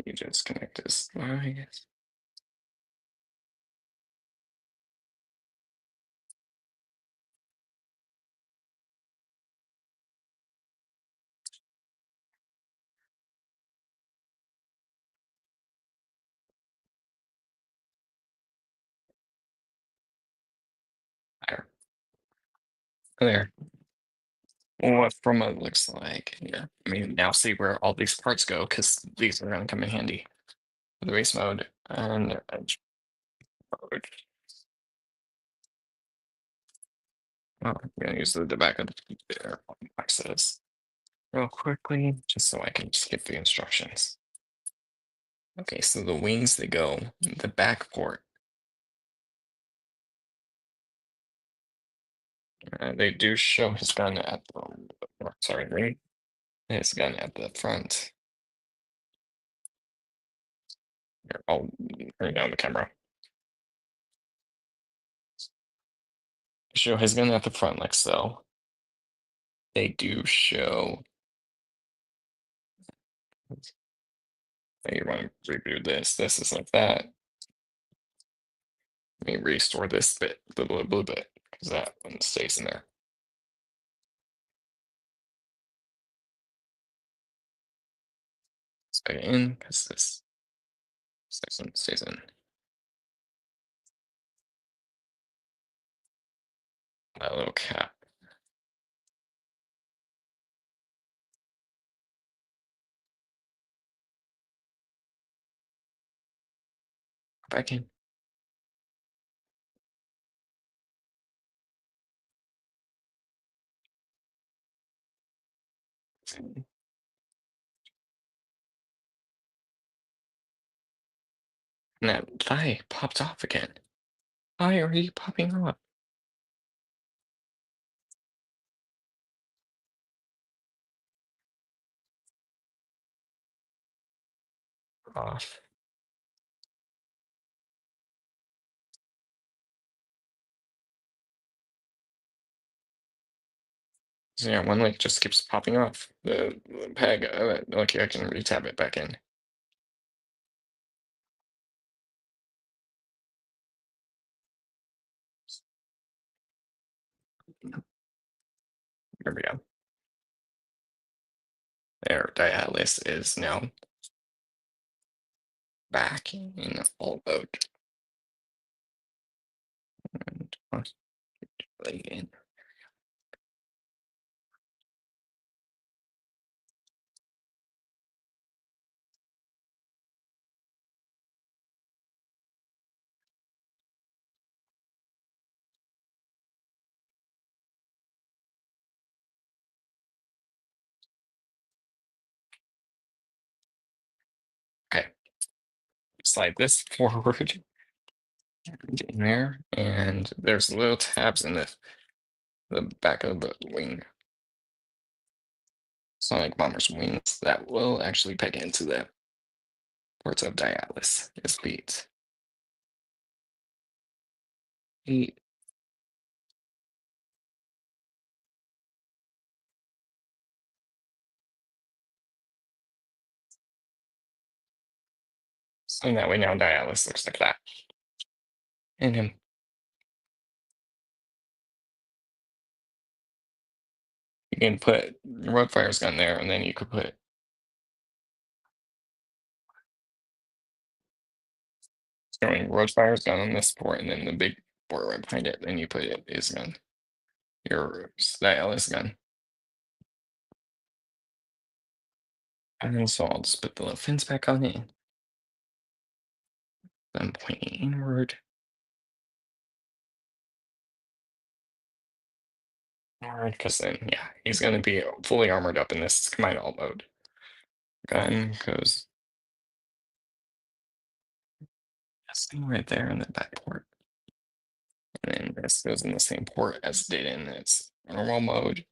You just connect this, I guess. There. There. What from it looks like. Yeah. I mean, now see where all these parts go, because these are going to come in handy for the base mode and edge mode. Oh, I'm going to use the back of the access real quickly, just so I can skip the instructions. Okay, so the wings, they go the back port. They do show his gun at the, sorry, ring. His gun at the front. Here, I'll bring down the camera. Show his gun at the front like so. They do show. You want to reboot this. This is like that. Let me restore this bit, the blue bit, because that one stays in there. Let's put it in, because this section stays in. That little cap. Back in. And that thigh popped off again. Why are you popping off? Off. So yeah, one leg just keeps popping off. The peg. Okay, I can re-tab it back in. There we go. There, Dai Atlas is now back in full mode. And play in. Okay, slide this forward in there, and there's little tabs in the back of the wing. Sonicbomber's wings that will actually peg into the ports of Dai Atlas. Is beat 8. So that way now Dai Atlas looks like that. And him. You can put roadfire's gun there, and then you could put throwing roadfire's gun on this port, and then the big port right behind it. Then you put it his gun, your Dai Atlas gun. And then so I'll just put the little fins back on it. Then pointing inward. Inward, because then yeah, he's gonna be fully armored up in this combined alt mode. Gun goes this thing right there in the back port. And then this goes in the same port as it did in its normal mode,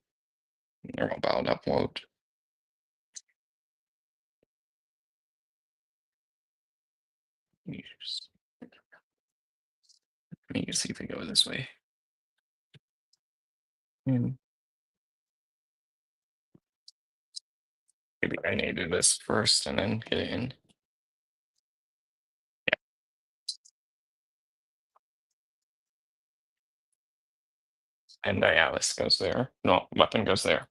normal bound up mode. Let me just see if we go this way. And maybe I need to do this first and then get it in. Yeah. And the Atlas goes there. No, weapon goes there.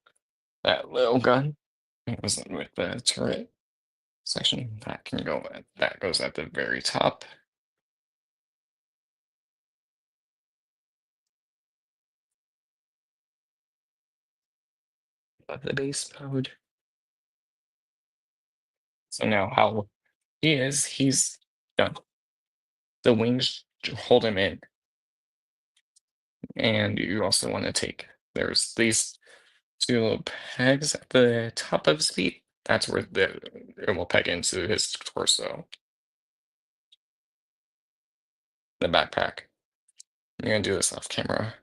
That little gun goes with the turret section. That can go that goes at the very top. Of the base mode. So now how he's done. The wings hold him in. And you also want to take, there's these two little pegs at the top of his feet. That's where it will peg into his torso. The backpack. You're gonna do this off camera.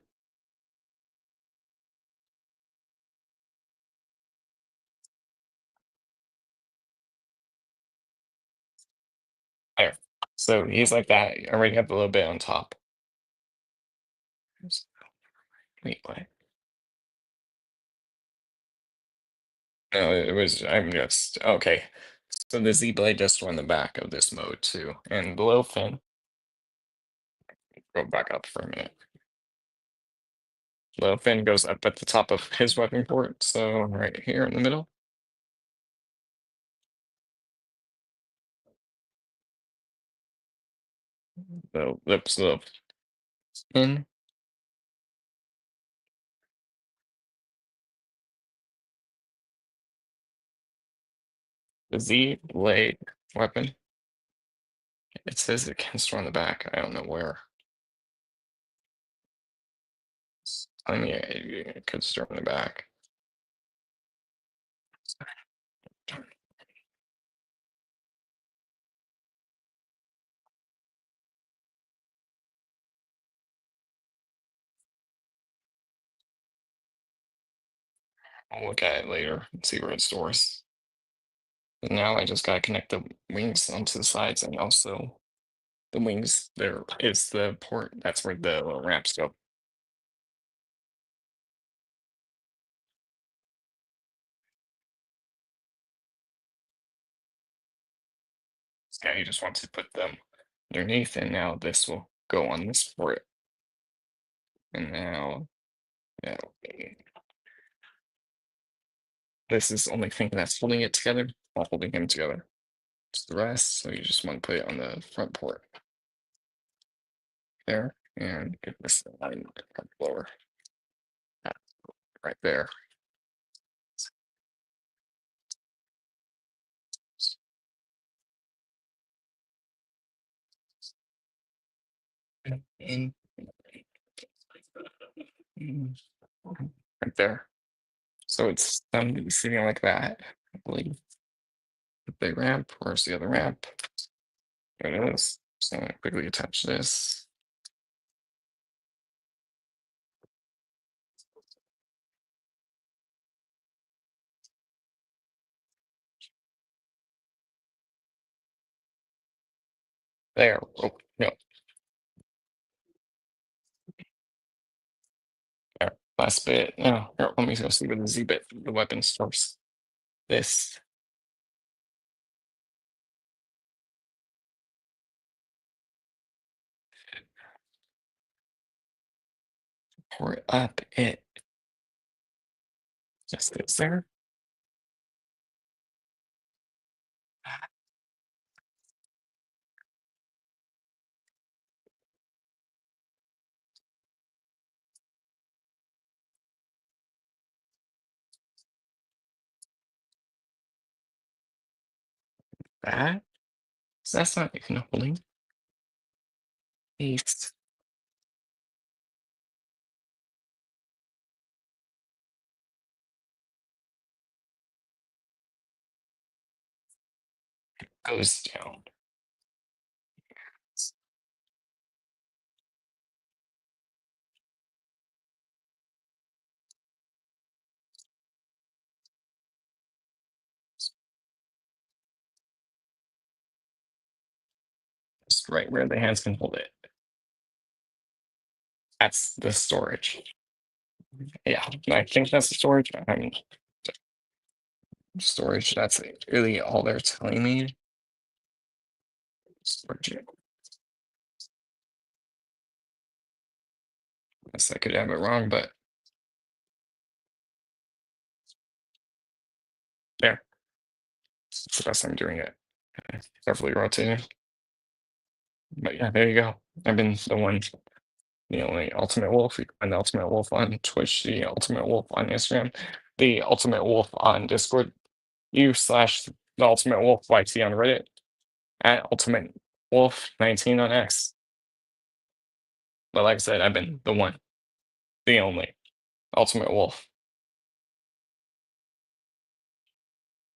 There. So he's like that. You already have a little bit on top. Wait, what? No, it was, I'm just, okay. So the Z blade just on the back of this mode too. And below fin, go back up for a minute. Below fin goes up at the top of his weapon port. So right here in the middle. The lips of in. The Z blade weapon. It says it can store on the back. I don't know where. I mean, it could store on the back. I'll look at it later and see where it stores. But now I just gotta connect the wings onto the sides and also the wings. There is the port. That's where the ramps go. Yeah, you just want to put them underneath, and now this will go on this port. And now, yeah, this is the only thing that's holding it together, not holding him together. It's the rest, so you just want to put it on the front port there, and get this line lower right there. In right there. So it's sitting like that, I believe. The big ramp, where's the other ramp? There it is. So I'm gonna quickly attach this. There. Oh, no. There. Last bit. No, here, let me go see where the Z bit, the weapon stores. This. Pour it up. It just is there. That. So that's not even holding. Paste. Goes down. Just right where the hands can hold it. That's the storage. Yeah, I think that's the storage. I mean, storage, that's really all they're telling me. Storage. Guess I could have it wrong, but there. It's the best I'm doing it. Carefully rotating. But yeah, there you go. I've been the only Ultimate Wolf. You can find the Ultimate Wolf on Twitch, the Ultimate Wolf on Instagram, the Ultimate Wolf on Discord, /the Ultimate Wolf YT on Reddit, at Ultimate Wolf 19 on X. But like I said, I've been the one, the only Ultimate Wolf.